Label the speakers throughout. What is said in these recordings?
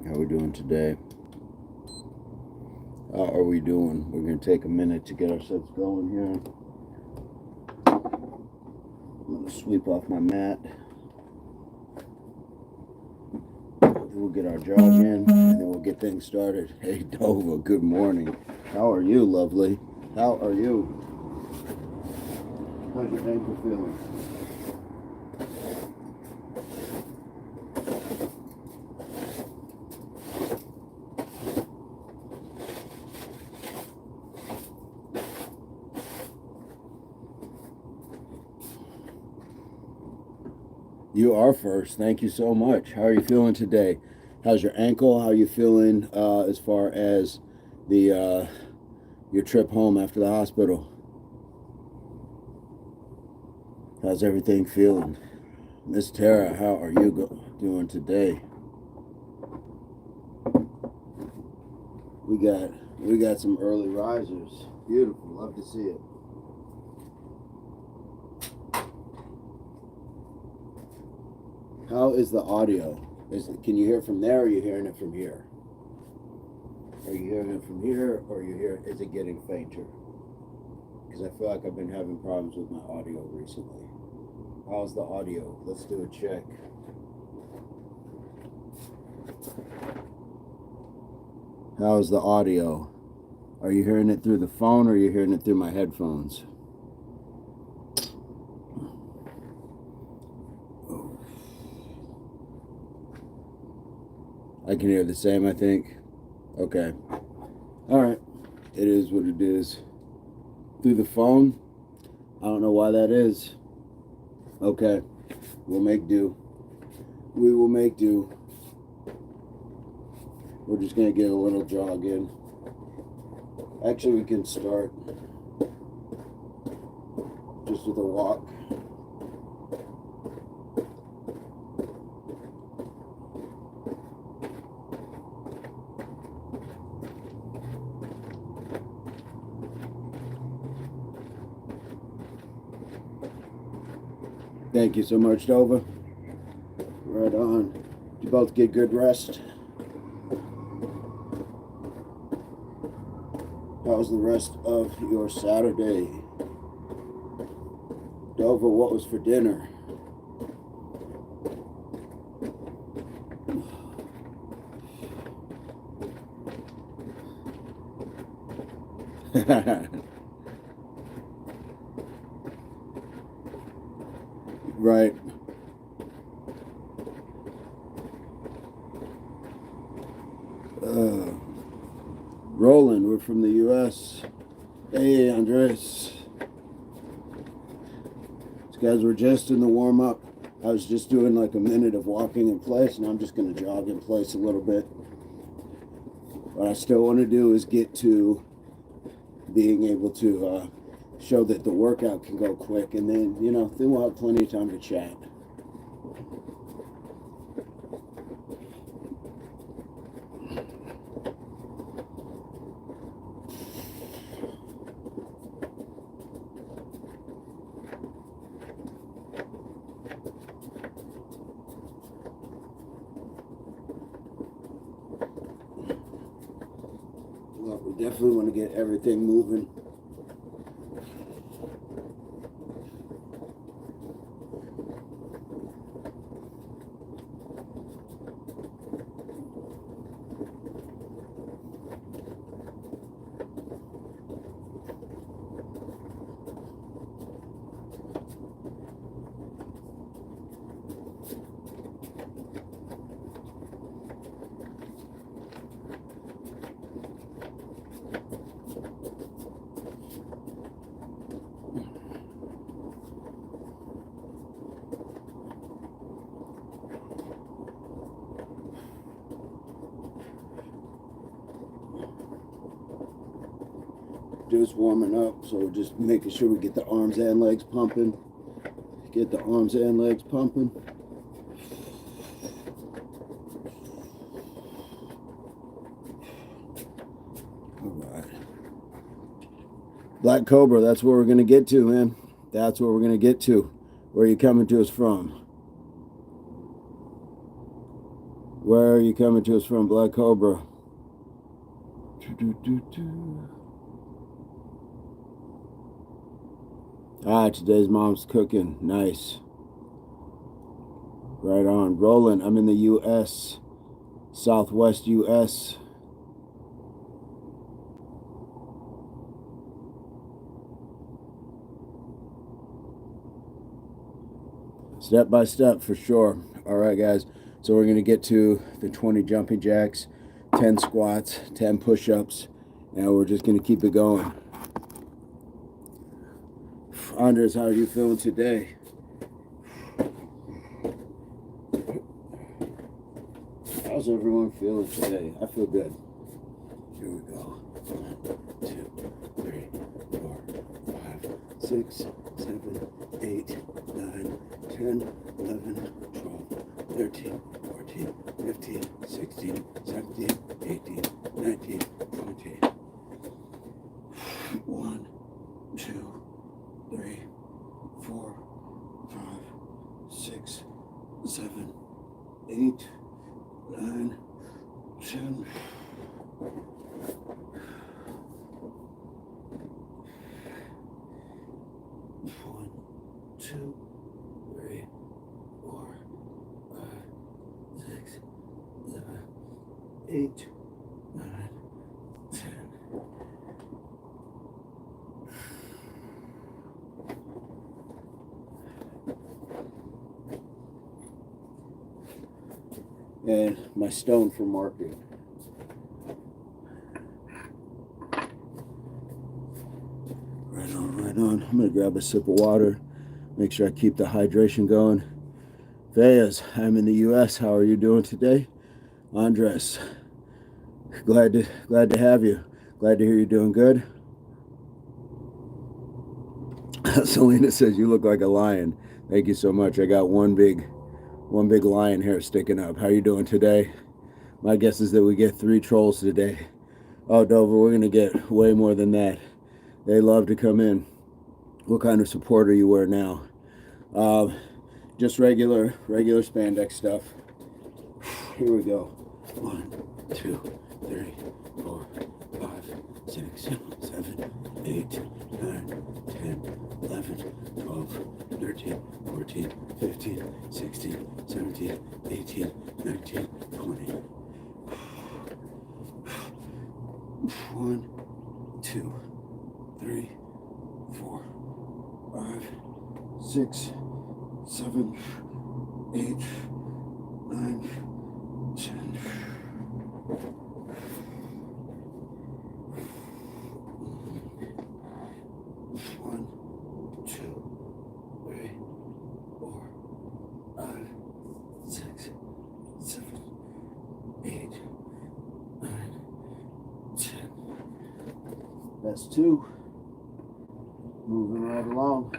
Speaker 1: How we doing today? How are we doing? We're going to take a minute to get ourselves going here. I'm going to sweep off my mat. We'll get our jog in, and then we'll get things started. Hey, Dova, good morning. How are you, lovely? How are you? How's your ankle feeling? You are first. Thank you so much. How are you feeling today? How's your ankle? How are you feeling as far as the your trip home after the hospital? How's everything feeling? Miss Tara, how are you doing today? We got some early risers. Beautiful. Love to see it. How is the audio? Can you hear it from there, or are you hearing it from here? Are you hearing it from here, or is it getting fainter? Because I feel like I've been having problems with my audio recently. How's the audio? Let's do a check. How's the audio? Are you hearing it through the phone, or are you hearing it through my headphones? I can hear the same, I think. Okay. All right. It is what it is. Through the phone? I don't know why that is. Okay. We'll make do. We will make do. We're just going to get a little jog in. Actually, we can start just with a walk. Thank you so much, Dova. Right on. Did you both get good rest? How's the rest of your Saturday? Dova, what was for dinner? Right. Roland, we're from the U.S. Hey, Andres. These guys were just in the warm-up. I was just doing like a minute of walking in place, and I'm just going to jog in place a little bit. What I still want to do is get to being able to show that the workout can go quick, and then, then we'll have plenty of time to chat. Well, we definitely want to get everything moving. Just warming up, so we're just making sure we get the arms and legs pumping. Get the arms and legs pumping. All right. Black Cobra, that's where we're going to get to, man. That's where we're going to get to. Where are you coming to us from? Where are you coming to us from, Black Cobra? Today's mom's cooking. Nice. Right on. Roland, I'm in the U.S. Southwest U.S. Step by step, for sure. All right, guys. So we're going to get to the 20 jumping jacks, 10 squats, 10 push-ups, and we're just going to keep it going. Andres, how are you feeling today? How's everyone feeling today? I feel good. Here we go. 1, 2, 3, 4, 5, 6, 7, 8, 9, 10, 11, 12, 13, 14, 15, 16, 17, 18, 19, 20. 1, 2, 3, 4, 5, 6, 7, 8, 9, 10. 1, 2, 3, 4, 5, 6, 7, 8, 9, 10. And my stone for marking. Right on, right on. I'm gonna grab a sip of water, make sure I keep the hydration going. Fayez, I'm in the U.S. How are you doing today? Andres, glad to have you. Glad to hear you're doing good. Selena says you look like a lion. Thank you so much. I got one big lion hair sticking up. How are you doing today? My guess is that we get 3 trolls today. Oh, Dover, we're gonna get way more than that. They love to come in. What kind of support are you wearing now? Just regular spandex stuff. Here we go. 1, 2, 3, 4, 5, 6, 7, 8, 9, 10, 11, 12, 13, 14, 15, 16, 17, 18, 19, 20. 1, 2, 3, 4, 5, 6, 7, 8, 9, 10. 1, 2, 3, 4, 5, 6, 7, 8, 9, 10. That's 2. Moving right along.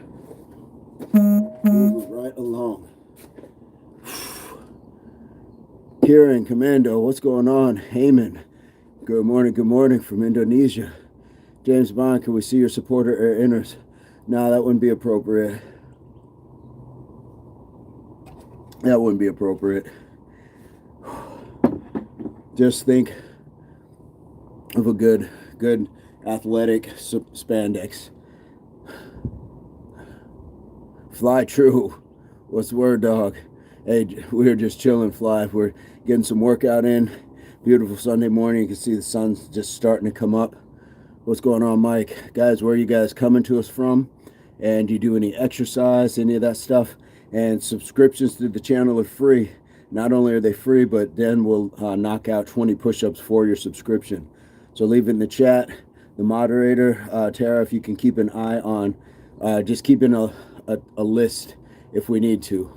Speaker 1: Moving right along. Kieran, Commando, what's going on? Heyman, good morning from Indonesia. James Bond, can we see your supporter or inners? No, that wouldn't be appropriate. That wouldn't be appropriate. Just think of a good athletic spandex. Fly True, what's the word, dog? Hey, we're just chilling, Fly. We're getting some workout in. Beautiful Sunday morning. You can see the sun's just starting to come up. What's going on, Mike? Guys, where are you guys coming to us from? And do you do any exercise, any of that stuff? And subscriptions to the channel are free. Not only are they free, but then we'll knock out 20 push-ups for your subscription. So leave it in the chat. The moderator, Tara, if you can keep an eye on just keeping a list if we need to.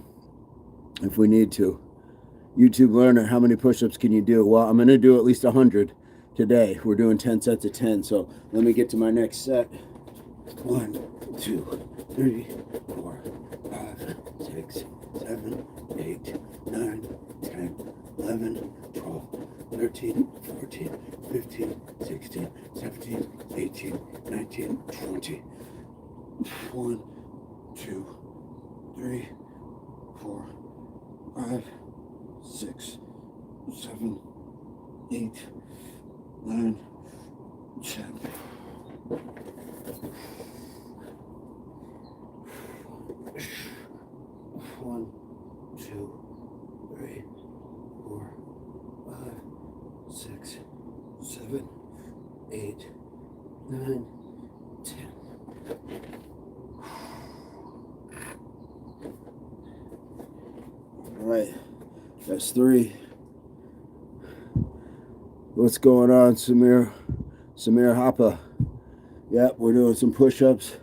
Speaker 1: YouTube learner, how many push-ups can you do? Well, I'm going to do at least 100 today. We're doing 10 sets of 10. So let me get to my next set. 1, 2, 3, 4, 5, 6, 7, 8, 9, 10, 11, 12, 13, 14, 15, 16, 17, 18, 19, 20. 1, 2, 3, 4, 5, 6, 7, 8, 9, 10. 1, 2, 3, 4, 5, 6, 7, 8, 9, 10. All right, that's 3. What's going on, Samir Hoppa? Yep, we're doing some push-ups,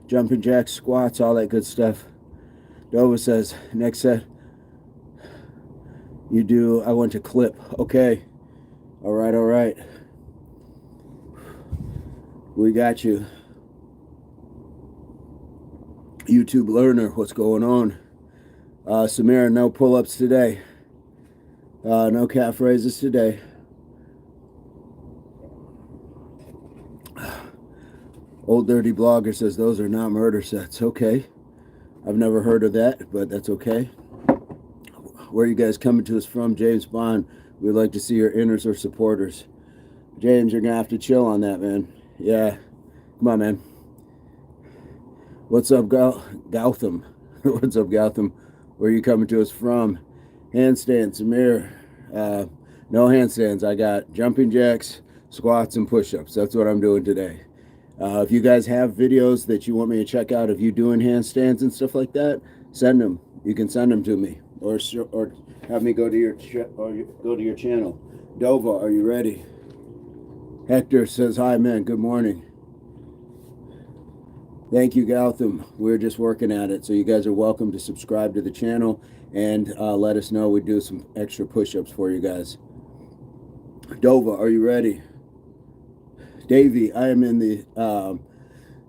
Speaker 1: jumping jacks, squats, all that good stuff. Dova says, next set, you do, I went to clip. Okay. All right. We got you. YouTube learner, what's going on? Samira, no pull-ups today. No calf raises today. Old Dirty Blogger says those are not murder sets. Okay. I've never heard of that, but that's okay. Where are you guys coming to us from? James Bond. We'd like to see your inners or supporters. James, you're going to have to chill on that, man. Yeah. Come on, man. What's up, Gautam? What's up, Gautam? Where are you coming to us from? Handstands, Samir. No handstands. I got jumping jacks, squats, and push-ups. That's what I'm doing today. If you guys have videos that you want me to check out of you doing handstands and stuff like that, send them. You can send them to me, or have me go to your channel. Dova, are you ready? Hector says hi, man. Good morning. Thank you, Gautam. We're just working at it, so you guys are welcome to subscribe to the channel and let us know. We do some extra push-ups for you guys. Dova, are you ready? Davey, I am in the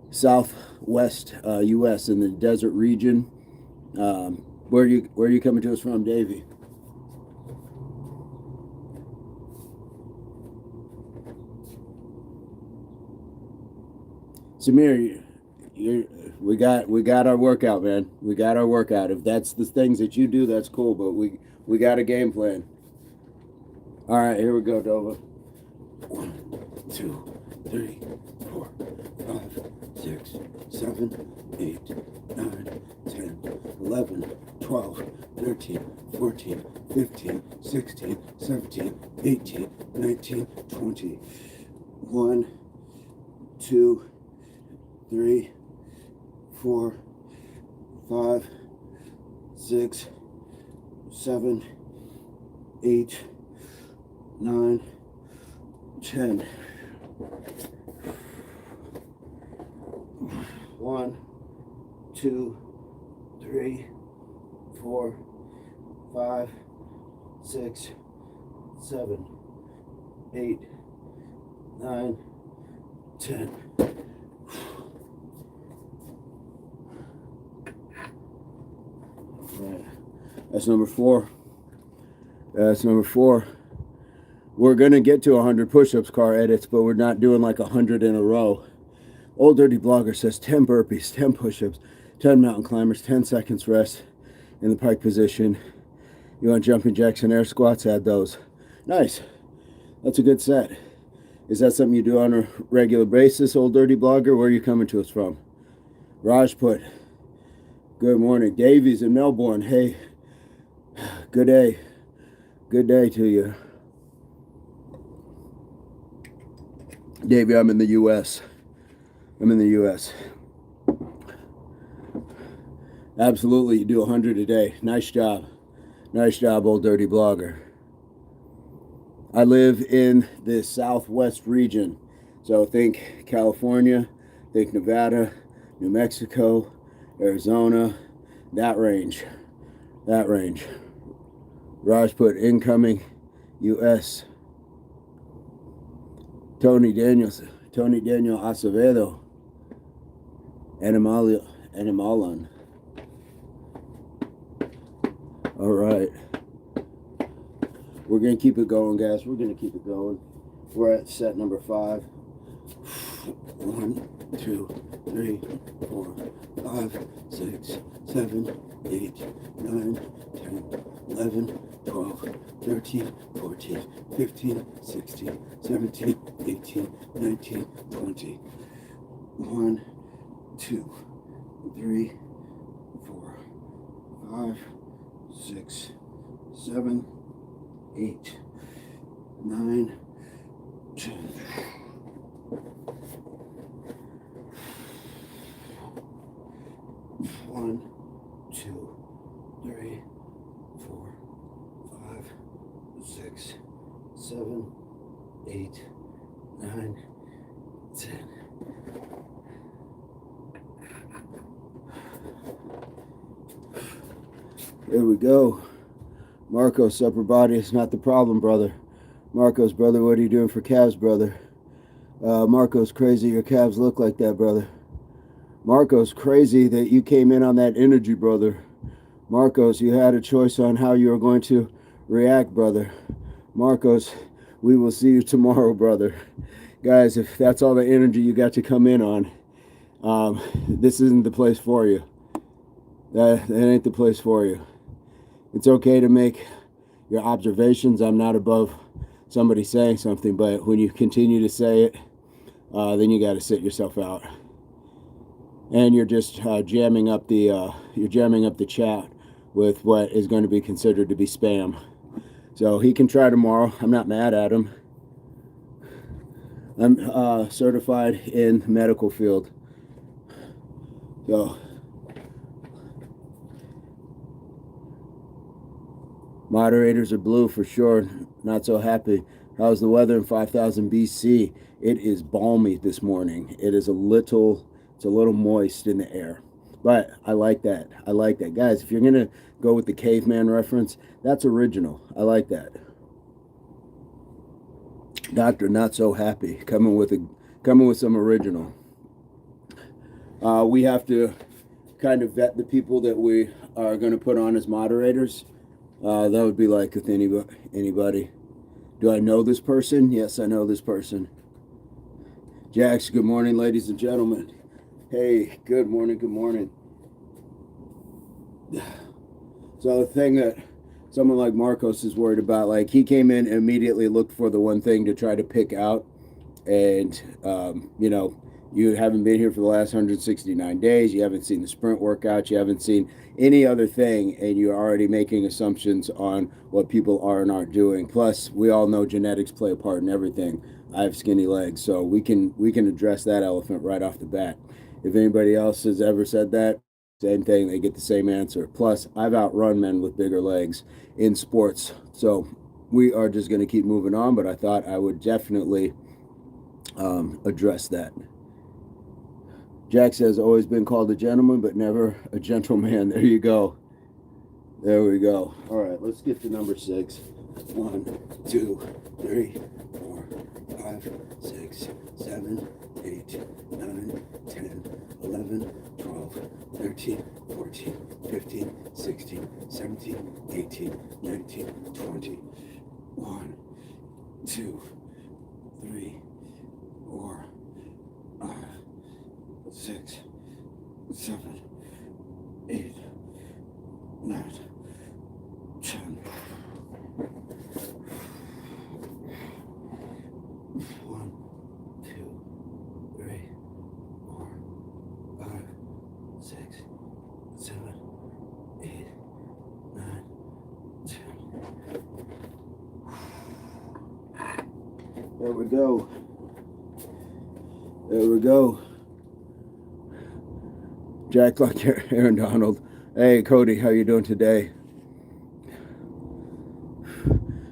Speaker 1: southwest U.S. in the desert region. Where are you coming to us from, Davey? Samir, we got our workout, man. We got our workout. If that's the things that you do, that's cool. But we got a game plan. All right, here we go, Dova. 1, 2, 3, 4, 5, 6, 7, 8, 9, 10, 11, 12, 13, 14, 15, 16, 17, 18, 19, 20. 1, 2, 3, 4, 5, 6, 7, 8, 9, 10. 1, 2, 3, 4, 5, 6, 7, 8, 9, 10. Right. That's number 4. That's number 4. We're going to get to 100 push-ups, car edits, but we're not doing like 100 in a row. Old Dirty Blogger says 10 burpees, 10 push-ups, 10 mountain climbers, 10 seconds rest in the pike position. You want jumping jacks and air squats? Add those. Nice. That's a good set. Is that something you do on a regular basis, Old Dirty Blogger? Where are you coming to us from? Rajput. Good morning. Davies in Melbourne. Hey, good day. Good day to you. Davey, I'm in the U.S. I'm in the U.S. Absolutely, you do 100 a day. Nice job. Nice job, Old Dirty Blogger. I live in the southwest region. So think California, think Nevada, New Mexico, Arizona, that range. That range. Rajput incoming, U.S. Tony Daniel Acevedo, Animalan. All right. We're going to keep it going, guys. We're going to keep it going. We're at set number 5. 1, 2, 3, 4, 5, 6, 7, 8, 9, 10, 11, 12, 13, 14, 15, 16, 17, 18, 19, 20. 1, 2, 3, 4, 5, 6, 7, 8, 9, 10. 1, 2, 3, 4, 5, 6, 7, 8, 9, 10. There we go. Marcos, upper body is not the problem, brother. Marcos, brother, what are you doing for calves, brother? Marcos, crazy your calves look like that, brother. Marcos, crazy that you came in on that energy, brother. Marcos, you had a choice on how you were going to react, brother. Marcos, we will see you tomorrow, brother. Guys, if that's all the energy you got to come in on, this isn't the place for you. That ain't the place for you. It's okay to make your observations. I'm not above somebody saying something, but when you continue to say it, then you got to sit yourself out. And you're just jamming up the chat with what is going to be considered to be spam. So he can try tomorrow. I'm not mad at him. I'm certified in the medical field. So moderators are blue for sure. Not so happy. How's the weather in 5000 BC? It is balmy this morning. It's a little moist in the air. But I like that. I like that. Guys, if you're going to go with the caveman reference, that's original. I like that. Doctor, not so happy. Coming with some original. We have to kind of vet the people that we are going to put on as moderators. That would be like with anybody. Do I know this person? Yes, I know this person. Jax, good morning, ladies and gentlemen. Hey, good morning, good morning. So the thing that someone like Marcos is worried about, like he came in and immediately looked for the one thing to try to pick out. And, you haven't been here for the last 169 days. You haven't seen the sprint workout. You haven't seen any other thing. And you're already making assumptions on what people are and aren't doing. Plus, we all know genetics play a part in everything. I have skinny legs, so we can address that elephant right off the bat. If anybody else has ever said that, same thing, they get the same answer. Plus, I've outrun men with bigger legs in sports. So we are just going to keep moving on, but I thought I would definitely address that. Jack says, always been called a gentleman, but never a gentleman. There you go. There we go. All right, let's get to number 6. 1, 2, 3, 4, 5, 6, 7, 8, 9, 10, 11, 12, 13, 14, 15, 16, 17, 18, 19, 20. 1, 2, 3, 4, 5, 6, 7, 8, 9, 10. 1, 2, 3, 4, 5, 6, 7, 8, 9, 10. There we go. There we go. Jack like Aaron Donald. Hey, Cody, how you doing today?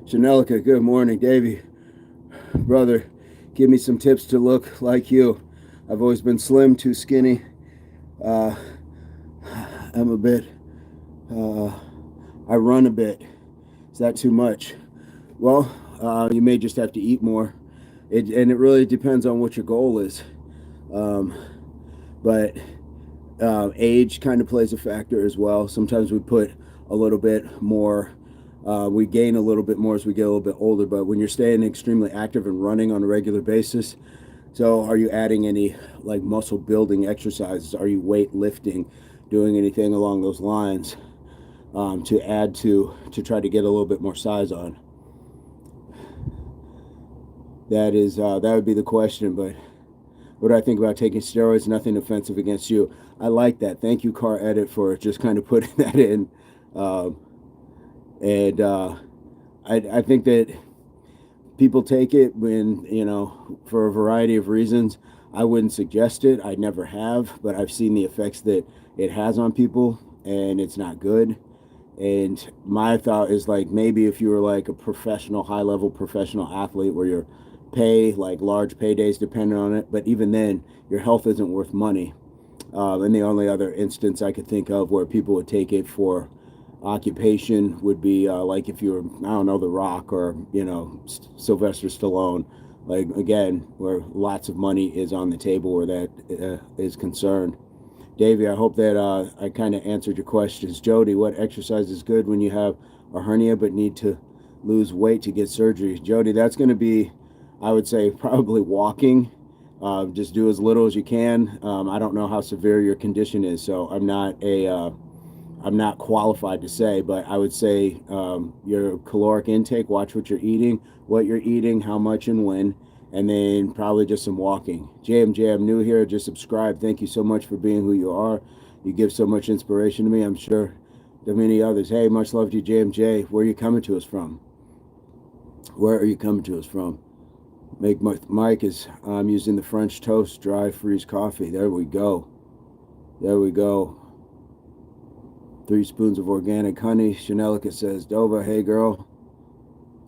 Speaker 1: Chanelica, good morning. Davey, brother, give me some tips to look like you. I've always been slim, too skinny. I'm a bit, I run a bit. Is that too much? Well, you may just have to eat more. And it really depends on what your goal is. But age kind of plays a factor as well. Sometimes we put a little bit more, we gain a little bit more as we get a little bit older. But when you're staying extremely active and running on a regular basis, So are you adding any like muscle building exercises? Are you weight lifting, doing anything along those lines to add to try to get a little bit more size on? That is that would be the question. But what do I think about taking steroids? Nothing offensive against you. I like that. Thank you, Car Edit, for just kind of putting that in. Um, and I think that people take it when, for a variety of reasons. I wouldn't suggest it. I never have, but I've seen the effects that it has on people, and it's not good. And my thought is like maybe if you were like a professional, high level professional athlete where your pay, like large paydays dependent on it, but even then, your health isn't worth money. And the only other instance I could think of where people would take it for occupation would be like if you were, I don't know, The Rock or, Sylvester Stallone. Like, again, where lots of money is on the table where that is concerned. Davey, I hope that I kind of answered your questions. Jody, what exercise is good when you have a hernia but need to lose weight to get surgery? Jody, that's going to be, I would say, probably walking. Just do as little as you can. I don't know how severe your condition is, so I'm not qualified to say, but I would say your caloric intake, watch what you're eating, how much and when, and then probably just some walking. JMJ, I'm new here, just subscribe. Thank you so much for being who you are. You give so much inspiration to me. I'm sure there are many others. Hey, much love to you, JMJ. Where are you coming to us from? Where are you coming to us from? Mike is using the French toast dry freeze coffee. There we go. There we go. 3 spoons of organic honey. Chanelica says, Dova, hey girl.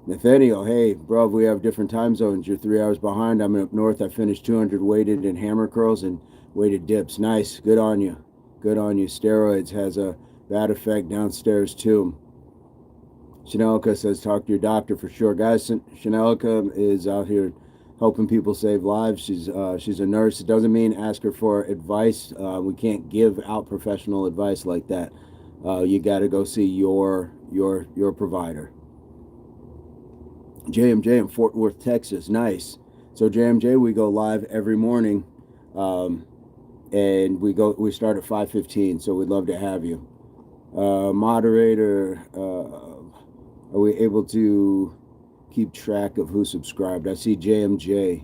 Speaker 1: Nathaniel, hey, bro, we have different time zones. You're 3 hours behind. I'm up north. I finished 200 weighted and hammer curls and weighted dips. Nice. Good on you. Good on you. Steroids has a bad effect downstairs too. Chanelica says, talk to your doctor for sure. Guys, Chanelica is out here helping people save lives. She's a nurse. It doesn't mean ask her for advice. We can't give out professional advice like that. You got to go see your provider. JMJ in Fort Worth, Texas. Nice. So JMJ, we go live every morning, and we start at 5:15. So we'd love to have you. Moderator, are we able to keep track of who subscribed? I see JMJ.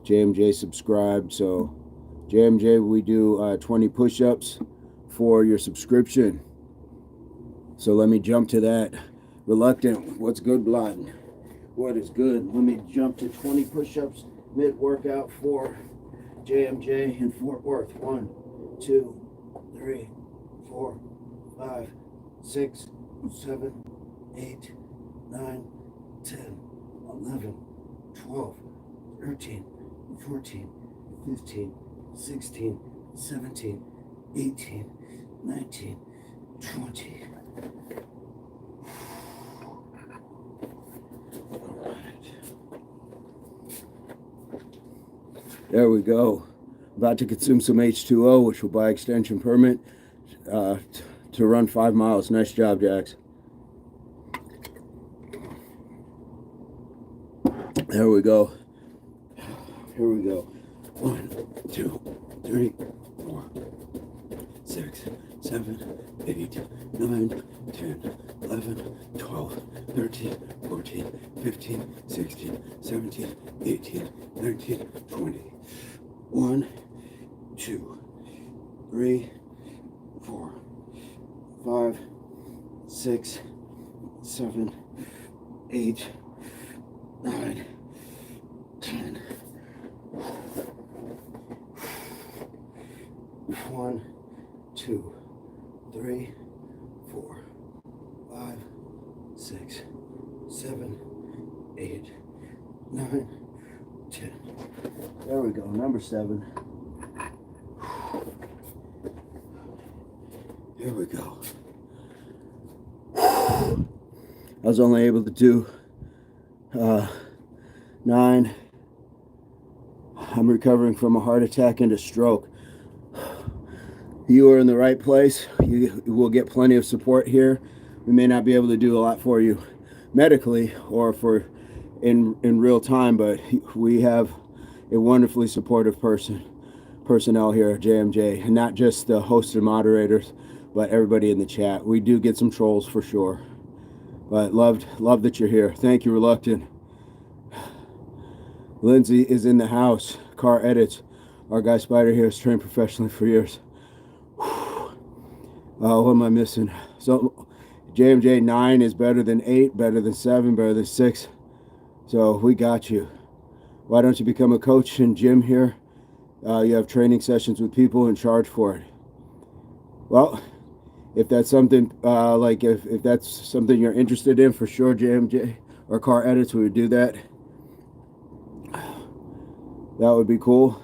Speaker 1: JMJ subscribed. So JMJ, we do 20 push-ups for your subscription. So let me jump to that. Reluctant, what's good, Blood? What is good? Let me jump to 20 push-ups mid-workout for JMJ in Fort Worth. 1, 2, 3, 4, 5, 6, 7, 8, 9, 10, 11, 12, 13, 14, 15, 16, 17, 18, 19, 20. There we go. About to consume some H2O, which will by extension permit to run 5 miles. Nice job, Jax. There we go. Here we go. 1, 2, 3, 4, 6, 7, 8, 9, 10, 11, 12, 13, 14, 15, 16, 17, 18, 19, 20. 1, 2, 3, 4, 5, 6, 7, 8, 9, 10. 1, 2, 3, 4, 5, 6, 7, 8, 9, 10. There we go, number 7. Here we go. I was only able to do 9. I'm recovering from a heart attack and a stroke. You are in the right place. You will get plenty of support here. We may not be able to do a lot for you medically or for in real time, but we have a wonderfully supportive personnel here at JMJ, and not just the hosts and moderators, but everybody in the chat. We do get some trolls for sure, but love that you're here. Thank you, Reluctant. Lindsay is in the house. Car edits. Our guy Spider here has trained professionally for years. What am I missing? So JMJ 9 is better than 8, better than 7, better than 6. So we got you. Why don't you become a coach and gym here? You have training sessions with people and charge for it. Well, if that's something if that's something you're interested in, for sure, JMJ or Car Edits, we would do that. That would be cool.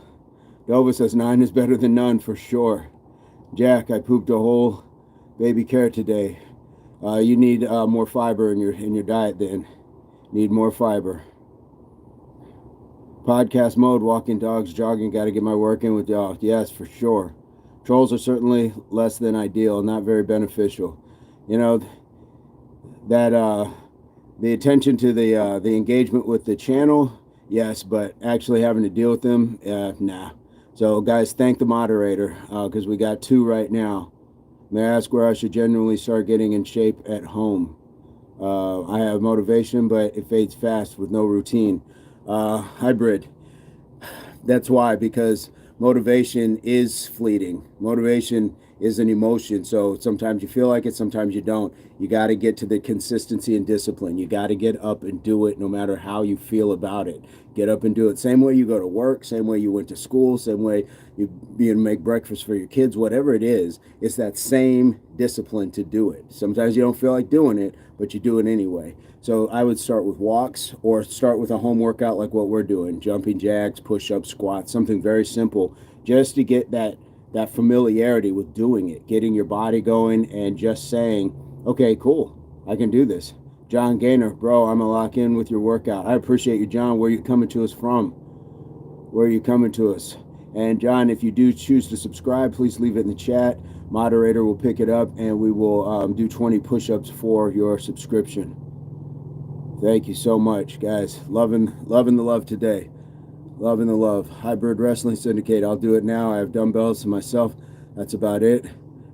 Speaker 1: Dova says 9 is better than none, for sure. Jack, I pooped a whole baby carrot today. You need more fiber in your diet then. Need more fiber. Podcast mode, walking dogs, jogging, got to get my work in with y'all. Yes, for sure. Trolls are certainly less than ideal, not very beneficial. You know, that the attention to the engagement with the channel, yes, but actually having to deal with them, nah. So guys, thank the moderator, because we got 2 right now. May I ask where I should genuinely start getting in shape at home? I have motivation, but it fades fast with no routine. Hybrid. That's why, because motivation is fleeting. Motivation is an emotion. So sometimes you feel like it, sometimes you don't. You got to get to the consistency and discipline. You got to get up and do it no matter how you feel about it. Get up and do it. Same way you go to work, same way you went to school, same way you make breakfast for your kids, whatever it is, it's that same discipline to do it. Sometimes you don't feel like doing it, but you do it anyway. So I would start with walks or start with a home workout like what we're doing, jumping jacks, push-ups, squats, something very simple, just to get that familiarity with doing it, getting your body going and just saying, okay, cool, I can do this. John Gaynor, bro, I'm gonna lock in with your workout. I appreciate you, John. Where are you coming to us from? Where are you coming to us? And John, if you do choose to subscribe, please leave it in the chat. Moderator will pick it up and we will do 20 push-ups for your subscription. Thank you so much, guys. Loving the love today. Loving the love. Hybrid Wrestling Syndicate. I'll do it now. I have dumbbells to myself. That's about it.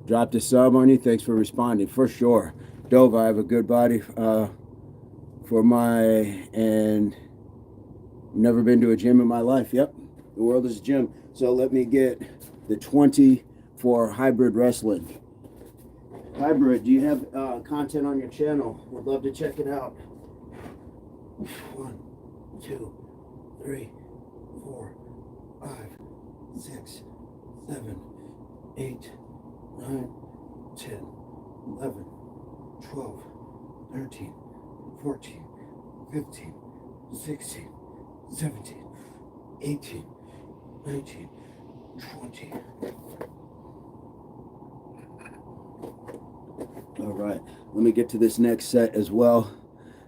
Speaker 1: Dropped a sub on you. Thanks for responding. For sure. Dove, I have a good body and never been to a gym in my life. Yep. The world is a gym. So let me get the 20 for Hybrid Wrestling. Hybrid, do you have content on your channel? Would love to check it out. 1, 2, 3, 4, 5, 6, 7, 8, 9, 10, 11, 12, 13, 14, 15, 16, 17, 18, 19, 20. All right, let me get to this next set as well.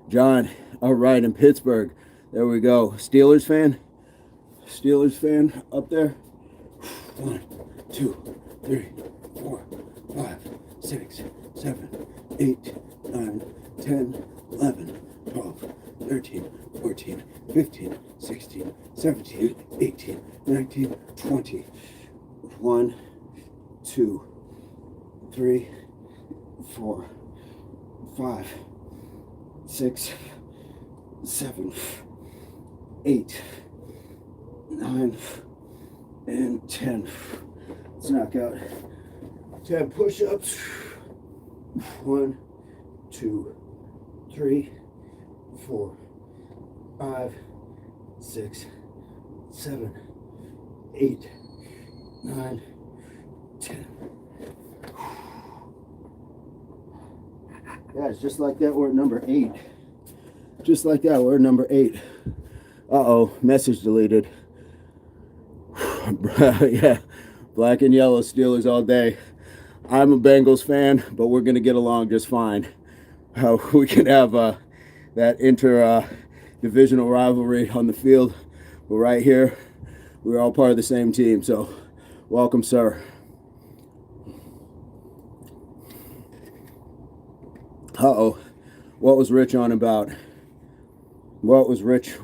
Speaker 1: John, all right, in Pittsburgh. There we go. Steelers fan? Steelers fan up there? 1, 2, 3, 4, 5, 6, 7, 8, 9, 10, 11, 12, 13, 14, 15, 16, 17, 18, 19, 20. 1, 2, 3, 4, 5, 6, 7, 8, 9, and 10. Let's knock out 10 push-ups. 1, 2, 3, 4, 5, 6, 7, 8, 9, 10. Guys, just like that, we're at number 8. Just like that, we're at number 8. Uh-oh, message deleted. Yeah, black and yellow Steelers all day. I'm a Bengals fan, but we're going to get along just fine. We can have that divisional rivalry on the field, but right here, we're all part of the same team, so welcome, sir. Uh-oh, what was Rich on about? What was Rich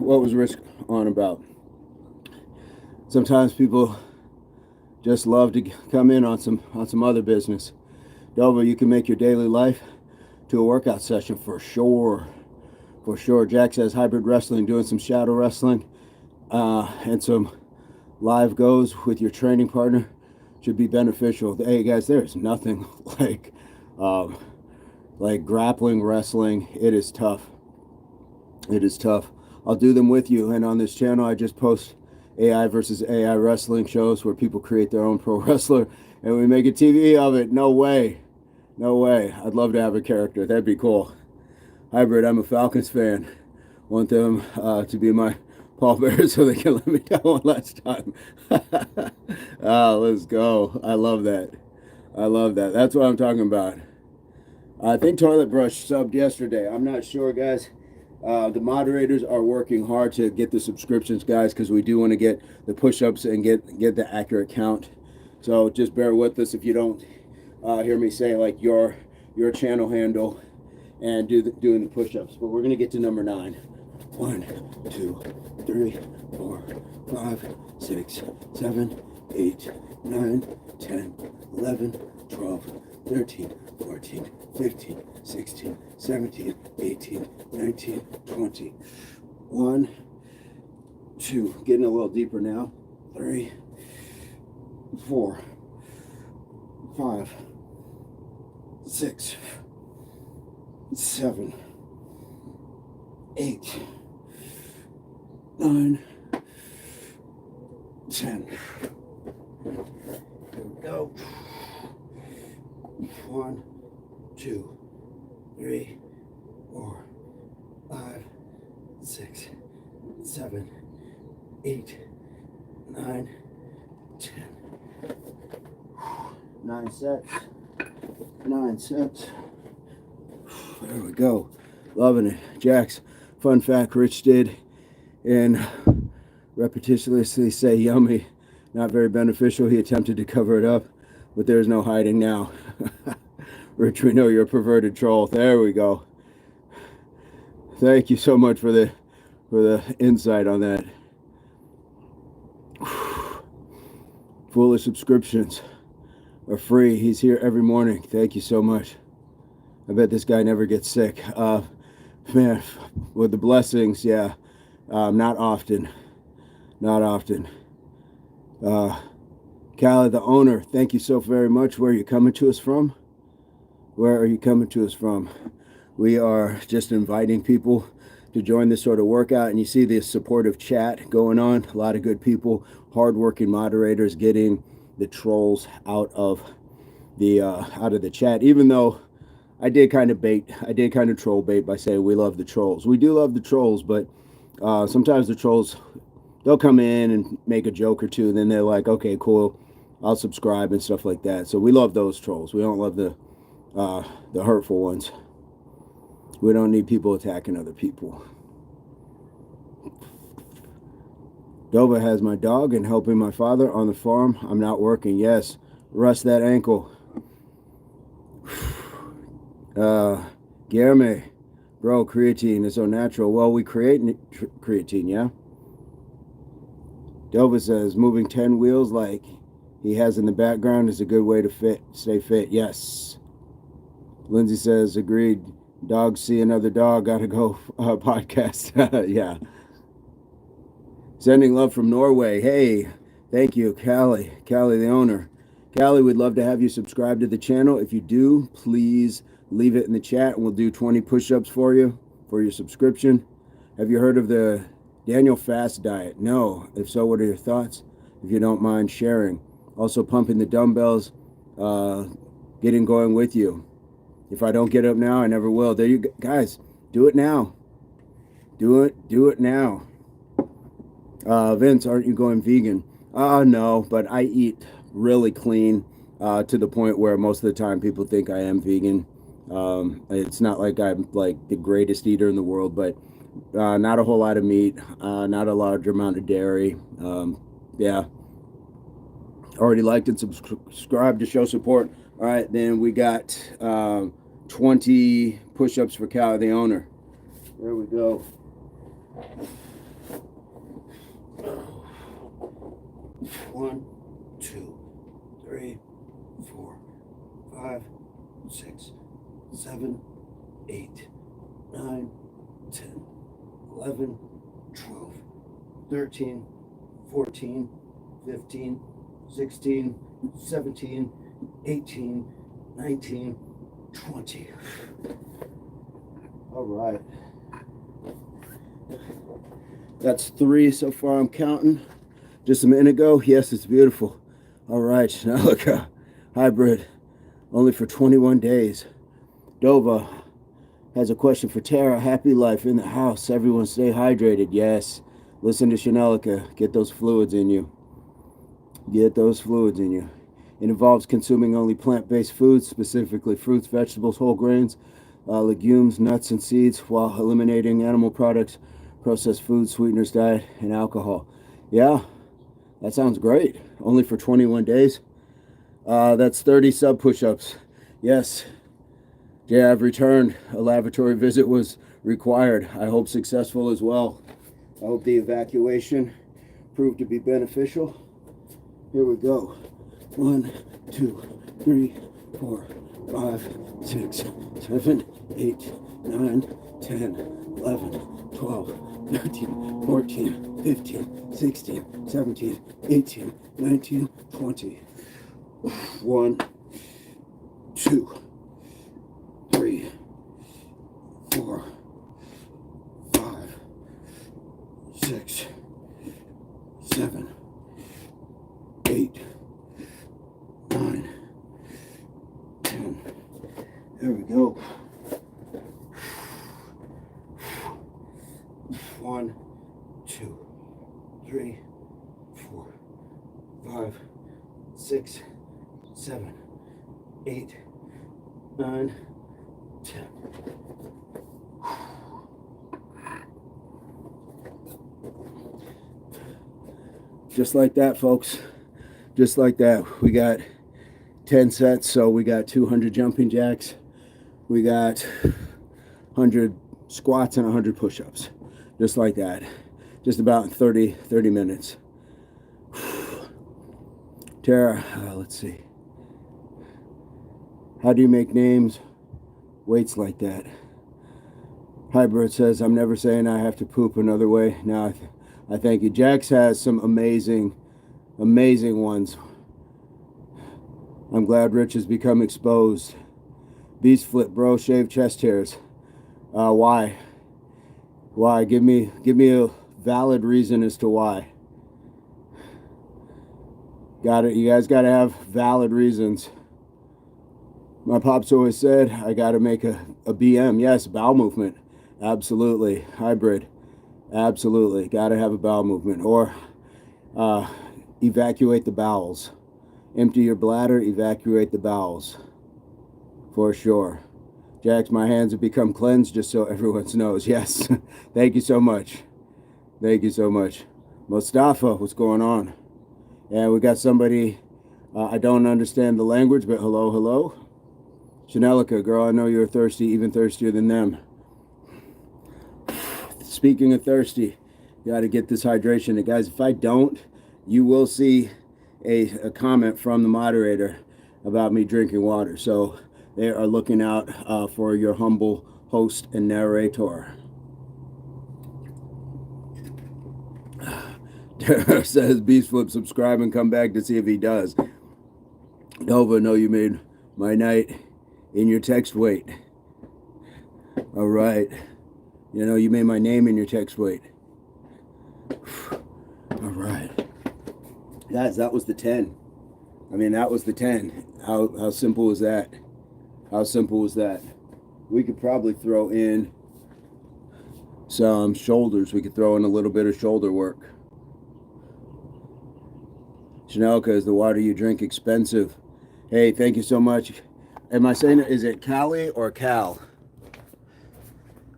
Speaker 1: on about? Sometimes people just love to come in on some other business. Delva, you can make your daily life to a workout session for sure. For sure. Jack says hybrid wrestling, doing some shadow wrestling, and some live goes with your training partner should be beneficial. Hey guys, there's nothing like grappling wrestling. It is tough. It is tough. I'll do them with you. And on this channel, I just post AI versus AI wrestling shows where people create their own pro wrestler and we make a TV of it. No way. No way. I'd love to have a character. That'd be cool. Hybrid, I'm a Falcons fan. Want them to be my pallbearers so they can let me down one last time. Let's go. I love that. I love that. That's what I'm talking about. I think Toilet Brush subbed yesterday. I'm not sure, guys. The moderators are working hard to get the subscriptions, guys, because we do want to get the push-ups and get the accurate count. So just bear with us if you don't hear me say like your channel handle and doing the push-ups. But we're gonna get to number 9. 1, 2, 3, 4, 5, 6, 7, 8, 9, 10, 11, 12, 13, 14, 15, 16, 17, 18, 19, 20. 1, 2, getting a little deeper now. 3, 4, 5, 6, 7, 8, 9, 10. Here we go. 1, 2, 3, 4, 5, 6, 7, 8, 9, 10. 9 sets. 9 sets. There we go. Loving it. Jax, fun fact Rich did and repetitiously say yummy, not very beneficial. He attempted to cover it up, but there's no hiding now. Rich, we know you're a perverted troll. There we go. Thank you so much for the insight on that. Foolish subscriptions are free. He's here every morning. Thank you so much. I bet this guy never gets sick. Man, with the blessings, yeah. Not often. Not often. Callie, the owner, thank you so very much. Where are you coming to us from? Where are you coming to us from? We are just inviting people to join this sort of workout, and you see this supportive chat going on. A lot of good people, hardworking moderators getting the trolls out of the chat. Even though I did kind of troll bait by saying we love the trolls. We do love the trolls, but sometimes the trolls, they'll come in and make a joke or two, and then they're like, okay, cool, I'll subscribe and stuff like that. So we love those trolls. We don't love the hurtful ones. We don't need people attacking other people. Dova has my dog and helping my father on the farm. I'm not working. Yes, rest that ankle. Guillermo, bro, creatine is so natural. Well, we create creatine, yeah? Dova says moving 10 wheels like he has in the background is a good way to stay fit. Yes. Lindsay says, agreed. Dogs see another dog, gotta go podcast. Yeah. Sending love from Norway. Hey, thank you, Callie, the owner. Callie, we'd love to have you subscribe to the channel. If you do, please leave it in the chat and we'll do 20 push-ups for you for your subscription. Have you heard of the Daniel Fast diet? No. If so, what are your thoughts? If you don't mind sharing. Also pumping the dumbbells, getting going with you. If I don't get up now, I never will. There you go. Guys, do it now. Do it now. Vince, aren't you going vegan? No, but I eat really clean to the point where most of the time people think I am vegan. It's not like I'm like the greatest eater in the world, but not a whole lot of meat, not a large amount of dairy. Yeah. Already liked and subscribed to show support. All right, then we got 20 push-ups for Callie, the owner. There we go. 1, 2, 3, 4, 5, 6, 7, 8, 9, 10, 11, 12, 13, 14, 15, 16, 17, 18, 19, 20. All right. That's 3 so far, I'm counting. Just a minute ago. Yes, it's beautiful. All right, now look, hybrid, only for 21 days. Dova has a question for Tara. Happy life in the house. Everyone stay hydrated. Yes. Listen to Shanelika. Get those fluids in you. Get those fluids in you. It involves consuming only plant-based foods, specifically fruits, vegetables, whole grains, legumes, nuts, and seeds, while eliminating animal products, processed foods, sweeteners, diet, and alcohol. Yeah, that sounds great. Only for 21 days. That's 30 sub push-ups. Yes. Yeah, I've returned. A laboratory visit was required. I hope successful as well. I hope the evacuation proved to be beneficial. Here we go. 1, 2, 3, 4, 5, 6, 7, 8, 9, 10, 11, 12, 13, 14, 15, 16, 17, 18, 19, 20. 1, 2, 3, 4, 5, 6, 7, 8, 9, 10. There we go. 1, 2, 3, 4, 5, 6, 7, 8, 9, 10. Just like that, folks. Just like that. We got 10 sets, so we got 200 jumping jacks. We got 100 squats and 100 push-ups. Just like that. Just about 30 minutes. Tara, let's see. How do you make names? Weights like that. Hybrid says, I'm never saying I have to poop another way. No, I thank you. Jax has some amazing ones. I'm glad Rich has become exposed. Beast flip, bro. Shave chest hairs. Why? Why? Give me a valid reason as to why. Got it. You guys got to have valid reasons. My pops always said, I got to make a BM. Yes, bowel movement. Absolutely. Hybrid. Absolutely. Got to have a bowel movement. Or evacuate the bowels. Empty your bladder, evacuate the bowels. For sure. Jax, my hands have become cleansed, just so everyone knows. Yes. Thank you so much. Thank you so much. Mustafa, what's going on? And we got somebody, I don't understand the language, but hello, hello. Shanelika, girl, I know you're thirsty, even thirstier than them. Speaking of thirsty, you got to get this hydration. And guys, if I don't, you will see a comment from the moderator about me drinking water. So they are looking out for your humble host and narrator. Tara says, Beast Flip, subscribe and come back to see if he does. Nova, know you made my night in your text weight. All right. You know, you made my name in your text weight. All right. Guys, that was the 10. I mean, that was the 10. How simple was that? How simple was that? We could probably throw in some shoulders. We could throw in a little bit of shoulder work. Chanelka, is the water you drink expensive? Hey, thank you so much. Am I saying it? Is it Cali or Cal?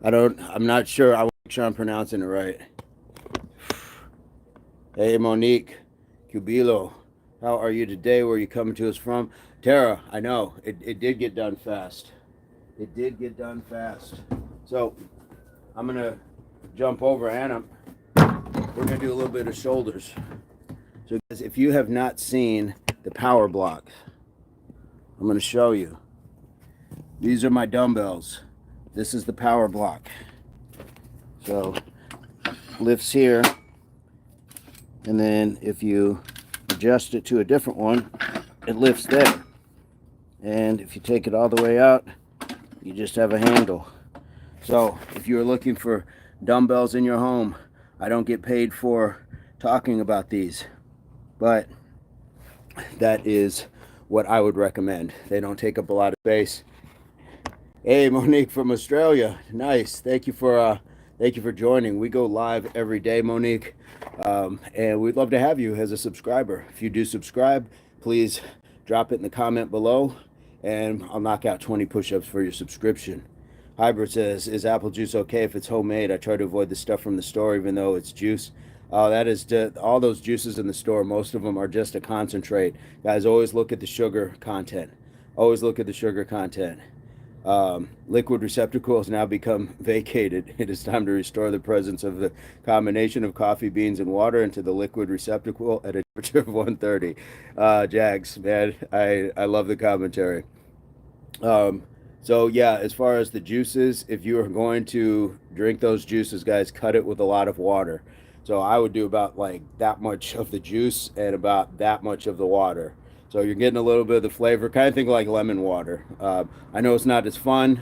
Speaker 1: I'm not sure. I want to make sure I'm pronouncing it right. Hey, Monique Cubilo, how are you today? Where are you coming to us from? Tara, I know. It did get done fast. It did get done fast. So, I'm going to jump over, and we're gonna do a little bit of shoulders. So guys, if you have not seen the power block, I'm gonna show you. These are my dumbbells. This is the power block. So lifts here, and then if you adjust it to a different one, it lifts there. And if you take it all the way out, you just have a handle. So if you're looking for dumbbells in your home, I don't get paid for talking about these, but that is what I would recommend. They don't take up a lot of space. Hey, Monique from Australia, nice. Thank you for joining. We go live every day, Monique, and we'd love to have you as a subscriber. If you do subscribe, please drop it in the comment below, and I'll knock out 20 push-ups for your subscription. Hybrid says, is apple juice okay if it's homemade? I try to avoid the stuff from the store, even though it's juice. That is all those juices in the store. Most of them are just a concentrate. Guys, always look at the sugar content. Always look at the sugar content. Liquid receptacle has now become vacated. It is time to restore the presence of the combination of coffee beans and water into the liquid receptacle at a temperature of 130. Jags, man, I love the commentary. So yeah, as far as the juices, if you are going to drink those juices, guys, cut it with a lot of water. So I would do about like that much of the juice and about that much of the water. So you're getting a little bit of the flavor, kind of think like lemon water. I know it's not as fun.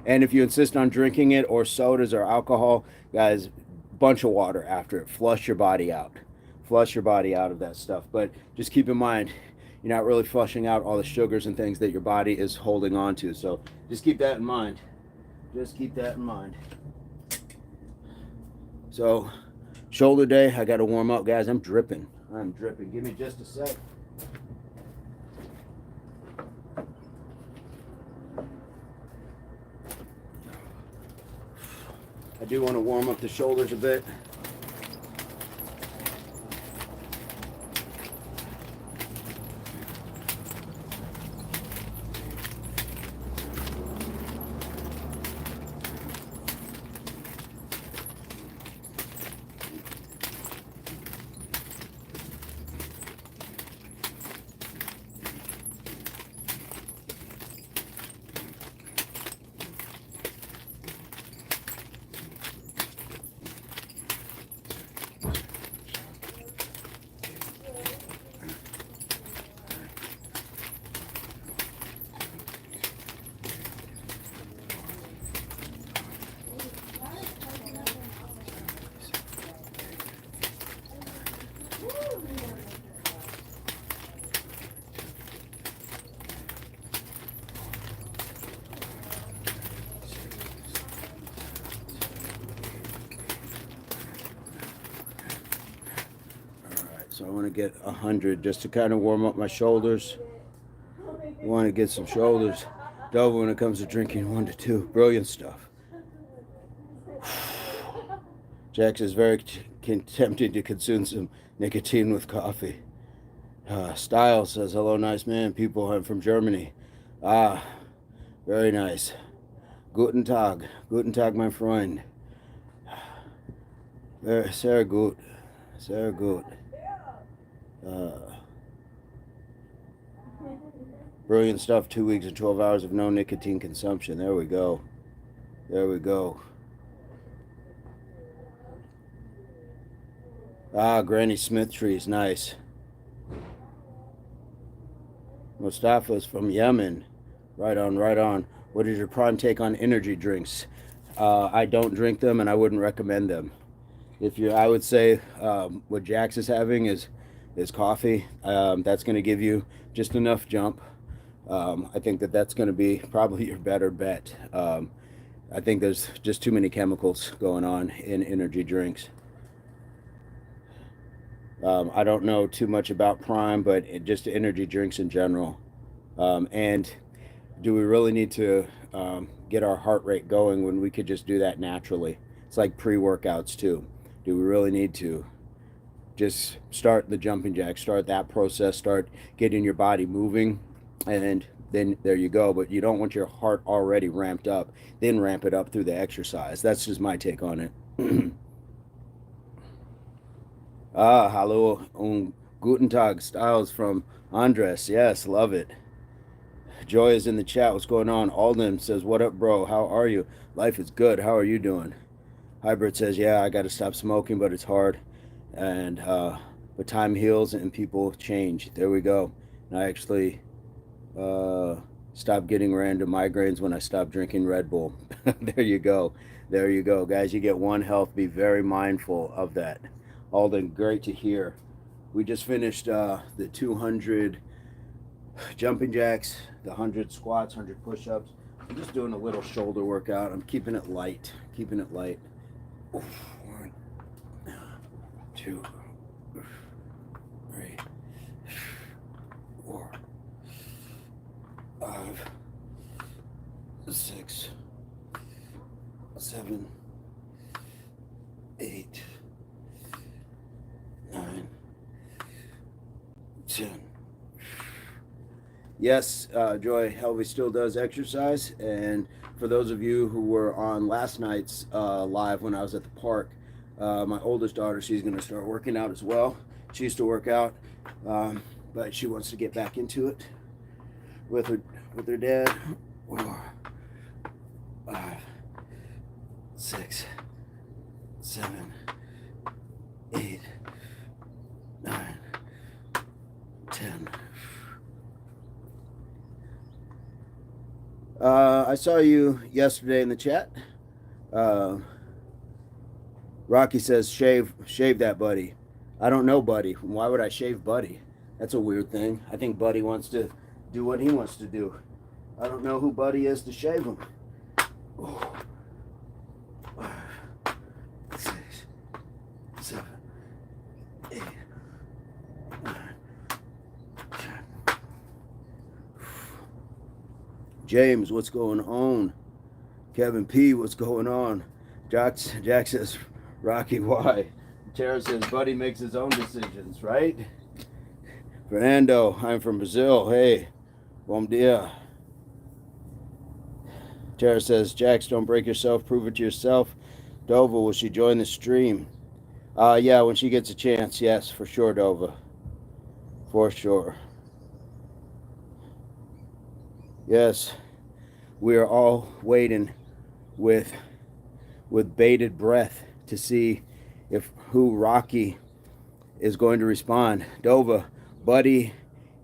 Speaker 1: And if you insist on drinking it, or sodas or alcohol, guys, bunch of water after it. Flush your body out. Flush your body out of that stuff. But just keep in mind, you're not really flushing out all the sugars and things that your body is holding on to. So just keep that in mind. Just keep that in mind. So shoulder day, I got to warm up, guys. I'm dripping. I'm dripping. Give me just a sec. I do want to warm up the shoulders a bit. So I want to get 100 just to kind of warm up my shoulders. I want to get some shoulders double when it comes to drinking 1 to 2. Brilliant stuff. Jax is very tempted to consume some nicotine with coffee. Styles says, hello, nice man. People, I'm from Germany. Very nice. Guten Tag. Guten Tag, my friend. Sehr gut. Sehr gut. Brilliant stuff. 2 weeks and 12 hours of no nicotine consumption. There we go. There we go. Granny Smith trees. Nice. Mustafa's from Yemen. Right on, right on. What is your prime take on energy drinks? I don't drink them, and I wouldn't recommend them. I would say what Jax is having is coffee. That's going to give you just enough jump. I think that's going to be probably your better bet. I think there's just too many chemicals going on in energy drinks. I don't know too much about Prime, but just energy drinks in general. And do we really need to get our heart rate going when we could just do that naturally? It's like pre-workouts too. Do we really need to just start the jumping jack, start that process, start getting your body moving, and then there you go. But you don't want your heart already ramped up, then ramp it up through the exercise. That's just my take on it. Hallo und guten Tag, Styles from Andres. Yes, love it. Joy is in the chat. What's going on? Alden says, what up, bro? How are you? Life is good. How are you doing? Hybrid says, yeah, I got to stop smoking, but it's hard. And, but time heals and people change. There we go. And I actually stopped getting random migraines when I stopped drinking Red Bull. There you go. There you go. Guys, you get one health. Be very mindful of that. Alden, great to hear. We just finished the 200 jumping jacks, the 100 squats, 100 push-ups. I'm just doing a little shoulder workout. I'm keeping it light, keeping it light. 1, 2, 3, 4, 5, 6, 7, 8, 9, 10. Yes, Joy Helvey still does exercise, and for those of you who were on last night's live when I was at the park, my oldest daughter, she's going to start working out as well. She used to work out, but she wants to get back into it with her dad. 4, 5, 6, 7, 8, 9, 10. I saw you yesterday in the chat. Rocky says, shave that Buddy. I don't know Buddy. Why would I shave Buddy? That's a weird thing. I think Buddy wants to do what he wants to do. I don't know who Buddy is to shave him. 5, 6, 7, 8, 9, 10. James, what's going on? Kevin P, what's going on? Jack says, Rocky, why? Tara says, Buddy makes his own decisions, right? Fernando, I'm from Brazil. Hey, bom dia. Tara says, Jax, don't break yourself. Prove it to yourself. Dova, will she join the stream? Yeah, when she gets a chance. Yes, for sure, Dova. For sure. Yes, we are all waiting with bated breath to see who Rocky is going to respond. Dova, Buddy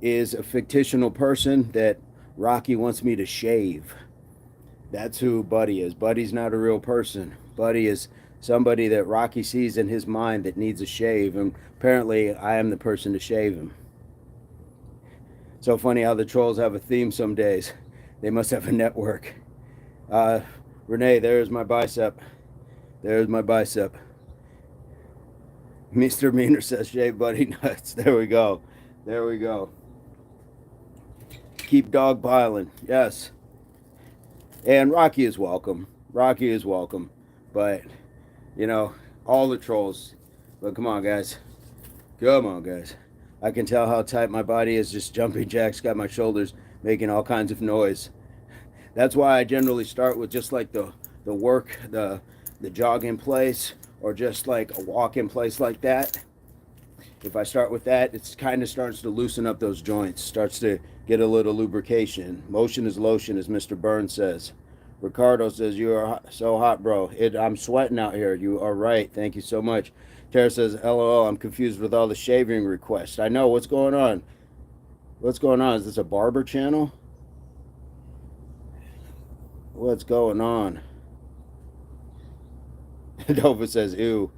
Speaker 1: is a fictional person that Rocky wants me to shave. That's who Buddy is. Buddy's not a real person. Buddy is somebody that Rocky sees in his mind that needs a shave, and apparently I am the person to shave him. So funny how the trolls have a theme some days. They must have a network. Renee, there's my bicep. There's my bicep. Mr. Meaner says, shave Buddy nuts. There we go. There we go. Keep dog piling. Yes. And Rocky is welcome. Rocky is welcome. But, you know, all the trolls. But come on, guys. Come on, guys. I can tell how tight my body is. Just jumping jacks got my shoulders making all kinds of noise. That's why I generally start with just like the work, the jog in place, or just like a walk in place like that. If I start with that, it's kind of starts to loosen up those joints, starts to get a little lubrication. Motion is lotion, as Mr. Burns says. Ricardo says, you are so hot, bro. I'm sweating out here. You are right. Thank you so much. Tara says, LOL, I'm confused with all the shaving requests. I know. What's going on? What's going on? Is this a barber channel? What's going on? Dova says, ew.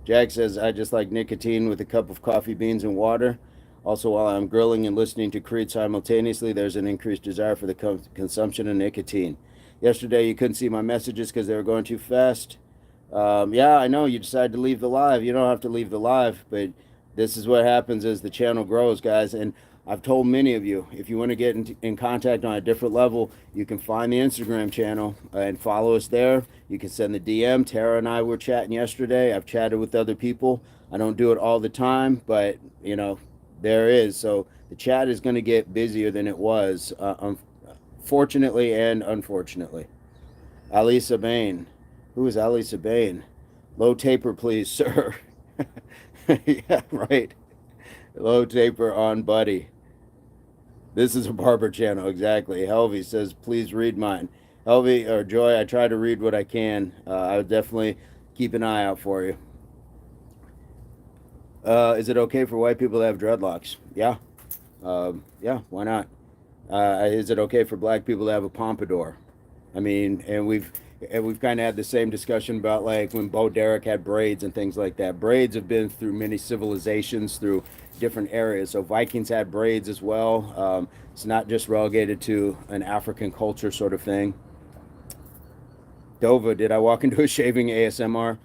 Speaker 1: Jack says, I just like nicotine with a cup of coffee beans and water. Also, while I'm grilling and listening to Creed simultaneously, there's an increased desire for the consumption of nicotine. Yesterday, you couldn't see my messages because they were going too fast. Yeah, I know. You decided to leave the live. You don't have to leave the live, but this is what happens as the channel grows, guys. And I've told many of you, if you want to get in contact on a different level, you can find the Instagram channel and follow us there. You can send the DM. Tara and I were chatting yesterday. I've chatted with other people. I don't do it all the time, but, you know, there is. So the chat is going to get busier than it was, fortunately and unfortunately. Alisa Bain. Who is Alisa Bain? Low taper, please, sir. Yeah, right. Low taper on Buddy. This is a barber channel, exactly. Helvey says, please read mine. Helvey or Joy, I try to read what I can. I would definitely keep an eye out for you. Is it okay for white people to have dreadlocks? Yeah. Yeah, why not? Is it okay for black people to have a pompadour? I mean, and we've kind of had the same discussion about like when Bo Derek had braids and things like that. Braids have been through many civilizations, through different areas. So Vikings had braids as well. It's not just relegated to an African culture sort of thing. Dova, did I walk into a shaving ASMR?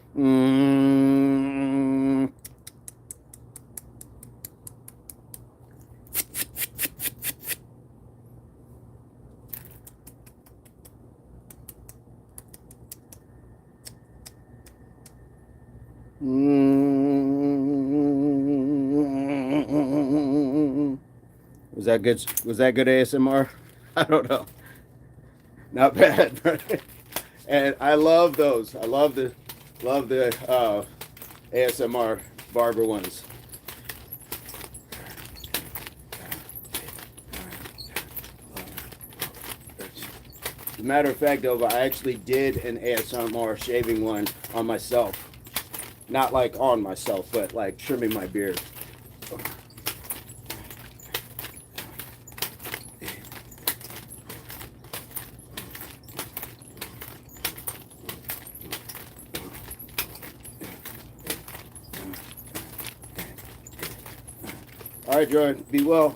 Speaker 1: Was that good? Was that good ASMR? I don't know. Not bad, right? And I love those. I love the ASMR barber ones. As a matter of fact, though, I actually did an ASMR shaving one on myself. Not like on myself, but like trimming my beard. All right, Jordan, be well.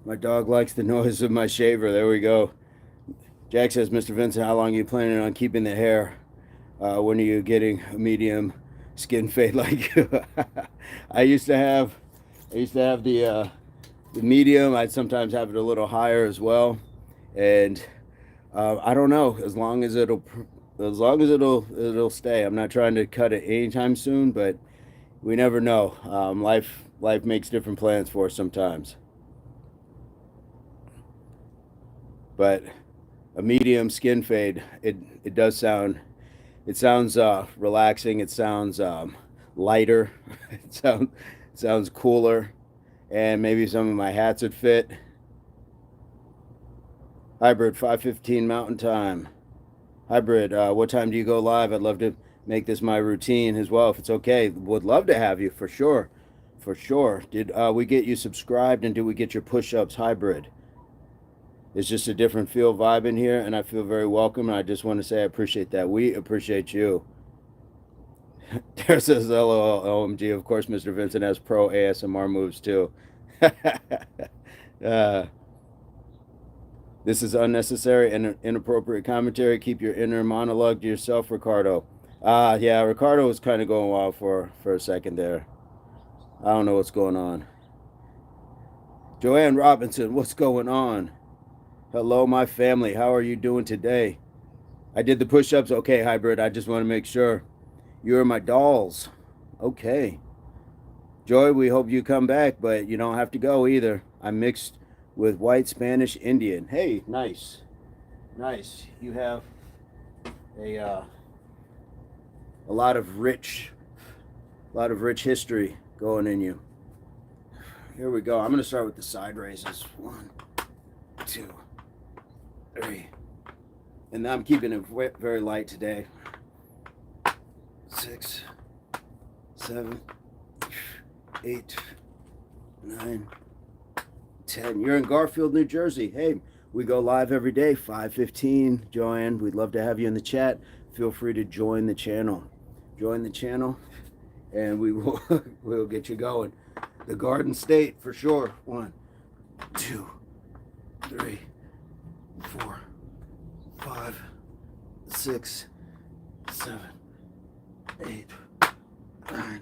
Speaker 1: My dog likes the noise of my shaver. There we go. Jack says, Mr. Vincent, how long are you planning on keeping the hair? When are you getting a medium skin fade like you? I used to have the medium. I'd sometimes have it a little higher as well, and I don't know. As long as it'll stay. I'm not trying to cut it anytime soon, but we never know. Life makes different plans for us sometimes. But a medium skin fade, it does sound, it sounds relaxing. It sounds lighter. It sounds cooler, and maybe some of my hats would fit. Hybrid 5:15 Mountain Time. Hybrid, what time do you go live? I'd love to make this my routine as well, if it's okay. Would love to have you for sure, for sure. Did we get you subscribed, and did we get your push-ups? Hybrid. It's just a different feel vibe in here, and I feel very welcome, and I just want to say I appreciate that. We appreciate you. There says LOL, OMG. Of course, Mr. Vincent has pro ASMR moves too. This is unnecessary and inappropriate commentary. Keep your inner monologue to yourself, Ricardo. Yeah, Ricardo was kind of going wild for a second there. I don't know what's going on. Joanne Robinson, what's going on? Hello, my family. How are you doing today? I did the push-ups. Okay, Hybrid. I just want to make sure. You're my dolls. Okay. Joy, we hope you come back, but you don't have to go either. I'm mixed with white, Spanish, Indian. Hey, nice. Nice. You have a lot of rich history going in you. Here we go. I'm going to start with the side raises. 1, 2, 3. And I'm keeping it very light today. 6, 7, 8, 9, 10. You're in Garfield, New Jersey. Hey, we go live every day, 5:15. Joanne, we'd love to have you in the chat. Feel free to join the channel. join the channel, and we will we'll get you going. The Garden State for sure. 1, 2, 3, 4, 5, 6, 7, 8, 9,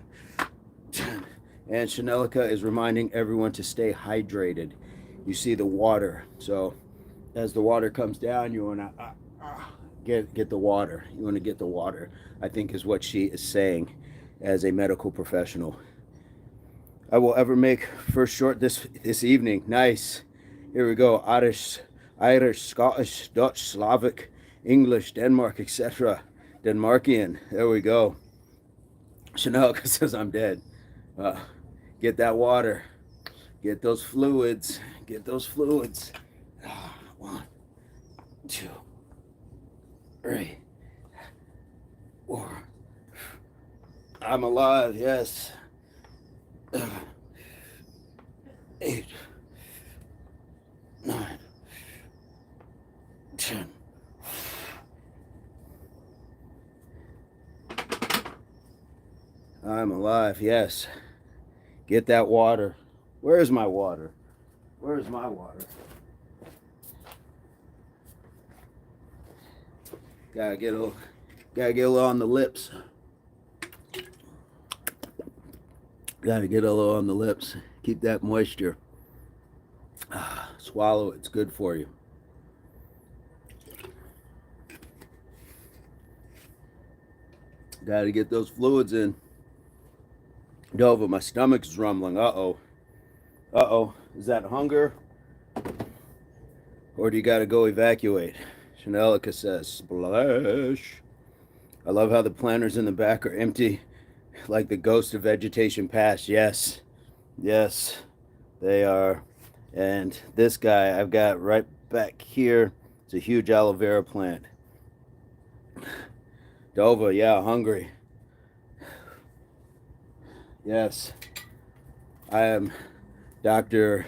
Speaker 1: 10. And Chanelica is reminding everyone to stay hydrated. You see the water. So as the water comes down, you want to get the water. You want to get the water, I think is what she is saying as a medical professional. I will ever make first short this evening. Nice. Here we go. Irish, Scottish, Dutch, Slavic, English, Denmark, etc. Denmarkian. There we go. Chanel says I'm dead. Get that water. Get those fluids. Get those fluids. 1, 2, 3, 4. I'm alive. Yes. 8, 9, 10. I'm alive, yes. Get that water. Where's my water? Where's my water? Gotta get a little on the lips. Gotta get a little on the lips. Keep that moisture. Swallow it. It's good for you. Gotta get those fluids in. Dova, my stomach's rumbling. Uh-oh. Uh-oh. Is that hunger? Or do you gotta go evacuate? Chanelica says, splash. I love how the planters in the back are empty, like the ghost of vegetation past. Yes. Yes, they are. And this guy I've got right back here, it's a huge aloe vera plant. Dova, yeah, hungry. Yes, I am Dr.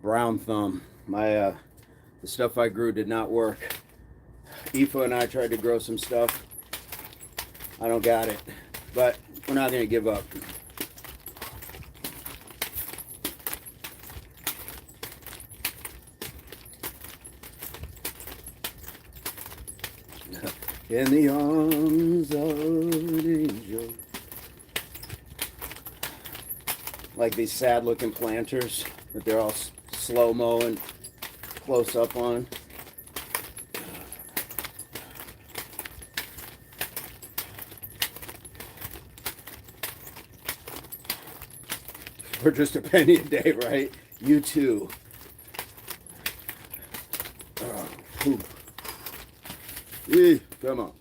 Speaker 1: Brown Thumb. The stuff I grew did not work. Aoife and I tried to grow some stuff. I don't got it, but we're not going to give up. In the arms of an angel. Like these sad looking planters that they're all slow-mo and close up on. For just a penny a day, right? You too. Come on.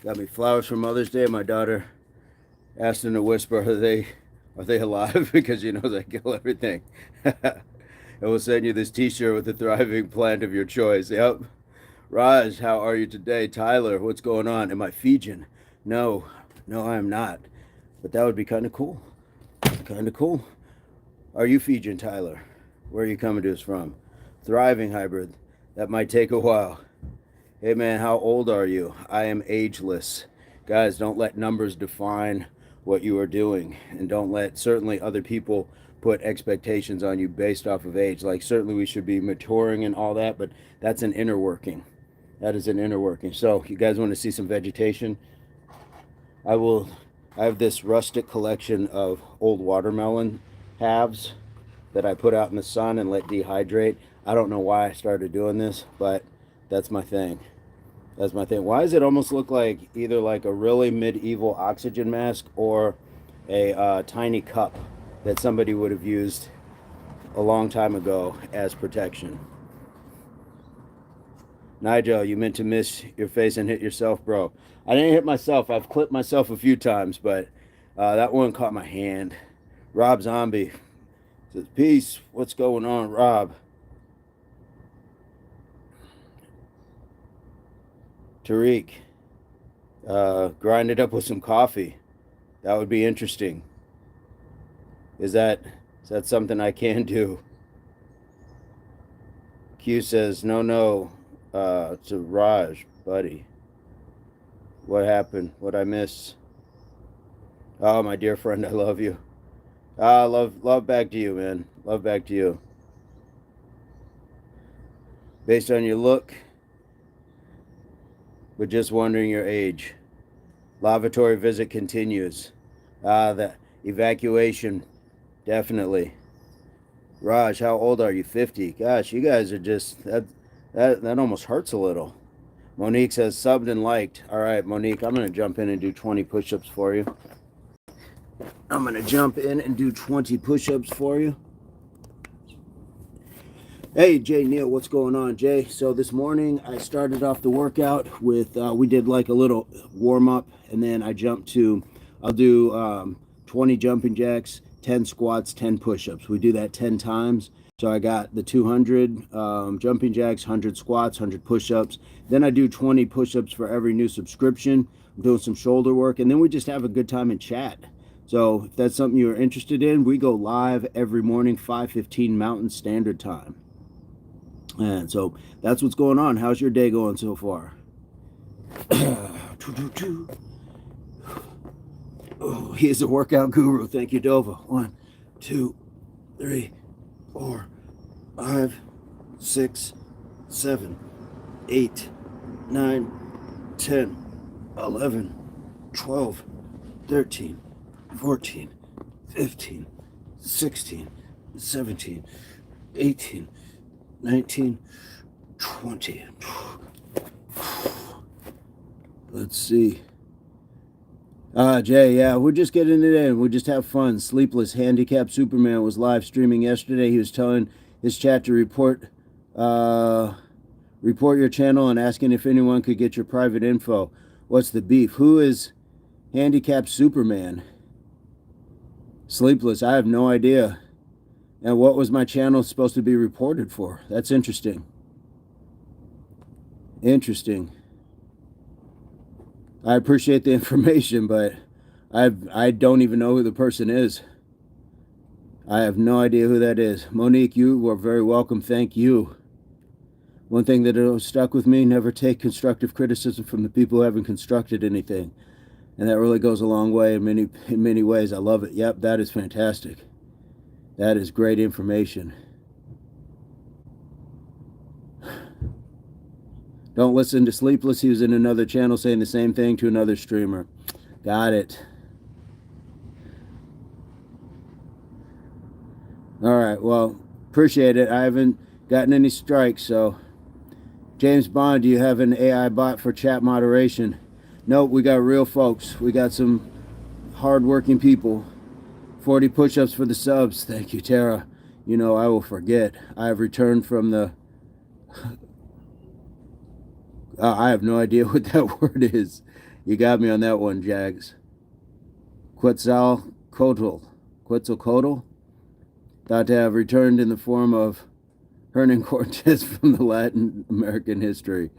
Speaker 1: Got me flowers for Mother's Day. My daughter asked in a whisper, are they alive? Because she knows I kill everything. I will send you this t-shirt with the thriving plant of your choice. Yep. Raj, how are you today? Tyler, what's going on? Am I Fijian? No, I am not. But that would be kind of cool. Kind of cool. Are you Fijian, Tyler? Where are you coming to us from? Thriving hybrid. That might take a while. Hey man, how old are you? I am ageless. Guys, don't let numbers define what you are doing. And don't let certainly other people put expectations on you based off of age. Like certainly we should be maturing and all that, but that's an inner working. That is an inner working. So you guys want to see some vegetation? I have this rustic collection of old watermelon halves that I put out in the sun and let dehydrate. I don't know why I started doing this, but that's my thing. That's my thing. Why does it almost look like either like a really medieval oxygen mask or a tiny cup that somebody would have used a long time ago as protection? Nigel, you meant to miss your face and hit yourself, bro. I didn't hit myself. I've clipped myself a few times, but that one caught my hand. Rob Zombie says, peace. What's going on, Rob? Tariq, grind it up with some coffee. That would be interesting. Is that something I can do? Q says, no, to Raj, buddy. What happened? What'd I miss? Oh, my dear friend, I love you. Love back to you, man. Love back to you. Based on your look, but just wondering your age. Lavatory visit continues. The evacuation, definitely. Raj, how old are you? 50. Gosh, you guys are just that almost hurts a little. Monique says subbed and liked. All right, Monique, I'm gonna jump in and do 20 push-ups for you. I'm gonna jump in and do 20 push-ups for you. Hey, Jay Neal, what's going on, Jay? So this morning I started off the workout with, we did like a little warm-up, and then I jumped to, I'll do 20 jumping jacks, 10 squats, 10 push-ups. We do that 10 times. So I got the 200 jumping jacks, 100 squats, 100 push-ups. Then I do 20 push-ups for every new subscription. I'm doing some shoulder work, and then we just have a good time and chat. So if that's something you're interested in, we go live every morning, 5:15 Mountain Standard Time. And so that's what's going on. How's your day going so far? Oh, he is a workout guru. Thank you, Dova. 1, 2, 3, 4, 5, 6, 7, 8, 9, 10, 11, 12, 13, 14, 15, 16, 17, 18, 19, 20. Let's see. Jay, yeah, we're just getting it in. We just have fun. Sleepless Handicapped Superman was live streaming yesterday. He was telling his chat to report your channel and asking if anyone could get your private info. What's the beef? Who is Handicapped Superman? Sleepless, I have no idea. And what was my channel supposed to be reported for? That's interesting. Interesting. I appreciate the information, but I don't even know who the person is. I have no idea who that is. Monique, you were very welcome. Thank you. One thing that stuck with me, never take constructive criticism from the people who haven't constructed anything. And that really goes a long way in many ways. I love it. Yep, that is fantastic. That is great information. Don't listen to Sleepless. He was in another channel saying the same thing to another streamer. Got it. All right, well, appreciate it. I haven't gotten any strikes, so. James Bond, do you have an AI bot for chat moderation? Nope, we got real folks. We got some hard-working people. 40 push-ups for the subs. Thank you, Tara. You know, I will forget. I have returned from the... I have no idea what that word is. You got me on that one, Jags. Quetzalcoatl. Thought to have returned in the form of Hernan Cortez from the Latin American history.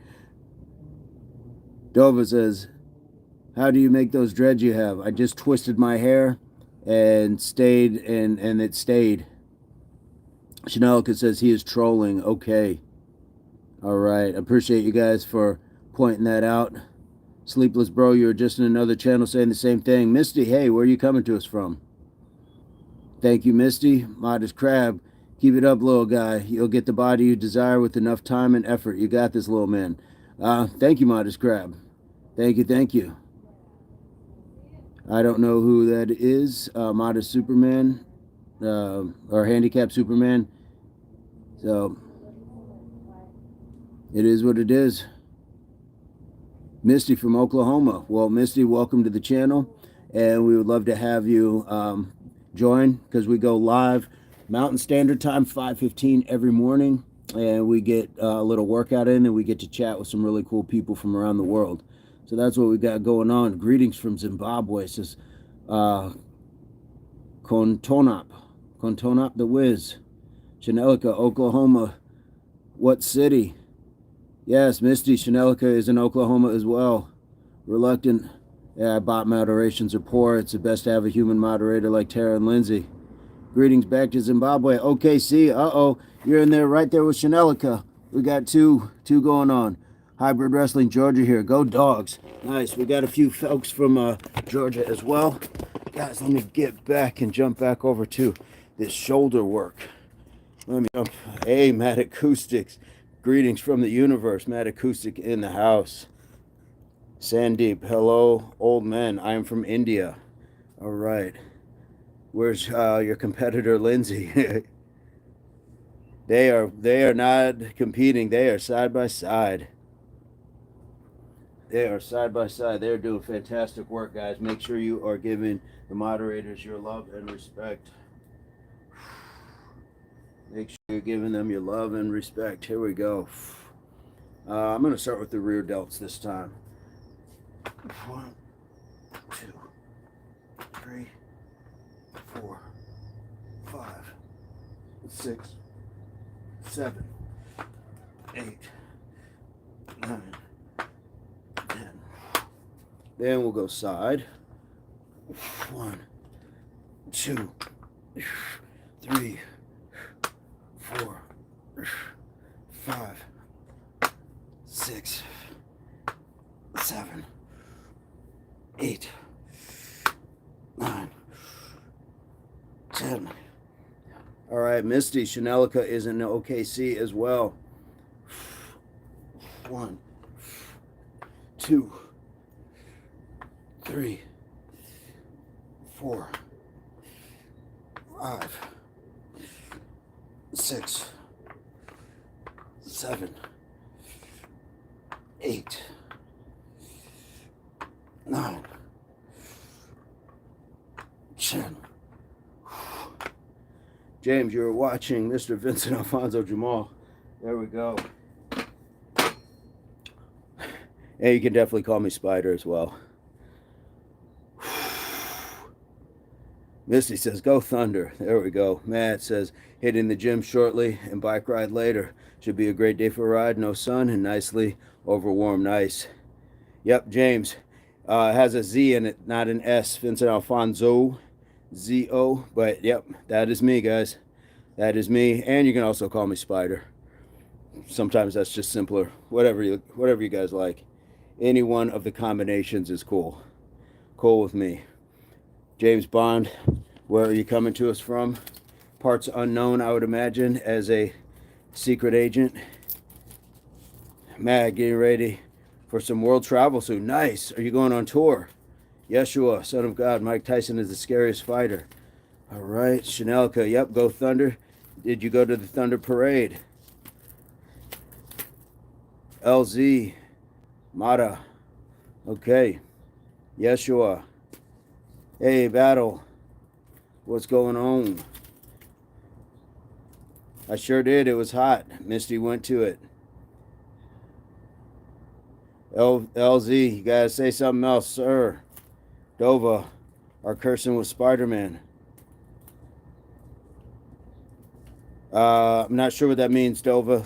Speaker 1: Dova says, how do you make those dreads you have? I just twisted my hair and stayed, and it stayed. Chanelica says he is trolling. Okay. All right. I appreciate you guys for pointing that out. Sleepless Bro, you're just in another channel saying the same thing. Misty, hey, where are you coming to us from? Thank you, Misty. Modest Crab, keep it up, little guy. You'll get the body you desire with enough time and effort. You got this, little man. Thank you, Modest Crab. Thank you. I don't know who that is. Modest Superman, or Handicapped Superman. So, it is what it is. Misty from Oklahoma. Well, Misty, welcome to the channel. And we would love to have you join, because we go live Mountain Standard Time, 5:15 every morning. And we get a little workout in, and we get to chat with some really cool people from around the world. So that's what we got going on. Greetings from Zimbabwe, says Kontonop the Wiz. Chanelica, Oklahoma. What city? Yes, Misty, Chanelica is in Oklahoma as well. Reluctant Yeah, bot moderations are poor. It's the best to have a human moderator like Tara and Lindsay. Greetings back to Zimbabwe. OKC, uh-oh. You're in there right there with Chanelica. We got two going on. Hybrid Wrestling Georgia here. Go Dogs. Nice. We got a few folks from Georgia as well. Guys, let me get back and jump back over to this shoulder work. Let me jump. Hey, Matt Acoustics. Greetings from the universe. Matt Acoustic in the house. Sandeep, hello, old men. I am from India. All right. Where's your competitor, Lindsay? They are not competing. They are side by side. They are side by side. They're doing fantastic work, guys. Make sure you are giving the moderators your love and respect. Make sure you're giving them your love and respect. Here we go. I'm going to start with the rear delts this time. 1, 2, 3, 4, 5, 6, 7, 8, 9, 10. Then we'll go side. 1, 2, 3, 4, 5, 6, 7, 8, 9, 10. All right, Misty, Chanelica is in OKC as well. 1, 2, 3, 4, 5, 6, 7, 8, 9, 10. James, you're watching Mr. Vincent Alfonso Jamal. There we go. And you can definitely call me Spider as well. Misty says, go Thunder. There we go. Matt says, hitting the gym shortly and bike ride later. Should be a great day for a ride. No sun and nicely overwarm. Nice. Yep, James. Has a Z in it, not an S. Vincent Alfonso. Z-O. But, yep, that is me, guys. That is me. And you can also call me Spider. Sometimes that's just simpler. Whatever you guys like. Any one of the combinations is cool. Cool with me. James Bond, where are you coming to us from? Parts unknown, I would imagine, as a secret agent. Matt, getting ready for some world travel soon. Nice. Are you going on tour? Yeshua, Son of God. Mike Tyson is the scariest fighter. All right. Chanelica, yep, go Thunder. Did you go to the Thunder Parade? LZ, Mata. Okay. Yeshua. Hey, Battle. What's going on? I sure did. It was hot. Misty went to it. LZ, you gotta say something else, sir. Dova, are cursing with Spider-Man. I'm not sure what that means, Dova.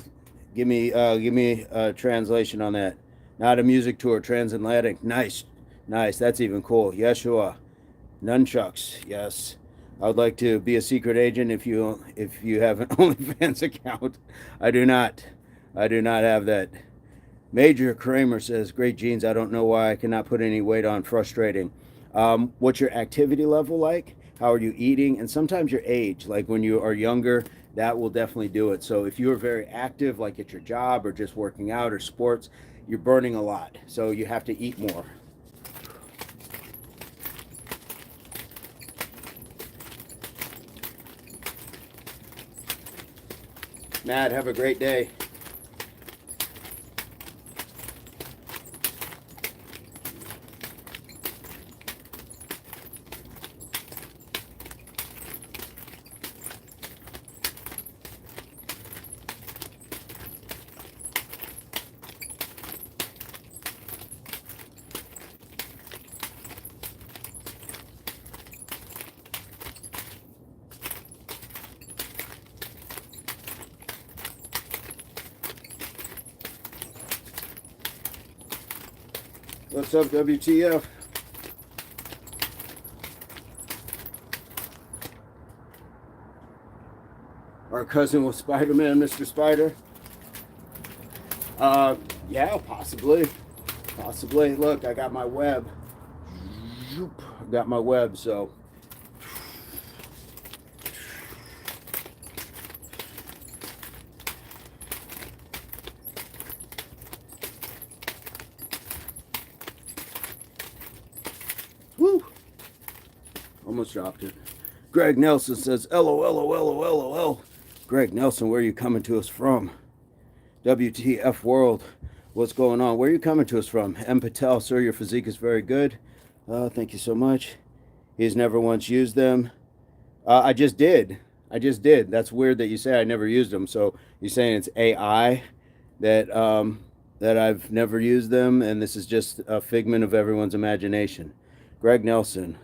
Speaker 1: Give me a translation on that. Not a music tour, transatlantic. Nice. That's even cool. Yeshua. Nunchucks, yes. I would like to be a secret agent if you have an OnlyFans account. I do not have that. Major Kramer says, great genes. I don't know why I cannot put any weight on. Frustrating. What's your activity level like? How are you eating? And sometimes your age. Like when you are younger, that will definitely do it. So if you are very active, like at your job or just working out or sports, you're burning a lot. So you have to eat more. Matt, have a great day. What's up, WTF? Our cousin was Spider-Man, Mr. Spider. Yeah, possibly. Possibly. Look, I got my web. I got my web, so. Woo! Almost dropped it. Greg Nelson says, LOL. Greg Nelson, where are you coming to us from? WTF world. What's going on? Where are you coming to us from? M. Patel, sir, your physique is very good. Thank you so much. He's never once used them. I just did. That's weird that you say I never used them. So you're saying it's AI that that I've never used them, and this is just a figment of everyone's imagination. Greg Nelson,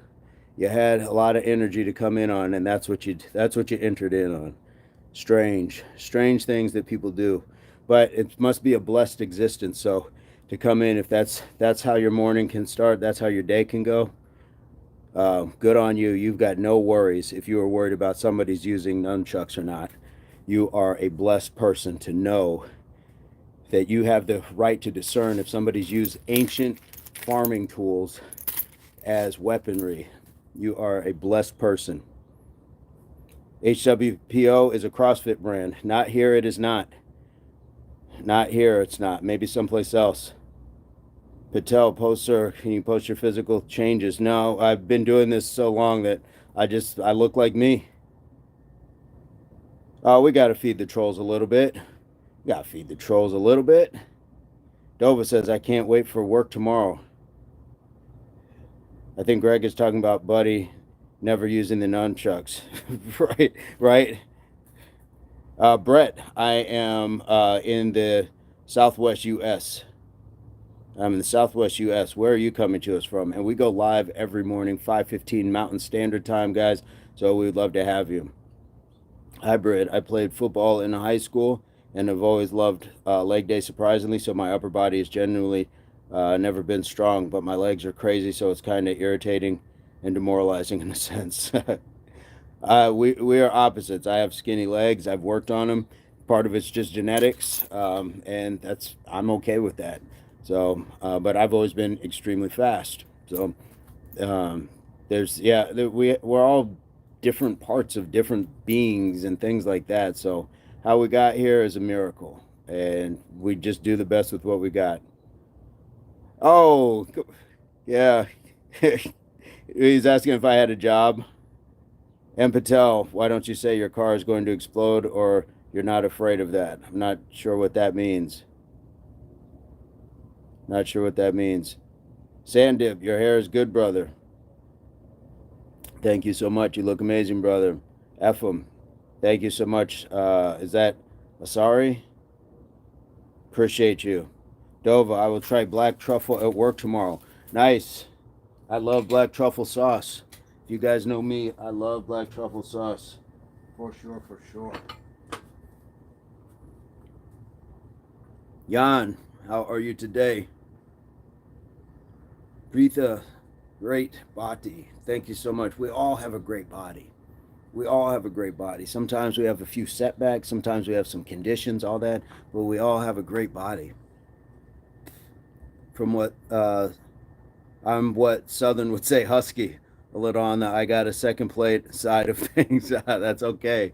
Speaker 1: you had a lot of energy to come in on, and that's what you entered in on. Strange things that people do, but it must be a blessed existence. So to come in, if that's how your morning can start, that's how your day can go. Good on you. You've got no worries if you are worried about somebody's using nunchucks or not. You are a blessed person to know that you have the right to discern if somebody's used ancient farming tools as weaponry. You are a blessed person. HWPO is a CrossFit brand. Not here, it is not. Not here, it's not. Maybe someplace else. Patel, poster, can you post your physical changes? No, I've been doing this so long that I look like me. Oh, we got to feed the trolls a little bit. Dova says, I can't wait for work tomorrow. I think Greg is talking about Buddy never using the nunchucks. Right. Brett, I am in the Southwest U.S. I'm in the Southwest U.S. Where are you coming to us from? And we go live every morning, 5:15 Mountain Standard Time, guys. So we'd love to have you. Hybrid, I played football in high school and have always loved leg day, surprisingly. So my upper body has genuinely never been strong, but my legs are crazy. So it's kind of irritating and demoralizing in a sense. We are opposites. I have skinny legs. I've worked on them. Part of it's just genetics, and I'm okay with that. So, but I've always been extremely fast. So, we're all different parts of different beings and things like that. So, how we got here is a miracle, and we just do the best with what we got. Oh, yeah. He's asking if I had a job. And Patel, why don't you say your car is going to explode or you're not afraid of that? I'm not sure what that means. Sandib, your hair is good, brother. Thank you so much. You look amazing, brother. Ephraim, thank you so much. Is that Asari? Appreciate you. Dova, I will try black truffle at work tomorrow. Nice. I love black truffle sauce. You guys know me. I love black truffle sauce. For sure. Jan, how are you today? Preetha, great body. Thank you so much. We all have a great body. Sometimes we have a few setbacks. Sometimes we have some conditions, all that. But we all have a great body. From what I'm what Southern would say, husky. A little on the I got a second plate side of things. That's okay.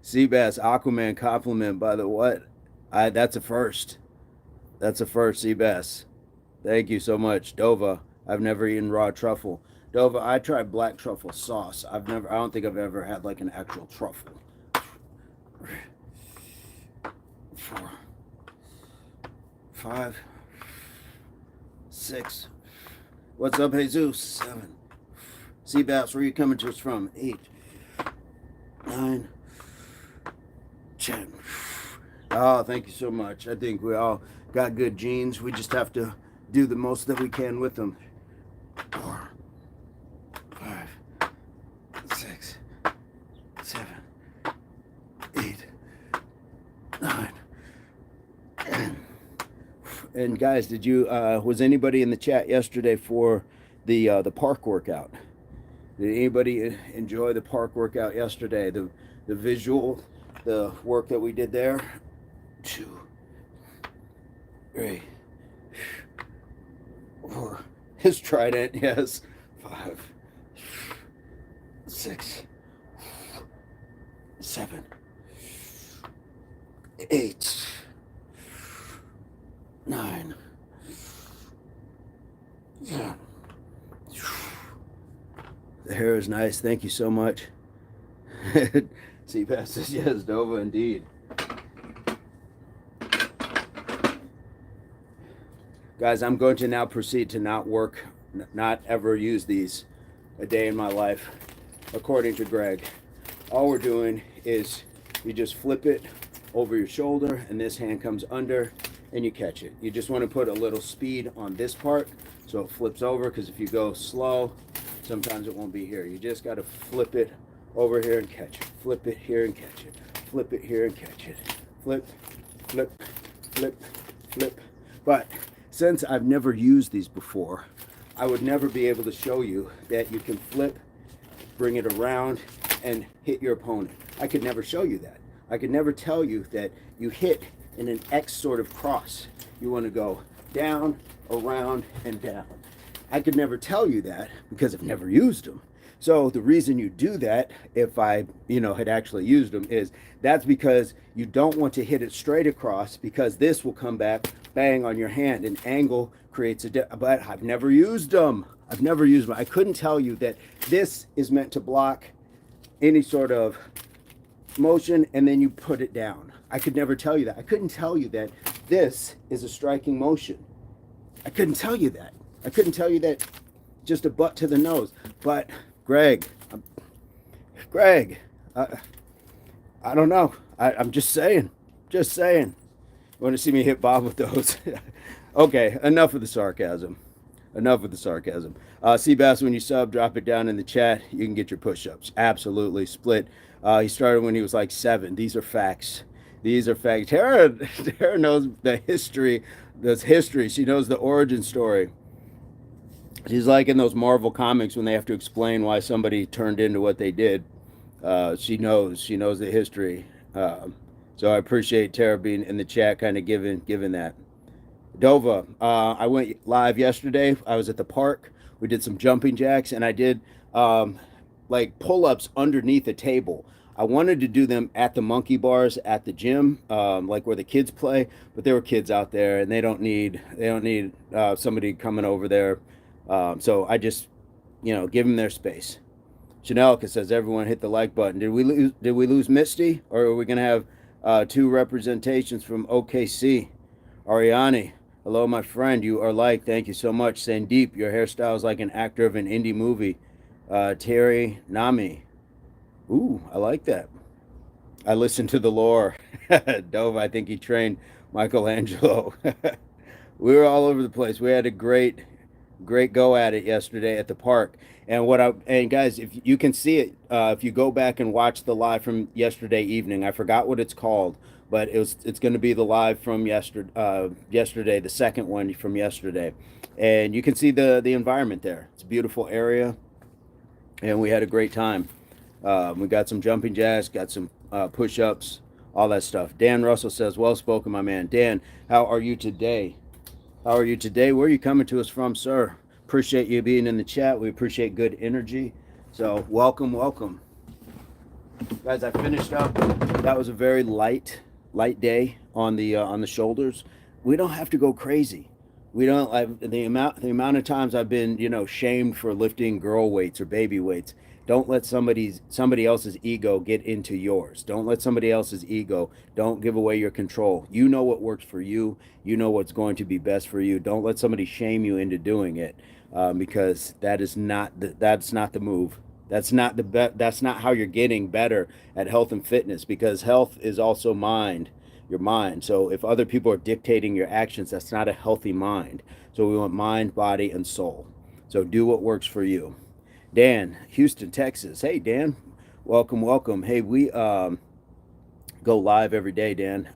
Speaker 1: Seabass Aquaman compliment by the what? That's a first. Seabass. Thank you so much. Dova, I've never eaten raw truffle. Dova, I tried black truffle sauce. I don't think I've ever had like an actual truffle. 4, 5, 6. What's up, Jesus? 7. Seabass, where are you coming to us from? 8, 9, 10. Oh, thank you so much. I think we all got good genes. We just have to do the most that we can with them. 4, 5, 6, 7, 8, 9, 10. And guys, did you was anybody in the chat yesterday for the park workout? Did anybody enjoy the park workout yesterday? The visual the work that we did there. 2, 3, 4. His trident, yes. 5, 6, 7, 8, 9. Yeah. The hair is nice. Thank you so much. CPAS says yes, Dova, indeed. Guys, I'm going to now proceed to not ever use these a day in my life, according to Greg. All we're doing is you just flip it over your shoulder, and this hand comes under, and you catch it. You just want to put a little speed on this part so it flips over, because if you go slow, sometimes it won't be here. You just got to flip it over here and catch it. Flip it here and catch it. Flip it here and catch it. Flip, flip, flip, flip. But since I've never used these before, I would never be able to show you that you can flip, bring it around, and hit your opponent. I could never show you that. I could never tell you that you hit in an X sort of cross. You want to go down, around, and down. I could never tell you that because I've never used them. So the reason you do that, if I, had actually used them, is that's because you don't want to hit it straight across, because this will come back, bang, on your hand. An angle creates but I've never used them. I couldn't tell you that this is meant to block any sort of motion, and then you put it down. I could never tell you that. I couldn't tell you that this is a striking motion. I couldn't tell you that. I couldn't tell you that just a butt to the nose. But Greg, I don't know. I'm just saying. You want to see me hit Bob with those? Okay, enough of the sarcasm. Seabass, when you sub, drop it down in the chat. You can get your push-ups. Absolutely. Split. He started when he was like 7. These are facts. Tara knows the history. She knows the origin story. She's like in those Marvel comics when they have to explain why somebody turned into what they did. She knows the history. So I appreciate Tara being in the chat, kind of giving that. Dova, I went live yesterday. I was at the park. We did some jumping jacks, and I did like pull-ups underneath a table. I wanted to do them at the monkey bars at the gym, like where the kids play, but there were kids out there, and they don't need somebody coming over there. So I just, give them their space. Chanelka says, everyone hit the like button. Did we lose Misty, or are we going to have 2 representations from OKC? Ariani, hello, my friend. You are like, thank you so much. Sandeep, your hairstyle is like an actor of an indie movie. Terry Nami. Ooh, I like that. I listened to the lore. Dove, I think he trained Michelangelo. We were all over the place. We had a great go at it yesterday at the park. And guys, if you can see it, if you go back and watch the live from yesterday evening, I forgot what it's called, but it's going to be the live from yesterday, the second one from yesterday, and you can see the environment there. It's a beautiful area, and we had a great time. We got some jumping jacks, got some push-ups, all that stuff. Dan Russell says, well spoken, my man. Dan, how are you today? Where are you coming to us from, sir? Appreciate you being in the chat. We appreciate good energy. So welcome. Guys, I finished up. That was a very light day on the shoulders. We don't have to go crazy. We don't. The amount of times I've been, shamed for lifting girl weights or baby weights. Don't let somebody else's ego get into yours. Don't let somebody else's ego. Don't give away your control. You know what works for you. You know what's going to be best for you. Don't let somebody shame you into doing it, because that's not the move. That's not how you're getting better at health and fitness, because health is also your mind. So if other people are dictating your actions, that's not a healthy mind. So we want mind, body, and soul. So do what works for you. Dan, Houston, Texas. Hey, Dan, welcome. Hey, we go live every day, Dan,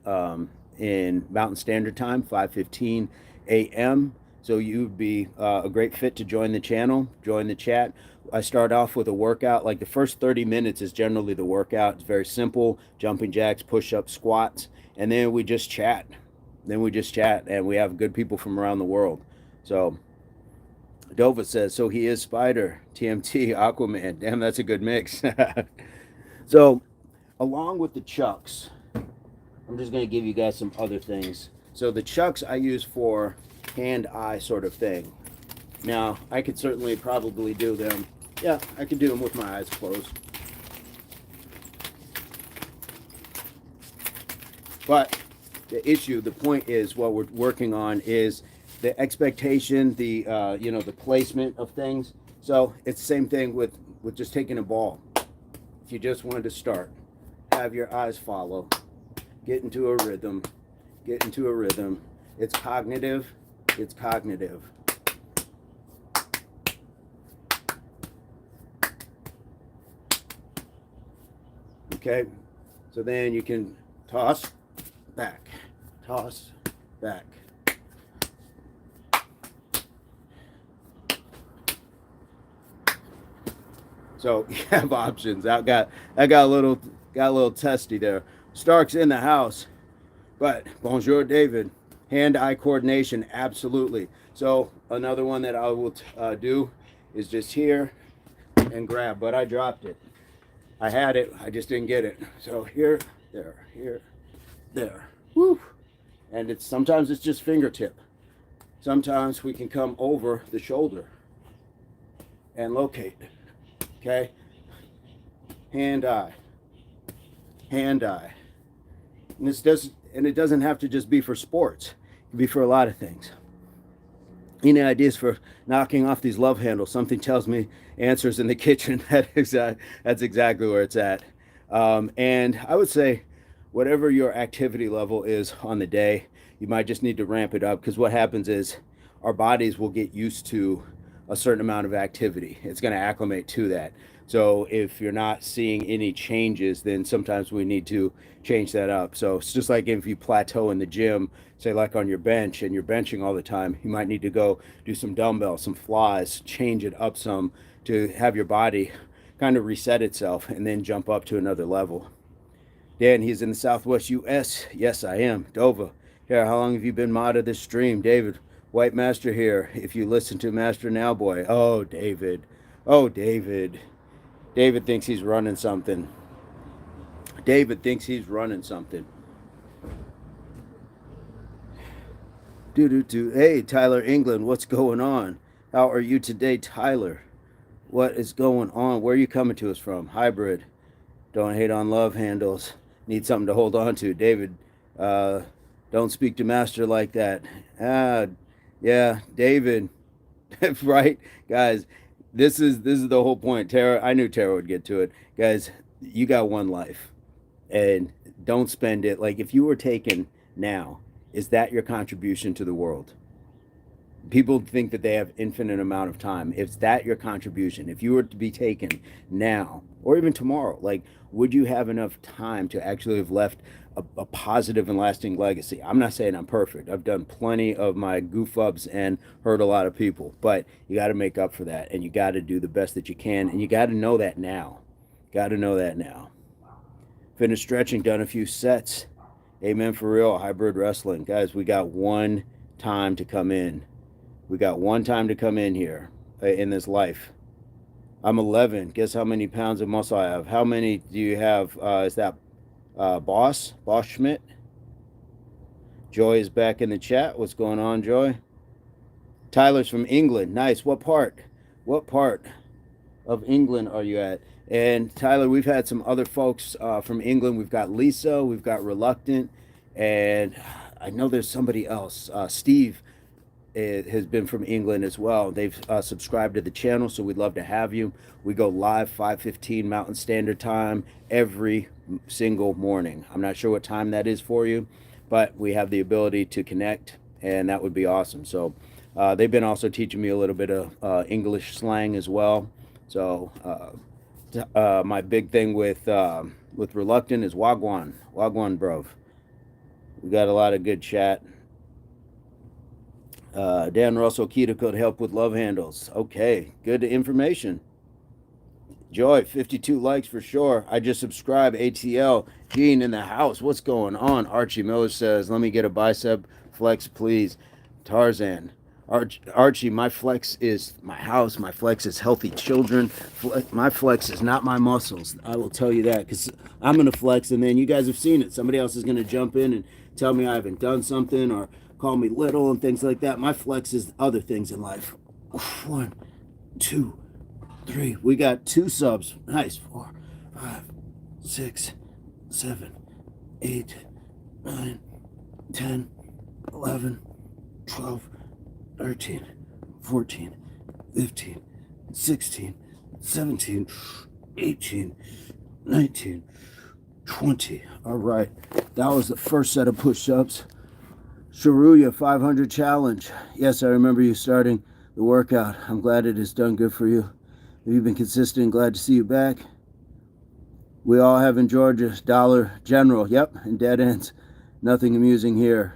Speaker 1: in Mountain Standard Time, 5:15 a.m.
Speaker 2: So you would be a great fit to join the channel, join the chat. I start off with a workout. Like the first 30 minutes is generally the workout. It's very simple: jumping jacks, push-ups, squats, and then we just chat. And we have good people from around the world. So Dova says, so he is Spider, TMT, Aquaman. Damn, that's a good mix. So, along with the chucks, I'm just going to give you guys some other things. So, the chucks I use for hand-eye sort of thing. Now, I could certainly probably do them. Yeah, I could do them with my eyes closed. But the point is, what we're working on is the expectation, the the placement of things. So it's the same thing with just taking a ball. If you just wanted to start, have your eyes follow, get into a rhythm, get into a rhythm. It's cognitive. It's cognitive. Okay, so then you can toss, back, toss, back. So you have options. I got a little testy there. Stark's in the house, but bonjour, David. Hand-eye coordination, absolutely. So another one that I will do is just here and grab, but I dropped it. I had it, I just didn't get it. So here, there. Woo! And sometimes it's just fingertip. Sometimes we can come over the shoulder and locate. Okay? Hand-eye. Hand-eye. And it doesn't have to just be for sports. It can be for a lot of things. Any ideas for knocking off these love handles? Something tells me answers in the kitchen. That's exactly where it's at. And I would say, whatever your activity level is on the day, you might just need to ramp it up, because what happens is our bodies will get used to a certain amount of activity. It's going to acclimate to that. So if you're not seeing any changes, then sometimes we need to change that up. So it's just like if you plateau in the gym, say like on your bench, and you're benching all the time, you might need to go do some dumbbells, some flies, change it up some to have your body kind of reset itself and then jump up to another level. Dan, he's in the Southwest U.S. Yes, I am. Dova. Here, how long have you been mod of this stream? David, White Master here. If you listen to Master Now Boy. Oh, David. Oh, David. David thinks he's running something. David thinks he's running something. Do. Hey, Tyler England, what's going on? How are you today, Tyler? What is going on? Where are you coming to us from? Hybrid. Don't hate on love handles. Need something to hold on to. David, don't speak to Master like that. Yeah, David. Right? Guys, this is the whole point. Tara, I knew Tara would get to it. Guys, you got one life. And don't spend it. Like, if you were taken now, is that your contribution to the world? People think that they have infinite amount of time. Is that your contribution? If you were to be taken now or even tomorrow, like, would you have enough time to actually have left a positive and lasting legacy? I'm not saying I'm perfect. I've done plenty of my goof ups and hurt a lot of people, but you got to make up for that, and you got to do the best that you can, and you got to know that now. Got to know that now. Finished stretching, done a few sets. Amen for real. Hybrid wrestling. Guys, we got one time to come in. We got one time to come in here in this life. I'm 11. Guess how many pounds of muscle I have? How many do you have? Is that Boss Schmidt? Joy is back in the chat. What's going on, Joy? Tyler's from England. Nice. What part? What part of England are you at? And Tyler, we've had some other folks from England. We've got Lisa. We've got Reluctant. And I know there's somebody else. Steve has been from England as well. They've subscribed to the channel, so we'd love to have you. We go live 5:15 Mountain Standard Time every single morning. I'm not sure what time that is for you, but we have the ability to connect, and that would be awesome. So they've been also teaching me a little bit of English slang as well. So my big thing with Reluctant is Wagwan, brov. We got a lot of good chat. Dan Russell, keto could help with love handles. Okay, good information. Joy, 52 likes for sure. I just subscribed. ATL, Gene in the house. What's going on? Archie Miller says, let me get a bicep flex, please. Tarzan. Archie, my flex is my house. My flex is healthy children. My flex is not my muscles. I will tell you that because I'm going to flex, and then you guys have seen it. Somebody else is going to jump in and tell me I haven't done something or call me little and things like that. My flex is other things in life. 1, 2, 3. We got 2 subs. Nice. 4, 5, 6, 7, 8, 9, 10, 11, 12, 13, 14, 15, 16, 17, 18, 19, 20. All right. That was the first set of push-ups. Sharuya 500 challenge. Yes, I remember you starting the workout. I'm glad it has done good for you. Have you been consistent? Glad to see you back. We all have in Georgia Dollar General. Yep, and dead ends. Nothing amusing here.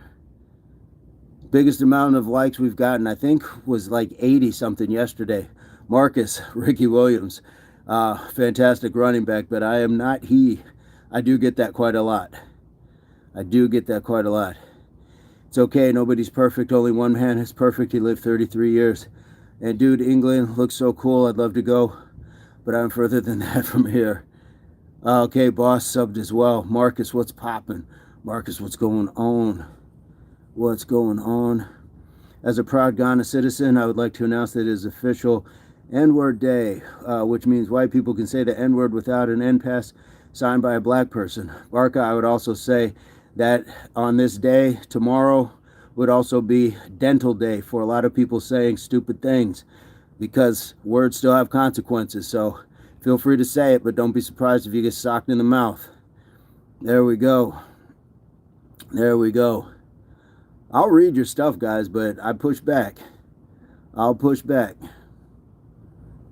Speaker 2: Biggest amount of likes we've gotten, I think, was like 80 something yesterday. Marcus, Ricky Williams, fantastic running back, but I am not he. I do get that quite a lot. It's okay, nobody's perfect. Only one man is perfect. He lived 33 years. And dude, England looks so cool. I'd love to go, but I'm further than that from here. Okay, boss subbed as well. Marcus, what's popping? Marcus, what's going on? What's going on? As a proud Ghana citizen, I would like to announce that it is official N-word day, which means white people can say the N-word without an N-pass signed by a black person. Barca, I would also say that on this day, tomorrow, would also be dental day for a lot of people saying stupid things because words still have consequences. So feel free to say it, but don't be surprised if you get socked in the mouth. There we go. I'll read your stuff, guys, but I push back. I'll push back.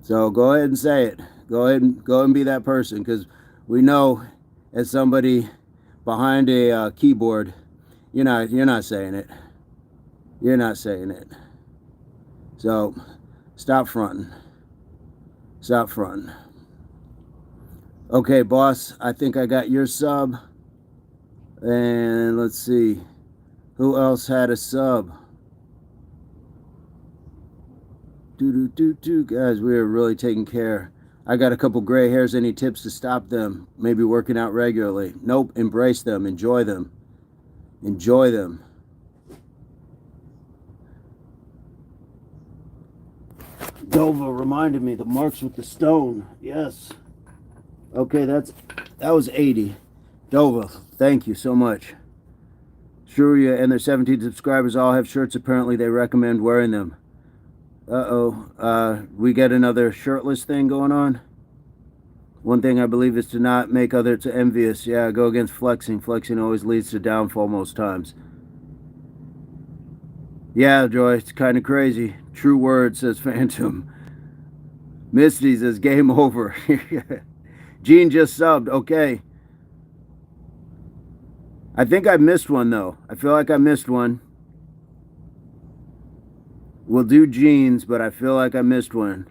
Speaker 2: So go ahead and say it. Go ahead and be that person, because we know as somebody behind a keyboard, you're not saying it. You're not saying it. So stop fronting. Okay, boss, I think I got your sub. And let's see. Who else had a sub? Guys, we are really taking care. I got a couple gray hairs. Any tips to stop them? Maybe working out regularly. Nope. Embrace them. Enjoy them. Dova reminded me the marks with the stone. Yes. Okay, that was 80. Dova, thank you so much. Shuria and their 17 subscribers all have shirts. Apparently, they recommend wearing them. We get another shirtless thing going on. One thing I believe is to not make others envious. Yeah, go against flexing. Flexing always leads to downfall most times. Yeah, Joy, it's kind of crazy. True word, says Phantom. Misty says game over. Gene just subbed. Okay. I think I missed one, though. I feel like I missed one. We'll do Gene's, but I feel like I missed one.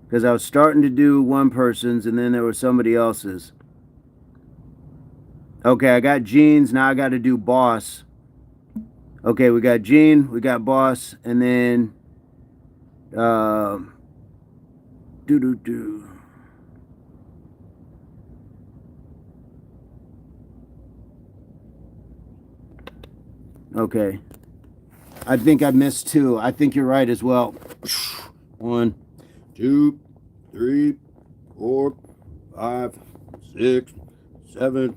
Speaker 2: Because I was starting to do one person's, and then there was somebody else's. Okay, I got Gene's. Now I got to do boss. Okay, we got Gene, we got boss, and then... Okay. I think I missed 2. I think you're right as well. 1, 2, 3, 4, 5, 6, 7,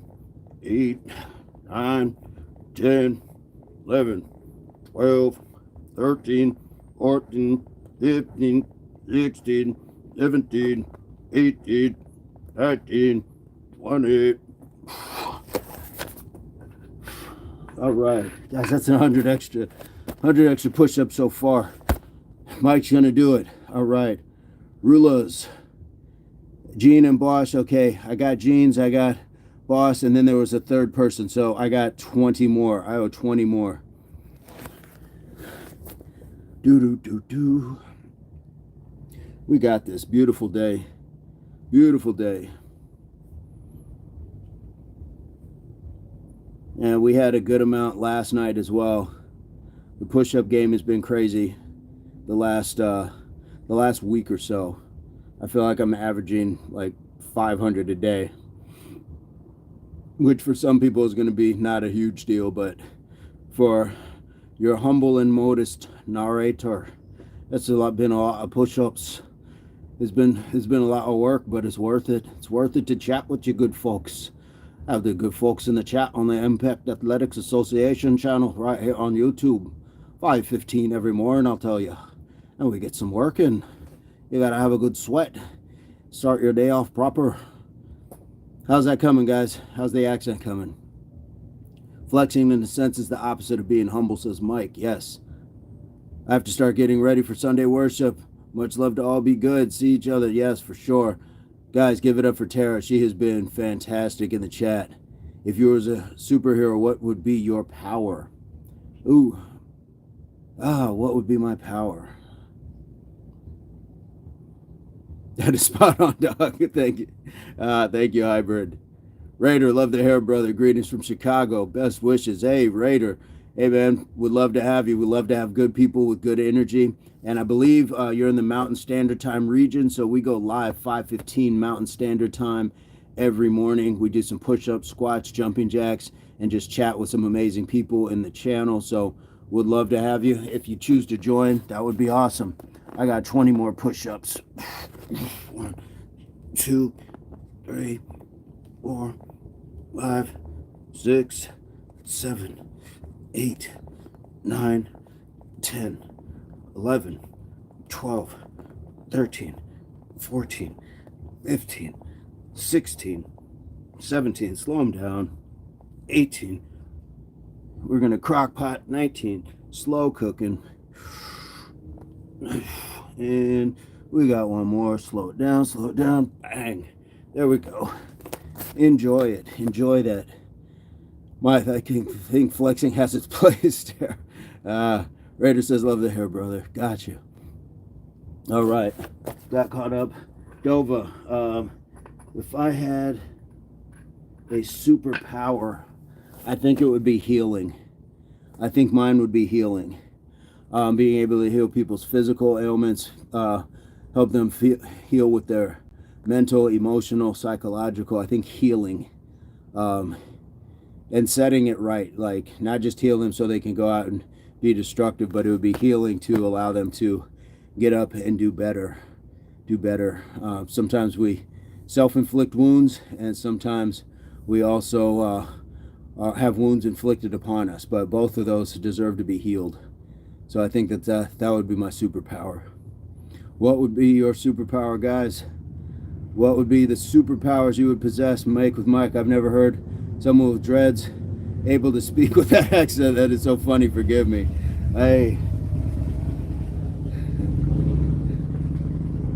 Speaker 2: 8, 9, 10, 11, 12, 13, 14, 15, 16, 17, 18, 19, 20. All right, guys, that's 100 extra push-ups so far. Mike's gonna do it. All right, Rulas, Gene and Bosch. Okay, I got Gene's, I got boss, and then there was a third person. So I got 20 more. I owe 20 more. Do. We got this. Beautiful day. Beautiful day. And we had a good amount last night as well. The push-up game has been crazy the last week or so. I feel like I'm averaging like 500 a day, which for some people is going to be not a huge deal, but for your humble and modest narrator, that's been a lot of push-ups. It's been a lot of work, but it's worth it. It's worth it to chat with you good folks. I have the good folks in the chat on the Impact Athletics Association channel right here on YouTube. 5:15 every morning, I'll tell you. And we get some work in. You gotta have a good sweat. Start your day off proper. How's that coming, guys? How's the accent coming? Flexing in a sense is the opposite of being humble, says Mike. Yes. I have to start getting ready for Sunday worship. Much love to all. Be good. See each other. Yes, for sure. Guys, give it up for Tara. She has been fantastic in the chat. If you was a superhero, what would be your power? Ooh. What would be my power? That is spot on, dog. Thank you. Thank you, Hybrid. Raider, love the hair, brother. Greetings from Chicago. Best wishes. Hey, Raider. Hey, man, would love to have you. We'd love to have good people with good energy. And I believe you're in the Mountain Standard Time region, so we go live 5:15 Mountain Standard Time every morning. We do some push-ups, squats, jumping jacks, and just chat with some amazing people in the channel. So would love to have you. If you choose to join, that would be awesome. I got 20 more push-ups. 1, 2, 3, 4, 5, 6, 7, 8, 9, 10, 11, 12, 13, 14, 15, 16, 17, slow them down, 18, we're going to crock pot, 19, slow cooking, and we got one more, slow it down, bang, there we go. Enjoy it, enjoy that. I think flexing has its place there. Raider says, love the hair, brother. Got you. All right. Got caught up. Dova, if I had a superpower, I think it would be healing. I think mine would be healing. Being able to heal people's physical ailments, help them heal with their mental, emotional, psychological. I think healing. And setting it right, like not just heal them so they can go out and be destructive, but it would be healing to allow them to get up and do better. Sometimes we self-inflict wounds, and sometimes we also have wounds inflicted upon us, but both of those deserve to be healed. So I think that would be my superpower. What would be your superpower, guys? What would be the superpowers you would possess? Make with Mike. I've never heard someone with dreads able to speak with that accent. That is so funny. Forgive me. Hey,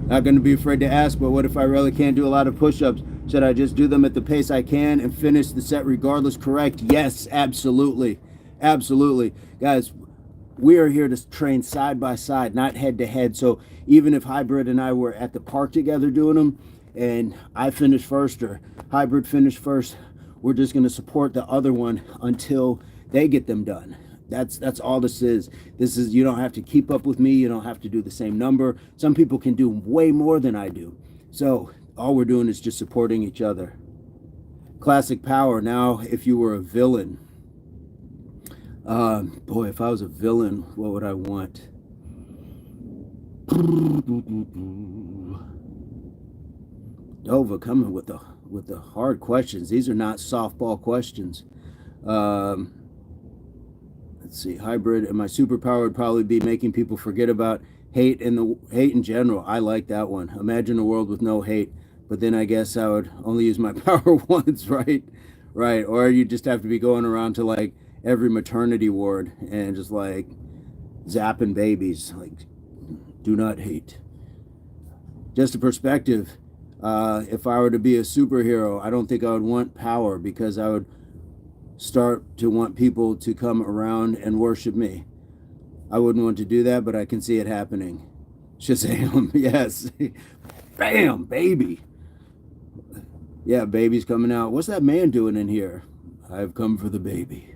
Speaker 2: not going to be afraid to ask, but what if I really can't do a lot of push-ups? Should I just do them at the pace I can and finish the set regardless? Correct. Yes, absolutely. Absolutely. Guys, we are here to train side by side, not head to head. So even if Hybrid and I were at the park together doing them, and I finished first or Hybrid finished first, we're just going to support the other one until they get them done. That's all this is. You don't have to keep up with me. You don't have to do the same number. Some people can do way more than I do. So all we're doing is just supporting each other. Classic power. Now, if you were a villain, boy, if I was a villain, what would I want? Dova coming with the hard questions. These are not softball questions. Let's see. Hybrid, and my superpower would probably be making people forget about hate in general. I like that one. Imagine a world with no hate, but then I guess I would only use my power once, right? Right. Or you just have to be going around to like every maternity ward and just like zapping babies, like do not hate. Just a perspective. If I were to be a superhero, I don't think I would want power, because I would start to want people to come around and worship me. I wouldn't want to do that, but I can see it happening. Shazam, yes. Bam, baby. Yeah, baby's coming out. What's that man doing in here? I've come for the baby.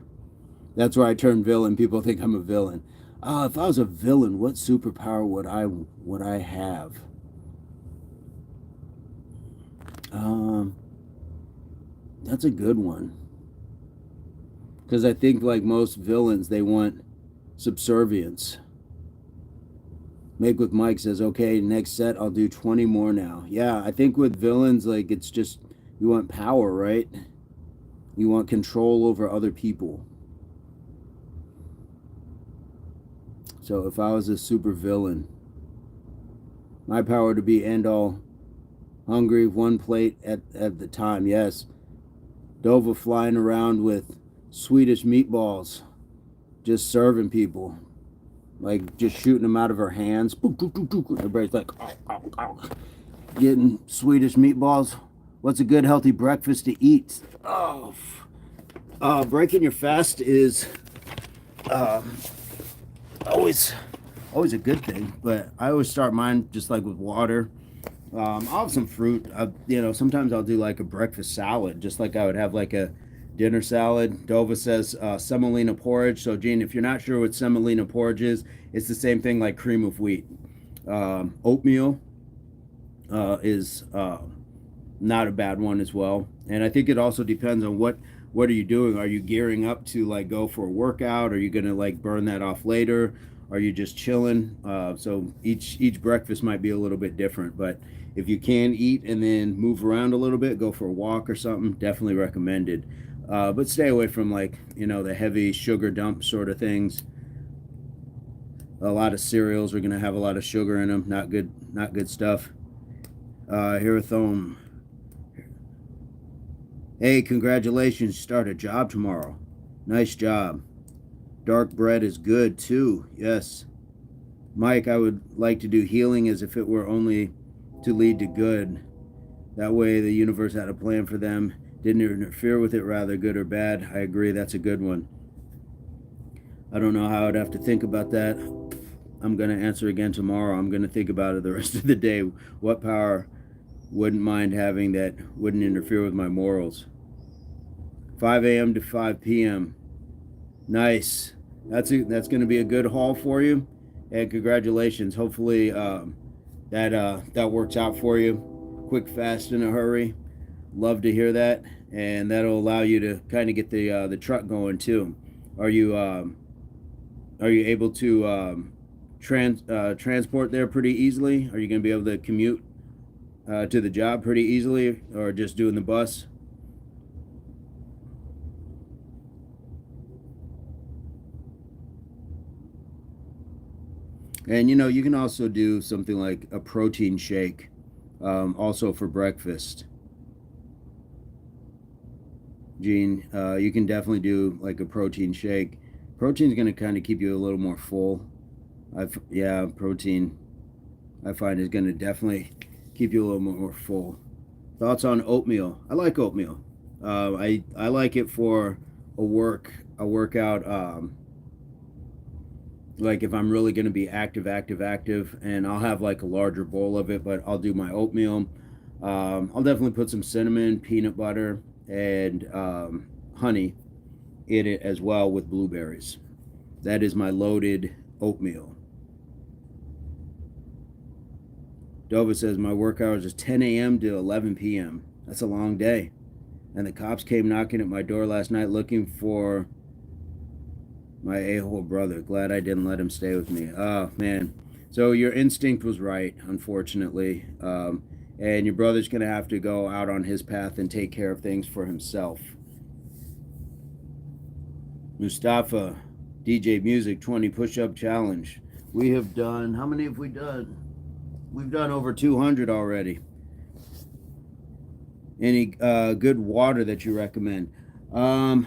Speaker 2: That's where I turn villain. People think I'm a villain. If I was a villain, what superpower would I have? That's a good one. Because I think, like most villains, they want subservience. Make with Mike says, okay, next set I'll do 20 more now. Yeah, I think with villains, like, it's just, you want power, right? You want control over other people. So if I was a super villain, my power to be end all hungry, one plate at the time. Yes. Dova flying around with Swedish meatballs, just serving people, like just shooting them out of her hands. Everybody's like, ow, ow, ow. Getting Swedish meatballs. What's a good healthy breakfast to eat? Breaking your fast is always a good thing, but I always start mine just like with water. I'll have some fruit. Sometimes I'll do like a breakfast salad, just like I would have like a dinner salad. Dova says semolina porridge. So, Gene, if you're not sure what semolina porridge is, it's the same thing like cream of wheat. Oatmeal is not a bad one as well. And I think it also depends on what are you doing. Are you gearing up to like go for a workout? Are you gonna like burn that off later? Are you just chilling? So each breakfast might be a little bit different, but if you can eat and then move around a little bit, go for a walk or something, definitely recommended. But stay away from like, the heavy sugar dump sort of things. A lot of cereals are gonna have a lot of sugar in them. Not good stuff. Hirathome. Hey, congratulations, start a job tomorrow. Nice job. Dark bread is good too. Yes. Mike, I would like to do healing as if it were only to lead to good. That way the universe had a plan for them. Didn't interfere with it, rather good or bad. I agree, that's a good one. I don't know how I'd have to think about that. I'm going to answer again tomorrow. I'm going to think about it the rest of the day. What power wouldn't mind having that wouldn't interfere with my morals? 5 a.m. to 5 p.m. Nice. That's going to be a good haul for you, and congratulations. Hopefully that works out for you. Quick, fast, in a hurry. Love to hear that, and that'll allow you to kind of get the truck going too. Are you able to transport there pretty easily? Are you going to be able to commute to the job pretty easily, or just doing the bus? And you can also do something like a protein shake, also for breakfast. Gene, you can definitely do like a protein shake. Protein's going to kind of keep you a little more full. Protein I find is going to definitely keep you a little more full. Thoughts on oatmeal? I like oatmeal. I like it for a workout. Like if I'm really going to be active, and I'll have like a larger bowl of it, but I'll do my oatmeal. I'll definitely put some cinnamon, peanut butter, and honey in it as well with blueberries. That is my loaded oatmeal. Dova says my work hours is 10 a.m. to 11 p.m. That's a long day. And the cops came knocking at my door last night looking for my a-hole brother. Glad I didn't let him stay with me. Oh, man. So your instinct was right, unfortunately. And your brother's going to have to go out on his path and take care of things for himself. Mustafa, DJ Music 20 push-up challenge. We have done, how many have we done? We've done over 200 already. Any good water that you recommend? I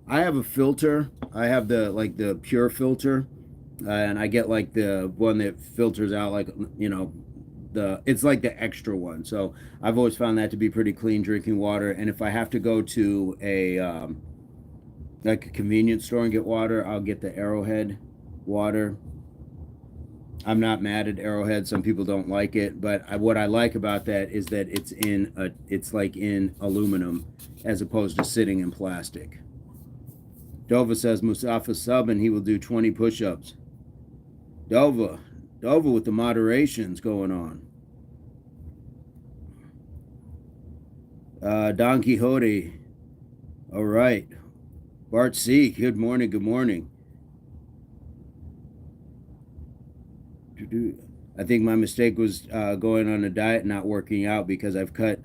Speaker 2: have a filter. I have the pure filter, and I get like the one that filters out like it's like the extra one. So I've always found that to be pretty clean drinking water. And if I have to go to a like a convenience store and get water, I'll get the Arrowhead water. I'm not mad at Arrowhead. Some people don't like it, but what I like about that is that it's like in aluminum as opposed to sitting in plastic. Dova says Mustafa sub and he will do 20 push-ups. Dova with the moderations going on. Don Quixote. All right. Bart C. Good morning. Good morning. I think my mistake was going on a diet, not working out, because I've cut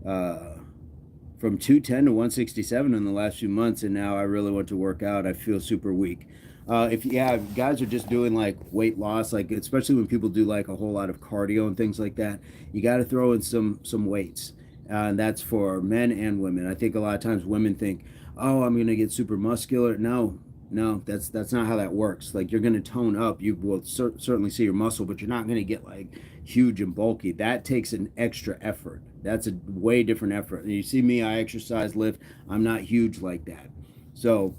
Speaker 2: from 210 to 167 in the last few months, and now I really want to work out. I if super weak. If guys are just doing like weight loss, like especially when people do like a whole lot of cardio and things like that, you got to throw in some weights, and that's for men and women. I think a lot of times women think, oh, I'm gonna get super muscular. No, that's not how that works. Like, you're going to tone up. You will certainly see your muscle, but you're not going to get like huge and bulky. That takes an extra effort. That's a way different effort. And you see me, I exercise, lift. I'm not huge like that. So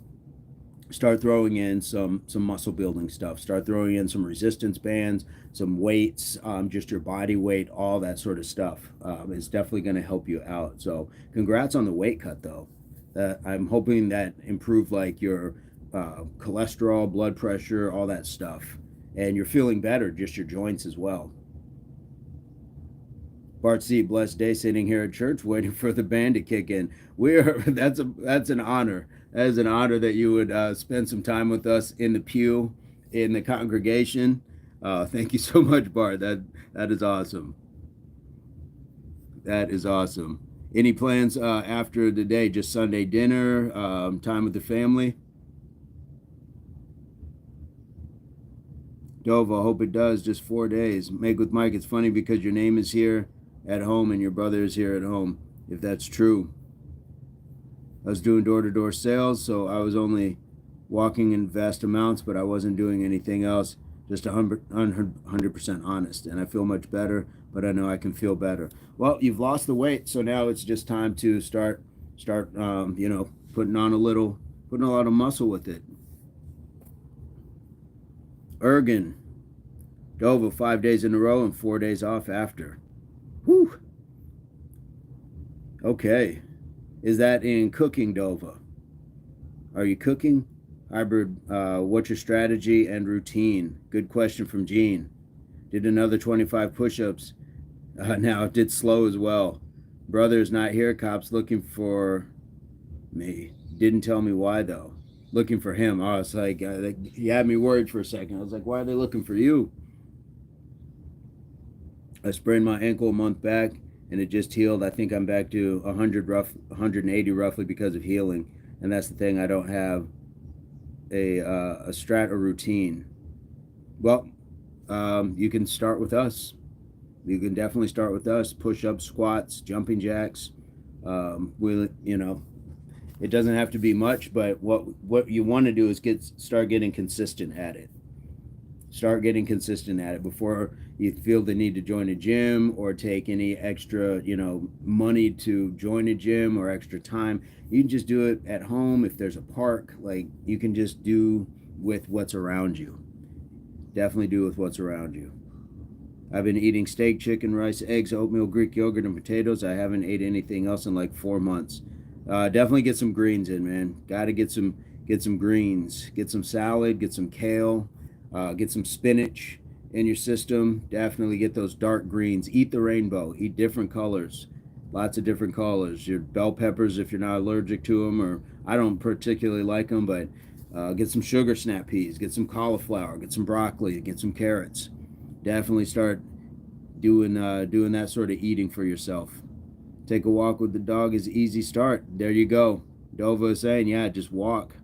Speaker 2: start throwing in some muscle building stuff. Start throwing in some resistance bands, some weights, just your body weight, all that sort of stuff is definitely going to help you out. So congrats on the weight cut, though. I'm hoping that improved like your cholesterol, blood pressure, all that stuff, and you're feeling better, just your joints as well. Bart C, blessed day sitting here at church waiting for the band to kick in. That's an honor. That is an honor that you would spend some time with us in the pew, in the congregation. Thank you so much, Bart. That is awesome. That is awesome. Any plans after the day? Just Sunday dinner, time with the family? Dova, hope it does. Just 4 days. Make with Mike. It's funny because your name is here at home and your brother is here at home, if that's true. I was doing door-to-door sales, so I was only walking in vast amounts, but I wasn't doing anything else. Just 100% honest, and I feel much better, but I know I can feel better. Well, you've lost the weight, so now it's just time to start putting on a lot of muscle with it. Ergen, Dova, 5 days in a row and 4 days off after. Whew. Okay. Is that in cooking, Dova? Are you cooking? Hybrid, what's your strategy and routine? Good question from Gene. Did another 25 push-ups. Now, did slow as well. Brother's not here. Cops looking for me. Didn't tell me why, though. Looking for him. Oh, it's like he had me worried for a second. I was like, why are they looking for you? I sprained my ankle a month back, and it just healed. I think I'm back to 180 roughly because of healing. And that's the thing. I don't have a strat or routine. Well, you can start with us. You can definitely start with us. Push-ups, squats, jumping jacks. It doesn't have to be much, but what you want to do is start getting consistent at it. Start getting consistent at it before you feel the need to join a gym or take any extra, money to join a gym or extra time. You can just do it at home. If there's a park, like, you can just do with what's around you. Definitely do with what's around you. I've been eating steak, chicken, rice, eggs, oatmeal, Greek yogurt, and potatoes. I haven't ate anything else in like 4 months. Definitely get some greens in, man. Got to get some greens. Get some salad, get some kale, get some spinach in your system. Definitely get those dark greens. Eat the rainbow. Eat different colors. Lots of different colors. Your bell peppers, if you're not allergic to them, or I don't particularly like them, but get some sugar snap peas. Get some cauliflower. Get some broccoli. Get some carrots. Definitely start doing that sort of eating for yourself. Take a walk with the dog is easy start. There you go. Dova is saying, yeah, just walk.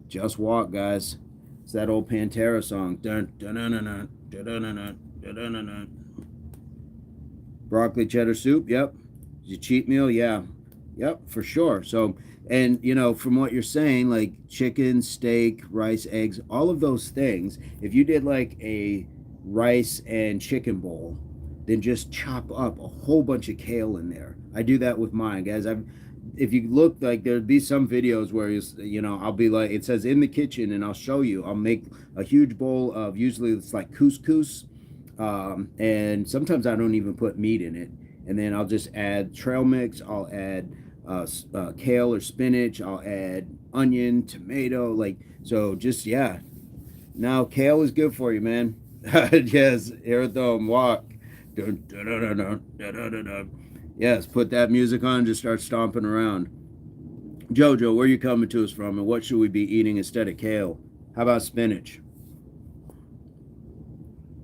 Speaker 2: Just walk, guys. It's that old Pantera song. Dun, dun, dun, dun, dun, dun, dun, dun, dun, dun, dun. Broccoli cheddar soup, yep. Your cheat meal, yeah. Yep, for sure. So, and from what you're saying, like chicken, steak, rice, eggs, all of those things, if you did like a rice and chicken bowl, then just chop up a whole bunch of kale in there. I do that with mine, guys. If you look, like, there'd be some videos where I'll be like, it says in the kitchen, and I'll show you. I'll make a huge bowl of, usually it's like couscous, and sometimes I don't even put meat in it. And then I'll just add trail mix. I'll add kale or spinach. I'll add onion, tomato, like, so. Just, yeah. Now kale is good for you, man. Yes, here them walk. Dun, dun, dun, dun, dun, dun, dun, dun. Yes, put that music on and just start stomping around. Jojo, where are you coming to us from, and what should we be eating instead of kale? How about spinach?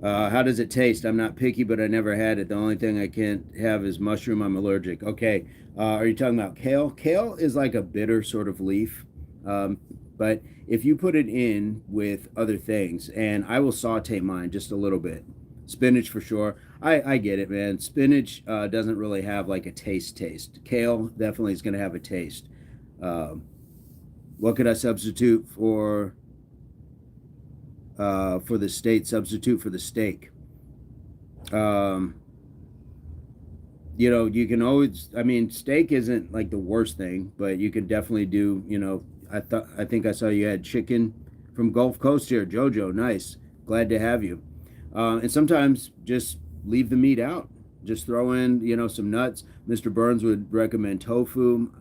Speaker 2: How does it taste? I'm not picky, but I never had it. The only thing I can't have is mushroom. I'm allergic. Okay. Are you talking about kale? Kale is like a bitter sort of leaf. But if you put it in with other things, and I will saute mine just a little bit. Spinach for sure. I get it, man. Spinach doesn't really have like a taste. Kale definitely is going to have a taste. What could I substitute for the state? Substitute for the steak. You can always, I mean, steak isn't like the worst thing, but you can definitely do, I think I saw you had chicken from Gulf Coast here. Jojo, nice. Glad to have you. And sometimes just leave the meat out. Just throw in, some nuts. Mr. Burns would recommend tofu.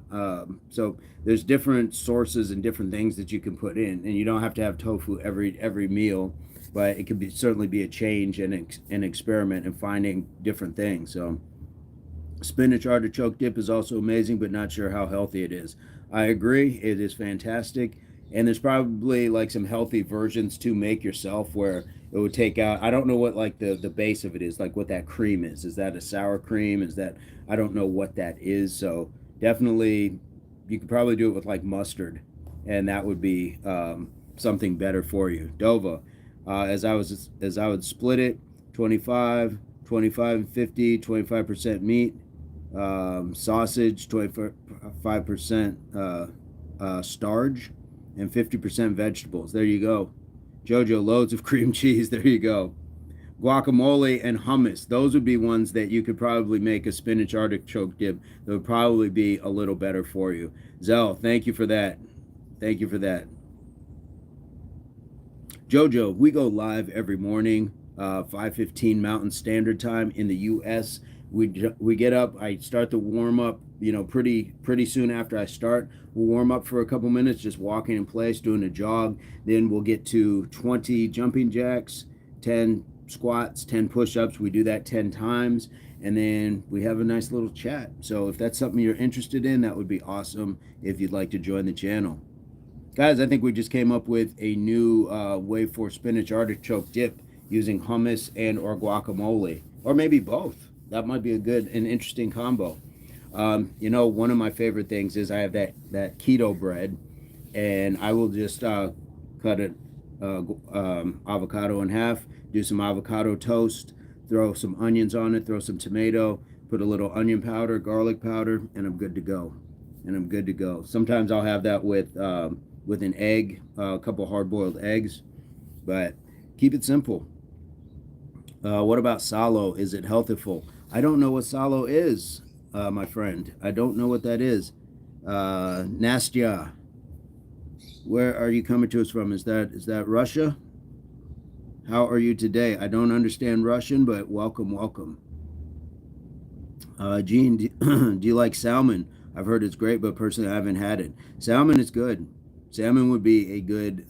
Speaker 2: So there's different sources and different things that you can put in, and you don't have to have tofu every meal, but it could certainly be a change and an experiment in finding different things. So spinach artichoke dip is also amazing, but not sure how healthy it is. I agree, it is fantastic, and there's probably like some healthy versions to make yourself where it would take out, I don't know what like the base of it is, like what that cream is. Is that a sour cream? Is that, I don't know what that is. So definitely you could probably do it with like mustard, and that would be something better for you. Dova, as I would split it, 25 and 50, 25% meat, sausage, 25% starch, and 50% vegetables. There you go. Jojo, loads of cream cheese. There you go. Guacamole and hummus. Those would be ones that you could probably make a spinach artichoke dip. That would probably be a little better for you. Zell, thank you for that. Thank you for that. Jojo, we go live every morning, 5:15 Mountain Standard Time in the U.S. We get up. I start the warm up, pretty soon after I start. We'll warm up for a couple minutes, just walking in place, doing a jog. Then we'll get to 20 jumping jacks, 10 squats, 10 push-ups. We do that 10 times, and then we have a nice little chat. So if that's something you're interested in, that would be awesome if you'd like to join the channel. Guys, I think we just came up with a new way for spinach artichoke dip using hummus and or guacamole, or maybe both. That might be an interesting combo. One of my favorite things is I have that keto bread, and I will just cut it avocado in half, do some avocado toast, throw some onions on it, throw some tomato, put a little onion powder, garlic powder, and I'm good to go. Sometimes I'll have that with an egg, a couple hard-boiled eggs, but keep it simple. What about salo? Is it healthful? I don't know what salo is, my friend. I don't know what that is. Nastya, where are you coming to us from? Is that Russia? How are you today? I don't understand Russian, but welcome. Gene, do you like salmon? I've heard it's great, but personally I haven't had it. Salmon is good. Salmon would be a good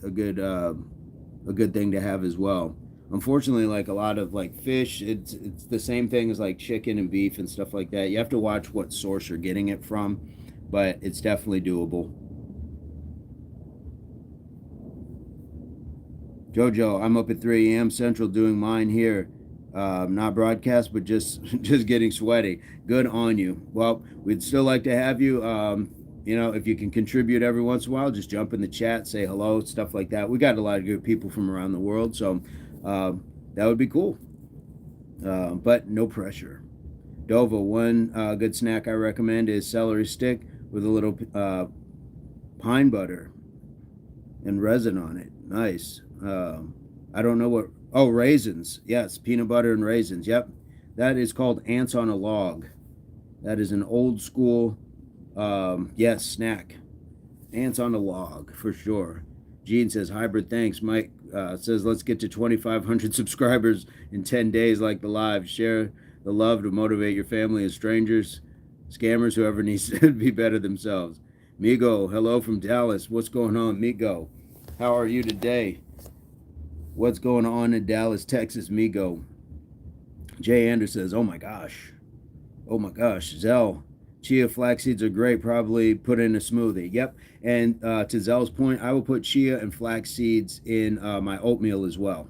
Speaker 2: thing to have as well. Unfortunately, like a lot of like fish, it's the same thing as like chicken and beef and stuff like that. You have to watch what source you're getting it from, but it's definitely doable. Jojo, I'm up at 3 a.m. Central doing mine here. Not broadcast, but just getting sweaty. Good on you. Well, we'd still like to have you. If you can contribute every once in a while, just jump in the chat, say hello, stuff like that. We got a lot of good people from around the world, so that would be cool. But no pressure. Dova, one good snack I recommend is celery stick with a little pine butter and resin on it. Nice. I don't know what. Oh, raisins. Yes, peanut butter and raisins. Yep. That is called ants on a log. That is an old school, yes, snack. Ants on a log, for sure. Gene says, hybrid, thanks. Mike says, let's get to 2,500 subscribers in 10 days like the live. Share the love to motivate your family and strangers, scammers, whoever needs to be better themselves. Migo, hello from Dallas. What's going on, Migo? How are you today? What's going on in Dallas, Texas, Migo? Jay Anders says, oh my gosh. Oh my gosh. Zell, chia flax seeds are great. Probably put in a smoothie. Yep. And to Zell's point, I will put chia and flax seeds in my oatmeal as well.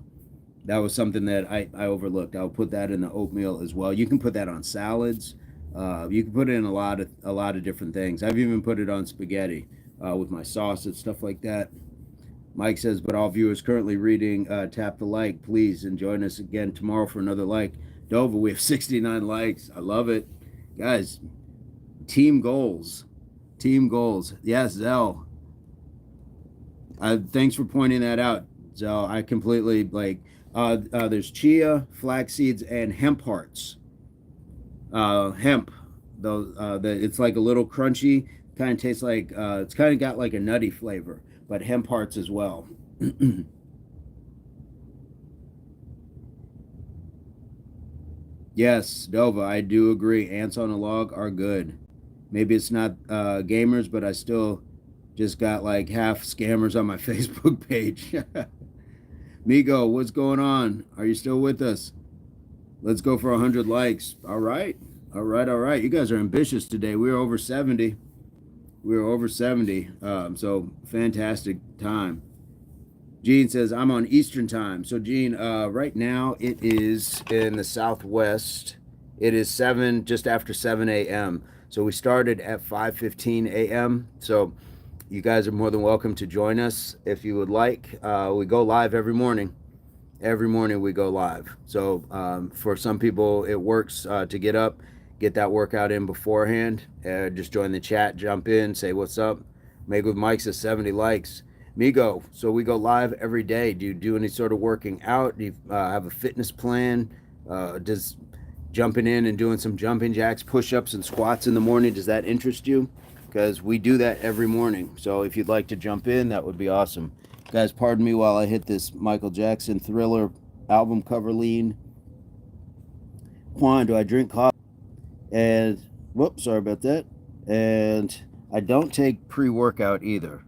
Speaker 2: That was something that I overlooked. I'll put that in the oatmeal as well. You can put that on salads. You can put it in a lot of different things. I've even put it on spaghetti with my sauce and stuff like that. Mike says, but all viewers currently reading, tap the like, please, and join us again tomorrow for another like. Dover, we have 69 likes. I love it. Guys, team goals. Team goals. Yes, Zell. Thanks for pointing that out, Zell. I completely, there's chia, flax seeds, and hemp hearts. Hemp. It's like a little crunchy. Kind of tastes like, it's kind of got like a nutty flavor. But hemp hearts as well. Yes, Dova, I do agree. Ants on a log are good. Maybe it's not gamers, but I still just got like half scammers on my Facebook page. Migo, what's going on? Are you still with us? Let's go for 100 likes. All right. All right. All right. You guys are ambitious today. We're over 70. We're over 70. So fantastic time. Gene says, I'm on Eastern time. So Gene, right now it is in the Southwest. It is just after 7 a.m. So we started at 5:15 a.m. So you guys are more than welcome to join us if you would like. We go live every morning. Every morning we go live. So for some people, it works to get up, get that workout in beforehand. Just join the chat, jump in, say what's up. Make with Mike says 70 likes. Migo, so we go live every day. Do you do any sort of working out? Do you have a fitness plan? Does jumping in and doing some jumping jacks, push-ups, and squats in the morning, does that interest you? Because we do that every morning. So if you'd like to jump in, that would be awesome. Guys, pardon me while I hit this Michael Jackson Thriller album cover lean. Juan, do I drink coffee? And, whoops, sorry about that. And I don't take pre-workout either.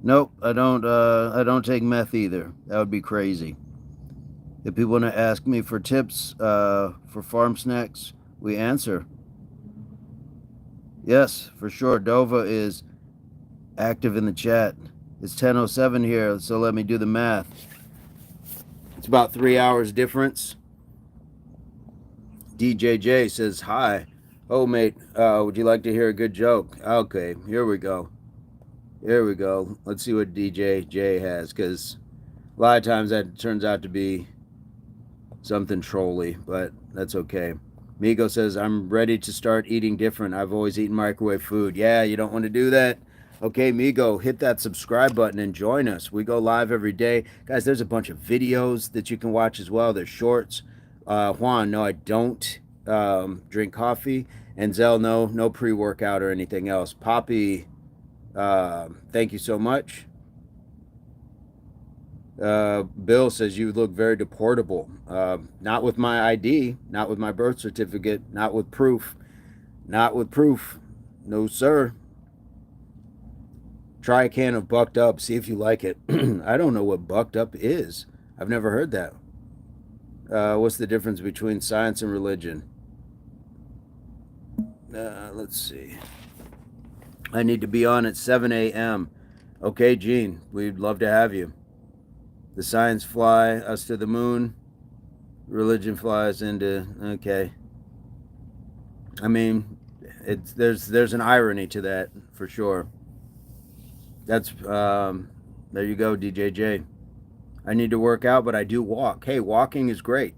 Speaker 2: Nope, I don't take meth either. That would be crazy. If people want to ask me for tips for farm snacks, we answer. Yes, for sure. Dova is active in the chat. It's 10:07 here, so let me do the math. It's about 3 hours difference. DJJ says, hi. Oh, mate, would you like to hear a good joke? Okay, here we go. Here we go. Let's see what DJJ has, because a lot of times that turns out to be something trolly, but that's okay. Migo says, I'm ready to start eating different. I've always eaten microwave food. Yeah, you don't want to do that. Okay, Migo, hit that subscribe button and join us. We go live every day. Guys, there's a bunch of videos that you can watch as well. There's shorts. Juan, no, I don't drink coffee. And Zell, no pre-workout or anything else. Poppy, thank you so much. Bill says, you look very deportable. Not with my ID, not with my birth certificate, not with proof. Not with proof. No, sir. Try a can of Bucked Up, see if you like it. I don't know what Bucked Up is. I've never heard that. What's the difference between science and religion? Let's see. I need to be on at 7 a.m. Okay, Gene, we'd love to have you. The science fly us to the moon. Religion flies into, okay. I mean, there's an irony to that for sure. That's there you go, DJJ. I need to work out, but I do walk. Hey, walking is great.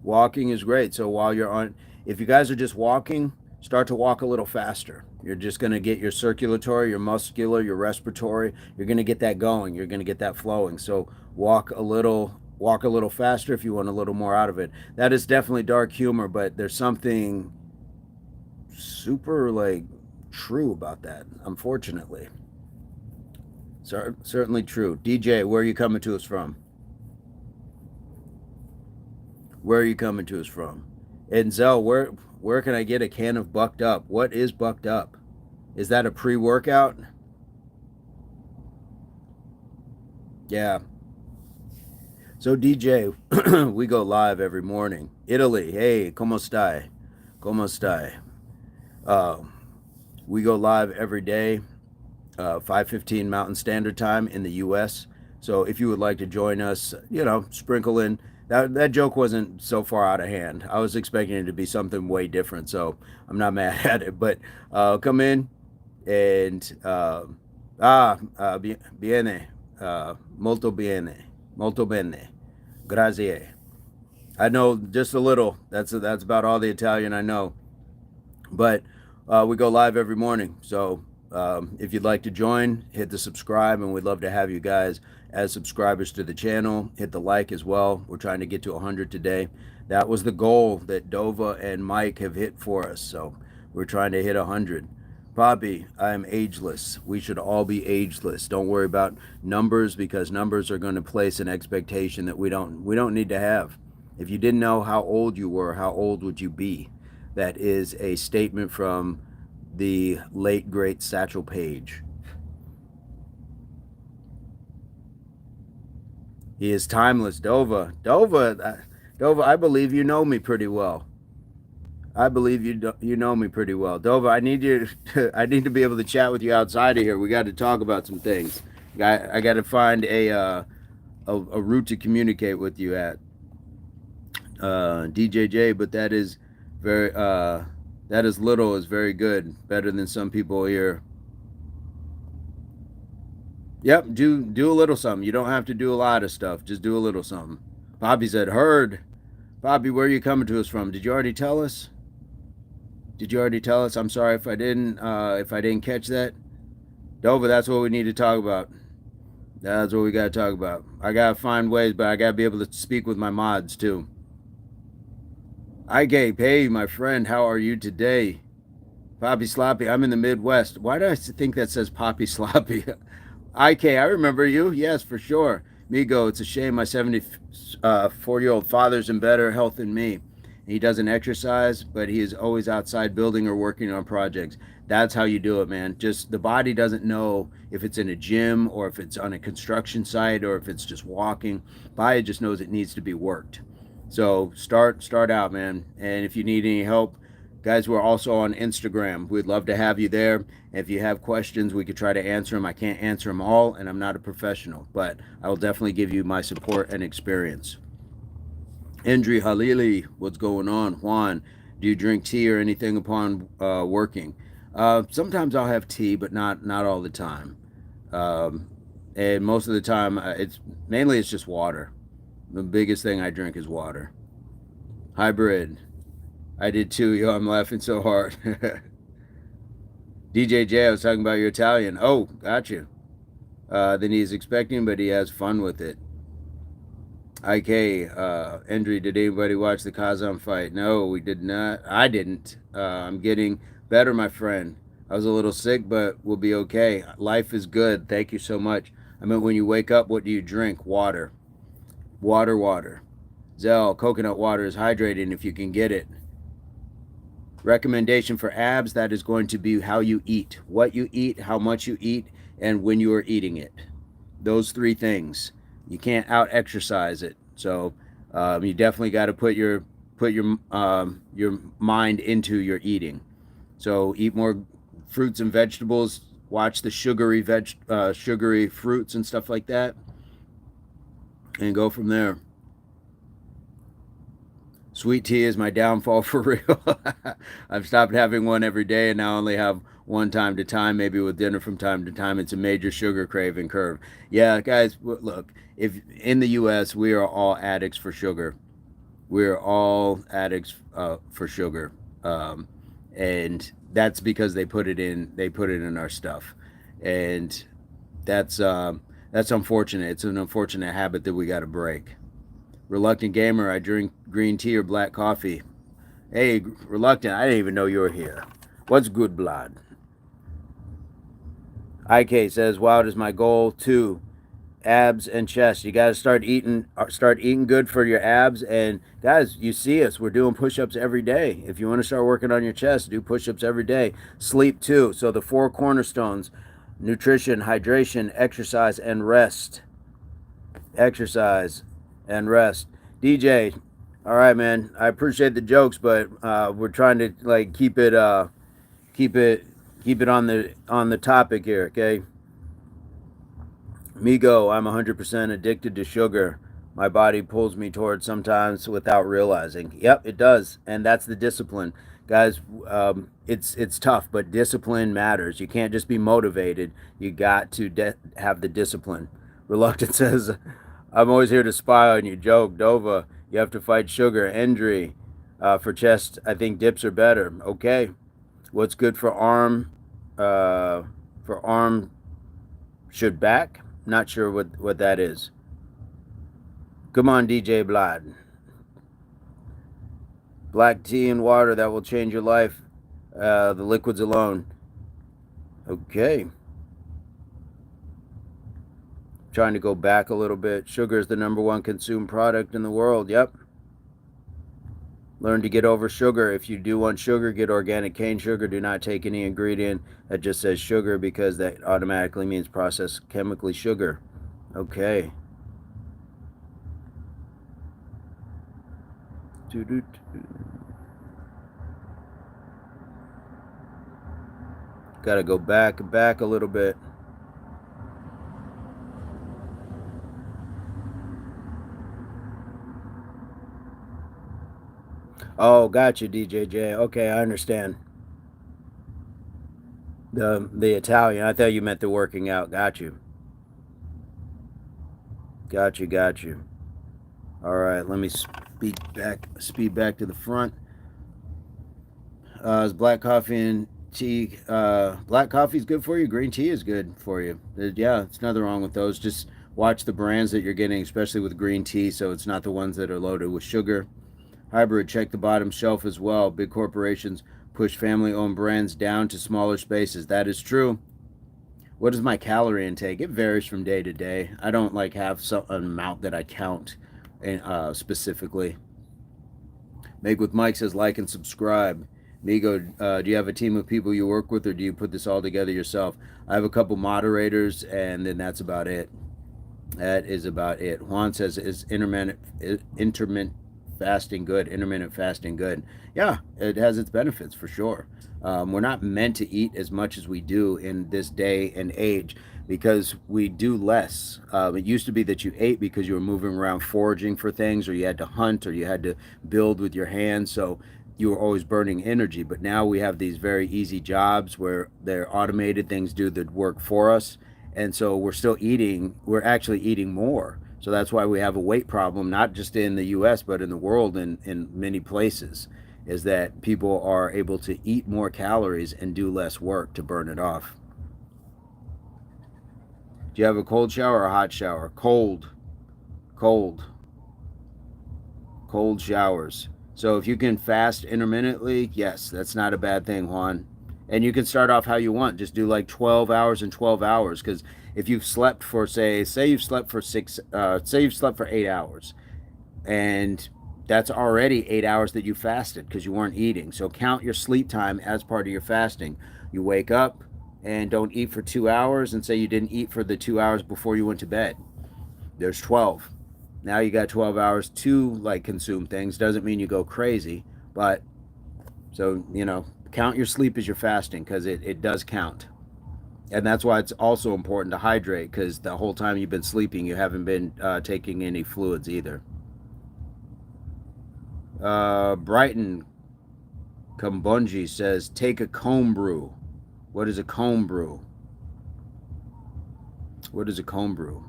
Speaker 2: Walking is great. So while you're on, if you guys are just walking, start to walk a little faster. You're just going to get your circulatory, your muscular, your respiratory. You're going to get that going. You're going to get that flowing. So walk a little walk a little faster if you want a little more out of it. That is definitely dark humor, but there's something super like true about that, unfortunately. Certainly true. DJ, where are you coming to us from? Where are you coming to us from? And Zell, where can I get a can of Bucked Up? What is Bucked Up? Is that a pre-workout? Yeah. So DJ, we go live every morning. Italy, hey, como stai? Como stai? Uh, we go live every day, 5:15 Mountain Standard Time in the U.S. So if you would like to join us, sprinkle in. That joke wasn't so far out of hand. I was expecting it to be something way different, so I'm not mad at it. But come in and bene, molto bene, molto bene, grazie. I know just a little. That's about all the Italian I know. But we go live every morning. So if you'd like to join, hit the subscribe, and we'd love to have you guys as subscribers to the channel. Hit the like as well. We're trying to get to 100 today. That was the goal that Dova and Mike have hit for us. So we're trying to hit 100. Bobby, I am ageless. We should all be ageless. Don't worry about numbers, because numbers are going to place an expectation that we don't need to have. If you didn't know how old you were, how old would you be? That is a statement from the late great Satchel Paige. He is timeless. Dova, I believe you know me pretty well. I believe you know me pretty well. Dova, I need to be able to chat with you outside of here. We got to talk about some things. I got to find a route to communicate with you at. DJJ, but that is very that is little is very good. Better than some people here. Yep, do a little something. You don't have to do a lot of stuff. Just do a little something. Bobby said, heard. Bobby, where are you coming to us from? Did you already tell us? I'm sorry if I didn't catch that. Dova, that's what we need to talk about. That's what we got to talk about. I got to find ways, but I got to be able to speak with my mods too. Gabe, hey, my friend, how are you today? Poppy Sloppy, I'm in the Midwest. Why do I think that says Poppy Sloppy? I remember you. Yes, for sure. Migo, it's a shame my 74-year-old father's in better health than me. He doesn't exercise, but he is always outside building or working on projects. That's how you do it, man. Just the body doesn't know if it's in a gym or if it's on a construction site or if it's just walking. Body just knows it needs to be worked. So start out, man. And if you need any help, guys, we're also on Instagram. We'd love to have you there. If you have questions, we could try to answer them. I can't answer them all, and I'm not a professional, but I will definitely give you my support and experience. Indri Halili, what's going on? Juan, do you drink tea or anything upon working? Sometimes I'll have tea, but not all the time. And most of the time, it's just water. The biggest thing I drink is water. Hybrid. I did too, yo. I'm laughing so hard. DJJ, I was talking about your Italian. Oh, gotcha. Then he's expecting, but he has fun with it. IK, Endry, did anybody watch the Kazan fight? No, we did not. I didn't. I'm getting better, my friend. I was a little sick, but we'll be okay. Life is good. Thank you so much. I mean, when you wake up, what do you drink? Water. Water. Zell, coconut water is hydrating if you can get it. Recommendation for abs, that is going to be how you eat. What you eat, how much you eat, and when you are eating it. Those three things. You can't out-exercise it. So you definitely got to put your mind into your eating. So eat more fruits and vegetables. Watch the sugary fruits and stuff like that. And go from there. Sweet tea is my downfall for real. I've stopped having one every day and now only have one time to time, maybe with dinner from time to time. It's a major sugar craving curve. Yeah, guys, look, if in the U.S. we are all addicts for sugar. We're all addicts for sugar. And that's because they put it in our stuff. And that's unfortunate. It's an unfortunate habit that we got to break. Reluctant gamer, I drink green tea or black coffee. Hey, Reluctant, I didn't even know you were here. What's good, blood? IK says, "Wow, is my goal too. Abs and chest. You got to start eating good for your abs. And guys, you see us. We're doing push-ups every day. If you want to start working on your chest, do push-ups every day. Sleep too. So the four cornerstones: nutrition, hydration, exercise, and rest. Exercise and rest. DJ, all right, man. I appreciate the jokes, but we're trying to like keep it keep it on the topic here, okay? Migo, I'm 100% addicted to sugar. My body pulls me towards sometimes without realizing. Yep, it does, and that's the discipline, guys. It's tough, but discipline matters. You can't just be motivated. You got to have the discipline. Reluctant says, "I'm always here to spy on you." Joke, Dova, you have to fight sugar. Endry, for chest, I think dips are better. Okay, what's good for arm? For arm, should back. Not sure what that is. Come on, DJ Blood. Black tea and water, that will change your life. The liquids alone. Okay. Trying to go back a little bit. Sugar is the #1 consumed product in the world. Yep. Learn to get over sugar. If you do want sugar, get organic cane sugar. Do not take any ingredient that just says sugar, because that automatically means processed chemically sugar. Okay. Got to go back a little bit. Oh, gotcha, DJJ. Okay, I understand. The Italian. I thought you meant the working out. Got you. Got you. All right, let me speed back to the front. Is black coffee and tea? Black coffee is good for you. Green tea is good for you. Yeah, it's nothing wrong with those. Just watch the brands that you're getting, especially with green tea, so it's not the ones that are loaded with sugar. Hybrid, check the bottom shelf as well. Big corporations push family-owned brands down to smaller spaces. That is true. What is my calorie intake? It varies from day to day. I don't like have an amount that I count specifically. Make with Mike says like and subscribe. Migo, do you have a team of people you work with, or do you put this all together yourself? I have a couple moderators, and then that's about it. That is about it. Juan says, is intermittent fasting good? Intermittent fasting good? Yeah, it has its benefits for sure. We're not meant to eat as much as we do in this day and age, because we do less. It used to be that you ate because you were moving around foraging for things, or you had to hunt, or you had to build with your hands, so you were always burning energy. But now we have these very easy jobs where they're automated, things do the work for us, and so we're actually eating more. So that's why we have a weight problem, not just in the US, but in the world, in many places, is that people are able to eat more calories and do less work to burn it off. Do you have a cold shower or a hot shower? Cold. Cold showers. So if you can fast intermittently, yes, that's not a bad thing, Juan. And you can start off how you want. Just do like 12 hours and 12 hours. Because if you've slept for, say you've slept for 8 hours, and that's already 8 hours that you fasted because you weren't eating. So count your sleep time as part of your fasting. You wake up and don't eat for 2 hours, and say you didn't eat for the 2 hours before you went to bed. There's 12. Now you got 12 hours to like consume things. Doesn't mean you go crazy, but so, count your sleep as your fasting, because it does count. And that's why it's also important to hydrate, because the whole time you've been sleeping, you haven't been taking any fluids either. Brighton Kumbunji says, take a comb brew. What is a comb brew? What is a comb brew?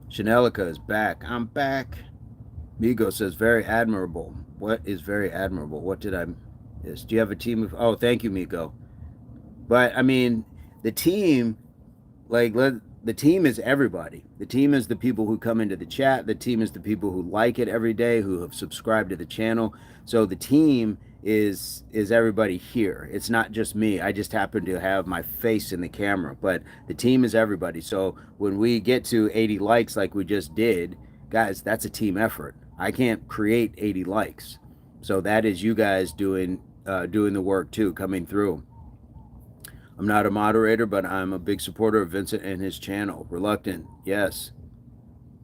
Speaker 2: Chanelica is back. I'm back. Migo says, very admirable. What is very admirable? What did I miss? Do you have a team of... Oh, thank you, Migo. But, I mean, the team, like, the team is everybody. The team is the people who come into the chat. The team is the people who like it every day, who have subscribed to the channel. So the team is everybody here. It's not just me. I just happen to have my face in the camera, but the team is everybody. So when we get to 80 likes like we just did, guys, that's a team effort. I can't create 80 likes. So that is you guys doing the work too, coming through. I'm not a moderator, but I'm a big supporter of Vincent and his channel. Reluctant, yes.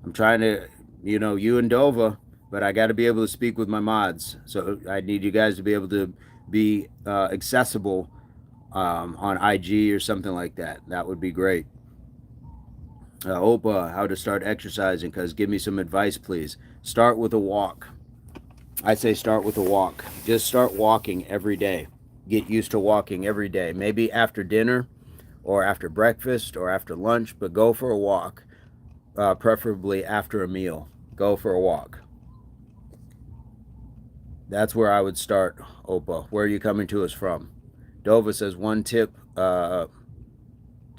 Speaker 2: I'm trying to, you and Dova, but I got to be able to speak with my mods. So I need you guys to be able to be accessible on IG or something like that. That would be great. Opa, how to start exercising, because give me some advice, please. Start with a walk. I say start with a walk. Just start walking every day. Get used to walking every day. Maybe after dinner or after breakfast or after lunch, but go for a walk, preferably after a meal. Go for a walk. That's where I would start, Opa. Where are you coming to us from? Dova says one tip to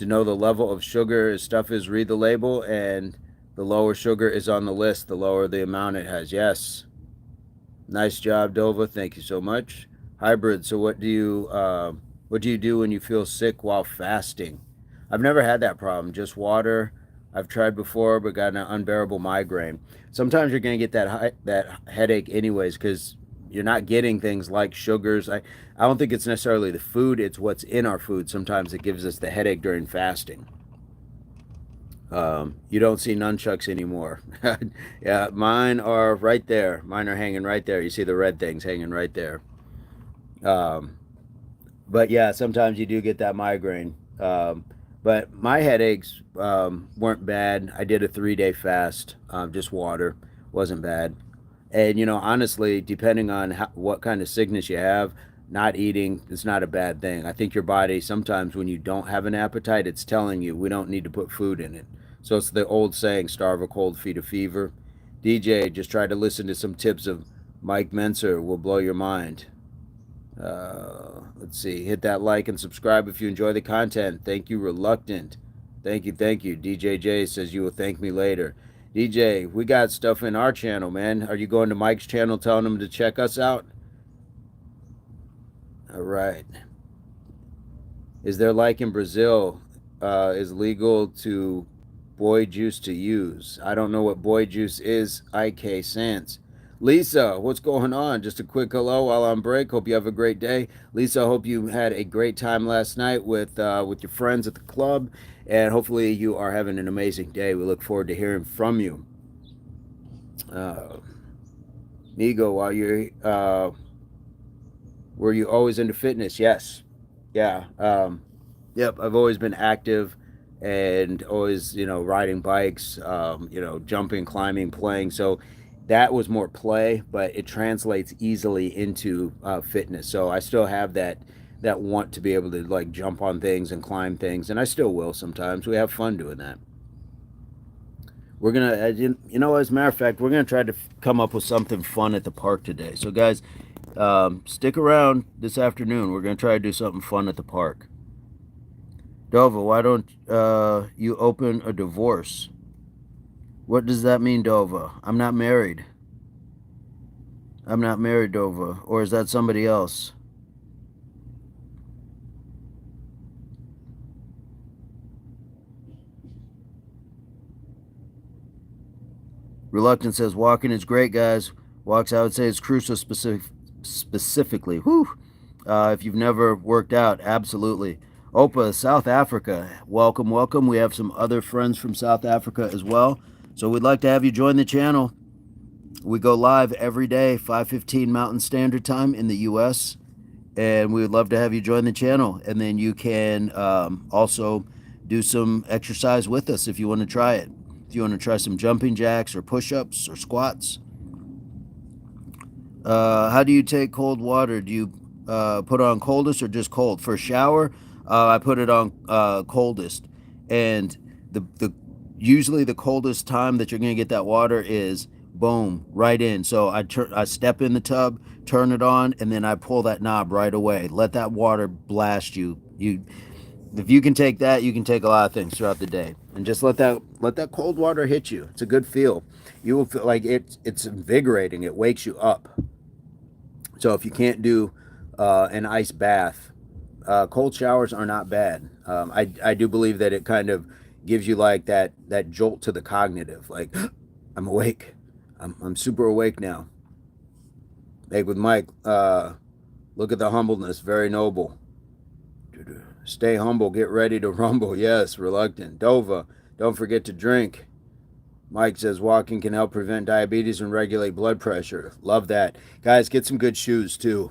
Speaker 2: know the level of sugar stuff is read the label, and the lower sugar is on the list, the lower the amount it has. Yes. Nice job, Dova. Thank you so much. Hybrid. So what do you do when you feel sick while fasting? I've never had that problem. Just water. I've tried before, but got an unbearable migraine. Sometimes you're gonna get that headache anyways, because you're not getting things like sugars. I don't think it's necessarily the food. It's what's in our food. Sometimes it gives us the headache during fasting. You don't see nunchucks anymore. Yeah, mine are right there. Mine are hanging right there. You see the red things hanging right there. But yeah, sometimes you do get that migraine. But my headaches weren't bad. I did a 3-day fast, just water. Wasn't bad. And honestly, depending on what kind of sickness you have, not eating is not a bad thing. I think your body, sometimes when you don't have an appetite, it's telling you we don't need to put food in it. So it's the old saying, starve a cold, feed a fever. DJ, just try to listen to some tips of Mike Menser, will blow your mind. Let's see, hit that like and subscribe if you enjoy the content. Thank you, Reluctant. Thank you. DJJ says you will thank me later. DJ, we got stuff in our channel, man. Are you going to Mike's channel telling him to check us out? All right. Is there, like in Brazil, is legal to boy juice to use? I don't know what boy juice is. IK Sans. Lisa, what's going on? Just a quick hello while I'm on break. Hope you have a great day. Lisa, hope you had a great time last night with your friends at the club, and hopefully you are having an amazing day. We look forward to hearing from you. Nigo, while you're were you always into fitness? Yes. Yeah. Yep. I've always been active and always, riding bikes, jumping, climbing, playing. So that was more play, but it translates easily into fitness. So I still have that want to be able to like jump on things and climb things, and I still will sometimes. We have fun doing that. We're gonna, as a matter of fact, we're gonna try to come up with something fun at the park today. So guys, stick around this afternoon. We're gonna try to do something fun at the park. Dova, why don't you open a divorce? What does that mean, Dova? I'm not married. I'm not married, Dova. Or is that somebody else? Reluctant says, walking is great, guys. Walks, I would say, is crucial specifically. Whew. If you've never worked out, absolutely. Opa, South Africa. Welcome. We have some other friends from South Africa as well. So we'd like to have you join the channel. We go live every day, 5:15 Mountain Standard Time in the U.S. And we would love to have you join the channel. And then you can also do some exercise with us if you want to try it. If you want to try some jumping jacks or push-ups or squats. How do you take cold water? Do you put it on coldest or just cold? For a shower, I put it on coldest. And usually the coldest time that you're going to get that water is boom, right in. So I step in the tub, turn it on, and then I pull that knob right away. Let that water blast you. If you can take that, you can take a lot of things throughout the day, and just let that cold water hit you. It's a good feel. You will feel like it's invigorating. It wakes you up. So if you can't do an ice bath, cold showers are not bad. I do believe that it kind of gives you like that jolt to the cognitive, like I'm awake. I'm super awake now. Like with Mike, look at the humbleness, very noble. Stay humble, get ready to rumble. Yes, reluctant. Dova, don't forget to drink. Mike says walking can help prevent diabetes and regulate blood pressure. Love that. Guys, get some good shoes too.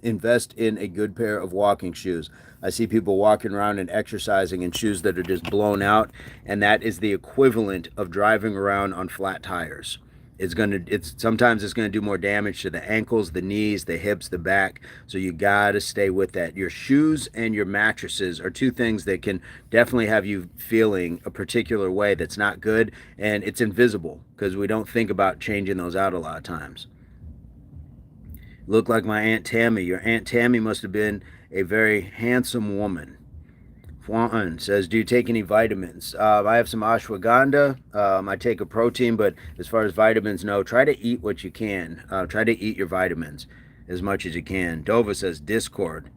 Speaker 2: Invest in a good pair of walking shoes. I see people walking around and exercising in shoes that are just blown out, and that is the equivalent of driving around on flat tires. It's sometimes it's gonna do more damage to the ankles, the knees, the hips, the back. So you gotta stay with that. Your shoes and your mattresses are two things that can definitely have you feeling a particular way that's not good, and it's invisible because we don't think about changing those out a lot of times. Look like my Aunt Tammy. Your Aunt Tammy must have been a very handsome woman. Juan says, do you take any vitamins? I have some ashwagandha. I take a protein, but as far as vitamins, no. Try to eat what you can. Try to eat your vitamins as much as you can. Dova says, Discord.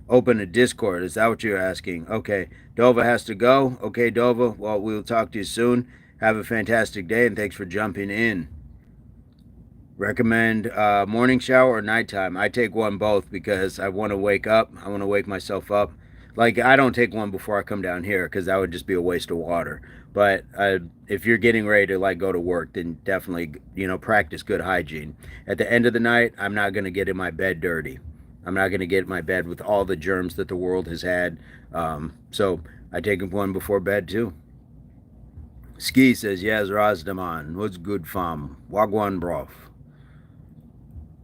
Speaker 2: Open a Discord. Is that what you're asking? Okay. Dova has to go. Okay, Dova. Well, we'll talk to you soon. Have a fantastic day, and thanks for jumping in. Recommend morning shower or nighttime? I take one both because I want to wake up. I want to wake myself up. Like, I don't take one before I come down here because that would just be a waste of water. But if you're getting ready to like go to work, then definitely practice good hygiene. At the end of the night, I'm not going to get in my bed dirty. I'm not going to get in my bed with all the germs that the world has had. So I take one before bed too. Ski says, yes, Razdaman. What's good, fam? Wagwan broth.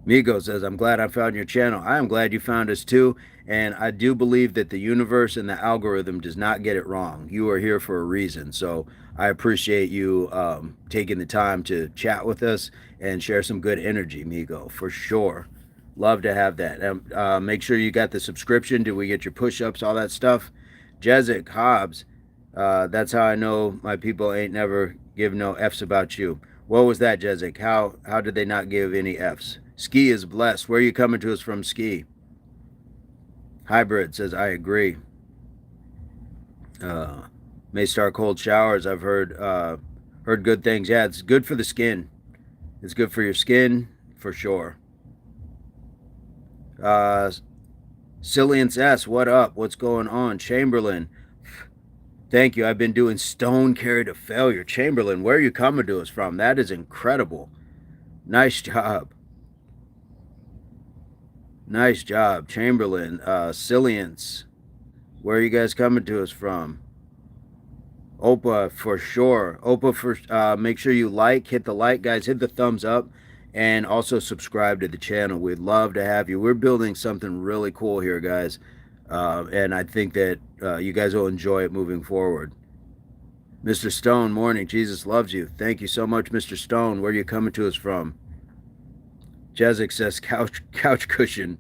Speaker 2: Migo says, I'm glad I found your channel. I am glad you found us too. And I do believe that the universe and the algorithm does not get it wrong. You are here for a reason. So I appreciate you taking the time to chat with us and share some good energy, Migo, for sure. Love to have that. Make sure you got the subscription. Do we get your push-ups, all that stuff? Jezik, Hobbs, that's how I know my people ain't never give no F's about you. What was that, Jezik? How did they not give any F's? Ski is blessed. Where are you coming to us from, Ski? Hybrid says, I agree. May start cold showers. I've heard good things. Yeah, it's good for the skin. It's good for your skin, for sure. Cillian's S, what up? What's going on? Chamberlain, thank you. I've been doing stone carry to failure. Chamberlain, where are you coming to us from? That is incredible. Nice job. Nice job, Chamberlain. Cillians, where are you guys coming to us from? Opa, for sure. Opa, for make sure you hit the like, guys. Hit the thumbs up, and also subscribe to the channel. We'd love to have you. We're building something really cool here, guys, and I think that you guys will enjoy it moving forward. Mr. Stone, morning. Jesus loves you. Thank you so much, Mr. Stone. Where are you coming to us from? Jezik says couch cushion.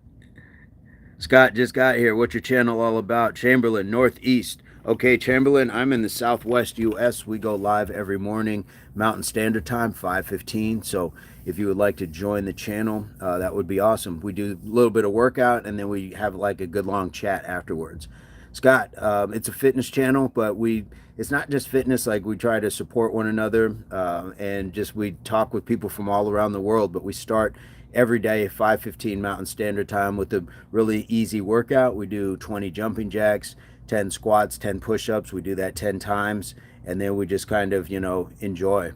Speaker 2: Scott just got here. What's your channel all about? Chamberlain, Northeast. Okay, Chamberlain, I'm in the Southwest U.S. We go live every morning, Mountain Standard Time, 5:15. So if you would like to join the channel, that would be awesome. We do a little bit of workout, and then we have like a good long chat afterwards. Scott, it's a fitness channel, but it's not just fitness. Like, we try to support one another, and just we talk with people from all around the world. But we start every day 5:15 Mountain Standard Time with a really easy workout. We do 20 jumping jacks, 10 squats, 10 push-ups. We do that 10 times, and then we just kind of enjoy.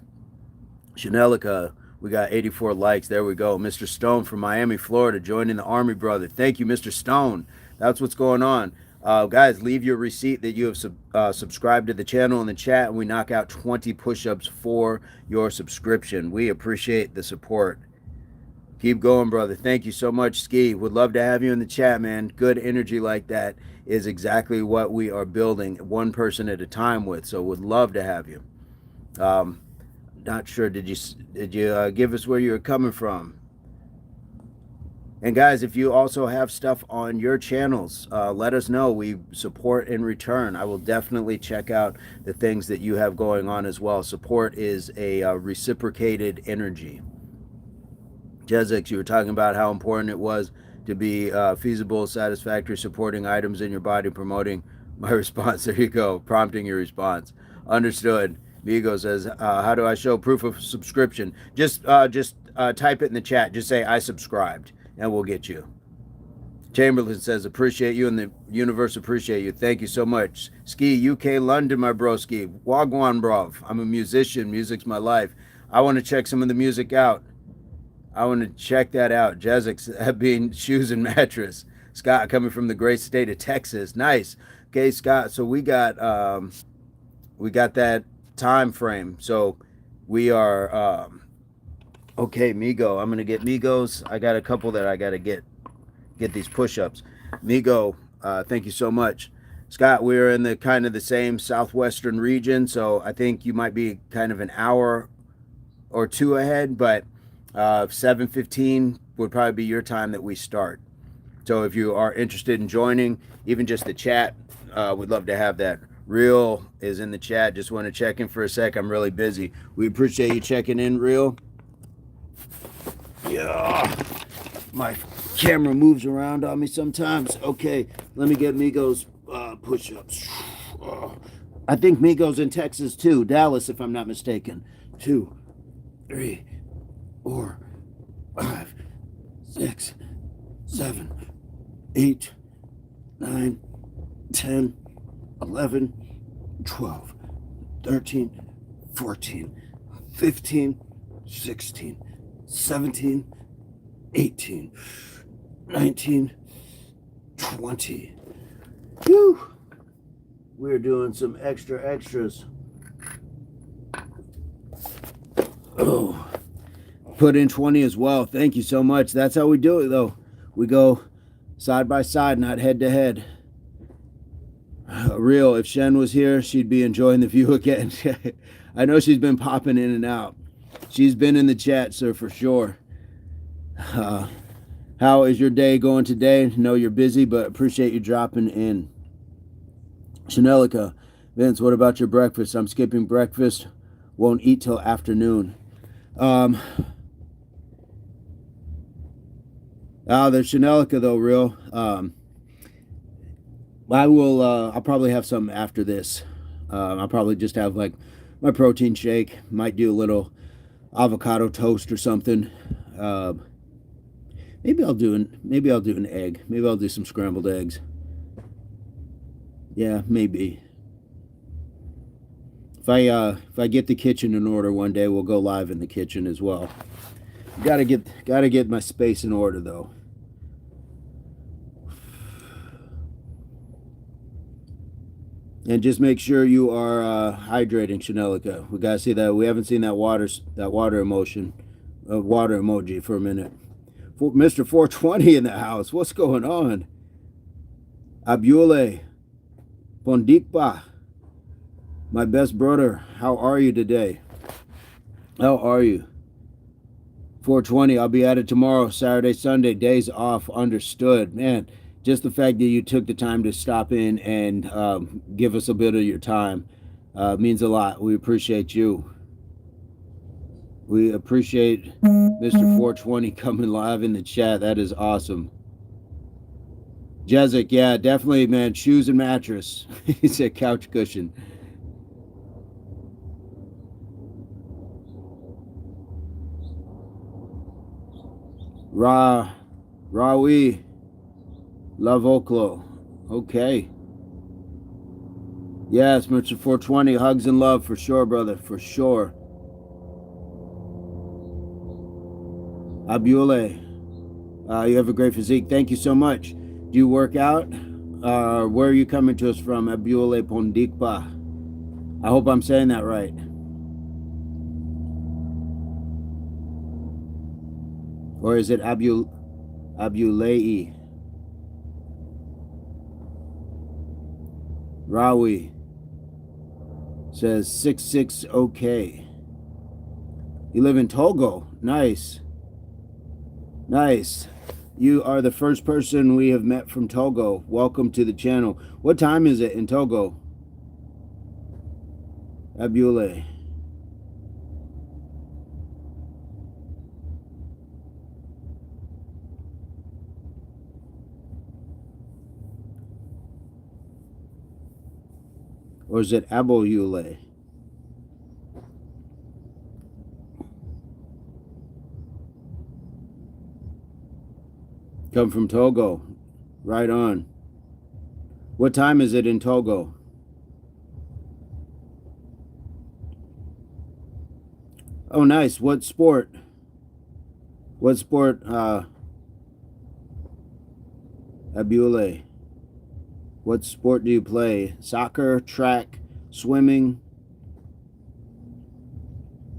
Speaker 2: Chanelica, we got 84 likes. There we go. Mr. Stone from Miami, Florida, joining the Army, brother. Thank you, Mr. Stone. That's what's going on. Guys, leave your receipt that you have subscribed to the channel in the chat, and we knock out 20 push-ups for your subscription. We appreciate the support. Keep going, brother. Thank you so much, Ski. Would love to have you in the chat, man. Good energy like that is exactly what we are building, one person at a time with. So would love to have you. Not sure. Did you give us where you were coming from? And guys, if you also have stuff on your channels, let us know. We support in return. I will definitely check out the things that you have going on as well. Support is a reciprocated energy. Jezix, you were talking about how important it was to be feasible, satisfactory, supporting items in your body, promoting my response. There you go, prompting your response. Understood. Vigo says, how do I show proof of subscription? Just type it in the chat. Just say, I subscribed, and we'll get you. Chamberlain says, appreciate you, and the universe appreciate you. Thank you so much. Ski, UK, London, my broski. Wagwan, brov. I'm a musician. Music's my life. I want to check some of the music out. I want to check that out. Jezix being shoes and mattress. Scott coming from the great state of Texas. Nice. Okay, Scott. So we got that time frame. So we are okay. Migo. I'm gonna get Migos. I got a couple that I gotta get these push-ups. Migo. Thank you so much. Scott, we're in the kind of the same southwestern region, so I think you might be kind of an hour or two ahead, but 7:15 would probably be your time that we start. So if you are interested in joining, even just the chat, we'd love to have that. Real is in the chat. Just want to check in for a sec. I'm really busy. We appreciate you checking in, Real. Yeah, my camera moves around on me sometimes. Okay, let me get Migos push-ups. I think Migos in Texas too, Dallas, if I'm not mistaken. 2, 3, 4, 5, 6, 7, 8, 9, 10, 11, 12, 13, 14, 15, 16, 17, 18, 19, 20. Whew. We're doing some extras. Oh. Put in 20 as well. Thank you so much. That's how we do it, though. We go side by side, not head to head. Real, if Shen was here, she'd be enjoying the view again. I know she's been popping in and out. She's been in the chat, sir, for sure. How is your day going today? Know you're busy, but appreciate you dropping in. Chanelica, Vince, what about your breakfast? I'm skipping breakfast. Won't eat till afternoon. There's Chanelica though, Real. I'll probably have some after this. I'll probably just have like my protein shake. Might do a little avocado toast or something. Maybe I'll do an egg. Maybe I'll do some scrambled eggs. Yeah, maybe. If I get the kitchen in order one day, we'll go live in the kitchen as well. Gotta get my space in order though. And just make sure you are hydrating, Chanelica. We gotta see that. We haven't seen that water emoji for a minute. Mr. 420 in the house. What's going on? Abule Pondikpa, my best brother. How are you today? How are you? 420. I'll be at it tomorrow, Saturday, Sunday. Days off. Understood, man. Just the fact that you took the time to stop in and give us a bit of your time means a lot. We appreciate you. We appreciate Mr. 420 coming live in the chat. That is awesome. Jezik, yeah, definitely, man. Shoes and mattress. He said couch cushion. Rawi. Love Oklo. Okay. Yes, Mr. 420. Hugs and love for sure, brother. For sure. Abule. You have a great physique. Thank you so much. Do you work out? Where are you coming to us from? Abule Pondikpa. I hope I'm saying that right. Or is it Abulei? Rawi says 66 okay. You live in Togo. Nice. You are the first person we have met from Togo. Welcome to the channel. What time is it in Togo? Abule. Or is it Aboyule? Come from Togo. Right on. What time is it in Togo? Oh, nice. What sport? What sport, Abule? What sport do you play? Soccer, track, swimming?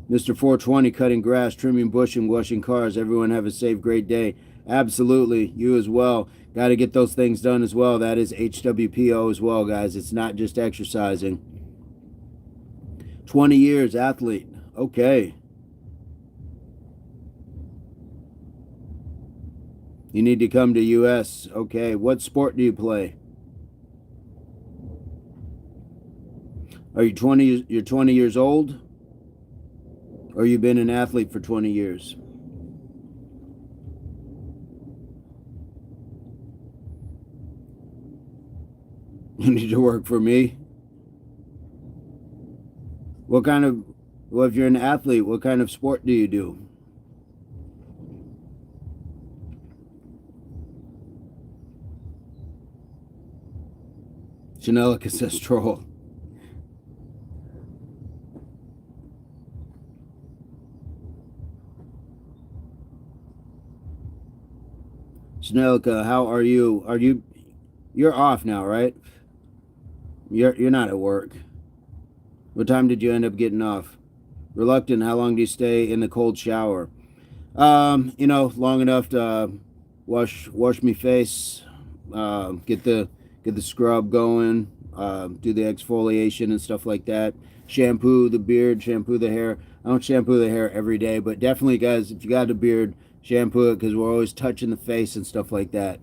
Speaker 2: Mr. 420, cutting grass, trimming bush, and washing cars. Everyone have a safe, great day. Absolutely. You as well. Got to get those things done as well. That is HWPO as well, guys. It's not just exercising. 20 years, athlete. Okay. You need to come to U.S. Okay. What sport do you play? Are you 20? You're 20 years old? Or you've been an athlete for 20 years? You need to work for me? What kind of, well, if you're an athlete, what kind of sport do you do? Chanelica says troll. Chanelica, how are you? You're off now, right? You're not at work. What time did you end up getting off? Reluctant, how long do you stay in the cold shower? Long enough to wash me face, get the scrub going, do the exfoliation and stuff like that. Shampoo the beard, shampoo the hair. I don't shampoo the hair every day, but definitely, guys, if you got a beard, shampoo it, because we're always touching the face and stuff like that.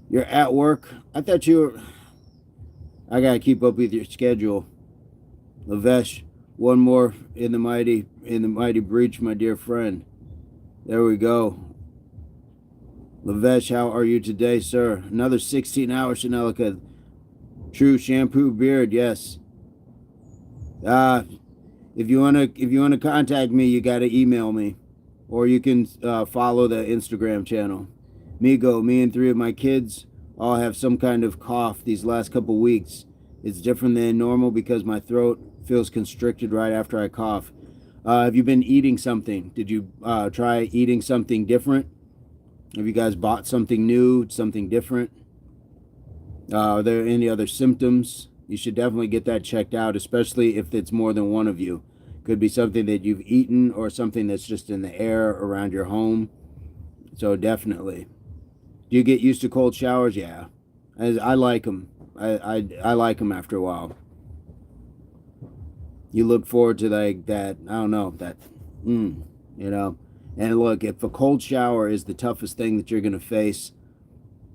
Speaker 2: You're at work? I thought you were... I gotta keep up with your schedule. Lavesh, one more in the mighty breach, my dear friend. There we go. Lavesh, how are you today, sir? Another 16 hours, Chanelica. True shampoo beard, yes. If you wanna contact me, you gotta email me, or you can follow the Instagram channel. Me and 3 of my kids all have some kind of cough these last couple weeks. It's different than normal because my throat feels constricted right after I cough. Have you been eating something? Did you try eating something different? Have you guys bought something new, something different? Are there any other symptoms? You should definitely get that checked out, especially if it's more than one of you. Could be something that you've eaten or something that's just in the air around your home. So definitely. Do you get used to cold showers? Yeah. I like them. I like them after a while. You look forward to like that, I don't know, that, And look, if a cold shower is the toughest thing that you're going to face,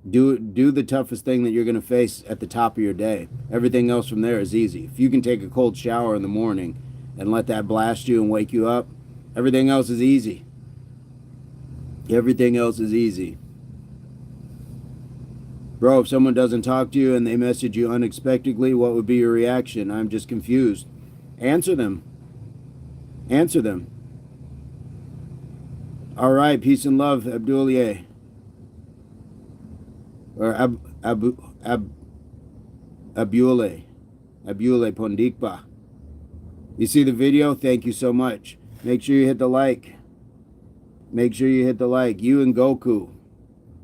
Speaker 2: do the toughest thing that you're going to face at the top of your day. Everything else from there is easy. If you can take a cold shower in the morning and let that blast you and wake you up, everything else is easy. Everything else is easy. Bro, if someone doesn't talk to you and they message you unexpectedly, what would be your reaction? I'm just confused. Answer them. Answer them. All right, peace and love, Abdulier. Or Abule Pondikpa. You see the video? Thank you so much. Make sure you hit the like. Make sure you hit the like. You and Goku.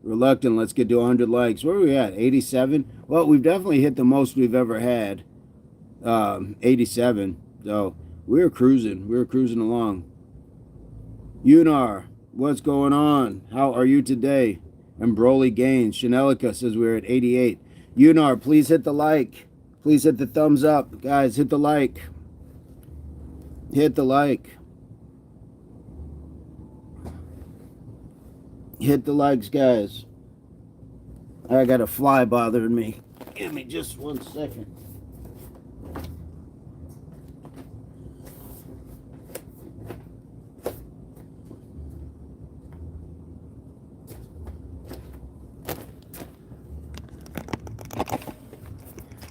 Speaker 2: Reluctant, let's get to 100 likes. Where are we at? 87? Well, we've definitely hit the most we've ever had. 87. So we're cruising. We're cruising along. Yunar, what's going on? How are you today? And Broly Gaines. Chanelica says we're at 88. Yunar, please hit the like. Please hit the thumbs up. Guys, hit the like. Hit the like. Hit the likes, guys. I got a fly bothering me. Give me just 1 second.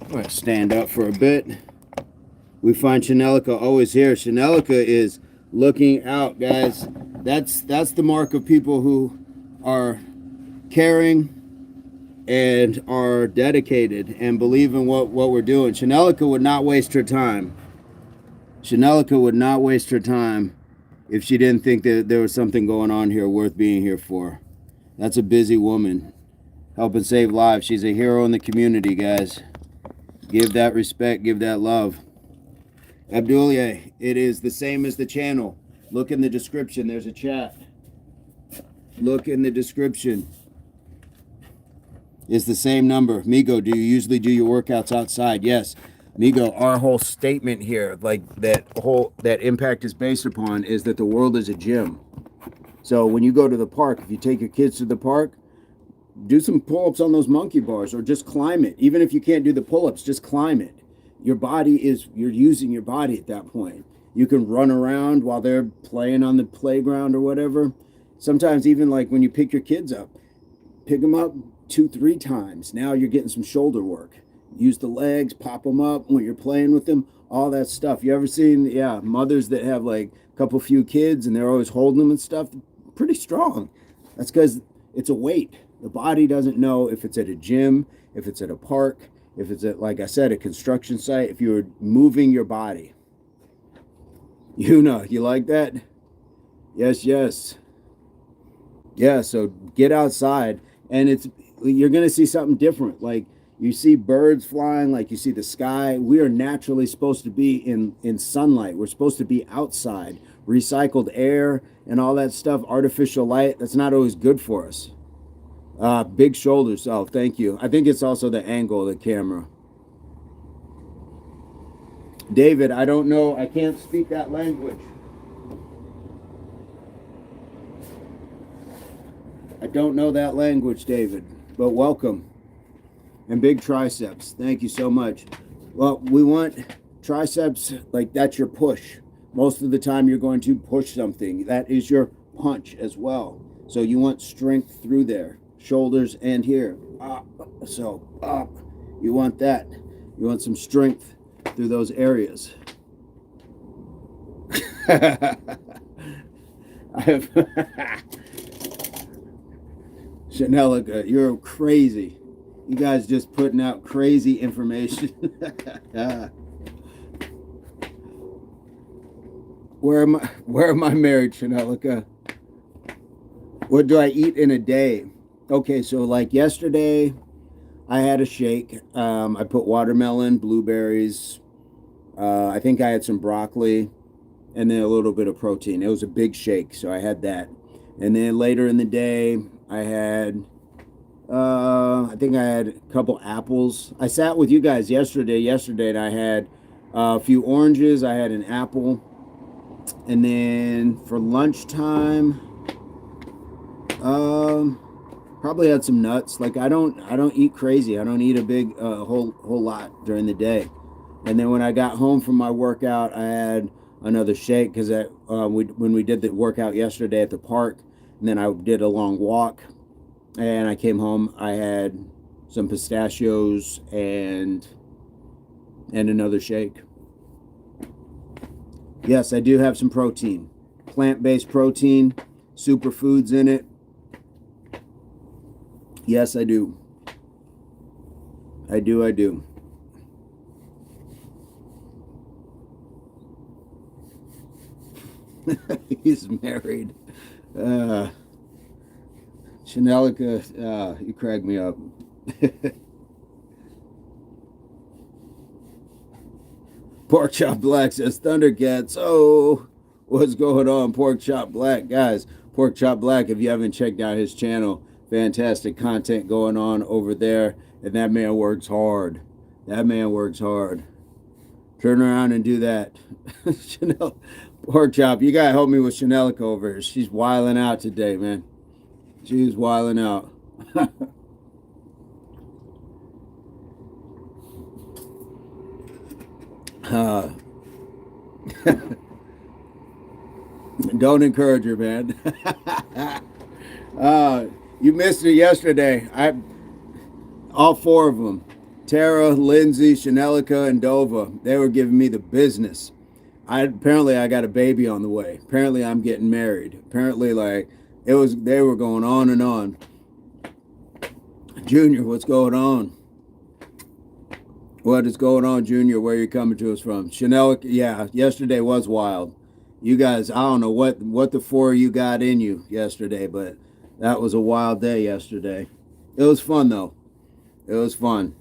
Speaker 2: I'm going to stand up for a bit. We find Chanelica always here. Chanelica is looking out, guys. That's the mark of people who are caring and are dedicated and believe in what we're doing. Chanelica would not waste her time. Chanelica would not waste her time if she didn't think that there was something going on here worth being here for. That's a busy woman helping save lives. She's a hero in the community, guys. Give that respect, give that love. Abdulia, it is the same as the channel. Look in the description, there's a chat. Look in the description. It's the same number. Migo, do you usually do your workouts outside? Yes. Migo, our whole statement here, like that impact is based upon, is that the world is a gym. So when you go to the park, if you take your kids to the park, do some pull-ups on those monkey bars or just climb it. Even if you can't do the pull-ups, just climb it. You're using your body at that point. You can run around while they're playing on the playground or whatever. Sometimes even like when you pick your kids up, pick them up 2-3 times. Now you're getting some shoulder work. Use the legs, pop them up when you're playing with them, all that stuff. You ever seen, mothers that have like a few kids and they're always holding them and stuff? Pretty strong. That's because it's a weight. The body doesn't know if it's at a gym, if it's at a park, if it's at, like I said, a construction site, if you're moving your body. You like that? Yes, yes. Yeah, so get outside and you're going to see something different. Like you see birds flying, like you see the sky. We are naturally supposed to be in sunlight. We're supposed to be outside. Recycled air and all that stuff, artificial light, that's not always good for us. Big shoulders. Oh, thank you. I think it's also the angle of the camera. David, I don't know. I can't speak that language. I don't know that language, David, but welcome. And big triceps. Thank you so much. Well, we want triceps, like that's your push. Most of the time you're going to push something. That is your punch as well. So you want strength through there. Shoulders and here. Up. So up. You want that. You want some strength through those areas. I have Chanelica, you're crazy. You guys just putting out crazy information. Where am I married, Chanelica? What do I eat in a day? Okay, so like yesterday, I had a shake. I put watermelon, blueberries. I think I had some broccoli, and then a little bit of protein. It was a big shake, so I had that. And then later in the day, I had, I think I had a couple apples. I sat with you guys yesterday, and I had a few oranges. I had an apple. And then for lunchtime, probably had some nuts. Like I don't eat crazy. I don't eat a big whole lot during the day. And then when I got home from my workout, I had another shake because when we did the workout yesterday at the park, and then I did a long walk, and I came home. I had some pistachios and another shake. Yes, I do have some protein, plant-based protein, superfoods in it. Yes, I do. I do. He's married. Chanelica, you crack me up. Pork Chop Black says, Thundercats. Oh, what's going on, Pork Chop Black? Guys, Pork Chop Black, if you haven't checked out his channel, fantastic content going on over there. And that man works hard. That man works hard. Turn around and do that. Chanel, Pork Chop, you got to help me with Chanelica over here. She's wilding out today, man. She's wilding out. uh, don't encourage her, man. You missed it yesterday. All four of them, Tara, Lindsay, Chanelica, and Dova, they were giving me the business. Apparently I got a baby on the way. Apparently I'm getting married. Apparently, like, they were going on and on. Junior, what's going on? What is going on, Junior? Where are you coming to us from? Chanel, yeah, yesterday was wild. You guys, I don't know what the four of you got in you yesterday, but that was a wild day yesterday. It was fun, though. It was fun.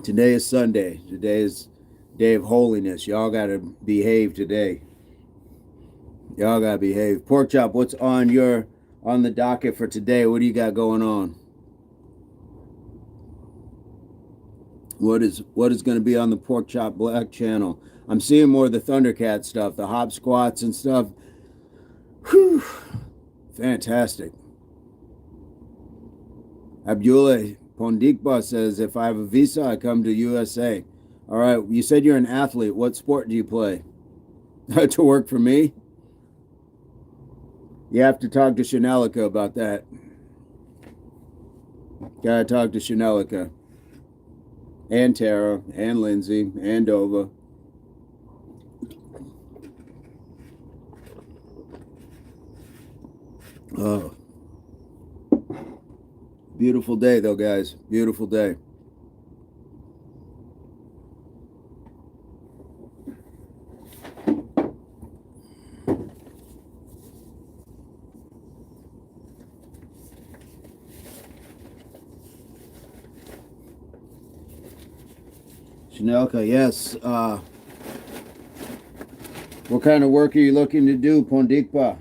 Speaker 2: Today is Sunday. Today is day of holiness. Y'all got to behave today. Y'all got to behave. Pork chop, what's on the docket for today? What do you got going on? What is going to be on the Pork Chop Black channel? I'm seeing more of the Thundercat stuff, the hop squats and stuff. Whew. Fantastic. Abdullah Pondikba says, if I have a visa, I come to USA. All right, you said you're an athlete. What sport do you play? To work for me? You have to talk to Chanelica about that. Gotta talk to Chanelica. And Tara, and Lindsay, and Dova. Oh. Beautiful day, though, guys. Beautiful day. Chanelka, yes. What kind of work are you looking to do, Pondikpa?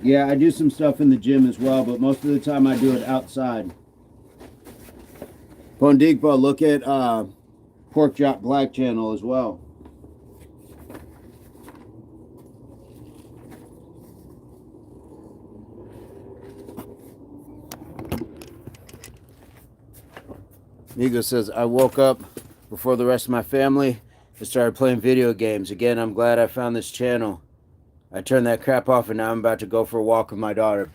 Speaker 2: Yeah, I do some stuff in the gym as well, but most of the time I do it outside. Pondikpa, look at Pork Chop Black channel as well. Migo says, I woke up before the rest of my family and started playing video games. Again, I'm glad I found this channel. I turned that crap off and now I'm about to go for a walk with my daughter.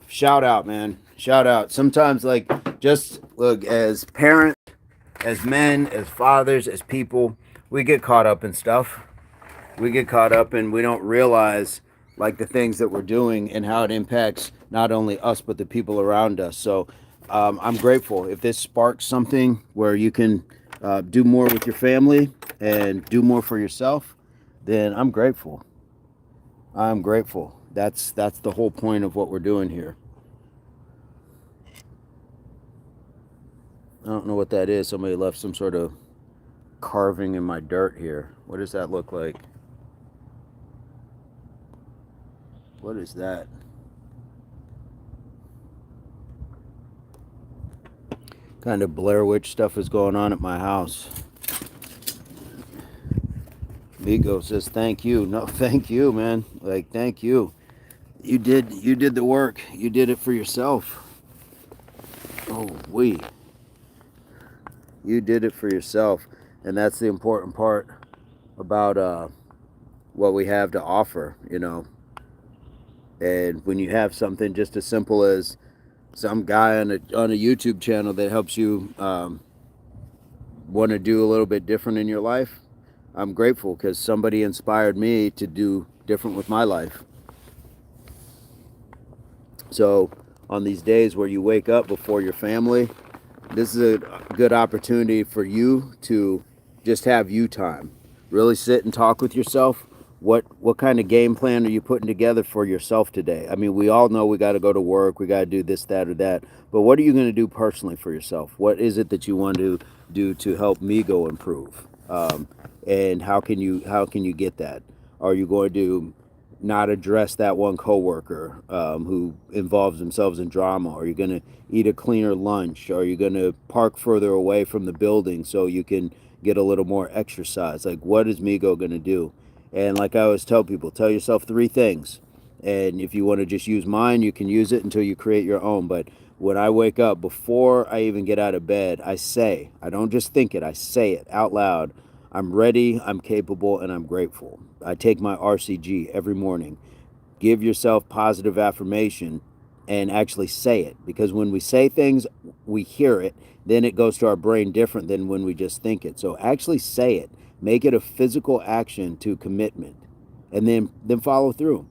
Speaker 2: Shout out, man. Shout out. Sometimes, like, just look, as parents, as men, as fathers, as people, we get caught up in stuff. We get caught up and we don't realize, like, the things that we're doing and how it impacts not only us, but the people around us. So I'm grateful. If this sparks something where you can do more with your family and do more for yourself, then I'm grateful. I'm grateful. That's the whole point of what we're doing here. I don't know what that is. Somebody left some sort of carving in my dirt here. What does that look like? What is that? Kind of Blair Witch stuff is going on at my house. Vigo says, thank you. No, thank you, man. Like, thank you. You did the work. You did it for yourself. Oh, you did it for yourself. And that's the important part about what we have to offer, you know. And when you have something just as simple as some guy on a YouTube channel that helps you want to do a little bit different in your life, I'm grateful because somebody inspired me to do different with my life. So on these days where you wake up before your family, this is a good opportunity for you to just have you time. Really sit and talk with yourself. What kind of game plan are you putting together for yourself today? I mean, we all know we got to go to work, we got to do this, that, or that. But what are you going to do personally for yourself? What is it that you want to do to help me go improve? And how can you get that? Are you going to not address that one coworker who involves themselves in drama? Are you going to eat a cleaner lunch? Are you going to park further away from the building so you can get a little more exercise? Like, what is Migo going to do? And like I always tell people, tell yourself three things. And if you want to just use mine, you can use it until you create your own. But when I wake up, before I even get out of bed, I don't just think it, I say it out loud. I'm ready, I'm capable, and I'm grateful. I take my RCG every morning. Give yourself positive affirmation and actually say it. Because when we say things, we hear it, then it goes to our brain different than when we just think it. So actually say it. Make it a physical action to commitment, and then follow through.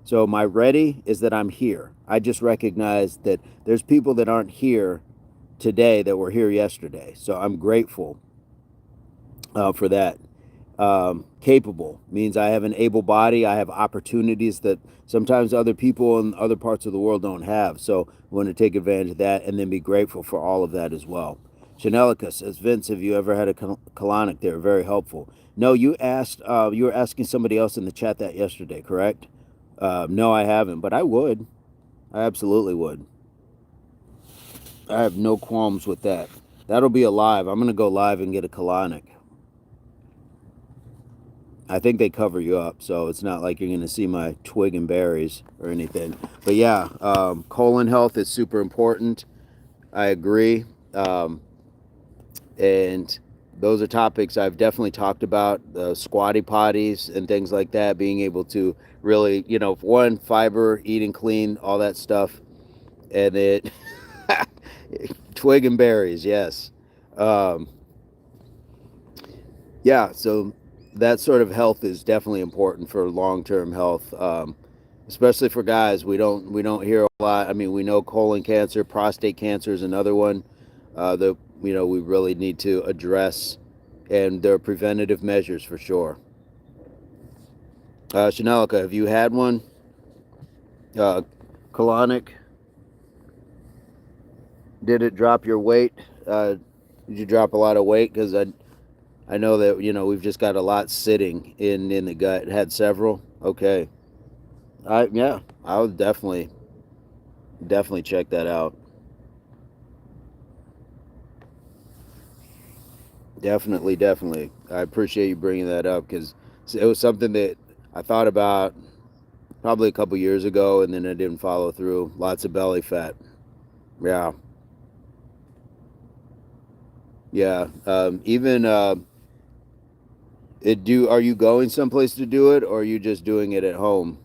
Speaker 2: So my ready is that I'm here. I just recognize that there's people that aren't here today that were here yesterday. So I'm grateful for that. Capable means I have an able body. I have opportunities that sometimes other people in other parts of the world don't have. So I want to take advantage of that and then be grateful for all of that as well. Chanelica says, Vince, have you ever had a colonic? They're very helpful. No, you asked. You were asking somebody else in the chat that yesterday, correct? No, I haven't, but I would. I absolutely would. I have no qualms with that. That'll be a live. I'm gonna go live and get a colonic. I think they cover you up, so it's not like you're going to see my twig and berries or anything. But yeah, colon health is super important. I agree. And those are topics I've definitely talked about, the squatty potties and things like that, being able to really, one, fiber, eating clean, all that stuff. And it, twig and berries, yes. Yeah, so that sort of health is definitely important for long-term health, especially for guys. We don't hear a lot. I mean, we know colon cancer, prostate cancer is another one that we really need to address, and there are preventative measures for sure. Chanelica, have you had one? Colonic? Did it drop your weight? Did you drop a lot of weight? Because I know that we've just got a lot sitting in the gut. Had several. Okay. Yeah, I would definitely check that out. Definitely. I appreciate you bringing that up because it was something that I thought about probably a couple years ago, and then I didn't follow through. Lots of belly fat. Yeah, yeah. Even it do. Are you going someplace to do it, or are you just doing it at home?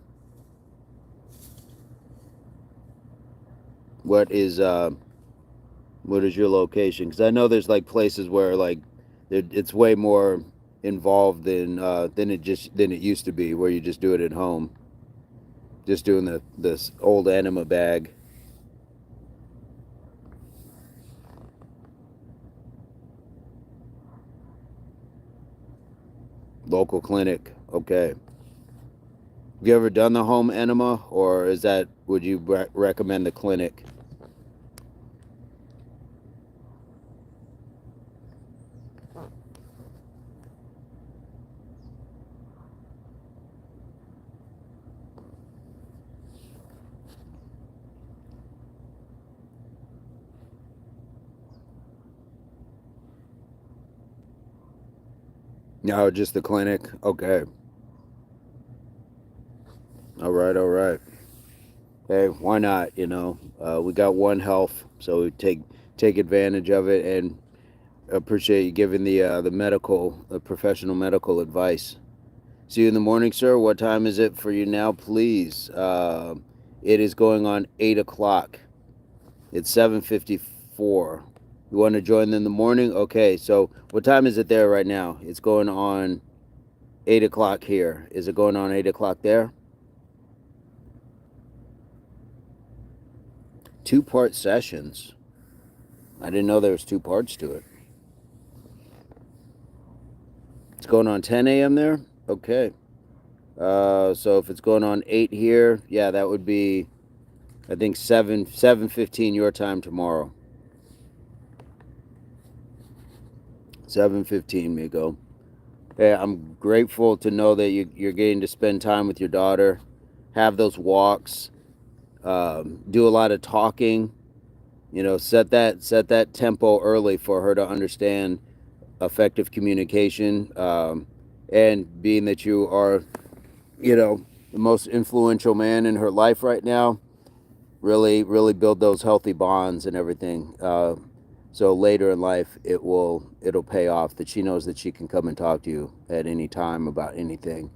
Speaker 2: What is what is your location? Because I know there's like places where like it's way more involved than it used to be, where you just do it at home, just doing this old enema bag. Local clinic. Okay. Have you ever done the home enema, or would you recommend the clinic? No, just the clinic. Okay. All right. Hey, why not? We got one health, so we take advantage of it, and appreciate you giving the professional medical advice. See you in the morning, sir. What time is it for you now, please? It is going on 8 o'clock. It's 7:54. You want to join in the morning? Okay. So what time is it there right now? It's going on 8 o'clock here. Is it going on 8 o'clock there? Two-part sessions. I didn't know there was two parts to it. It's going on 10 a.m. there? Okay. So if it's going on 8 here, yeah, that would be, I think, 7:15 your time tomorrow. 7:15, Miko. Yeah, I'm grateful to know that you're getting to spend time with your daughter, have those walks, do a lot of talking. Set that tempo early for her to understand effective communication. And being that you are, the most influential man in her life right now, really, really build those healthy bonds and everything. So later in life, it'll pay off that she knows that she can come and talk to you at any time about anything.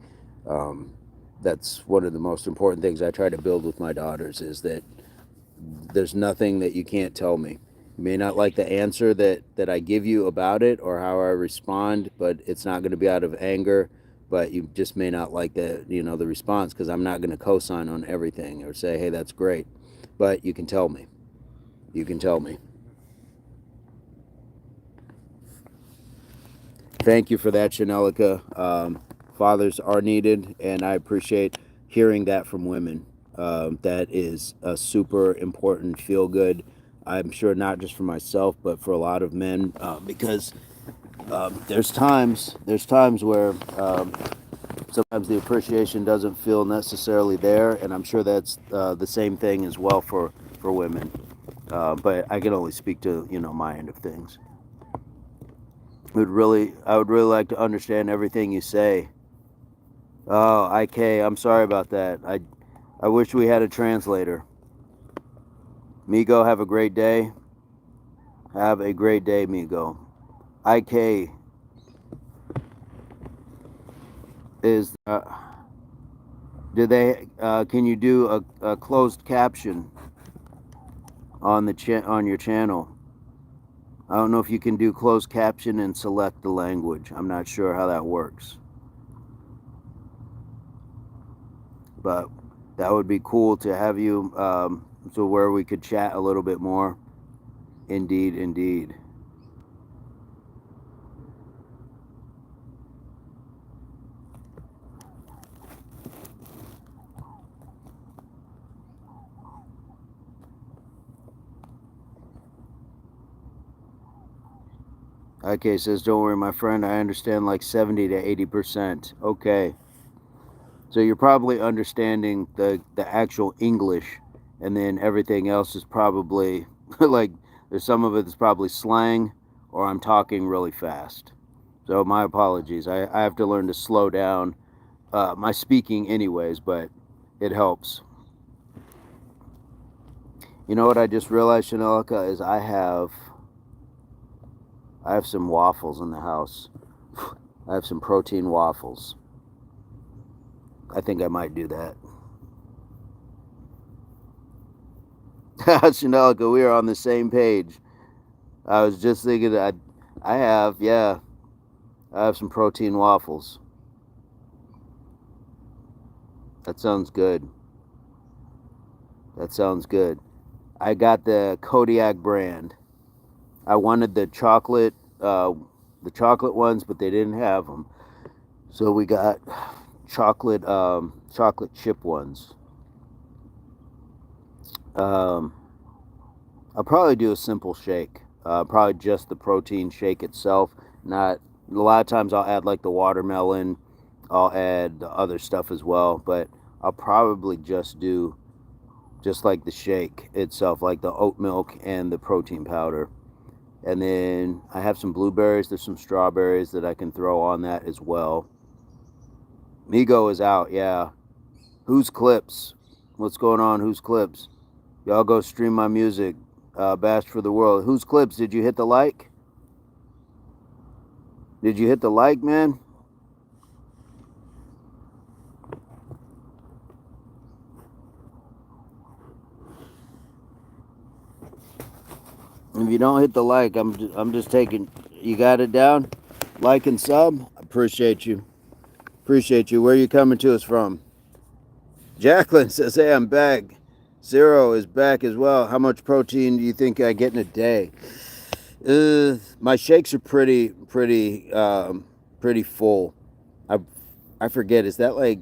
Speaker 2: Um, that's one of the most important things I try to build with my daughters is that there's nothing that you can't tell me. You may not like the answer that I give you about it or how I respond, but it's not going to be out of anger. But you just may not like the response because I'm not going to co-sign on everything or say, hey, that's great. But you can tell me. You can tell me. Thank you for that, Chanelica. Fathers are needed, and I appreciate hearing that from women. That is a super important feel good. I'm sure not just for myself, but for a lot of men, because there's times where sometimes the appreciation doesn't feel necessarily there, and I'm sure that's the same thing as well for women. But I can only speak to my end of things. I would really like to understand everything you say. Oh, IK, I'm sorry about that. I wish we had a translator. Migo, have a great day. Have a great day, Migo. IK is. Do they? Can you do a closed caption on your channel? I don't know if you can do closed caption and select the language. I'm not sure how that works, but that would be cool to have you. So where we could chat a little bit more. Indeed, indeed. Okay, says, don't worry, my friend. I understand like 70 to 80%. Okay. So you're probably understanding the actual English, and then everything else is probably like there's some of it that's probably slang, or I'm talking really fast. So my apologies. I have to learn to slow down my speaking, anyways, but it helps. You know what I just realized, Chanelica, is I have some waffles in the house. I have some protein waffles. I think I might do that. Chanelica, we are on the same page. I was just thinking that I have some protein waffles. That sounds good. That sounds good. I got the Kodiak brand. I wanted the chocolate ones, but they didn't have them. So we got chocolate chip ones. Um, I'll probably do a simple shake. Probably just the protein shake itself. Not a lot of times I'll add like the watermelon. I'll add the other stuff as well, but I'll probably just do just like the shake itself, like the oat milk and the protein powder. And then I have some blueberries. There's some strawberries that I can throw on that as well. Migo is out, yeah. Who's Clips? What's going on? Who's Clips? Y'all go stream my music. Bash for the world. Who's Clips? Did you hit the like? Did you hit the like, man? If you don't hit the like, I'm just taking. You got it down. Like and sub. Appreciate you. Appreciate you. Where are you coming to us from? Jacqueline says, "Hey, I'm back. Zero is back as well. How much protein do you think I get in a day?" My shakes are pretty full. I I forget. Is that like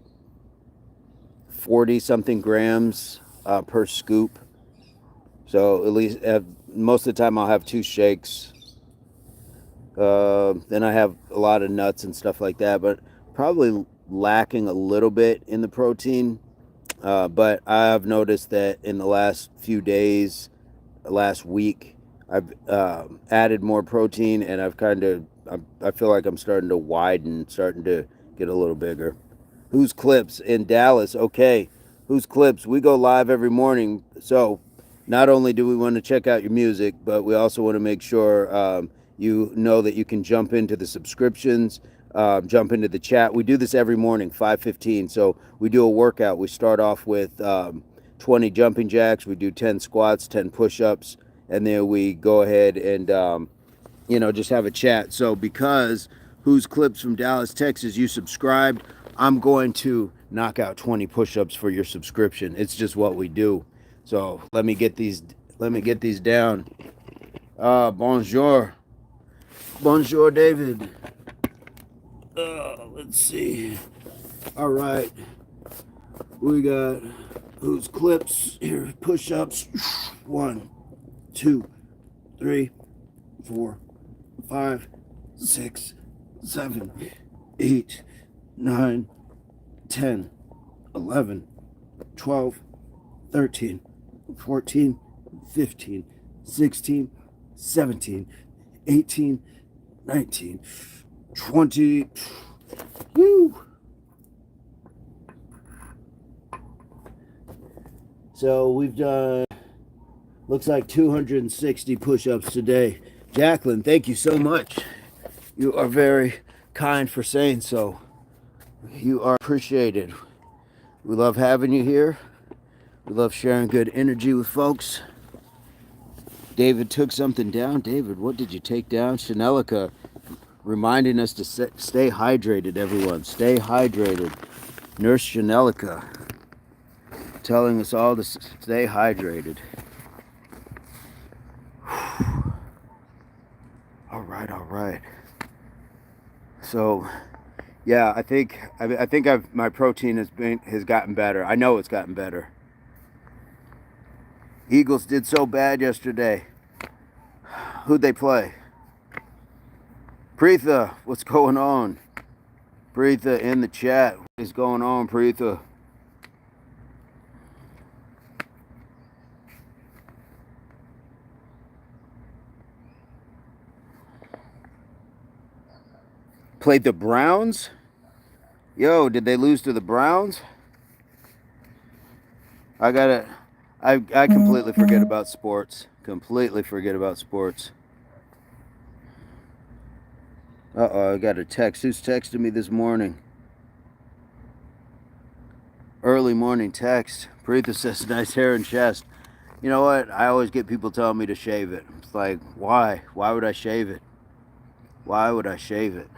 Speaker 2: 40 something grams per scoop? So at least most of the time I'll have two shakes. Then I have a lot of nuts and stuff like that, but probably lacking a little bit in the protein. But I've noticed that in the last few days, last week, I've added more protein, and I feel like I'm starting to widen, starting to get a little bigger. Who's Clips in Dallas? Okay, Who's Clips? We go live every morning, so not only do we want to check out your music, but we also want to make sure you know that you can jump into the subscriptions, jump into the chat. We do this every morning, 5:15. So we do a workout. We start off with 20 jumping jacks. We do 10 squats, 10 push-ups, and then we go ahead and just have a chat. So because Who's Clips from Dallas, Texas, you subscribed, I'm going to knock out 20 push-ups for your subscription. It's just what we do. So let me get these down. Bonjour. Bonjour, David. Let's see. All right. We got Who's Clips here. Push-ups. 1, 2, 3, 4, 5, 6, 7, 8, 9, 10, 11, 12, 13, 14, 15, 16, 17, 18, 19, 20. Woo! So we've done, looks like 260 push-ups today. Jacqueline, thank you so much. You are very kind for saying so. You are appreciated. We love having you here. We love sharing good energy with folks. David took something down. David, what did you take down? Chanelica reminding us to stay hydrated, everyone. Stay hydrated. Nurse Chanelica telling us all to stay hydrated. All right. So, yeah, I think my protein has gotten better. I know it's gotten better. Eagles did so bad yesterday. Who'd they play? Preetha, what's going on? Preetha in the chat. What is going on, Preetha? Played the Browns? Yo, did they lose to the Browns? I completely forget about sports. Completely forget about sports. Uh-oh, I got a text. Who's texted me this morning? Early morning text. Preetha says, nice hair and chest. You know what? I always get people telling me to shave it. It's like, why? Why would I shave it? Why would I shave it?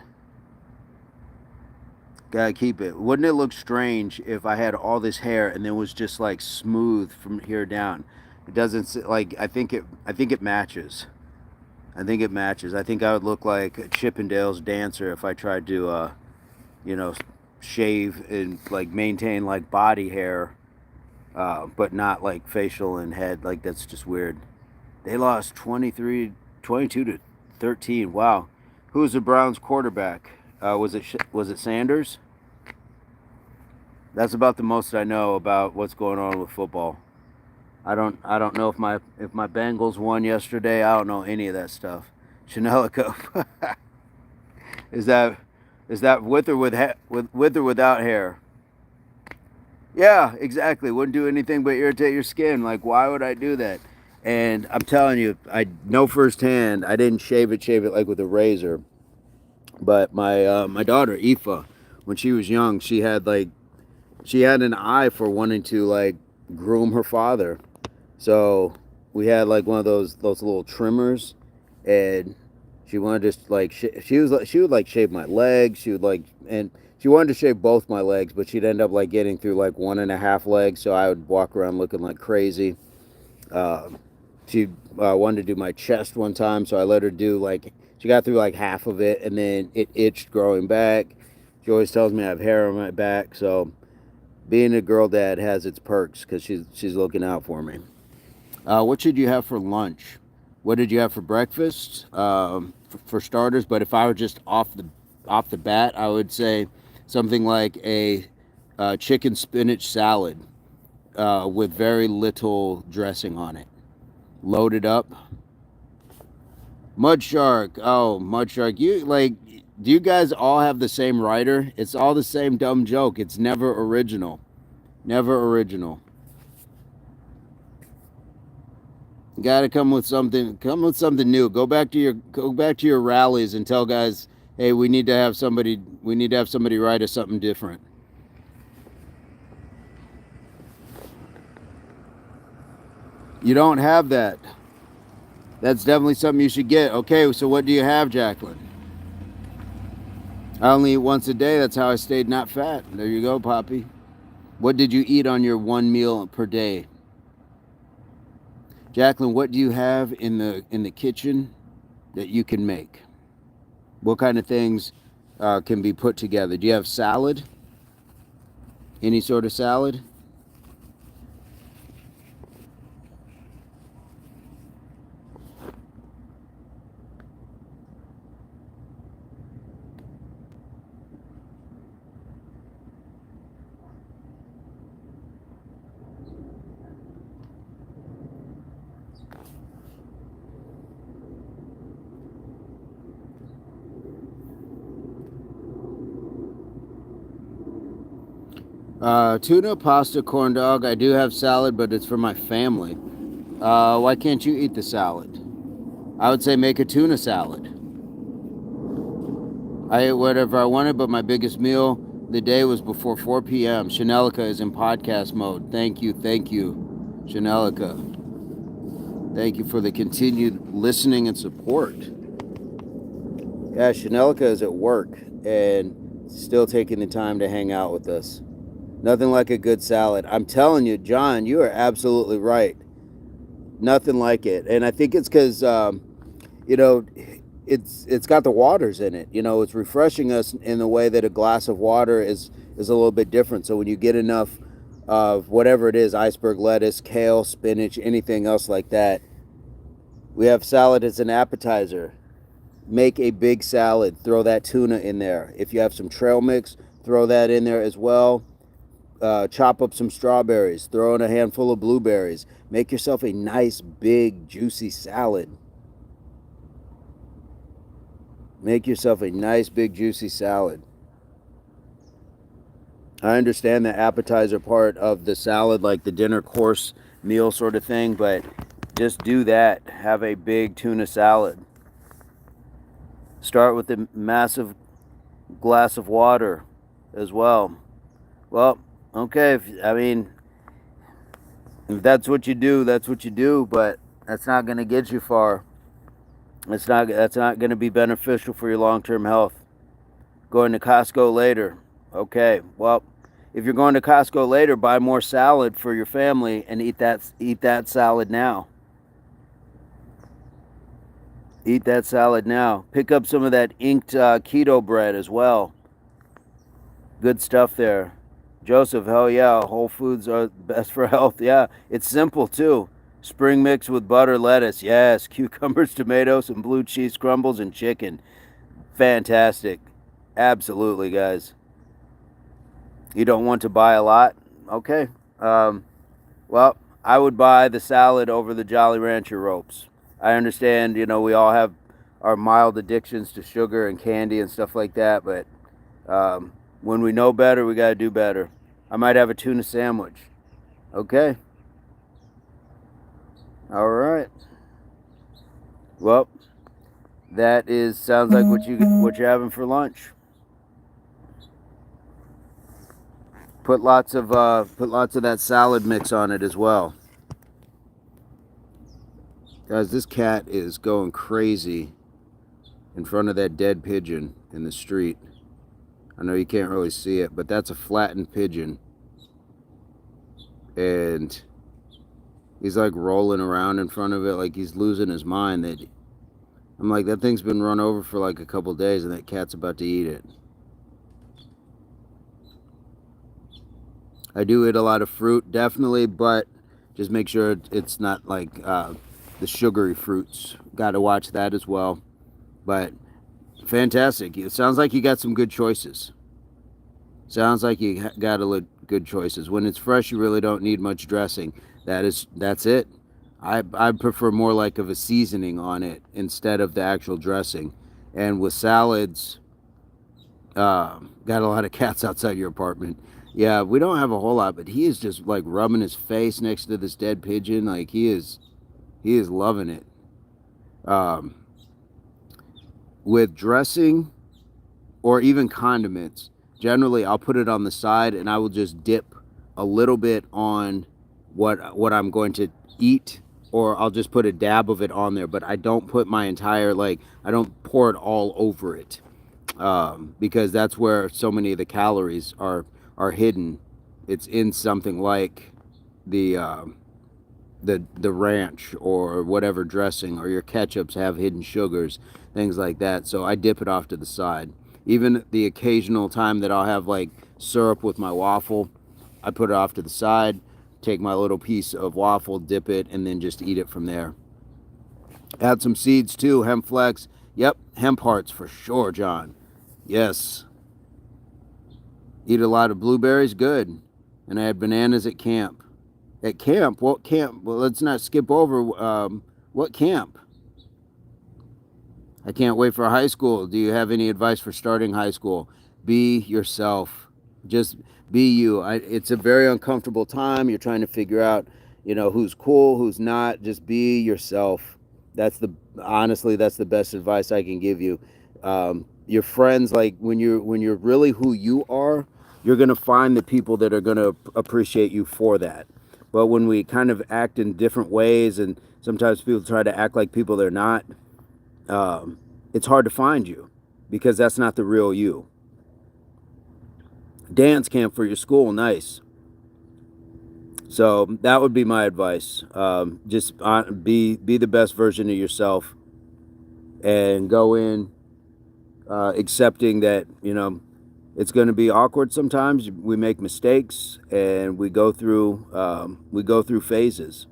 Speaker 2: Gotta keep it. Wouldn't it look strange if I had all this hair and then was just like smooth from here down? It doesn't, like, I think it matches. I think it matches. I think I would look like a Chippendales dancer if I tried to shave and like maintain like body hair, but not like facial and head. Like, that's just weird. They lost 22 to 13. Wow. Who was the Browns quarterback? Was it Sanders? That's about the most I know about what's going on with football. I don't know if my Bengals won yesterday. I don't know any of that stuff. Chanelico. Is that with or without hair? Yeah, exactly. Wouldn't do anything but irritate your skin. Like, why would I do that? And I'm telling you, I know firsthand. I didn't shave it like with a razor. But my daughter Aoife, when she was young, she had an eye for wanting to like groom her father. So we had like one of those little trimmers, and she wanted to like she would like shave my legs. She wanted to shave both my legs, but she'd end up like getting through like 1.5 legs. So I would walk around looking like crazy. She wanted to do my chest one time, so I let her do like. She got through like half of it, and then it itched growing back. She always tells me I have hair on my back, so being a girl dad has its perks because she's looking out for me. What should you have for lunch? What did you have for breakfast? for starters. But if I were just off the bat, I would say something like a chicken spinach salad with very little dressing on it. Load it up. Mud Shark. Oh, Mud Shark. You like? Do you guys all have the same writer? It's all the same dumb joke. It's never original. Never original. You gotta come with something. Come with something new. Go back to your rallies and tell guys, hey, we need to have somebody. We need to have somebody write us something different. You don't have that. That's definitely something you should get. Okay, so what do you have, Jacqueline? I only eat once a day. That's how I stayed not fat. There you go, Poppy. What did you eat on your one meal per day? Jacqueline, what do you have in the kitchen that you can make? What kind of things can be put together? Do you have salad? Any sort of salad? Tuna, pasta, corn dog. I do have salad, but it's for my family. Why can't you eat the salad? I would say make a tuna salad. I ate whatever I wanted, but my biggest meal the day was before 4 p.m. Chanelica is in podcast mode. Thank you, Chanelica. Thank you for the continued listening and support. Yeah, Chanelica is at work and still taking the time to hang out with us. Nothing like a good salad. I'm telling you, John, you are absolutely right. Nothing like it. And I think it's because, it's got the waters in it. It's refreshing us in the way that a glass of water is a little bit different. So when you get enough of whatever it is, iceberg lettuce, kale, spinach, anything else like that, we have salad as an appetizer. Make a big salad. Throw that tuna in there. If you have some trail mix, throw that in there as well. Chop up some strawberries, throw in a handful of blueberries, make yourself a nice big juicy salad. Make yourself a nice big juicy salad. I understand the appetizer part of the salad, like the dinner course meal sort of thing, but just do that. Have a big tuna salad. Start with a massive glass of water as well. Well, okay, if that's what you do, that's what you do, but that's not going to get you far. That's not going to be beneficial for your long-term health. Going to Costco later. Okay, well, if you're going to Costco later, buy more salad for your family and eat that salad now. Eat that salad now. Pick up some of that inked keto bread as well. Good stuff there. Joseph, hell yeah, Whole Foods are best for health. Yeah, it's simple too. Spring mix with butter, lettuce. Yes, cucumbers, tomatoes, and blue cheese crumbles and chicken. Fantastic. Absolutely, guys. You don't want to buy a lot? Okay. Well, I would buy the salad over the Jolly Rancher ropes. I understand, we all have our mild addictions to sugar and candy and stuff like that, but when we know better, we got to do better. I might have a tuna sandwich. Okay. All right. Well, sounds like what you're having for lunch. Put lots of that salad mix on it as well. Guys, this cat is going crazy in front of that dead pigeon in the street. I know you can't really see it, but that's a flattened pigeon. And he's like rolling around in front of it like he's losing his mind. I'm like, that thing's been run over for like a couple days and that cat's about to eat it. I do eat a lot of fruit, definitely, but just make sure it's not like the sugary fruits. Got to watch that as well. But fantastic. It sounds like you got some good choices. Sounds like you got good choices. When it's fresh, you really don't need much dressing. That's it. I prefer more like of a seasoning on it instead of the actual dressing. And with salads, got a lot of cats outside your apartment. Yeah, we don't have a whole lot, but he is just like rubbing his face next to this dead pigeon. Like he is loving it. Um, with dressing or even condiments, generally I'll put it on the side and I will just dip a little bit on what I'm going to eat, or I'll just put a dab of it on there, but I don't put my entire, like, I don't pour it all over it, because that's where so many of the calories are hidden. It's in something like the the ranch or whatever dressing, or your ketchups have hidden sugars, things like that. So I dip it off to the side. Even the occasional time that I'll have like syrup with my waffle, I put it off to the side, take my little piece of waffle, dip it, and then just eat it from there. Add some seeds too, hemp flex. Yep, hemp hearts for sure, John. Yes. Eat a lot of blueberries, good. And I had bananas at camp. At camp? What camp? Well, let's not skip over. What camp? I can't wait for high school. Do you have any advice for starting high school? Be yourself. Just be you. It's a very uncomfortable time. You're trying to figure out, who's cool, who's not. Just be yourself. Honestly, that's the best advice I can give you. Your friends, like when you're really who you are, you're gonna find the people that are gonna appreciate you for that. But when we kind of act in different ways, and sometimes people try to act like people they're not, it's hard to find you because that's not the real you. Dance camp for your school, nice. So that would be my advice. Just be the best version of yourself, and go in accepting that it's going to be awkward sometimes. We make mistakes, and we go through phases.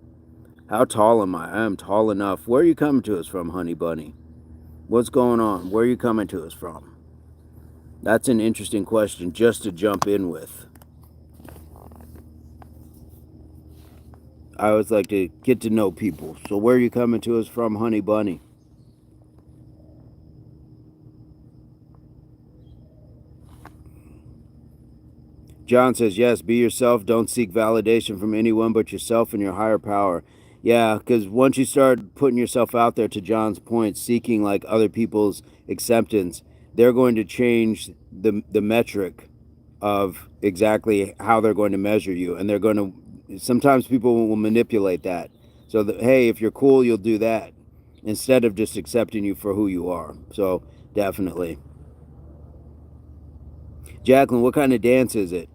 Speaker 2: How tall am I? I am tall enough. Where are you coming to us from, honey bunny? What's going on? Where are you coming to us from? That's an interesting question just to jump in with. I always like to get to know people. So where are you coming to us from, honey bunny? John says, yes, be yourself. Don't seek validation from anyone but yourself and your higher power. Yeah, because once you start putting yourself out there, to John's point, seeking like other people's acceptance, they're going to change the metric of exactly how they're going to measure you. And sometimes people will manipulate that. So that, hey, if you're cool, you'll do that instead of just accepting you for who you are. So definitely. Jacqueline, what kind of dance is it?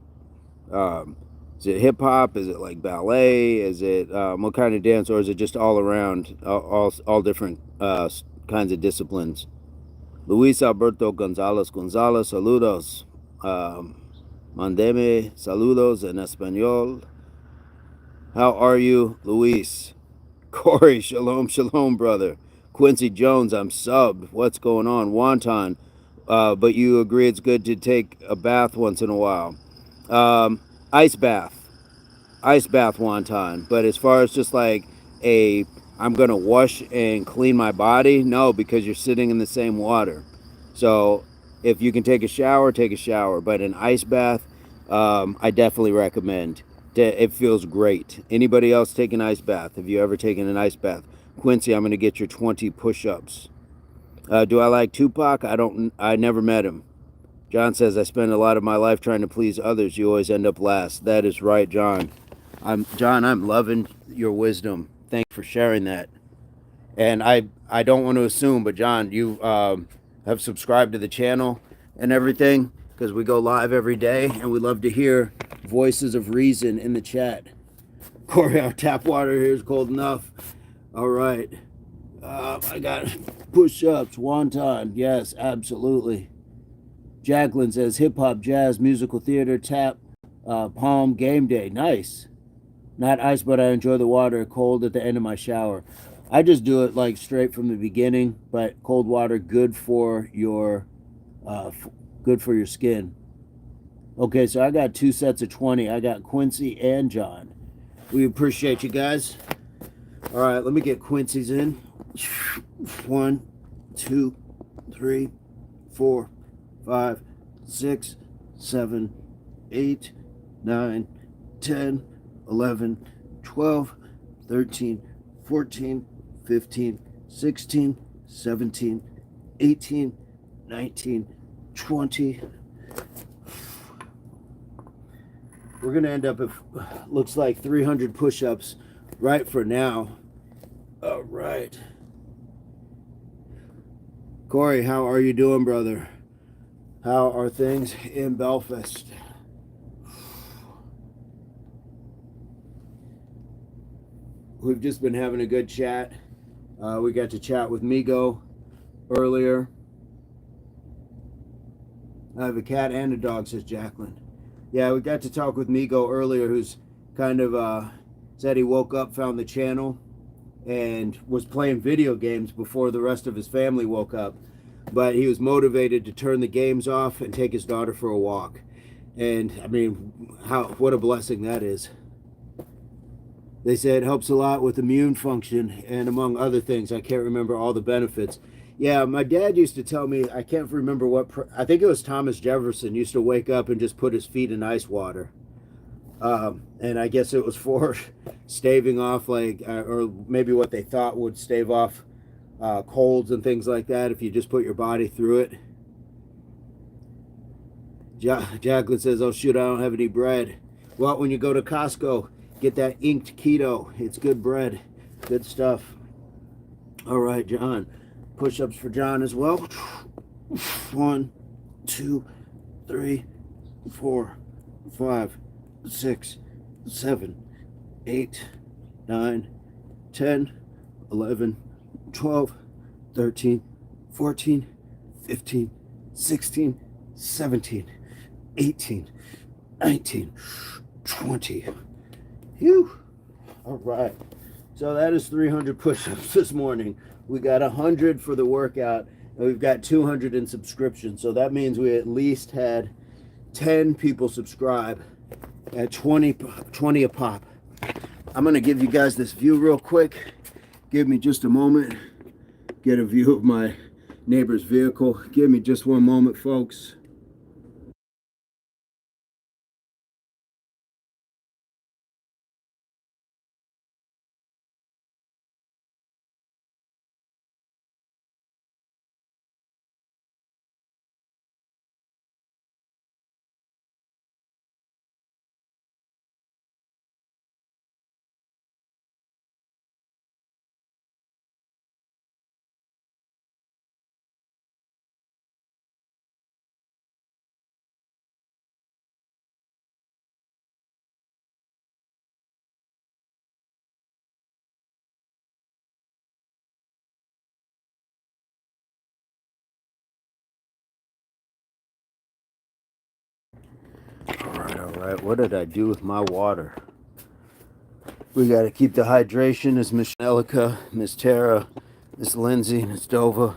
Speaker 2: Is it hip hop? Is it like ballet? Is it what kind of dance, or is it just all around, all different kinds of disciplines? Luis Alberto Gonzalez Gonzalez, saludos. Mandeme saludos en español. How are you, Luis? Corey, shalom, shalom, brother. Quincy Jones, I'm subbed. What's going on? Wonton, but you agree it's good to take a bath once in a while. Ice bath wonton. But as far as just like I'm gonna wash and clean my body, no, because you're sitting in the same water. So if you can take a shower, take a shower. But an ice bath, I definitely recommend. It feels great. Anybody else take an ice bath? Have you ever taken an ice bath? Quincy, I'm gonna get your 20 push-ups. Do I like Tupac? I never met him. John says, I spend a lot of my life trying to please others. You always end up last. That is right, John. I'm loving your wisdom. Thank you for sharing that. And I don't want to assume, but John, you have subscribed to the channel and everything, because we go live every day, and we love to hear voices of reason in the chat. Corey, our tap water here is cold enough. All right. I got push-ups, wonton. Yes, absolutely. Jacqueline says hip-hop, jazz, musical theater, tap, palm, game day. Nice. Not ice, but I enjoy the water cold at the end of my shower. I just do it like straight from the beginning, but cold water good for your good for your skin. Okay, so I got 2 sets of 20. I got Quincy and John. We appreciate you guys. All right, let me get Quincy's in. 1, 2, 3, 4, 5, 6, 7, 8, 9, 10, 11, 12, 13, 14, 15, 16, 17, 18, 19, 20. We're going to end up at, looks like 300 push-ups right for now. All right. Corey, how are you doing, brother? How are things in Belfast? We've just been having a good chat. We got to chat with Migo earlier. I have a cat and a dog, says Jacqueline. Yeah, we got to talk with Migo earlier, who's kind of said he woke up, found the channel, and was playing video games before the rest of his family woke up. But he was motivated to turn the games off and take his daughter for a walk. And I mean, what a blessing that is. They say it helps a lot with immune function and among other things. I can't remember all the benefits. Yeah, my dad used to tell me, I can't remember I think it was Thomas Jefferson used to wake up and just put his feet in ice water. And I guess it was for staving off, like, or maybe what they thought would stave off colds and things like that if you just put your body through it. Jacqueline says, oh shoot, I don't have any bread. Well, when you go to Costco, get that inked keto. It's good bread. Good stuff. All right, John. Push-ups for John as well. 1, 2, 3, 4, 5, 6, 7, 8, 9, 10, 11, 12, 13, 14, 15, 16, 17, 18, 19, 20. Phew. All right. So that is 300 push-ups this morning. We got 100 for the workout, and we've got 200 in subscription. So that means we at least had 10 people subscribe at 20 a pop. I'm going to give you guys this view real quick. Give me just a moment. Get a view of my neighbor's vehicle. Give me just one moment, folks. All right. What did I do with my water? We got to keep the hydration, as Miss Elika, Miss Tara, Miss Lindsay, Miss Dova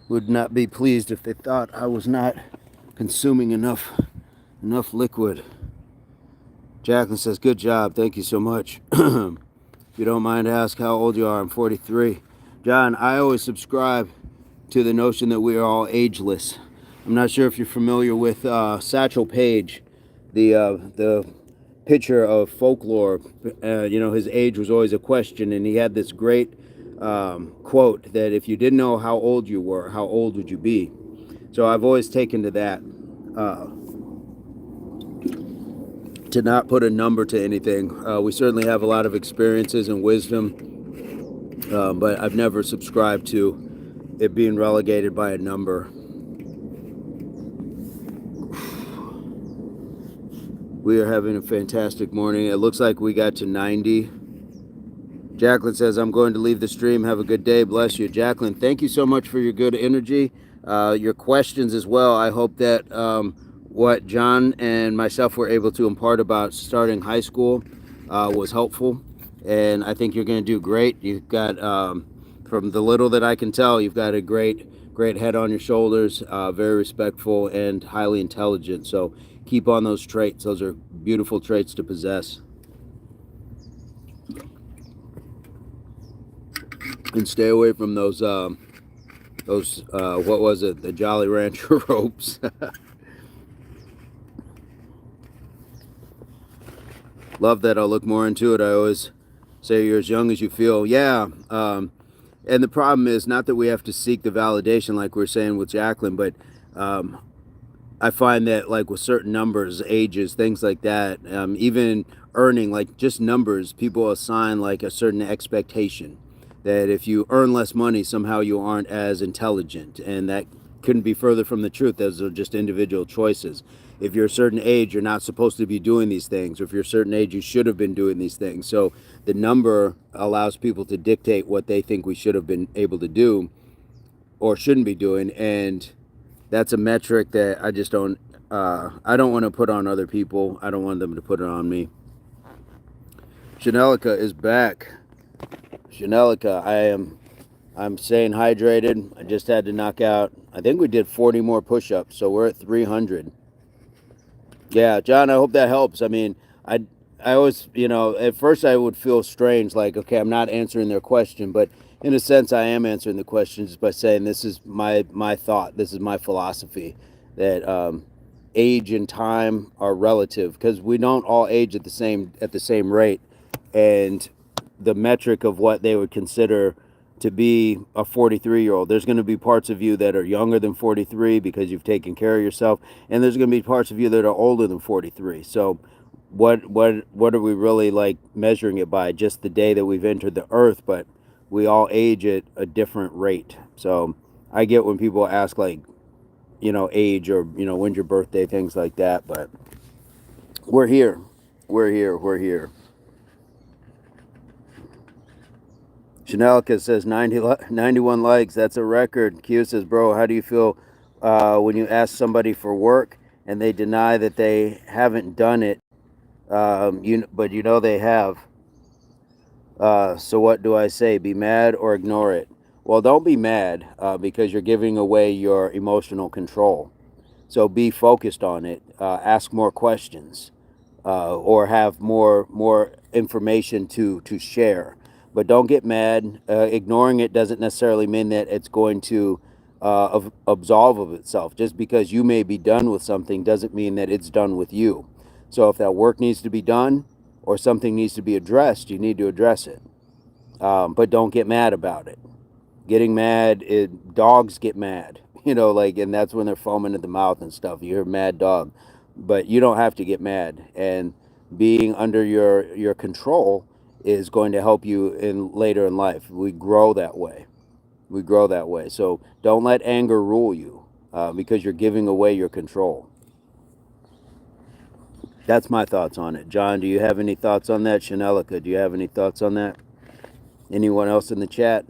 Speaker 2: would not be pleased if they thought I was not consuming enough liquid. Jacqueline says, good job. Thank you so much. If you don't mind to ask how old you are, I'm 43. John, I always subscribe to the notion that we are all ageless. I'm not sure if you're familiar with Satchel Paige, the pitcher of folklore. His age was always a question, and he had this great quote that if you didn't know how old you were, how old would you be? So I've always taken to that, to not put a number to anything. We certainly have a lot of experiences and wisdom, but I've never subscribed to it being relegated by a number. We are having a fantastic morning. It looks like we got to 90. Jacqueline says, I'm going to leave the stream. Have a good day. Bless you. Jacqueline, thank you so much for your good energy, your questions as well. I hope that what John and myself were able to impart about starting high school was helpful. and I think you're going to do great. You've got, from the little that I can tell, you've got a great head on your shoulders, very respectful and highly intelligent. So keep on those traits. Those are beautiful traits to possess. And stay away from those what was it? The Jolly Rancher ropes. Love that. I'll look more into it. I always say you're as young as you feel. Yeah. And the problem is not that we have to seek the validation like we're saying with Jacqueline, but I find that like with certain numbers, ages, things like that, even earning, like just numbers, people assign like a certain expectation that if you earn less money, somehow you aren't as intelligent. And that couldn't be further from the truth. Those are just individual choices. If you're a certain age, you're not supposed to be doing these things. Or if you're a certain age, you should have been doing these things. So the number allows people to dictate what they think we should have been able to do or shouldn't be doing. And that's a metric that I just don't, I don't want to put on other people. I don't want them to put it on me. Chanelica is back. Chanelica, I'm staying hydrated. I just had to knock out, I think we did 40 more push-ups, so we're at 300. Yeah, John, I hope that helps. I mean, I always, at first I would feel strange, like, okay, I'm not answering their question, but in a sense I am answering the question just by saying this is my thought, this is my philosophy, that age and time are relative, because we don't all age at the same rate, and the metric of what they would consider to be a 43-year-old. There's going to be parts of you that are younger than 43 because you've taken care of yourself, and there's going to be parts of you that are older than 43. So what are we really like measuring it by? Just the day that we've entered the earth, but we all age at a different rate. So I get when people ask like, age or, when's your birthday, things like that, but we're here. Chanelica says 91 likes. That's a record. Q says, bro, how do you feel when you ask somebody for work and they deny that they haven't done it, but they have? So what do I say? Be mad or ignore it? Well, don't be mad because you're giving away your emotional control. So be focused on it. Ask more questions or have more information to share. But don't get mad. Ignoring it doesn't necessarily mean that it's going to absolve of itself. Just because you may be done with something doesn't mean that it's done with you. So if that work needs to be done or something needs to be addressed, you need to address it. But don't get mad about it. Getting mad, dogs get mad, and that's when they're foaming at the mouth and stuff. You hear mad dog, but you don't have to get mad. And being under your control is going to help you later in life. We grow that way. So don't let anger rule you because you're giving away your control. That's my thoughts on it. John, do you have any thoughts on that? Chanelica, do you have any thoughts on that? Anyone else in the chat?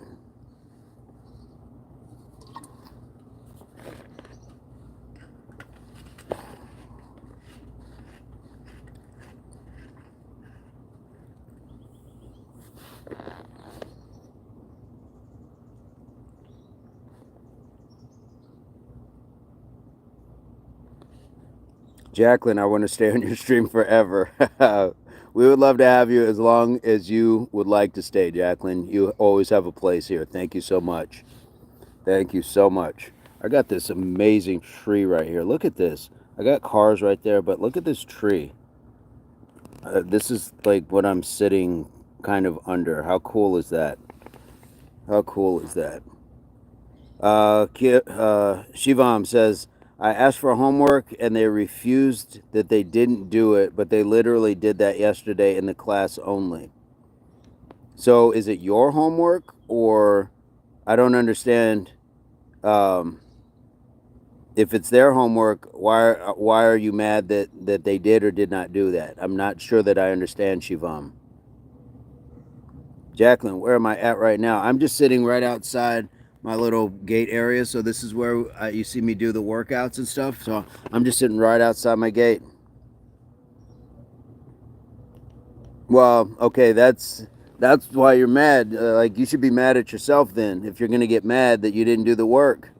Speaker 2: Jacqueline, I want to stay on your stream forever. We would love to have you as long as you would like to stay, Jacqueline. You always have a place here. Thank you so much. Thank you so much. I got this amazing tree right here. Look at this. I got cars right there, but look at this tree. This is like what I'm sitting kind of under. How cool is that? Shivam says, I asked for homework and they refused that they didn't do it, but they literally did that yesterday in the class only. So is it your homework, or I don't understand. If it's their homework, why are you mad that they did or did not do that? I'm not sure that I understand, Shivam. Jacqueline, where am I at right now? I'm just sitting right outside my little gate area. So this is where you see me do the workouts and stuff. So I'm just sitting right outside my gate. Well, okay, that's That's why you're mad. Like, you should be mad at yourself then if you're going to get mad that you didn't do the work.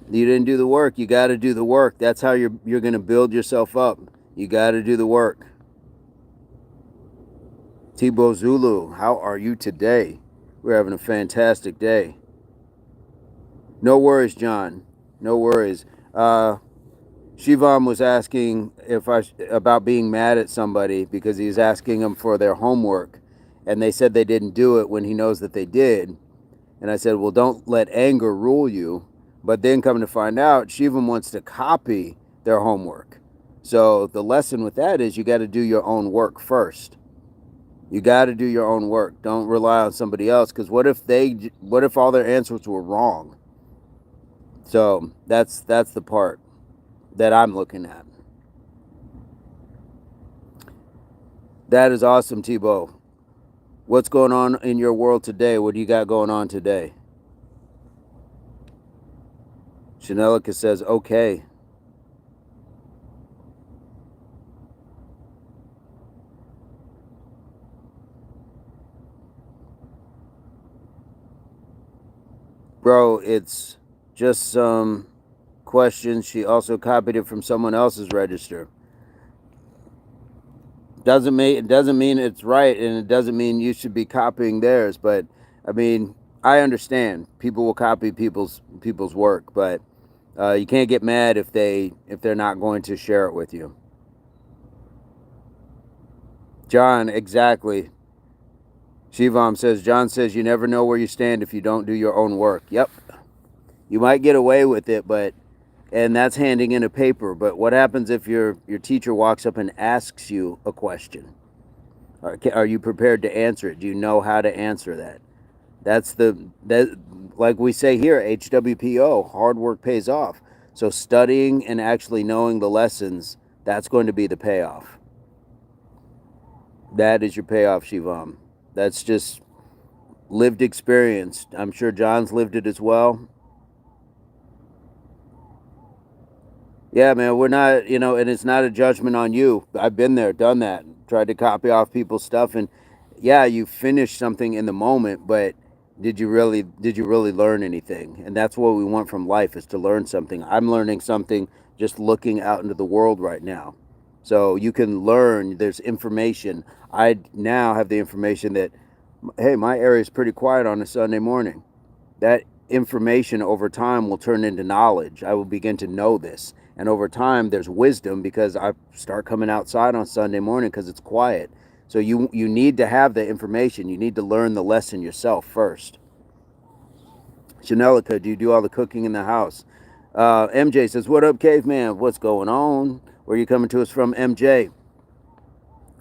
Speaker 2: You didn't do the work. You got to do the work. That's how you're going to build yourself up. You got to do the work. Tebow Zulu, how are you today? We're having a fantastic day. No worries, John. No worries. Shivam was asking about being mad at somebody because he's asking them for their homework, and they said they didn't do it when he knows that they did. And I said, well, don't let anger rule you. But then coming to find out, Shivam wants to copy their homework. So the lesson with that is you got to do your own work first. You got to do your own work. Don't rely on somebody else, because what if all their answers were wrong? So that's the part that I'm looking at. That is awesome, Tebow. What's going on in your world today? What do you got going on today? Chanelica says, okay. Bro, it's just some questions. She also copied it from someone else's register. It doesn't mean it's right, and it doesn't mean you should be copying theirs. But I mean, I understand people will copy people's work, but you can't get mad if they're not going to share it with you. John, exactly. Shivam says, John says you never know where you stand if you don't do your own work. Yep. You might get away with it, and that's handing in a paper. But what happens if your teacher walks up and asks you a question? Are you prepared to answer it? Do you know how to answer that? That like we say here, HWPO, hard work pays off. So studying and actually knowing the lessons, that's going to be the payoff. That is your payoff, Shivam. That's just lived experience. I'm sure John's lived it as well. Yeah, man, we're not, and it's not a judgment on you. I've been there, done that, tried to copy off people's stuff, and yeah, you finished something in the moment, but did you really learn anything? And that's what we want from life, is to learn something. I'm learning something just looking out into the world right now. So you can learn, there's information. I now have the information that, hey, my area is pretty quiet on a Sunday morning. That information over time will turn into knowledge. I will begin to know this. And over time, there's wisdom, because I start coming outside on Sunday morning because it's quiet. So you need to have the information. You need to learn the lesson yourself first. Chanelica, do you do all the cooking in the house? MJ says, what up, caveman? What's going on? Where are you coming to us from, MJ?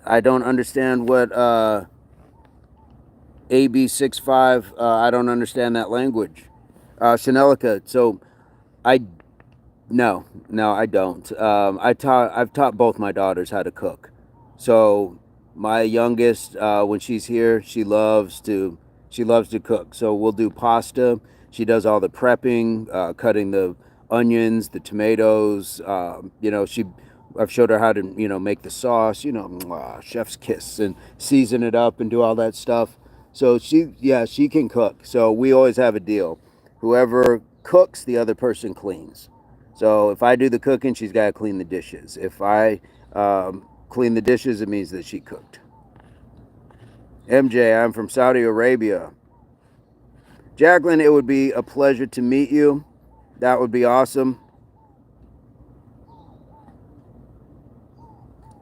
Speaker 2: I don't understand what AB65, I don't understand that language. Chanelica, so I no, I don't. I've taught both my daughters how to cook. So my youngest, when she's here, she loves to cook. So we'll do pasta. She does all the prepping, cutting the onions, the tomatoes. I've showed her how to make the sauce. Chef's kiss, and season it up and do all that stuff. So she can cook. So we always have a deal. Whoever cooks, the other person cleans. So if I do the cooking, she's got to clean the dishes. If I clean the dishes, it means that she cooked. MJ, I'm from Saudi Arabia. Jacqueline, it would be a pleasure to meet you. That would be awesome.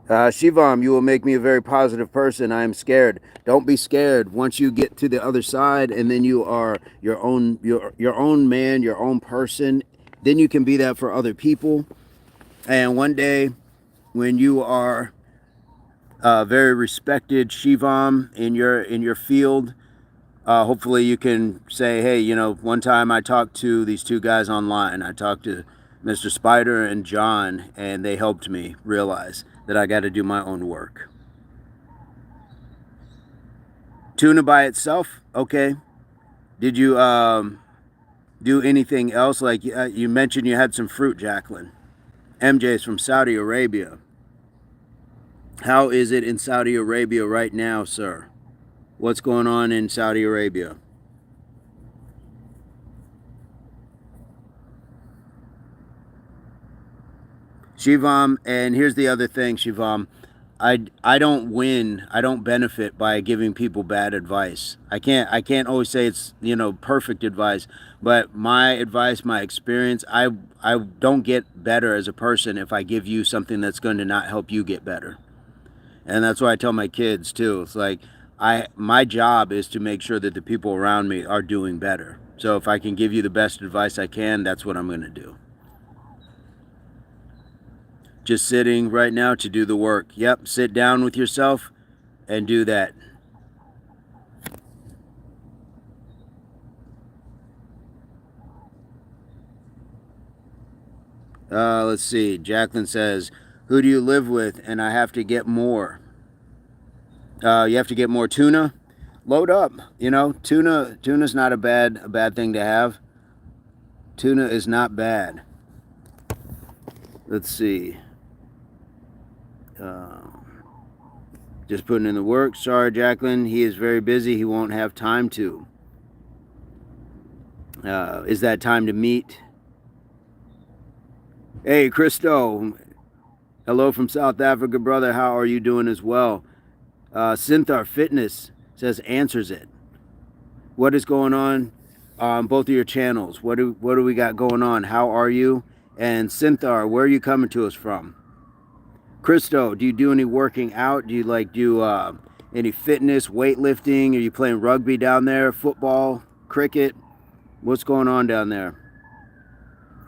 Speaker 2: Shivam, you will make me a very positive person. I am scared. Don't be scared. Once you get to the other side, and then you are your own man, your own person, then you can be that for other people. And one day, when you are very respected Shivam in your field, hopefully you can say, hey, one time I talked to these two guys online. I talked to Mr. Spider and John, and they helped me realize that I got to do my own work. Tuna by itself, okay. Did you do anything else? Like you mentioned you had some fruit, Jacqueline. MJ is from Saudi Arabia. How is it in Saudi Arabia right now, sir? What's going on in Saudi Arabia? Shivam, and here's the other thing, Shivam. I don't win. I don't benefit by giving people bad advice. I can't always say it's, perfect advice, but my advice, my experience, I don't get better as a person if I give you something that's going to not help you get better. And that's why I tell my kids too. It's like my job is to make sure that the people around me are doing better. So if I can give you the best advice I can, that's what I'm going to do. Just sitting right now to do the work. Yep, sit down with yourself and do that. Let's see. Jacqueline says, "Who do you live with?" And I have to get more. You have to get more tuna. Load up. Tuna's not a bad thing to have. Tuna is not bad. Let's see. Uh, just putting in the work. Sorry, Jacqueline. He is very busy. He won't have time to. Is that time to meet? Hey, Christo. Hello from South Africa, brother. How are you doing as well? Synthar Fitness says answers it. What is going on both of your channels? What do we got going on? How are you? And Synthar, where are you coming to us from? Christo, do you do any working out? Do you do any fitness, weightlifting? Are you playing rugby down there? Football, cricket? What's going on down there?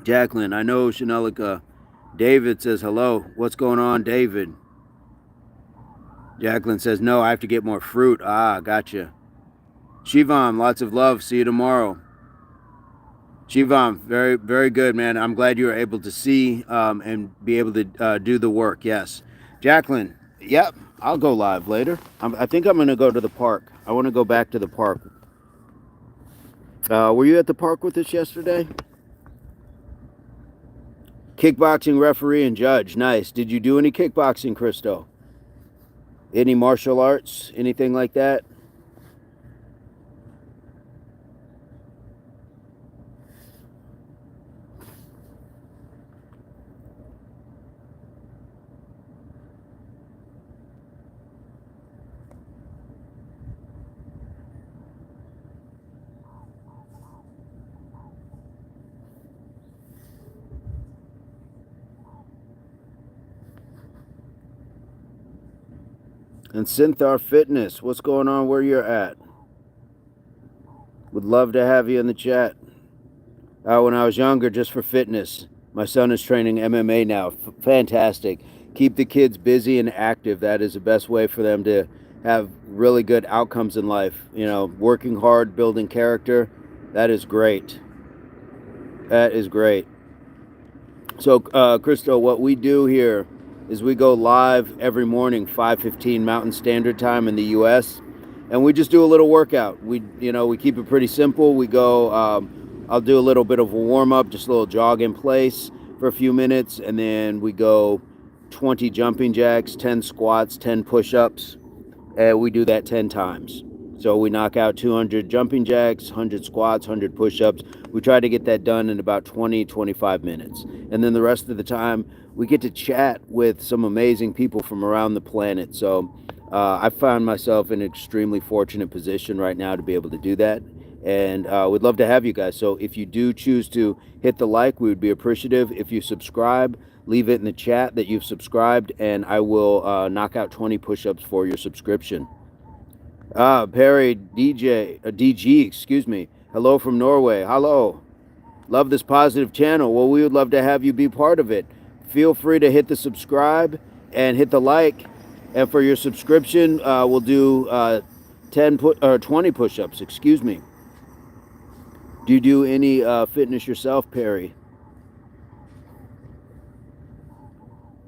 Speaker 2: Jacqueline, I know Shanelika. David says hello. What's going on, David? Jacqueline says no, I have to get more fruit. Ah, gotcha. Shivam, lots of love. See you tomorrow. Shivam, very, very good, man. I'm glad you were able to see and be able to do the work. Yes. Jacqueline, yep, I'll go live later. I think I'm going to go to the park. I want to go back to the park. Were you at the park with us yesterday? Kickboxing referee and judge. Nice. Did you do any kickboxing, Christo? Any martial arts? Anything like that? And Synthar Fitness, what's going on where you're at? Would love to have you in the chat. When I was younger, just for fitness. My son is training MMA now. Fantastic. Keep the kids busy and active. That is the best way for them to have really good outcomes in life. Working hard, building character. That is great. That is great. So, Christo, what we do here is we go live every morning, 5:15 Mountain Standard Time in the U.S., and we just do a little workout. We keep it pretty simple. We go. I'll do a little bit of a warm up, just a little jog in place for a few minutes, and then we go 20 jumping jacks, 10 squats, 10 push-ups, and we do that 10 times. So we knock out 200 jumping jacks, 100 squats, 100 push-ups. We try to get that done in about 20-25 minutes. And then the rest of the time, we get to chat with some amazing people from around the planet. So I found myself in an extremely fortunate position right now to be able to do that. And we'd love to have you guys. So if you do choose to hit the like, we would be appreciative. If you subscribe, leave it in the chat that you've subscribed, and I will knock out 20 push-ups for your subscription. Perry DG, excuse me. Hello from Norway. Hello. Love this positive channel. Well, we would love to have you be part of it. Feel free to hit the subscribe and hit the like. And for your subscription, we'll do 20 push-ups, excuse me. Do you do any fitness yourself, Perry?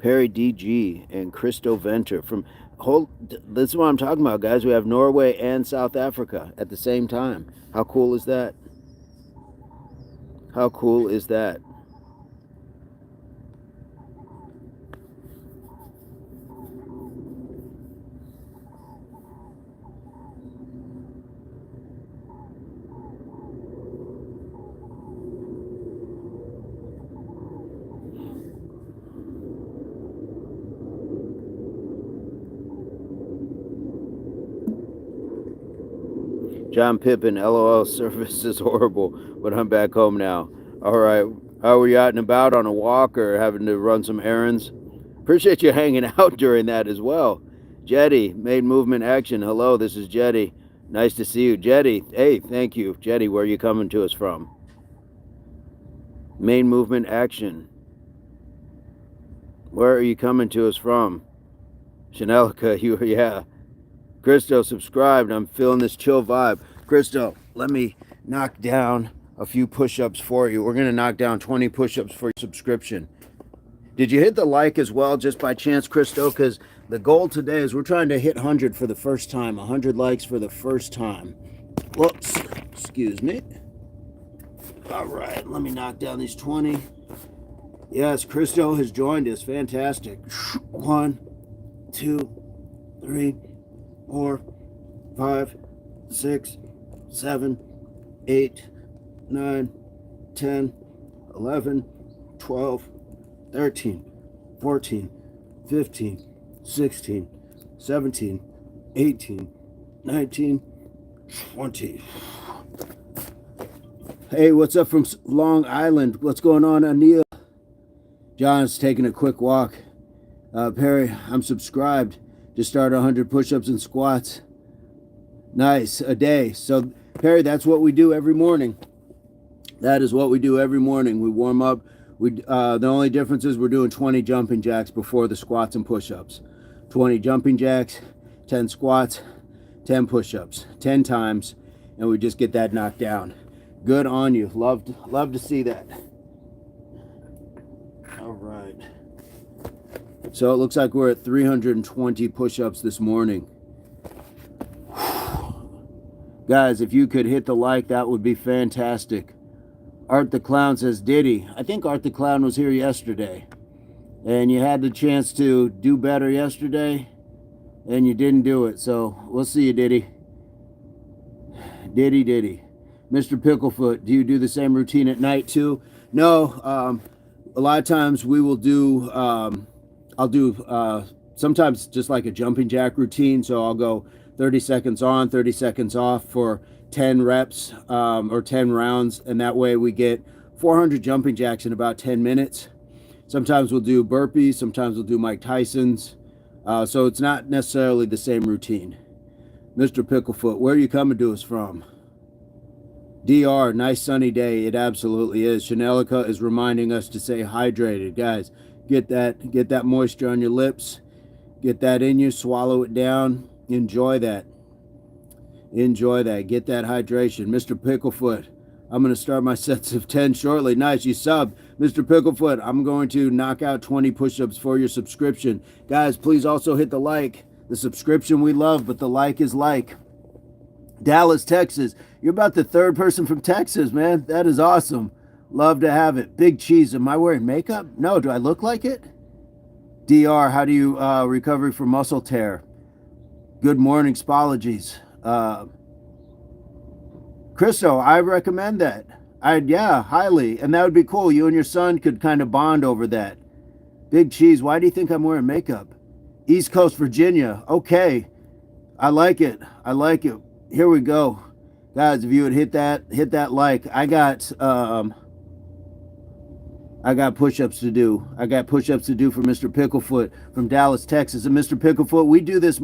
Speaker 2: Perry DG and Christo Venter from this is what I'm talking about, guys. We have Norway and South Africa at the same time. How cool is that? How cool is that? John Pippin, LOL, service is horrible, but I'm back home now. All right. How were you out and about on a walk or having to run some errands? Appreciate you hanging out during that as well. Jetty, made movement action. Hello, this is Jetty. Nice to see you. Jetty, hey, thank you. Jetty, where are you coming to us from? Main movement action. Where are you coming to us from? Chanelica, yeah. Christo, subscribed. I'm feeling this chill vibe. Christo, let me knock down a few push-ups for you. We're going to knock down 20 push-ups for your subscription. Did you hit the like as well, just by chance, Christo? Because the goal today is we're trying to hit 100 for the first time. 100 likes for the first time. Whoops. Excuse me. All right, let me knock down these 20. Yes, Christo has joined us. Fantastic. 1, 2, 3, 4, 5, 6, 7, 8, 9, 10, 11, 12, 13, 14, 15, 16, 17, 18, 19, 20. Hey, what's up from Long Island? What's going on, Anil? John's taking a quick walk. Perry, I'm subscribed to start 100 push-ups and squats. Nice, a day. So, Perry, that's what we do every morning. That is what we do every morning. We warm up. The only difference is we're doing 20 jumping jacks before the squats and push-ups. 20 jumping jacks, 10 squats, 10 push-ups, 10 times, and we just get that knocked down. Good on you. Love to see that. All right. So it looks like we're at 320 push-ups this morning. Guys, if you could hit the like, that would be fantastic. Art the Clown says, Diddy. I think Art the Clown was here yesterday. And you had the chance to do better yesterday, and you didn't do it. So we'll see you, Diddy. Diddy. Mr. Picklefoot, do you do the same routine at night too? No. A lot of times we will do, I'll do sometimes just like a jumping jack routine. So I'll go 30 seconds on, 30 seconds off for 10 reps or 10 rounds. And that way we get 400 jumping jacks in about 10 minutes. Sometimes we'll do burpees. Sometimes we'll do Mike Tyson's. So it's not necessarily the same routine. Mr. Picklefoot, where are you coming to us from? DR, nice sunny day. It absolutely is. Chanelica is reminding us to stay hydrated. Guys, get that moisture on your lips. Get that in you. Swallow it down. Enjoy that. Get that hydration. Mr. Picklefoot, I'm going to start my sets of 10 shortly. Nice, you subbed. Mr. Picklefoot, I'm going to knock out 20 push-ups for your subscription. Guys, please also hit the like. The subscription we love, but the like is like. Dallas, Texas. You're about the third person from Texas, man. That is awesome. Love to have it. Big Cheese. Am I wearing makeup? No. Do I look like it? DR, how do you recover from muscle tear? Good morning, Spologies. Christo, I recommend that. Yeah, highly. And that would be cool. You and your son could kind of bond over that. Big Cheese, why do you think I'm wearing makeup? East Coast, Virginia. Okay. I like it. Here we go. Guys, if you would hit that like. I got push-ups to do. I got push-ups to do for Mr. Picklefoot from Dallas, Texas. And Mr. Picklefoot, we do this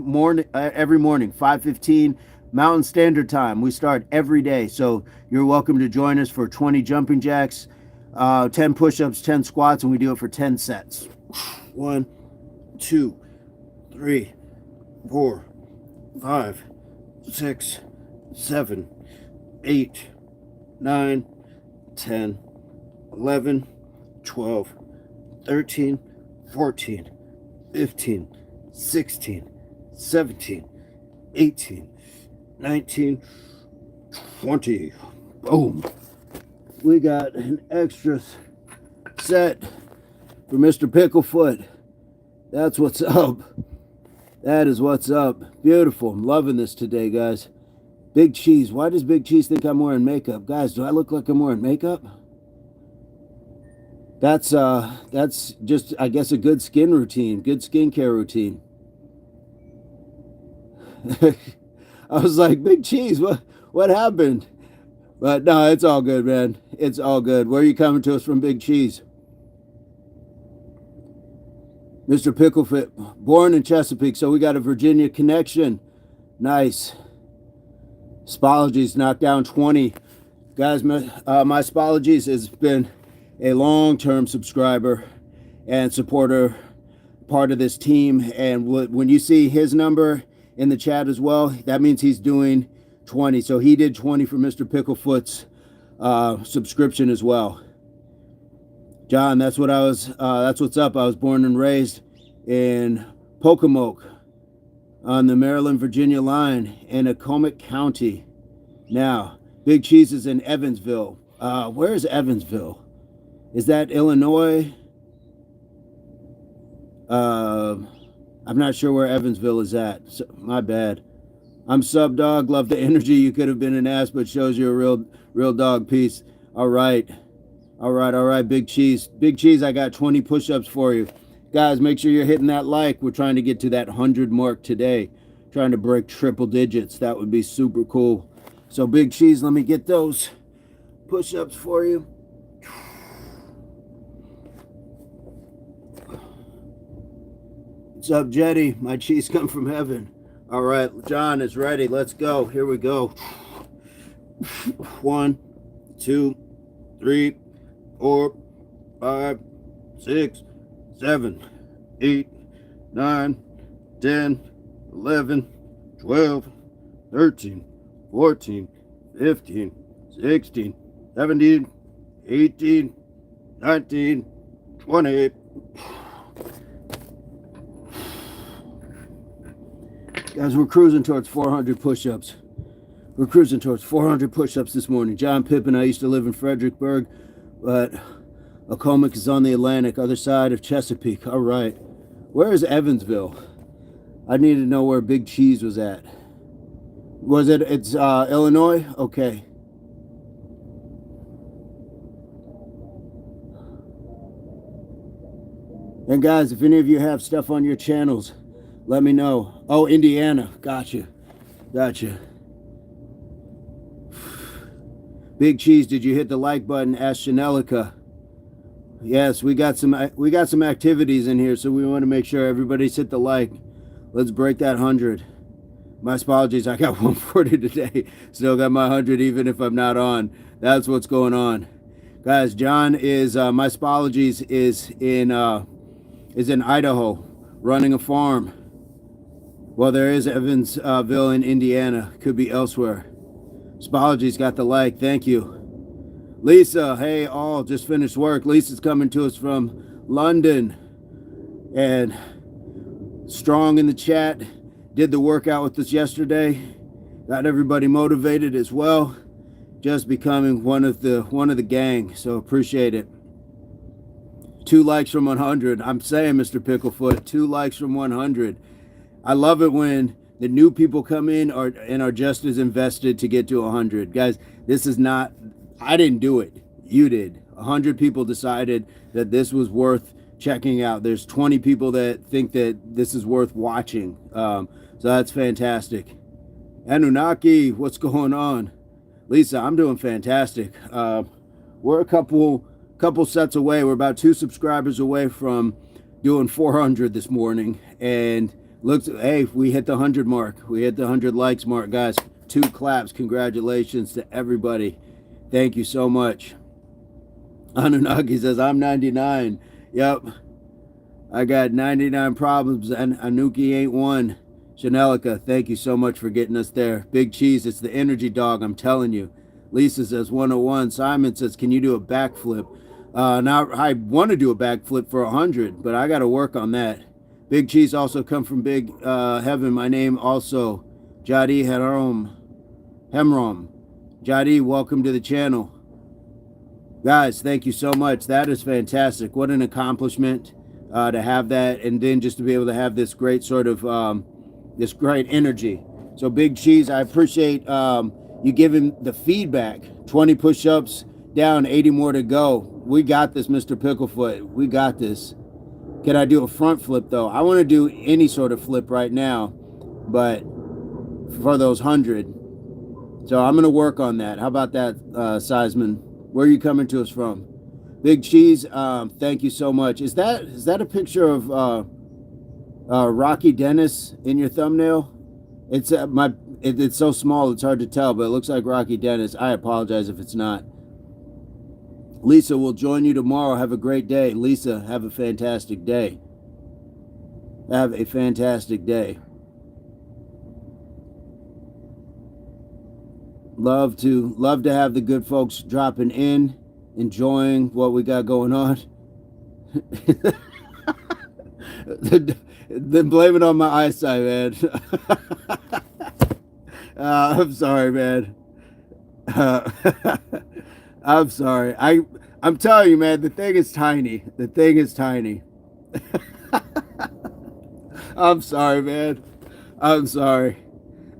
Speaker 2: every morning, 5:15 Mountain Standard Time. We start every day. So you're welcome to join us for 20 jumping jacks, 10 push-ups, 10 squats, and we do it for 10 sets. 1, 2, 3, 4, 5, 6, 7, 8, 9, 10, 11, 12, 13, 14, 15, 16, 17, 18, 19, 20. Boom. We got an extra set for Mr. Picklefoot. That's what's up. That is what's up. Beautiful. I'm loving this today, guys. Big Cheese. Why does Big Cheese think I'm wearing makeup? Guys, do I look like I'm wearing makeup? That's just, I guess, a good skin routine, good skincare routine. I was like, Big Cheese, what What happened? But no, it's all good, man. It's all good. Where are you coming to us from, Big Cheese? Mr. Picklefoot, born in Chesapeake, so we got a Virginia connection. Nice. Spologies knocked down 20. Guys, my Spologies has been a long-term subscriber and supporter, part of this team. And when you see his number in the chat as well, that means he's doing 20. So he did 20 for Mr. Picklefoot's subscription as well. John, that's what's up. I was born and raised in Pocomoke on the Maryland-Virginia line in Accomack County. Now, Big Cheese is in Evansville. Where is Evansville? Is that Illinois? I'm not sure where Evansville is at. So, my bad. I'm Sub Dog. Love the energy. You could have been an ass, but shows you a real dog piece. All right. Big Cheese. Big Cheese, I got 20 push-ups for you. Guys, make sure you're hitting that like. We're trying to get to that 100 mark today. Trying to break triple digits. That would be super cool. So, Big Cheese, let me get those push-ups for you. What's up, Jetty? My cheese come from heaven. All right, John is ready. Let's go. Here we go. 1, 2, 3, 4, 5, 6, 7, 8, 9, 10, 11, 12, 13, 14, 15, 16, 17, 18, 19, 20. Guys, we're cruising towards 400 push-ups. We're cruising towards 400 push-ups this morning. John Pippin, I used to live in Fredericksburg, but Accomack is on the Atlantic, other side of Chesapeake. All right. Where is Evansville? I need to know where Big Cheese was at. It's Illinois? Okay. And guys, if any of you have stuff on your channels, let me know. Oh, Indiana. Gotcha. Big Cheese, did you hit the like button? Ask Chanelica. Yes, we got some activities in here, so we want to make sure everybody's hit the like. Let's break that 100. My apologies, I got 140 today. Still got my 100 even if I'm not on. That's what's going on. Guys, John is my apologies is in Idaho, running a farm. Well, there is Evansville in Indiana. Could be elsewhere. Spology's got the like. Thank you. Lisa, hey, all just finished work. Lisa's coming to us from London. And strong in the chat. Did the workout with us yesterday. Got everybody motivated as well. Just becoming one of the gang. So appreciate it. 2 likes from 100. I'm saying, Mr. Picklefoot, 2 likes from 100. I love it when the new people come in and are just as invested to get to 100. Guys, this is not, I didn't do it. You did. 100 people decided that this was worth checking out. There's 20 people that think that this is worth watching. So that's fantastic. Anunnaki, what's going on? Lisa, I'm doing fantastic. We're a couple sets away. We're about 2 subscribers away from doing 400 this morning. And hey, we hit the 100 mark. We hit the 100 likes mark, guys. 2 claps. Congratulations to everybody. Thank you so much. Anunnaki says, I'm 99. Yep. I got 99 problems and Anuki ain't one. Chanelica, thank you so much for getting us there. Big Cheese, it's the energy dog, I'm telling you. Lisa says 101. Simon says, can you do a backflip? Now, I want to do a backflip for 100, but I got to work on that. Big Cheese also come from Big Heaven. My name also, Jadi Hemrom. Jadi, welcome to the channel. Guys, thank you so much. That is fantastic. What an accomplishment to have that, and then just to be able to have this great sort of, this great energy. So Big Cheese, I appreciate you giving the feedback. 20 push-ups down, 80 more to go. We got this, Mr. Picklefoot. We got this. Can I do a front flip, though? I want to do any sort of flip right now, but for those 100. So I'm going to work on that. How about that, Seisman? Where are you coming to us from? Big Cheese, thank you so much. Is that a picture of Rocky Dennis in your thumbnail? It's it's so small it's hard to tell, but it looks like Rocky Dennis. I apologize if it's not. Lisa will join you tomorrow. Have a great day. Lisa, have a fantastic day. Have a fantastic day. Love to have the good folks dropping in, enjoying what we got going on. Then blame it on my eyesight, man. I'm sorry, man. I'm sorry. I'm telling you, man, the thing is tiny. The thing is tiny. I'm sorry, man. I'm sorry.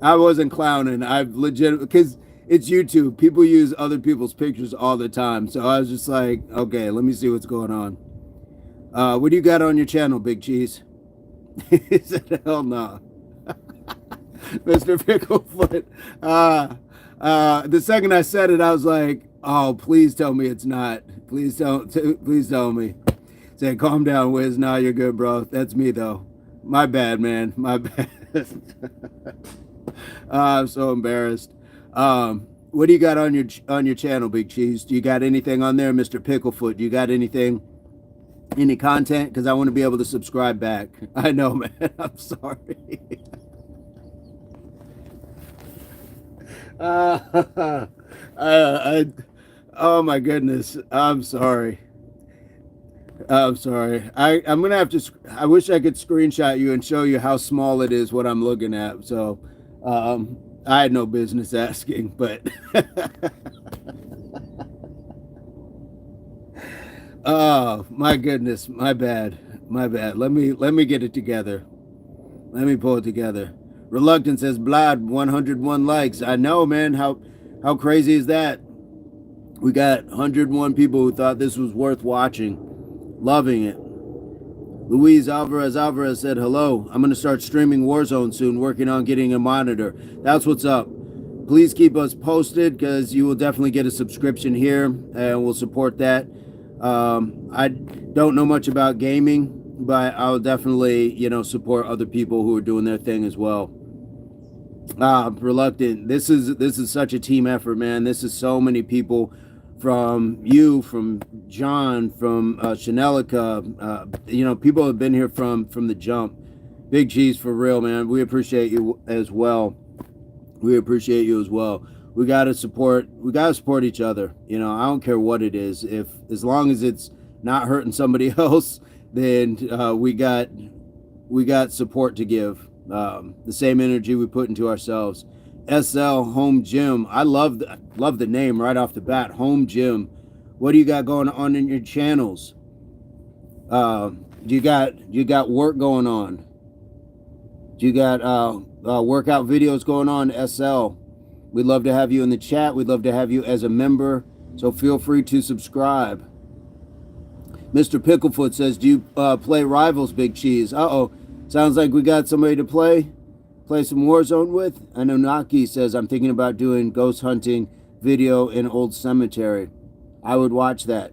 Speaker 2: I wasn't clowning. I've legit, because it's YouTube. People use other people's pictures all the time. So I was just like, okay, let me see what's going on. What do you got on your channel, Big Cheese? He said, hell no. Mr. Picklefoot. The second I said it, I was like, oh, please tell me it's not. Please tell me. Say, calm down, Wiz. Nah, you're good, bro. That's me, though. My bad, man. My bad. I'm so embarrassed. What do you got on your channel, Big Cheese? Do you got anything on there, Mr. Picklefoot? Do you got anything, any content? Because I want to be able to subscribe back. I know, man. I'm sorry. Oh my goodness. I'm sorry. I'm sorry. I'm gonna have to. I wish I could screenshot you and show you how small it is. What I'm looking at. So, I had no business asking, but. Oh my goodness. My bad. My bad. Let me get it together. Let me pull it together. Reluctant says, Blood, 101 likes. I know, man. How crazy is that? We got 101 people who thought this was worth watching. Loving it. Luis Alvarez said, hello. I'm going to start streaming Warzone soon, working on getting a monitor. That's what's up. Please keep us posted, because you will definitely get a subscription here, and we'll support that. I don't know much about gaming, but I'll definitely, support other people who are doing their thing as well. Reluctant. This is such a team effort, man. This is so many people, from you, from John, from Chanelica. People have been here from the jump. Big Cheese, for real, man. We appreciate you as well. We appreciate you as well. We gotta support each other. I don't care what it is. As long as it's not hurting somebody else, then we got support to give. The same energy we put into ourselves. SL Home Gym. I love the name right off the bat. Home Gym. What do you got going on in your channels? You got work going on? Do you got workout videos going on? SL. We'd love to have you in the chat. We'd love to have you as a member. So feel free to subscribe. Mr. Picklefoot says, do you play Rivals, Big Cheese? Uh-oh. Sounds like we got somebody to play some Warzone with. Anunnaki says, I'm thinking about doing ghost hunting video in Old Cemetery. I would watch that.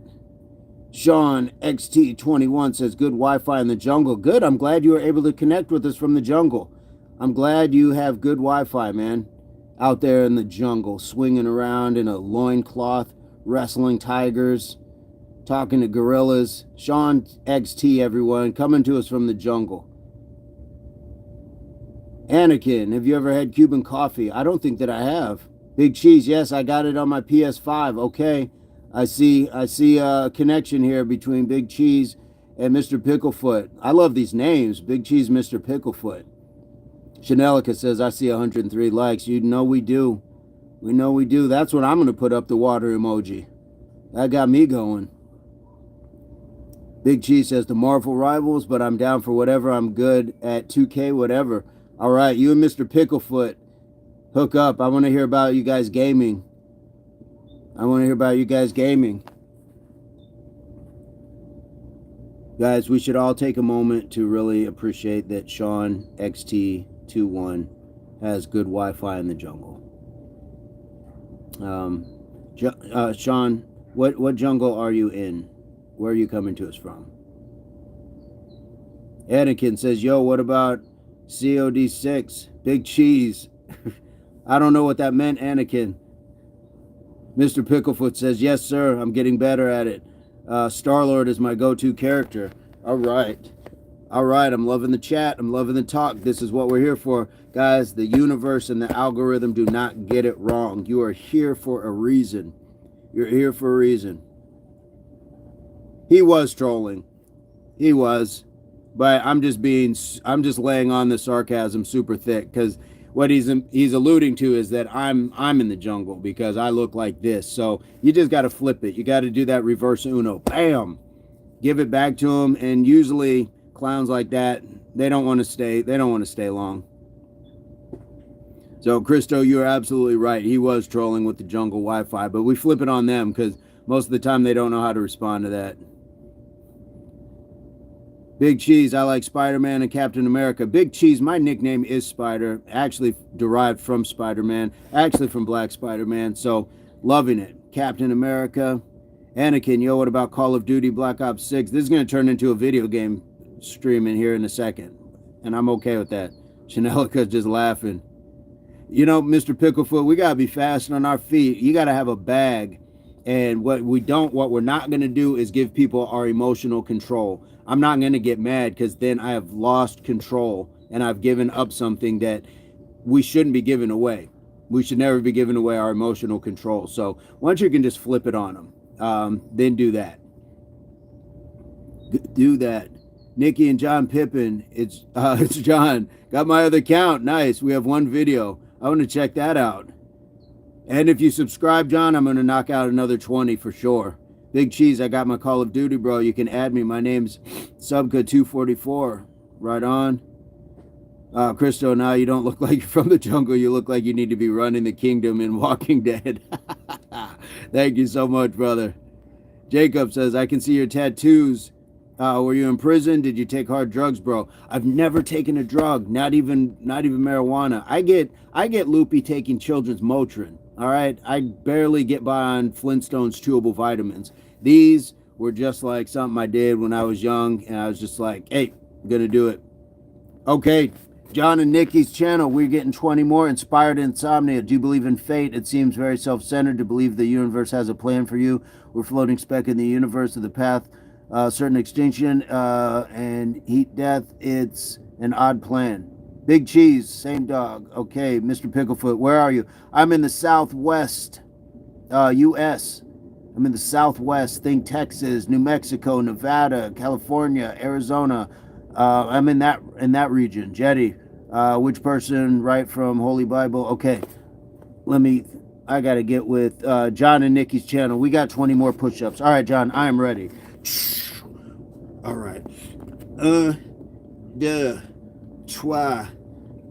Speaker 2: Sean XT21 says, good Wi-Fi in the jungle. Good. I'm glad you were able to connect with us from the jungle. I'm glad you have good Wi-Fi, man. Out there in the jungle, swinging around in a loincloth, wrestling tigers, talking to gorillas. Sean XT, everyone, coming to us from the jungle. Anakin, have you ever had Cuban coffee? I don't think that I have. Big Cheese, yes, I got it on my PS5. Okay, I see a connection here between Big Cheese and Mr. Picklefoot. I love these names, Big Cheese, Mr. Picklefoot. Chanelica says, I see 103 likes. You know we do. We know we do. That's when I'm going to put up the water emoji. That got me going. Big Cheese says, the Marvel Rivals, but I'm down for whatever. I'm good at 2K, whatever. All right, you and Mr. Picklefoot, hook up. I want to hear about you guys gaming. Guys, we should all take a moment to really appreciate that Sean XT21 has good Wi-Fi in the jungle. Sean, what jungle are you in? Where are you coming to us from? Anakin says, yo, what about COD6? Big cheese. I don't know what that meant, Anakin. Mr. Picklefoot says, yes, sir, I'm getting better at it. Star-Lord is my go-to character. All right. All right, I'm loving the chat. I'm loving the talk. This is what we're here for. Guys, the universe and the algorithm do not get it wrong. You are here for a reason. You're here for a reason. He was trolling. He was. But I'm just laying on the sarcasm super thick, because what he's alluding to is that I'm in the jungle because I look like this. So you just got to flip it. You got to do that reverse Uno. Bam. Give it back to him. And usually clowns like that, they don't want to stay long. So Christo, you're absolutely right. He was trolling with the jungle Wi-Fi, but we flip it on them because most of the time they don't know how to respond to that. Big Cheese, I like Spider-Man and Captain America. Big Cheese, my nickname is Spider, actually derived from Spider-Man, actually from Black Spider-Man, so loving it. Captain America. Anakin, yo, what about Call of Duty Black Ops 6? This is going to turn into a video game stream in here in a second, and I'm okay with that. Chanelica's just laughing. You know, Mr. Picklefoot, we got to be fast on our feet. You got to have a bag. And what we're not going to do is give people our emotional control. I'm not going to get mad because then I have lost control and I've given up something that we shouldn't be giving away. We should never be giving away our emotional control. So once you can just flip it on them, then do that. Do that. Nikki and John Pippin, it's John. Got my other account. Nice. We have one video. I want to check that out. And if you subscribe, John, I'm going to knock out another 20 for sure. Big Cheese, I got my Call of Duty, bro. You can add me. My name's Subka244. Right on. Christo, now you don't look like you're from the jungle. You look like you need to be running the kingdom in Walking Dead. Thank you so much, brother. Jacob says, I can see your tattoos. Were you in prison? Did you take hard drugs, bro? I've never taken a drug, not even marijuana. I get loopy taking children's Motrin. All right, I barely get by on Flintstones chewable vitamins. These were just like something I did when I was young, and I was just like, hey, I'm gonna do it. Okay, John and Nikki's channel, we're getting 20 more. Inspired Insomnia, do you believe in fate? It seems very self-centered to believe the universe has a plan for you. We're floating speck in the universe of the path, certain extinction and heat death. It's an odd plan. Big Cheese, same dog. Okay, Mr. Picklefoot, where are you? I'm in the Southwest, U.S. I'm in the Southwest. Think Texas, New Mexico, Nevada, California, Arizona. I'm in that region. Jetty, which person right from Holy Bible? Okay, I got to get with John and Nikki's channel. We got 20 more push-ups. All right, John, I am ready. All right. Deux, trois,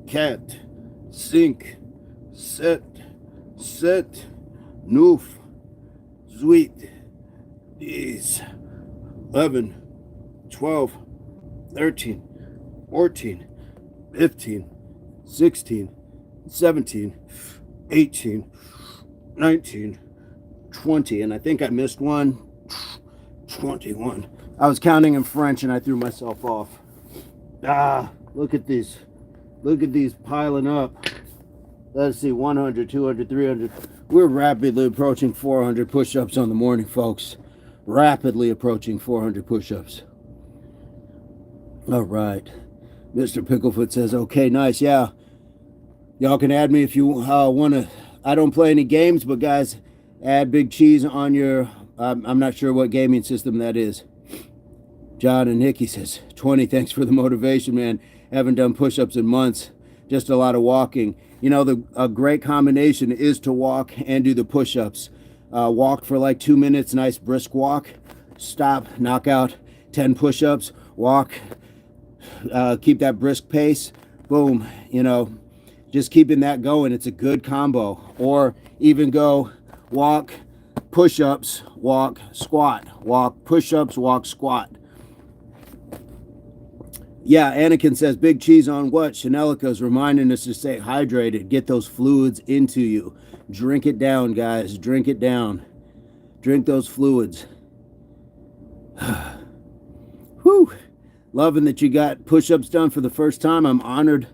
Speaker 2: quatre, cinq, sept, neuf, huit, 10, 11, 12, 13, 14, 15, 16, 17, 18, 19, 20, and I think I missed one. 21. I was counting in French and I threw myself off. Look at these. Look at these piling up. Let's see, 100, 200, 300. We're rapidly approaching 400 push-ups on the morning, folks. Rapidly approaching 400 push-ups. All right. Mr. Picklefoot says, okay, nice. Yeah. Y'all can add me if you want to. I don't play any games, but guys, add Big Cheese on your... I'm not sure what gaming system that is. John and Nikki says, 20, thanks for the motivation, man. Haven't done push-ups in months. Just a lot of walking. You know, a great combination is to walk and do the push-ups. Walk for like 2 minutes, nice brisk walk. Stop, knock out 10 push-ups. Walk, keep that brisk pace. Boom, you know, just keeping that going. It's a good combo. Or even go walk, push-ups, walk, squat. Walk, push-ups, walk, squat. Yeah, Anakin says, big cheese on what? Chanelica's reminding us to stay hydrated. Get those fluids into you. Drink it down, guys. Drink it down. Drink those fluids. Whew. Loving that you got push-ups done for the first time. I'm honored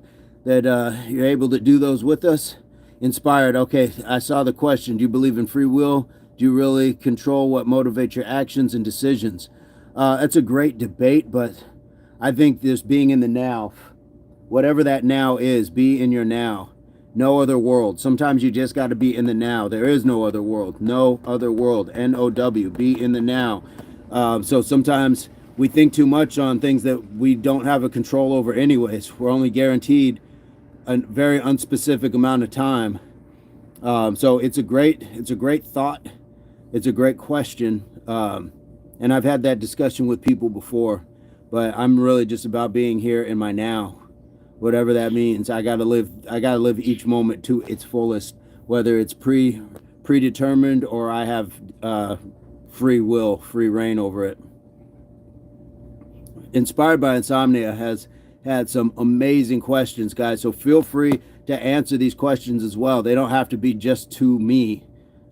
Speaker 2: that you're able to do those with us. Inspired. Okay, I saw the question. Do you believe in free will? Do you really control what motivates your actions and decisions? That's a great debate, but I think this being in the now, whatever that now is, be in your now. No other world. Sometimes you just got to be in the now. There is no other world. No other world. NOW. Be in the now. So sometimes we think too much on things that we don't have a control over anyways. We're only guaranteed a very unspecific amount of time. So it's a great thought. It's a great question. And I've had that discussion with people before, but I'm really just about being here in my now. Whatever that means. I gotta live each moment to its fullest, whether it's predetermined or I have free will, free reign over it. Inspired by Insomnia has had some amazing questions, guys. So feel free to answer these questions as well. They don't have to be just to me.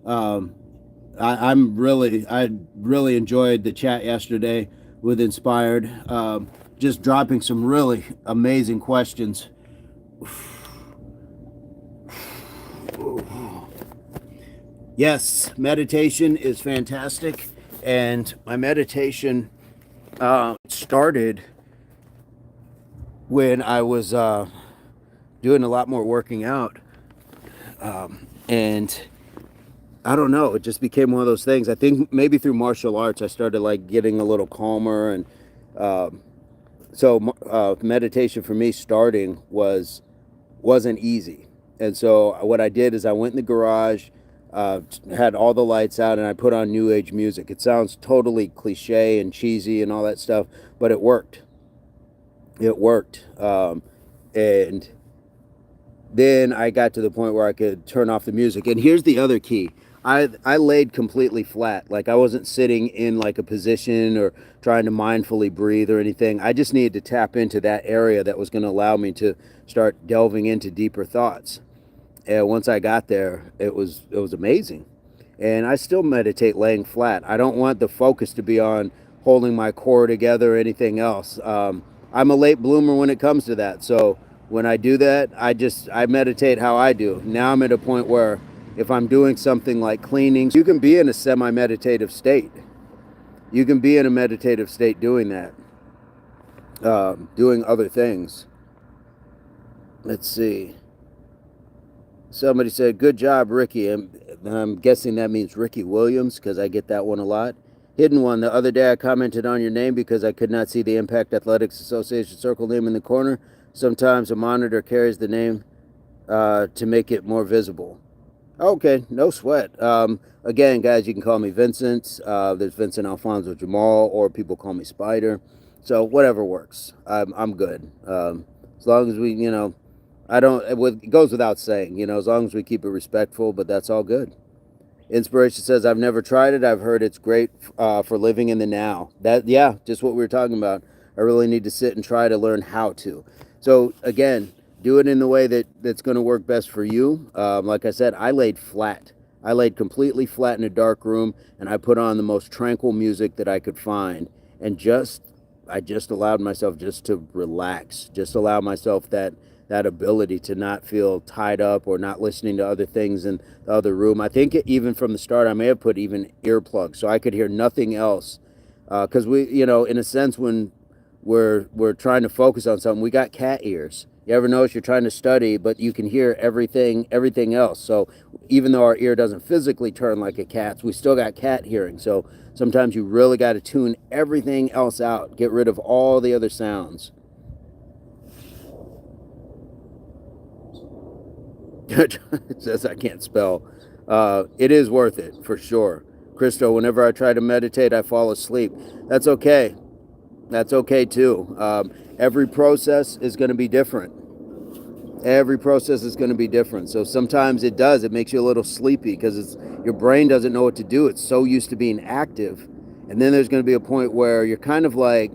Speaker 2: I really enjoyed the chat yesterday with Inspired. Just dropping some really amazing questions. Yes, meditation is fantastic, and my meditation started when I was doing a lot more working out, and I don't know, it just became one of those things. I think maybe through martial arts I started like getting a little calmer, and so meditation for me starting wasn't easy. And so what I did is I went in the garage, had all the lights out, and I put on new age music. It sounds totally cliche and cheesy and all that stuff, but it worked. It worked. And then I got to the point where I could turn off the music. And here's the other key. I laid completely flat. Like I wasn't sitting in like a position or trying to mindfully breathe or anything. I just needed to tap into that area that was going to allow me to start delving into deeper thoughts. And once I got there, it was amazing. And I still meditate laying flat. I don't want the focus to be on holding my core together or anything else. I'm a late bloomer when it comes to that. So when I do that, I meditate how I do. Now I'm at a point where if I'm doing something like cleaning, you can be in a semi-meditative state. You can be in a meditative state doing that, doing other things. Let's see. Somebody said, good job, Ricky. I'm guessing that means Ricky Williams, because I get that one a lot. Hidden one. The other day I commented on your name because I could not see the Impact Athletics Association circle name in the corner. Sometimes a monitor carries the name to make it more visible. Okay, no sweat. Again, guys, you can call me Vincent. There's Vincent Alfonso Jamal, or people call me Spider. So whatever works. I'm good. As long as we, it goes without saying, as long as we keep it respectful, but that's all good. Inspiration says, I've never tried it. I've heard it's great for living in the now. Just what we were talking about. I really need to sit and try to learn how to. So again, do it in the way that's going to work best for you. Like I said, I laid flat. I laid completely flat in a dark room, and I put on the most tranquil music that I could find. And I just allowed myself just to relax, just allow myself that ability to not feel tied up or not listening to other things in the other room. I think even from the start, I may have put even earplugs so I could hear nothing else. Because we, in a sense, when we're trying to focus on something, we got cat ears. You ever notice you're trying to study, but you can hear everything else. So even though our ear doesn't physically turn like a cat's, we still got cat hearing. So sometimes you really got to tune everything else out, get rid of all the other sounds. It says I can't spell. It is worth it, for sure. Christo, whenever I try to meditate, I fall asleep. That's okay. That's okay, too. Every process is going to be different. Every process is going to be different. So sometimes it makes you a little sleepy because your brain doesn't know what to do. It's so used to being active. And then there's going to be a point where you're kind of like,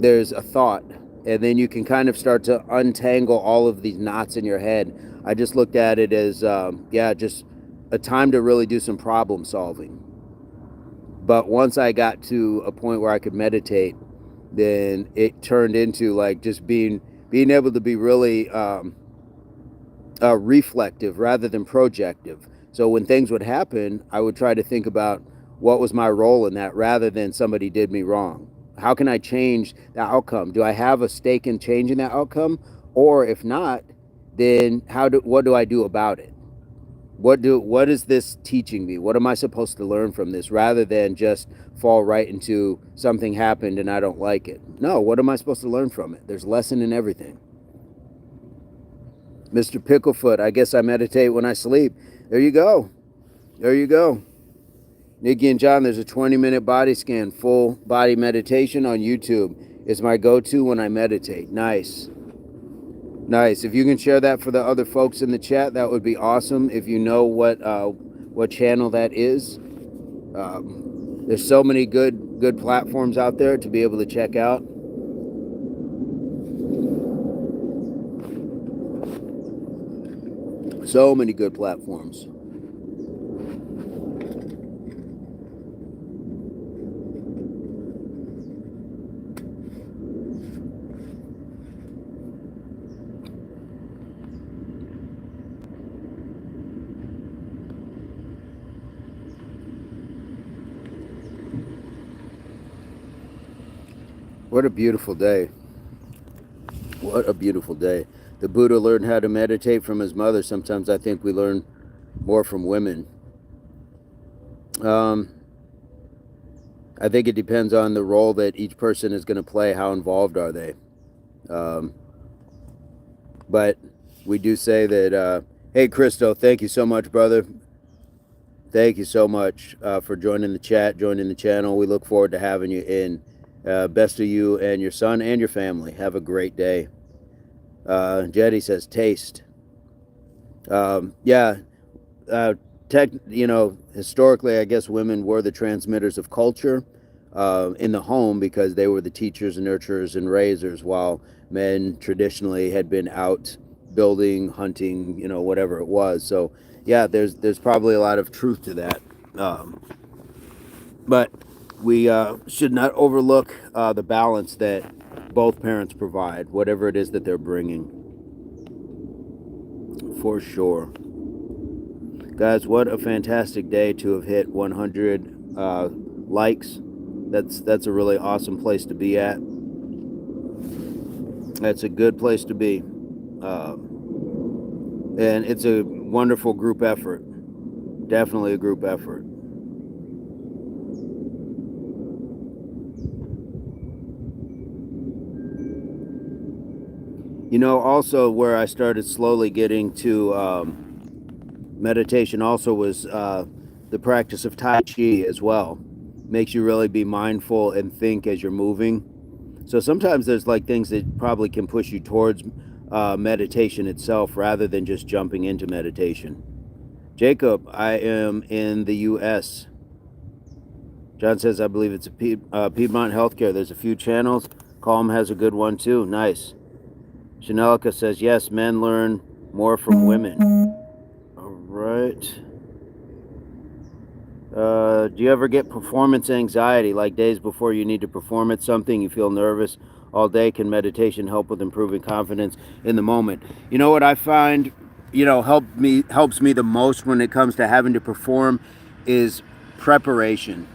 Speaker 2: there's a thought, and then you can kind of start to untangle all of these knots in your head. I just looked at it as just a time to really do some problem solving. But once I got to a point where I could meditate, then it turned into like just being able to be really reflective rather than projective. So when things would happen, I would try to think about what was my role in that rather than somebody did me wrong. How can I change the outcome? Do I have a stake in changing that outcome? Or if not, then what do I do about it? What is this teaching me? What am I supposed to learn from this rather than just fall right into something happened and I don't like it? No, what am I supposed to learn from it? There's lesson in everything. Mr. Picklefoot, I guess I meditate when I sleep. There you go. There you go. Nikki and John, there's a 20-minute body scan, full body meditation on YouTube. It's my go-to when I meditate. Nice. Nice. If you can share that for the other folks in the chat, that would be awesome. If you know what channel that is. There's so many good platforms out there to be able to check out. So many good platforms. What a beautiful day. What a beautiful day. The Buddha learned how to meditate from his mother. Sometimes I think we learn more from women. I think it depends on the role that each person is going to play. How involved are they? But we do say that, hey, Christo, thank you so much, brother. Thank you so much for joining the chat, joining the channel. We look forward to having you in. Best of you and your son and your family. Have a great day. Jetty says taste. Historically, I guess women were the transmitters of culture in the home because they were the teachers and nurturers and raisers, while men traditionally had been out building, hunting, whatever it was. So yeah, there's probably a lot of truth to that. But we should not overlook the balance that both parents provide, whatever it is that they're bringing. For sure. Guys, what a fantastic day to have hit 100 likes. That's a really awesome place to be at. That's a good place to be. And it's a wonderful group effort. Definitely a group effort. Also where I started slowly getting to meditation also was the practice of Tai Chi as well. Makes you really be mindful and think as you're moving. So sometimes there's like things that probably can push you towards meditation itself rather than just jumping into meditation. Jacob, I am in the U.S. John says, I believe it's a Piedmont Healthcare. There's a few channels. Calm has a good one too. Nice. Chanelica says, yes, men learn more from women. All right. Do you ever get performance anxiety, like days before you need to perform at something, you feel nervous all day? Can meditation help with improving confidence in the moment? You know what I find, helps me the most when it comes to having to perform is preparation.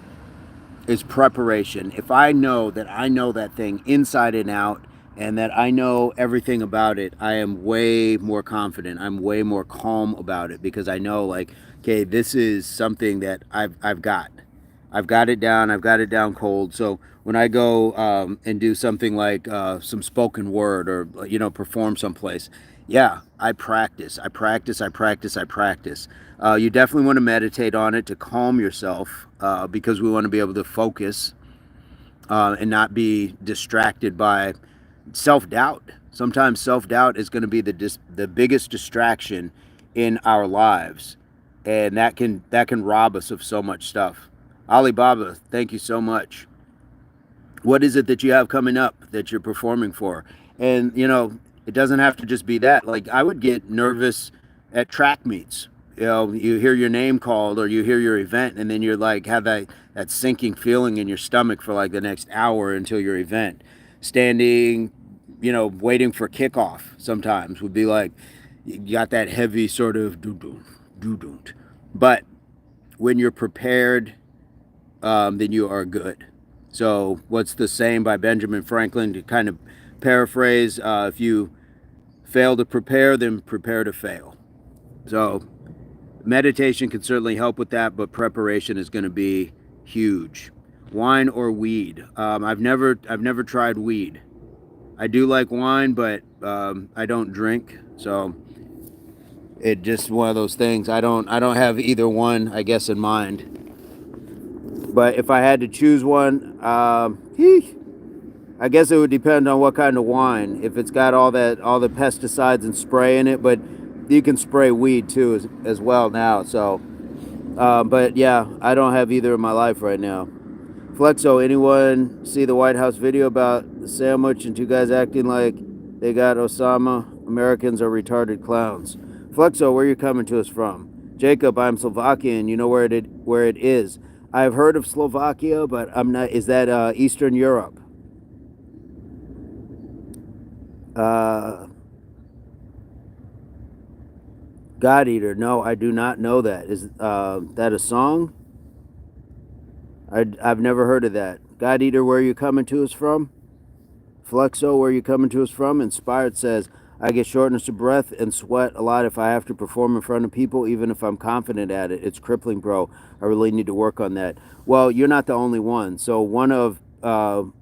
Speaker 2: If I know that thing inside and out, and that I know everything about it, I am way more confident. I'm way more calm about it because I know, like, okay, this is something that I've got it down. I've got it down cold. So when I go and do something like some spoken word or perform someplace, yeah, I practice. You definitely want to meditate on it to calm yourself because we want to be able to focus and not be distracted by self-doubt. Sometimes self-doubt is going to be the biggest distraction in our lives, and that can rob us of so much stuff. Alibaba, thank you so much. What is it that you have coming up that you're performing for? And, you know, it doesn't have to just be that. Like, I would get nervous at track meets. You know, you hear your name called or you hear your event, and then you're like, have that sinking feeling in your stomach for like the next hour until your event. Standing, you know, waiting for kickoff sometimes would be like, you got that heavy sort of doo-doo, doo-doo. But when you're prepared, then you are good. So, what's the saying by Benjamin Franklin, to kind of paraphrase? If you fail to prepare, then prepare to fail. So, meditation can certainly help with that, but preparation is going to be huge. Wine or weed? I've never tried weed. I do like wine, but I don't drink, so it just one of those things. I don't have either one, I guess, in mind. But if I had to choose one, I guess it would depend on what kind of wine. If it's got all the pesticides and spray in it, but you can spray weed too as well now. So, but yeah, I don't have either in my life right now. Flexo, anyone see the White House video about the sandwich and two guys acting like they got Osama? Americans are retarded clowns. Flexo, where are you coming to us from? Jacob, I'm Slovakian. You know where it is. I've heard of Slovakia, but I'm not. Is that Eastern Europe? God Eater. No, I do not know that. Is that a song? I've never heard of that. God Eater, where are you coming to us from? Flexo, where are you coming to us from? Inspired says, I get shortness of breath and sweat a lot if I have to perform in front of people, even if I'm confident at it. It's crippling, bro. I really need to work on that. Well, you're not the only one. So one of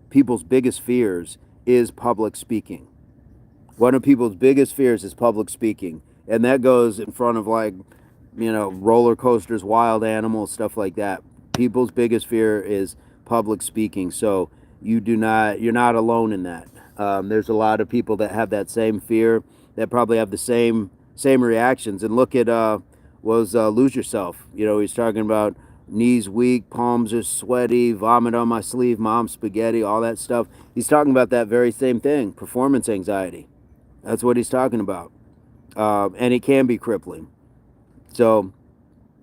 Speaker 2: people's biggest fears is public speaking. One of people's biggest fears is public speaking. And that goes in front of, like, you know, roller coasters, wild animals, stuff like that. People's biggest fear is public speaking. So you're not alone in that. There's a lot of people that have that same fear, that probably have the same reactions. And look at Lose Yourself. You know, he's talking about knees weak, palms are sweaty, vomit on my sleeve, mom spaghetti, all that stuff. He's talking about that very same thing, performance anxiety. That's what he's talking about. And it can be crippling. So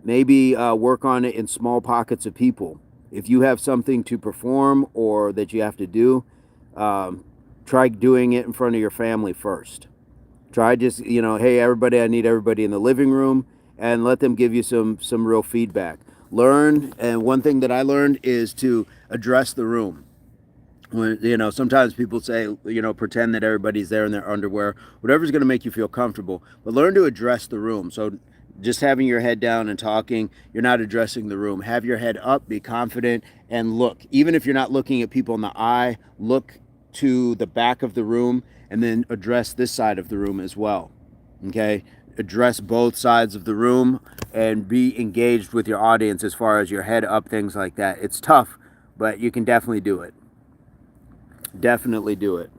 Speaker 2: maybe work on it in small pockets of people. If you have something to perform or that you have to do, try doing it in front of your family first. Try just, you know, hey, everybody, I need everybody in the living room, and let them give you some real feedback. Learn, and one thing that I learned is to address the room. When, you know, sometimes people say, you know, pretend that everybody's there in their underwear, whatever's going to make you feel comfortable, but learn to address the room. So just having your head down and talking, you're not addressing the room. Have your head up, be confident, and look. Even if you're not looking at people in the eye, look to the back of the room and then address this side of the room as well. Okay? Address both sides of the room and be engaged with your audience as far as your head up, things like that. It's tough, but you can definitely do it. Definitely do it.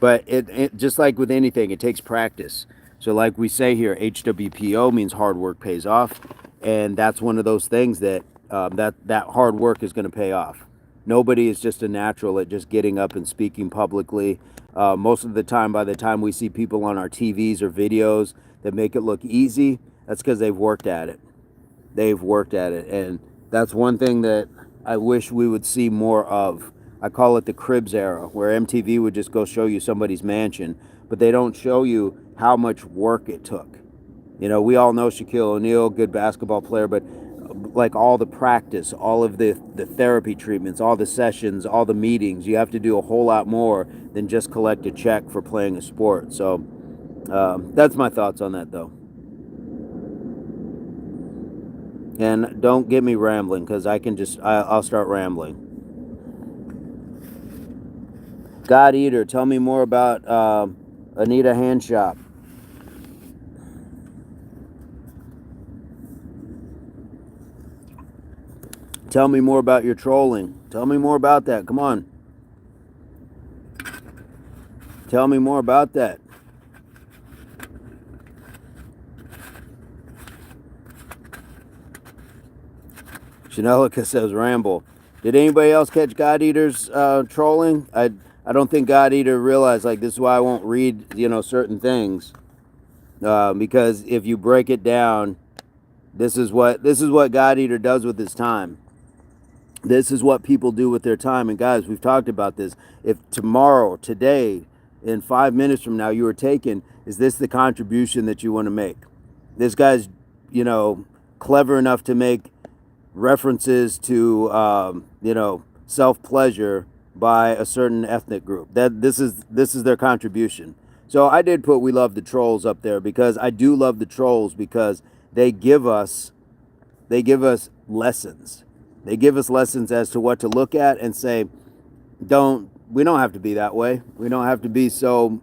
Speaker 2: But it just like with anything, it takes practice. So like we say here, HWPO means hard work pays off, and that's one of those things that that hard work is going to pay off. Nobody is just a natural at just getting up and speaking publicly. Most of the time, by the time we see people on our TVs or videos that make it look easy, that's because they've worked at it. They've worked at it, and that's one thing that I wish we would see more of. I call it the Cribs era, where MTV would just go show you somebody's mansion, but they don't show you how much work it took. You know, we all know Shaquille O'Neal, good basketball player, but like all the practice, all of the therapy treatments, all the sessions, all the meetings, you have to do a whole lot more than just collect a check for playing a sport. So that's my thoughts on that, though. And don't get me rambling, because I'll start rambling. God Eater, tell me more about Anita Handshop. Tell me more about your trolling. Tell me more about that. Come on. Tell me more about that. Chanelica says ramble. Did anybody else catch God Eater's trolling? I don't think God Eater realized, like, this is why I won't read, certain things, because if you break it down, this is what God Eater does with his time. This is what people do with their time. And guys, we've talked about this. If tomorrow, today, in 5 minutes from now, you were taken, is this the contribution that you want to make? This guy's, clever enough to make references to, self pleasure by a certain ethnic group. That this is their contribution. So I did put "We Love the Trolls" up there because I do love the trolls because they give us lessons. They give us lessons as to what to look at and say, we don't have to be that way. We don't have to be so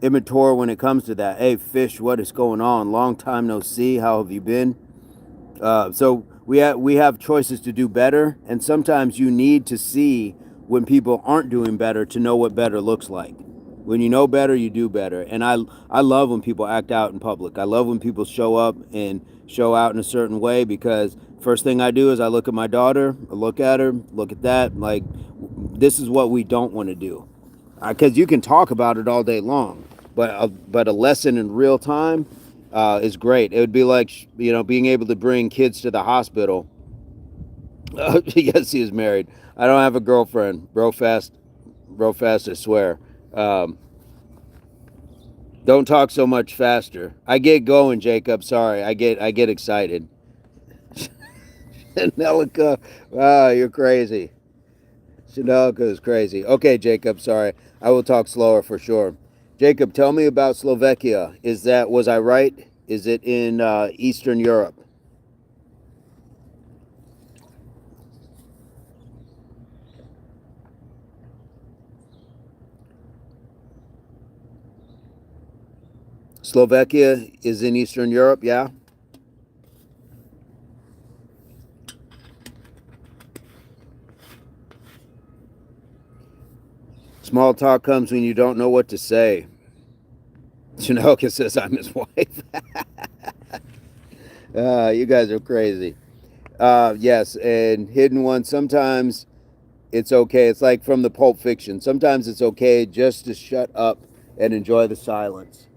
Speaker 2: immature when it comes to that. Hey, fish, what is going on? Long time no see. How have you been? So we have choices to do better, and sometimes you need to see when people aren't doing better to know what better looks like. When you know better, you do better. And I love when people act out in public. I love when people show up and show out in a certain way, because first thing I do is I look at my daughter, I look at her, look at that, like, this is what we don't want to do. Because you can talk about it all day long, but a lesson in real time is great. It would be like, being able to bring kids to the hospital. Yes, he is married. I don't have a girlfriend. Bro fast, I swear. Um, don't talk so much faster. I get going, Jacob. Sorry, I get excited. Chanelica, you're crazy. Chanelica is crazy. Okay, Jacob. Sorry, I will talk slower for sure. Jacob, tell me about Slovakia. Was I right? Is it in Eastern Europe? Slovakia is in Eastern Europe, yeah? Small talk comes when you don't know what to say. Chanelka says I'm his wife. You guys are crazy. Yes, and Hidden One, sometimes it's okay. It's like from the Pulp Fiction. Sometimes it's okay just to shut up and enjoy the silence.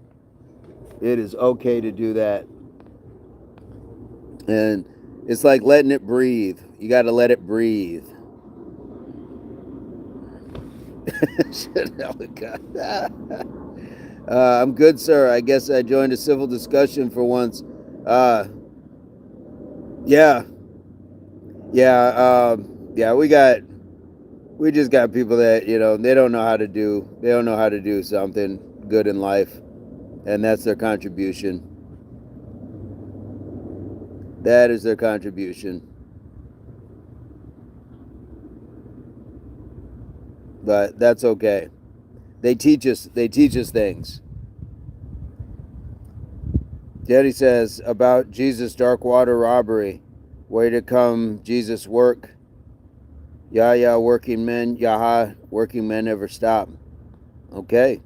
Speaker 2: It is okay to do that. And it's like letting it breathe. You got to let it breathe. I'm good, sir. I guess I joined a civil discussion for once. Uh, yeah, yeah. We just got people that they don't know how to do something good in life, and that's their contribution. That is their contribution. But that's okay. They teach us things. Daddy says about Jesus' dark water robbery. Way to come, Jesus work. Yeah, working men. Yaha, working men never stop. Okay.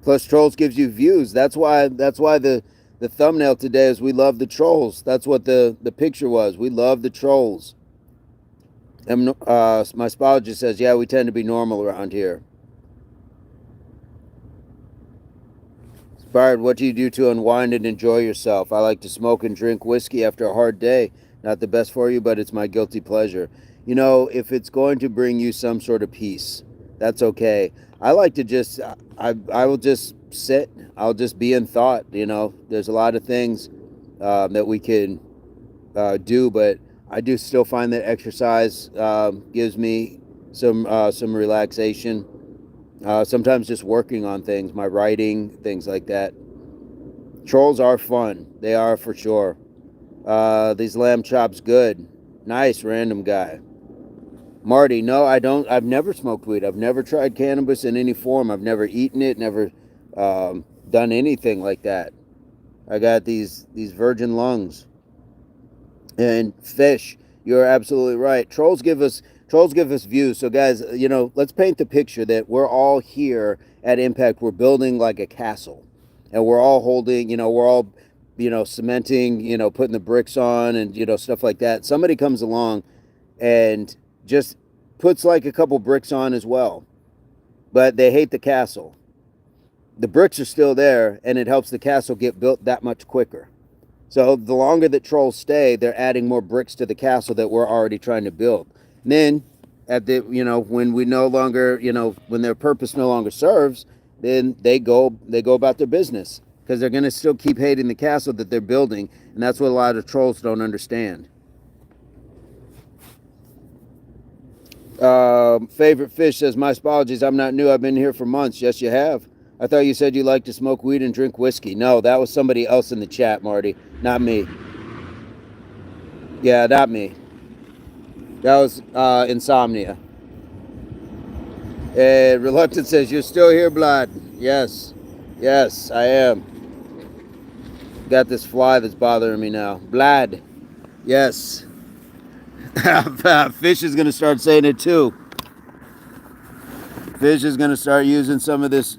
Speaker 2: Plus, trolls gives you views. That's why the thumbnail today is "We love the trolls." That's what the picture was. We love the trolls. And my spologist says, yeah, we tend to be normal around here. Inspired, what do you do to unwind and enjoy yourself? I like to smoke and drink whiskey after a hard day. Not the best for you, but it's my guilty pleasure. If it's going to bring you some sort of peace, that's okay. I like to just, I will just sit. I'll just be in thought. There's a lot of things that we can do, but I do still find that exercise gives me some relaxation. Sometimes just working on things, my writing, things like that. Trolls are fun. They are for sure. These lamb chops good. Nice, random guy. Marty, no, I don't. I've never smoked weed. I've never tried cannabis in any form. I've never eaten it. Never done anything like that. I got these virgin lungs. And fish, you're absolutely right. Trolls give us views. So guys, let's paint the picture that we're all here at Impact. We're building like a castle, and we're all holding, we're all, cementing, putting the bricks on, and stuff like that. Somebody comes along and just puts like a couple bricks on as well. But they hate the castle. The bricks are still there, and it helps the castle get built that much quicker. So the longer that trolls stay, they're adding more bricks to the castle that we're already trying to build. And then at the when we no longer when their purpose no longer serves, then they go about their business, because they're going to still keep hating the castle that they're building, and that's what a lot of trolls don't understand. Favorite fish says, my apologies, I'm not new, I've been here for months. Yes, you have. I thought you said you like to smoke weed and drink whiskey. No, that was somebody else in the chat, Marty, not me. Yeah, not me. That was insomnia. And Reluctant says, you're still here, Blood. Yes, I am. Got this fly that's bothering me now. Blood. Yes. Fish is going to start saying it too. Fish is going to start using some of this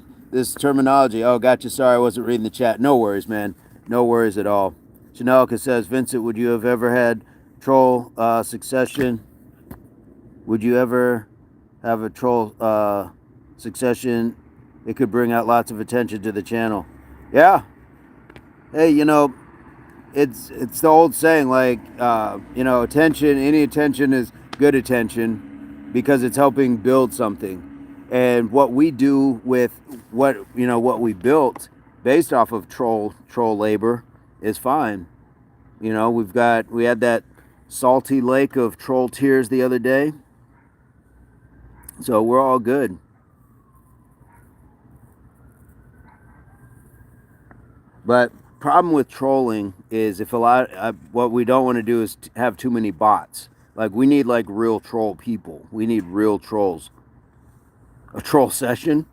Speaker 2: terminology. Oh, gotcha. Sorry, I wasn't reading the chat. No worries, man. No worries at all. Chanelka says, Vincent, would you have ever had troll succession? Would you ever have a troll succession? It could bring out lots of attention to the channel. Yeah. Hey, it's the old saying, like, attention, any attention is good attention, because it's helping build something. And what we do with what we built based off of troll labor is fine. We had that salty lake of troll tears the other day, so we're all good. But problem with trolling is what we don't want to do is have too many bots. Like, we need like real troll people. We need real trolls. A troll session?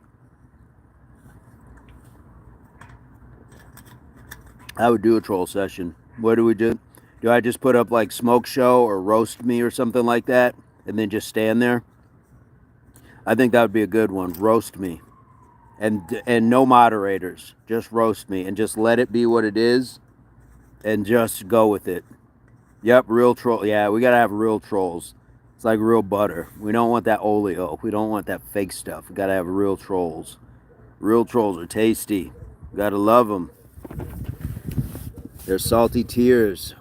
Speaker 2: I would do a troll session. What do we do? Do I just put up like smoke show or roast me or something like that, and then just stand there? I think that would be a good one. Roast me. And no moderators. Just roast me and just let it be what it is and just go with it. Yep, real troll. Yeah, we got to have real trolls. It's like real butter. We don't want that oleo. We don't want that fake stuff. We got to have real trolls. Real trolls are tasty. We got to love them. They're salty tears.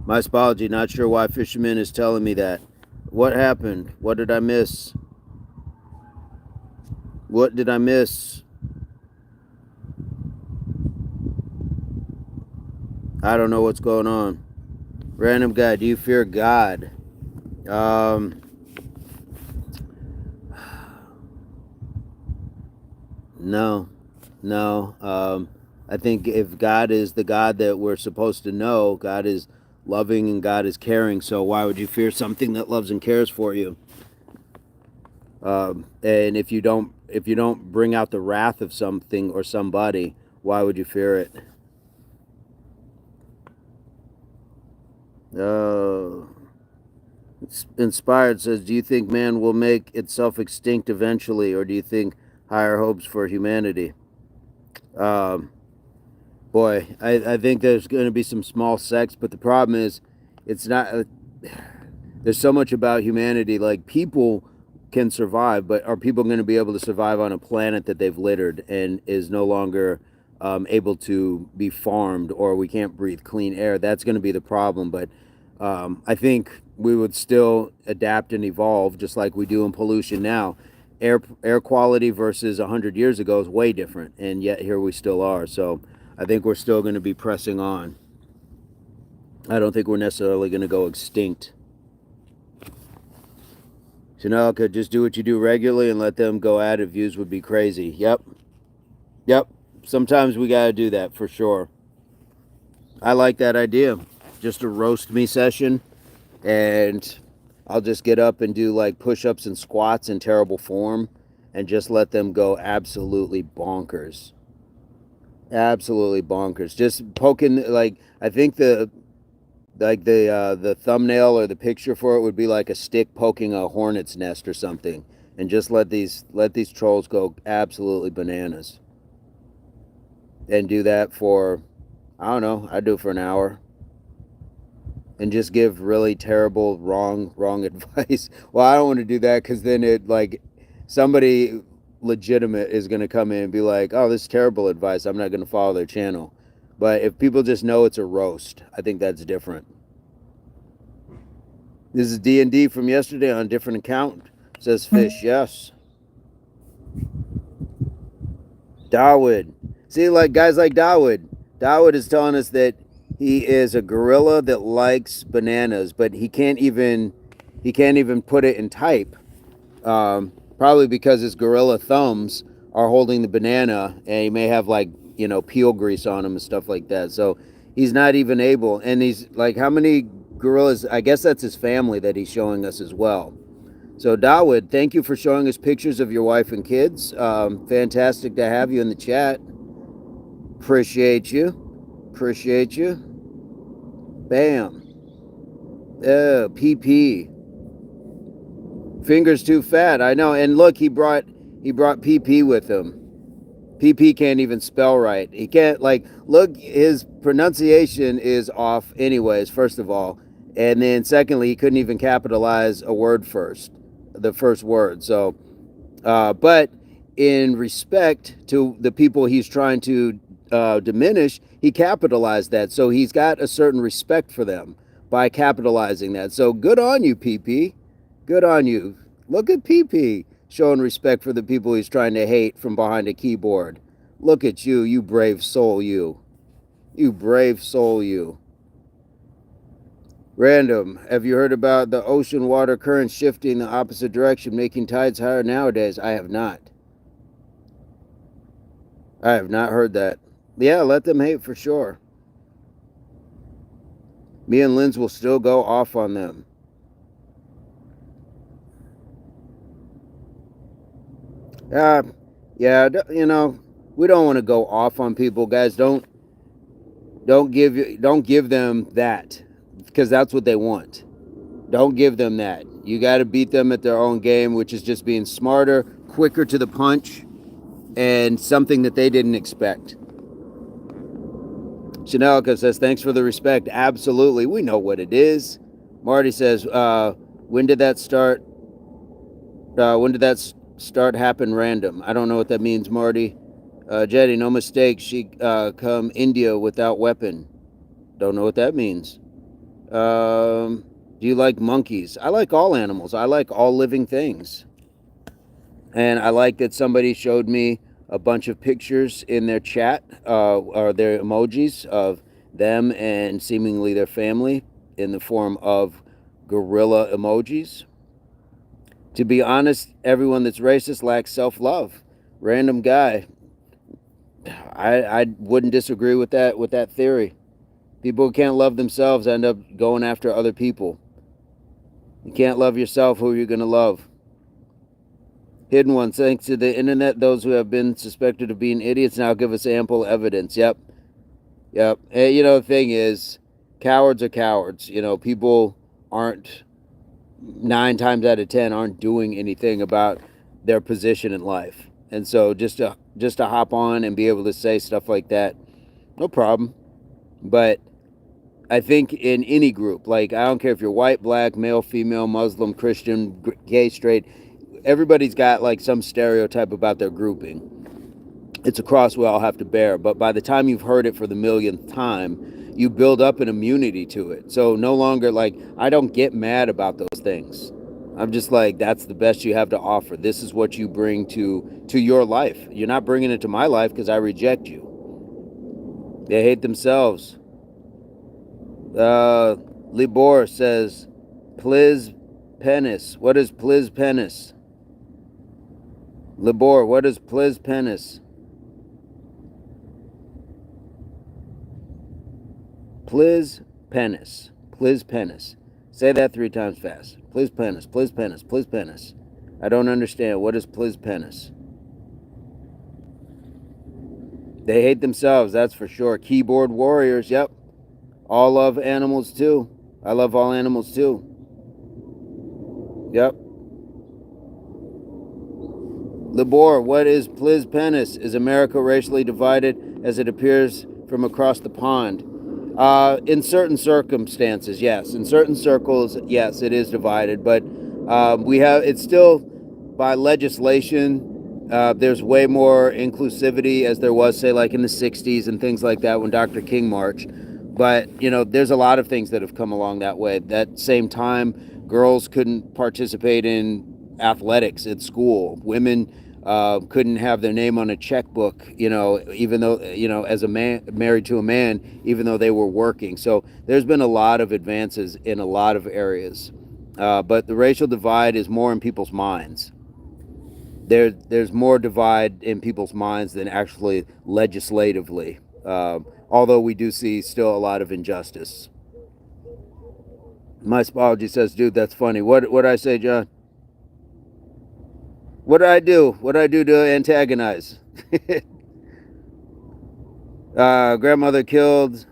Speaker 2: My apology, not sure why Fisherman is telling me that. What happened? What did I miss? What did I miss? I don't know what's going on. Random guy, do you fear God? No. I think if God is the God that we're supposed to know, God is loving and God is caring. So why would you fear something that loves and cares for you? And if you don't bring out the wrath of something or somebody, why would you fear it? Inspired says, do you think man will make itself extinct eventually, or do you think higher hopes for humanity? Boy, I think there's going to be some small sects, but the problem is it's not there's so much about humanity. Like, people can survive, but are people going to be able to survive on a planet that they've littered and is no longer able to be farmed, or we can't breathe clean air? That's going to be the problem. But I think we would still adapt and evolve, just like we do in pollution now. Air quality versus 100 years ago is way different, and yet here we still are. So I think we're still going to be pressing on. I don't think we're necessarily going to go extinct. Janelle, just do what you do regularly and let them go at it. Views would be crazy. Yep. Sometimes we got to do that for sure. I like that idea. Just a roast me session, and I'll just get up and do like push-ups and squats in terrible form and just let them go absolutely bonkers. Absolutely bonkers. Just poking, like, I think the thumbnail or the picture for it would be like a stick poking a hornet's nest or something, and just let these trolls go absolutely bananas. And do that for, I don't know, I'd do it for an hour. and just give really terrible, wrong advice. Well, I don't want to do that because then it like somebody legitimate is going to come in and be like, "Oh, this is terrible advice. I'm not going to follow their channel." But if people just know it's a roast, I think that's different. This is D&D from yesterday on a different account. Says Fish, yes. Dawood. See, like guys like Dawood. Dawood is telling us that he is a gorilla that likes bananas, but he can't even put it in type. Probably because his gorilla thumbs are holding the banana, and he may have like peel grease on him and stuff like that. So he's not even able. And he's like, how many gorillas? I guess that's his family that he's showing us as well. So Dawood, thank you for showing us pictures of your wife and kids. Fantastic to have you in the chat. Appreciate you. Appreciate you. Bam. PP. Fingers too fat. I know. And look, he brought PP with him. PP can't even spell right. He can't look, his pronunciation is off anyways, first of all. And then secondly, he couldn't even capitalize a word first. The first word. So but in respect to the people he's trying to diminish, he capitalized that. So he's got a certain respect for them by capitalizing that. So good on you, PP. Good on you. Look at PP showing respect for the people he's trying to hate from behind a keyboard. Look at you, you brave soul, you. You brave soul, you. Random, have you heard about the ocean water current shifting the opposite direction, making tides higher nowadays? I have not. I have not heard that. Yeah, let them hate for sure. Me and Linz will still go off on them. Yeah, we don't want to go off on people, guys. Don't give them that, because that's what they want. Don't give them that. You got to beat them at their own game, which is just being smarter, quicker to the punch, and something that they didn't expect. Chanelica says, thanks for the respect. Absolutely. We know what it is. Marty says, when did that start? When did that start happen random? I don't know what that means, Marty. Jetty, no mistake. She come India without weapon. Don't know what that means. Do you like monkeys? I like all animals. I like all living things. And I like that somebody showed me a bunch of pictures in their chat, or their emojis of them and seemingly their family in the form of gorilla emojis. To be honest, everyone that's racist lacks self-love. Random guy. I wouldn't disagree with that theory. People who can't love themselves end up going after other people. You can't love yourself, who are you going to love? Hidden ones, thanks to the internet, those who have been suspected of being idiots now give us ample evidence. Yep. And, the thing is, cowards are cowards. People aren't, 9 times out of 10, aren't doing anything about their position in life. And so just to hop on and be able to say stuff like that, no problem. But I think in any group, I don't care if you're white, black, male, female, Muslim, Christian, gay, straight, everybody's got some stereotype about their grouping. It's a cross we all have to bear, but by the time you've heard it for the millionth time, you build up an immunity to it. So no longer I don't get mad about those things. I'm just that's the best you have to offer. This is what you bring to your life. You're not bringing it to my life because I reject you. They hate themselves. Libor says, "Pliz penis." What is pliz penis? Libor, what is pliz penis? Pliz penis. Pliz penis. Say that 3 times fast. Pliz penis. Pliz penis. Pliz penis. I don't understand. What is pliz penis? They hate themselves, that's for sure. Keyboard warriors, yep. All love animals too. I love all animals too. Yep. Libor, what is pliz penis? Is America racially divided as it appears from across the pond? In certain circumstances, yes. In certain circles, yes, it is divided. But it's still by legislation. There's way more inclusivity as there was, say, like in the 60s and things like that when Dr. King marched. But, there's a lot of things that have come along that way. That same time, girls couldn't participate in athletics at school. Women couldn't have their name on a checkbook, even though, as a man married to a man, even though they were working. So there's been a lot of advances in a lot of areas. But the racial divide is more in people's minds. There's more divide in people's minds than actually legislatively. Although we do see still a lot of injustice. My apology says, dude, that's funny. What did I say, John? What did I do? What did I do to antagonize? Grandmother killed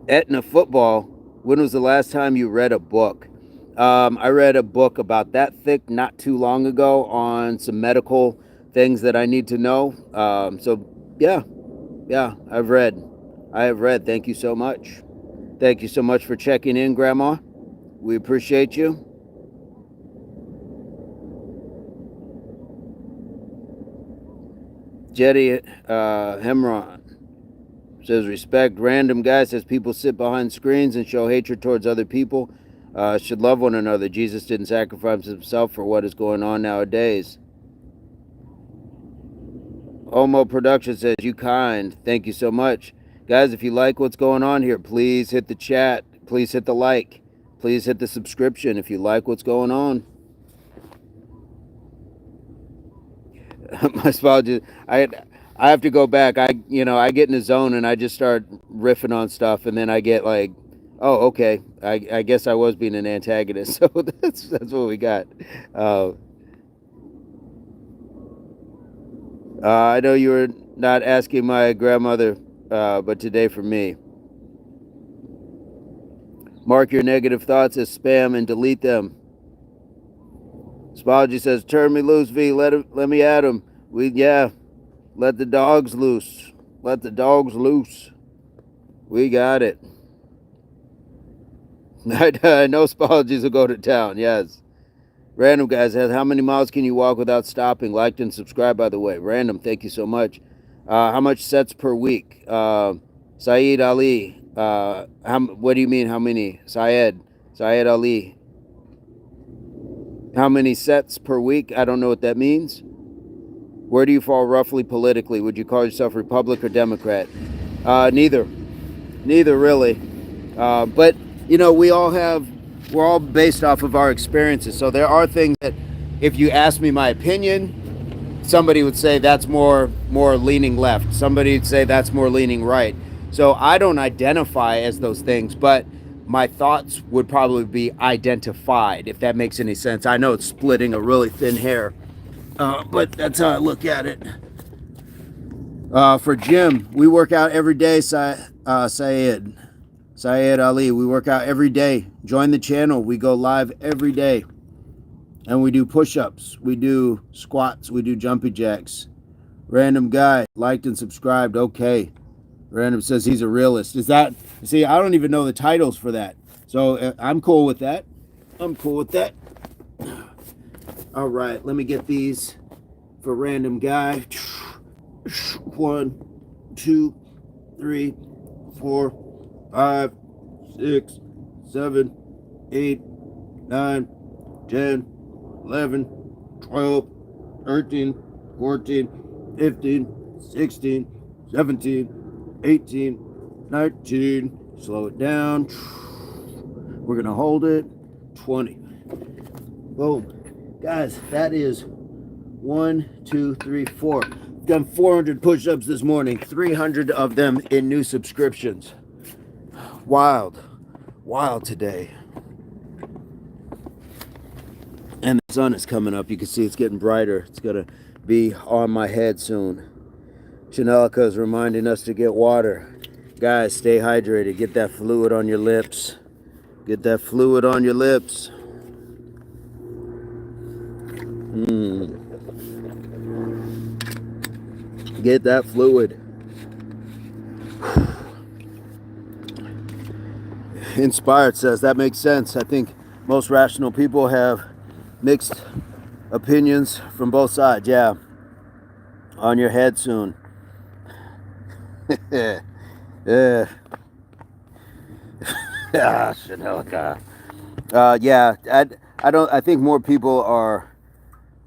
Speaker 2: Etna football. When was the last time you read a book? I read a book about that thick not too long ago on some medical things that I need to know. So yeah, I have read. Thank you so much. Thank you so much for checking in, Grandma. We appreciate you. Jetty Hemron says, respect. Random guy says, people sit behind screens and show hatred towards other people. Should love one another. Jesus didn't sacrifice himself for what is going on nowadays. Homo Production says, you kind. Thank you so much. Guys, if you like what's going on here, please hit the chat. Please hit the like. Please hit the subscription if you like what's going on. My spouse, I have to go back. I get in the zone and I just start riffing on stuff, and then I get like, oh, okay. I guess I was being an antagonist. So that's what we got. I know you were not asking my grandmother, but today for me. Mark your negative thoughts as spam and delete them. Spology says, turn me loose, V. Let me at him. Let the dogs loose. Let the dogs loose. We got it. I know Spologies will go to town, yes. Random guy says, how many miles can you walk without stopping? Liked and subscribed, by the way. Random, thank you so much. How much sets per week? Saeed Ali. What do you mean, how many? Syed Ali. How many sets per week? I don't know what that means. Where do you fall roughly politically? Would you call yourself Republican or Democrat? Neither really. But we're all based off of our experiences. So there are things that, if you ask me my opinion, somebody would say that's more leaning left. Somebody would say that's more leaning right. So I don't identify as those things, but my thoughts would probably be identified, if that makes any sense. I know it's splitting a really thin hair, but that's how I look at it. For Jim, we work out every day, Syed Ali. We work out every day. Join the channel. We go live every day. And we do push-ups. We do squats. We do jumping jacks. Random guy, liked and subscribed. Okay. Random says he's a realist. Is that... See, I don't even know the titles for that. So I'm cool with that. All right. Let me get these for random guy. 1, 2, 3, 4, 5, 6, 7, 8, 9, 10, 11, 12, 13, 14, 15, 16, 17, 18, 19. Slow it down. We're going to hold it. 20. Boom. Guys, that is 1, 2, 3, 4. Done 400 push-ups this morning. 300 of them in new subscriptions. Wild today. And the sun is coming up. You can see it's getting brighter. It's going to be on my head soon. Chanelica is reminding us to get water. Guys, stay hydrated. Get that fluid on your lips. Get that fluid on your lips. Get that fluid. Inspired says that makes sense. I think most rational people have mixed opinions from both sides. Yeah, on your head soon. Yeah. Chanelica. Yeah, I don't. I think more people are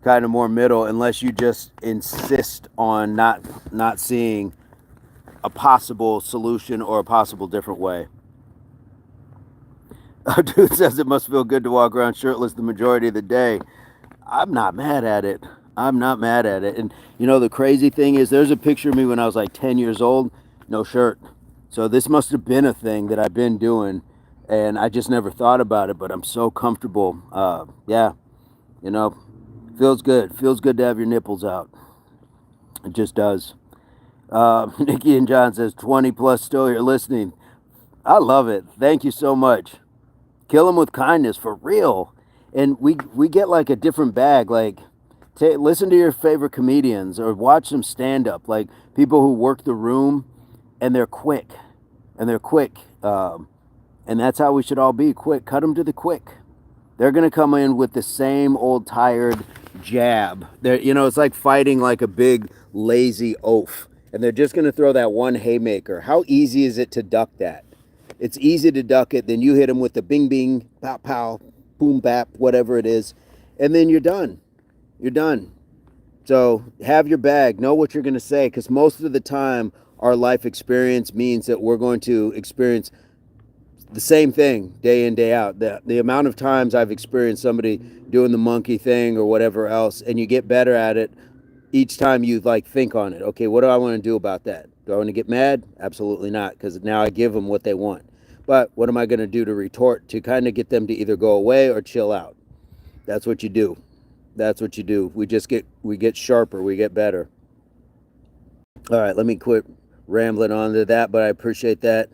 Speaker 2: kind of more middle, unless you just insist on not seeing a possible solution or a possible different way. Dude says it must feel good to walk around shirtless the majority of the day. I'm not mad at it. I'm not mad at it. And you know, the crazy thing is, there's a picture of me when I was like 10 years old, no shirt. So this must have been a thing that I've been doing, and I just never thought about it. But I'm so comfortable. Yeah, you know, feels good. Feels good to have your nipples out. It just does. Nikki and John says 20 plus still here listening. I love it. Thank you so much. Kill them with kindness, for real. And we get like a different bag. Like, listen to your favorite comedians or watch them stand up. Like people who work the room, and they're quick, and they're quick. And that's how we should all be, quick. Cut them to the quick. They're gonna come in with the same old tired jab. They're, you know, it's like fighting like a big lazy oaf, and they're just gonna throw that one haymaker. How easy is it to duck that? It's easy to duck it. Then you hit them with the bing bing, pow pow, boom bap, whatever it is, and then you're done. You're done. So have your bag. Know what you're going to say, because most of the time our life experience means that we're going to experience the same thing day in, day out. The amount of times I've experienced somebody doing the monkey thing or whatever else, and you get better at it each time you like think on it. Okay, what do I want to do about that? Do I want to get mad? Absolutely not, because now I give them what they want. But what am I going to do to retort to kind of get them to either go away or chill out? That's what you do. That's what you do. We get sharper. We get better. All right, let me quit rambling on to that, but I appreciate that.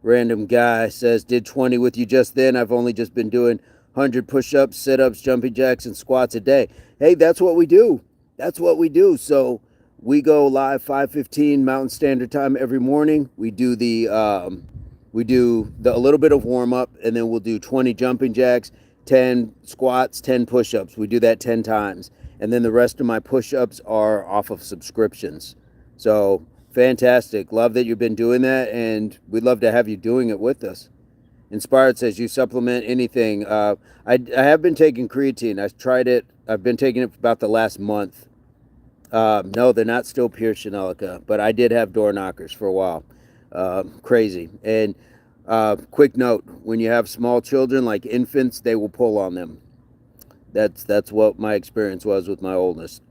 Speaker 2: Random guy says, did 20 with you just then. I've only just been doing 100 push-ups, sit-ups, jumping jacks, and squats a day. Hey, that's what we do. That's what we do. So we go live 5:15 Mountain Standard Time every morning. We do a little bit of warm-up, and then we'll do 20 jumping jacks, 10 squats, 10 push-ups. We do that 10 times. And then the rest of my push-ups are off of subscriptions. So fantastic. Love that you've been doing that, and we'd love to have you doing it with us. Inspired says, you supplement anything? I have been taking creatine. I tried it. I've been taking it for about the last month. No, they're not still pure Chanelica, but I did have door knockers for a while. Crazy. And quick note, when you have small children like infants, they will pull on them. That's what my experience was with my oldest.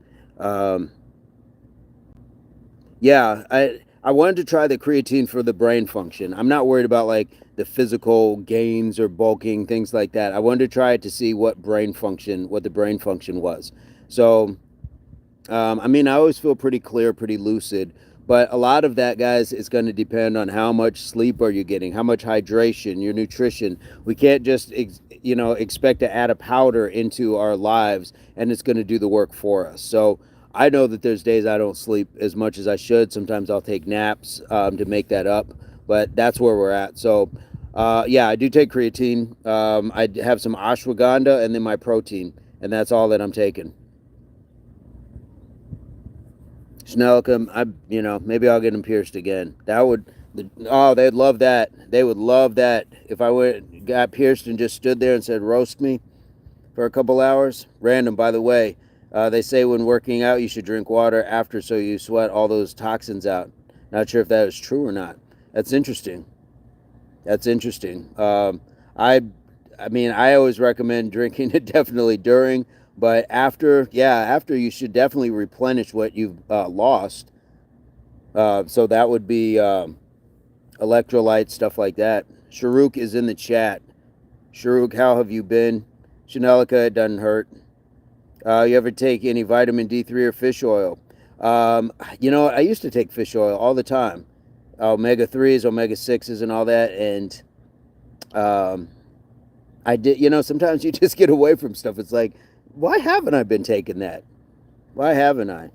Speaker 2: Yeah, I wanted to try the creatine for the brain function. I'm not worried about like the physical gains or bulking, things like that. I wanted to try it to see what the brain function was. So, I mean, I always feel pretty clear, pretty lucid, but a lot of that, guys, is going to depend on how much sleep are you getting, how much hydration, your nutrition. We can't just, expect to add a powder into our lives and it's going to do the work for us. So I know that there's days I don't sleep as much as I should. Sometimes I'll take naps to make that up, but that's where we're at. So, yeah, I do take creatine. I have some ashwagandha and then my protein, and that's all that I'm taking. Chanelica, maybe I'll get them pierced again. They'd love that. They would love that if I got pierced and just stood there and said, roast me for a couple hours. Random, by the way. They say when working out, you should drink water after so you sweat all those toxins out. Not sure if that is true or not. That's interesting. I always recommend drinking it definitely during, but after you should definitely replenish what you've lost. So that would be electrolytes, stuff like that. Sharuk is in the chat. Sharuk, how have you been? Chanelica, it doesn't hurt. You ever take any vitamin D3 or fish oil? I used to take fish oil all the time. Omega-3s, omega-6s, and all that. And I did, sometimes you just get away from stuff. It's like, why haven't I been taking that? Why haven't I?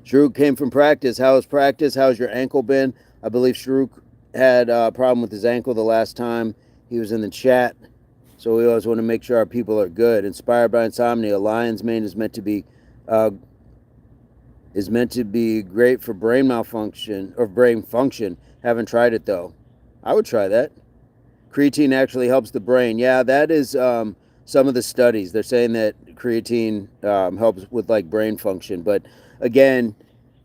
Speaker 2: Sharuk came from practice. How is practice? How's your ankle been? I believe Sharuk had a problem with his ankle the last time he was in the chat. So we always want to make sure our people are good. Inspired by insomnia, lion's mane is meant to be great for brain malfunction or brain function. Haven't tried it though. I would try that. Creatine actually helps the brain. Yeah, that is some of the studies. They're saying that creatine helps with like brain function. But again,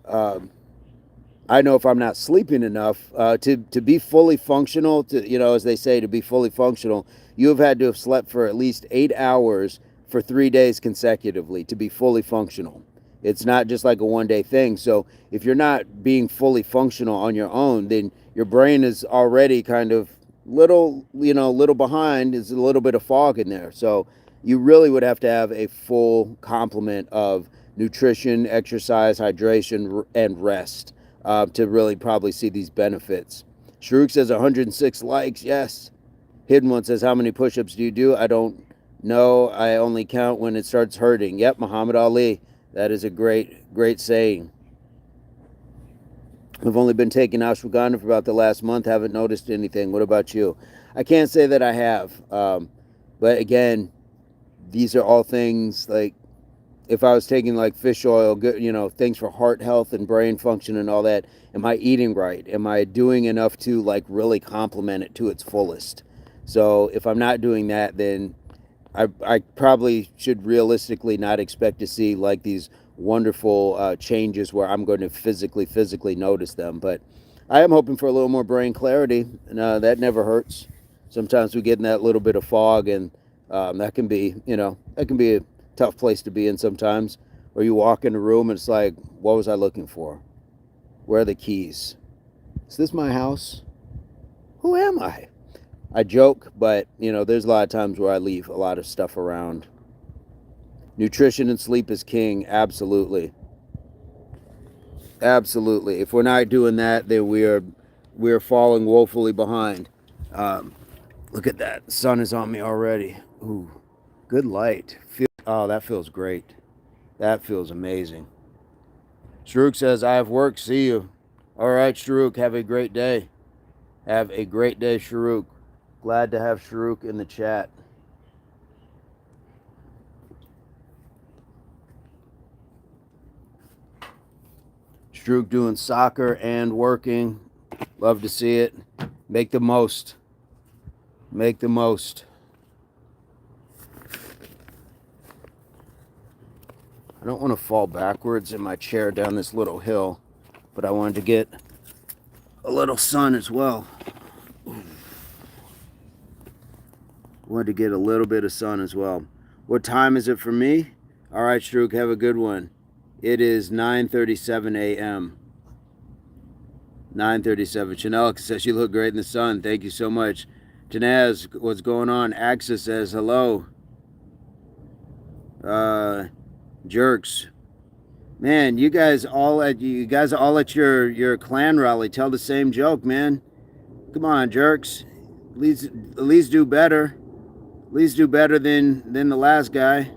Speaker 2: I know if I'm not sleeping enough to be fully functional, as they say, to be fully functional, you have had to have slept for at least 8 hours for 3 days consecutively to be fully functional. It's not just like a one-day thing. So if you're not being fully functional on your own, then your brain is already kind of little behind. There's a little bit of fog in there. So you really would have to have a full complement of nutrition, exercise, hydration, and rest to really probably see these benefits. Shruk says 106 likes. Yes. Hidden One says, how many push-ups do you do? I don't know. I only count when it starts hurting. Yep, Muhammad Ali. That is a great saying. I've only been taking ashwagandha for about the last month. Haven't noticed anything. What about you? I can't say that I have. But again, these are all things like if I was taking like fish oil, things for heart health and brain function and all that, am I eating right? Am I doing enough to like really complement it to its fullest? So if I'm not doing that, then I probably should realistically not expect to see like these wonderful changes where I'm going to physically notice them. But I am hoping for a little more brain clarity, and that never hurts. Sometimes we get in that little bit of fog, and that can be a tough place to be in sometimes. Or you walk in a room and it's like, what was I looking for? Where are the keys? Is this my house? Who am I? I joke, but there's a lot of times where I leave a lot of stuff around. Nutrition and sleep is king. Absolutely. If we're not doing that, then we're falling woefully behind. Look at that. The sun is on me already. Ooh, good light. Oh, that feels great. That feels amazing. Shruk says, I have work. See you. All right, Shruk. Have a great day. Have a great day, Shruk. Glad to have Shruk in the chat. Shruk doing soccer and working. Love to see it. Make the most. Make the most. I don't want to fall backwards in my chair down this little hill, but I wanted to get a little sun as well. Wanted to get a little bit of sun as well. What time is it for me? All right, Shruk, have a good one. It is 9:37 a.m. 9:37. Chanel says you look great in the sun. Thank you so much. Tanaz, what's going on? Axis says hello. Jerks. Man, you guys all at your clan rally tell the same joke, man. Come on, jerks. At least do better. At least do better than the last guy.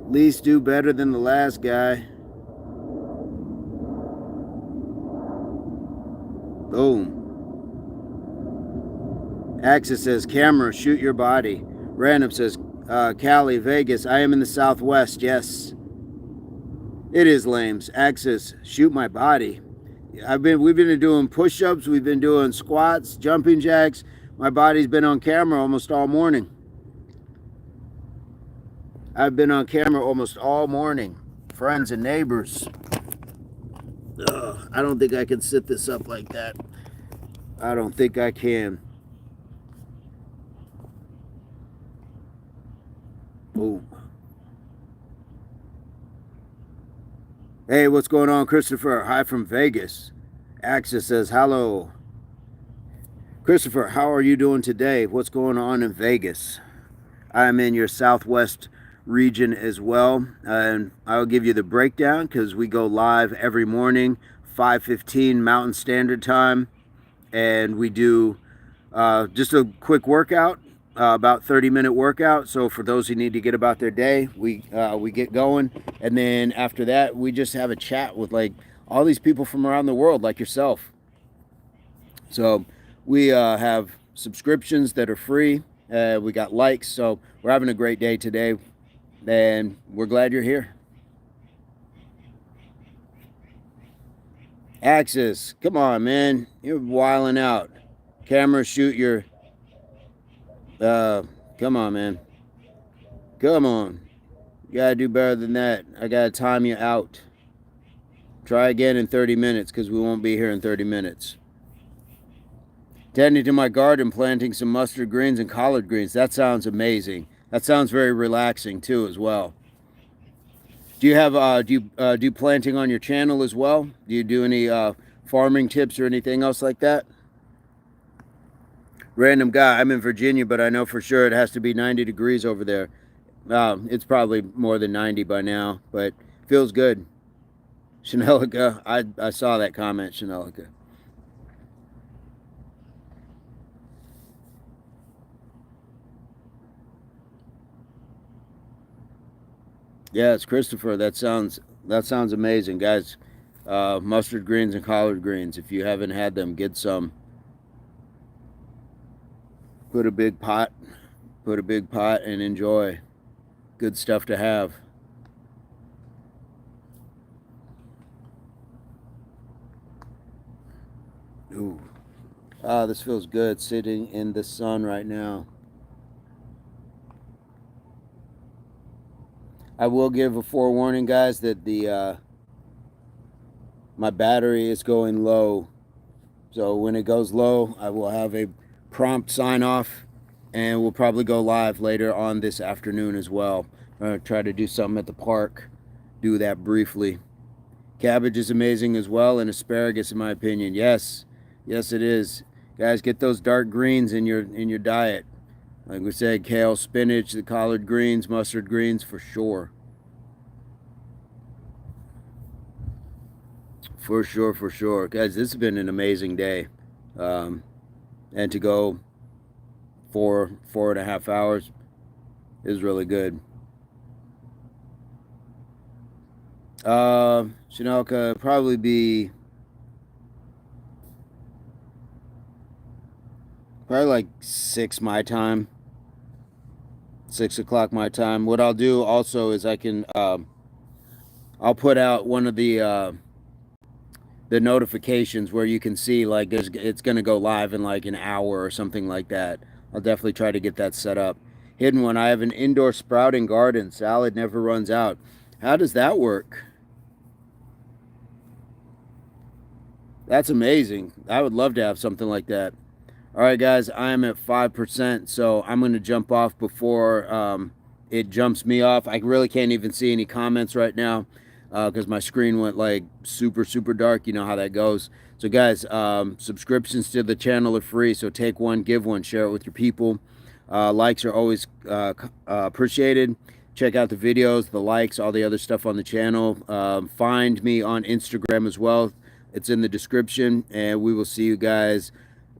Speaker 2: At least do better than the last guy. Boom. Axis says, camera, shoot your body. Random says, Cali, Vegas, I am in the Southwest, yes. It is lames. Axis, shoot my body. We've been doing push-ups, we've been doing squats, jumping jacks. My body's been on camera almost all morning. I've been on camera almost all morning. Friends and neighbors. Ugh, I don't think I can sit this up like that. I don't think I can. Ooh. Hey, what's going on, Christopher? Hi from Vegas. Axis says, hello. Christopher, how are you doing today? What's going on in Vegas? I'm in your Southwest region as well, and I'll give you the breakdown because we go live every morning, 5:15 Mountain Standard Time, and we do just a quick workout, about 30-minute workout. So for those who need to get about their day, we get going, and then after that we just have a chat with like all these people from around the world, like yourself. So we have subscriptions that are free. We got likes. So we're having a great day today, and we're glad you're here. Axis, come on, man. You're wilding out. Camera, shoot your... come on, man. Come on. You gotta do better than that. I gotta time you out. Try again in 30 minutes, because we won't be here in 30 minutes. Tending to my garden, planting some mustard greens and collard greens. That sounds amazing. That sounds very relaxing too, as well. Do you have do planting on your channel as well? Do you do any farming tips or anything else like that? Random guy. I'm in Virginia, but I know for sure it has to be 90 degrees over there. It's probably more than 90 by now, but feels good. Chanelica, I saw that comment, Chanelica. Yeah, it's Christopher. That sounds amazing, guys. Mustard greens and collard greens. If you haven't had them, get some. Put a big pot and enjoy. Good stuff to have. Ooh. Ah, this feels good sitting in the sun right now. I will give a forewarning, guys, that the my battery is going low. So when it goes low, I will have a prompt sign off, and we'll probably go live later on this afternoon as well. I'm gonna try to do something at the park. Do that briefly. Cabbage is amazing as well, and asparagus, in my opinion. Yes, yes, it is. Guys, get those dark greens in your diet. Like we said, kale, spinach, the collard greens, mustard greens, for sure. For sure, for sure. Guys, this has been an amazing day. And to go 4.5 hours is really good. Chanelka, probably be like 6 my time. 6 o'clock my time. What I'll do also is I can I'll put out one of the notifications where you can see like it's gonna go live in like an hour or something like that. I'll definitely try to get that set up. Hidden one, I have an indoor sprouting garden. Salad never runs out. How does that work? That's amazing. I would love to have something like that. All right, guys, I am at 5%, so I'm going to jump off before it jumps me off. I really can't even see any comments right now because my screen went like super, super dark. You know how that goes. So, guys, subscriptions to the channel are free, so take one, give one, share it with your people. Likes are always appreciated. Check out the videos, the likes, all the other stuff on the channel. Find me on Instagram as well. It's in the description, and we will see you guys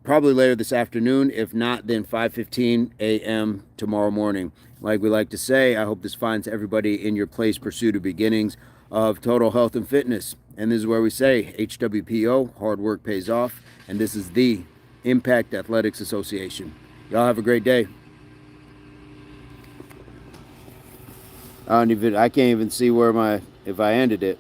Speaker 2: probably later this afternoon. If not, then 5:15 a.m. tomorrow morning. Like we like to say, I hope this finds everybody in your place pursuit of beginnings of total health and fitness. And this is where we say HWPO, hard work pays off. And this is the Impact Athletics Association. Y'all have a great day. I can't even see where if I ended it.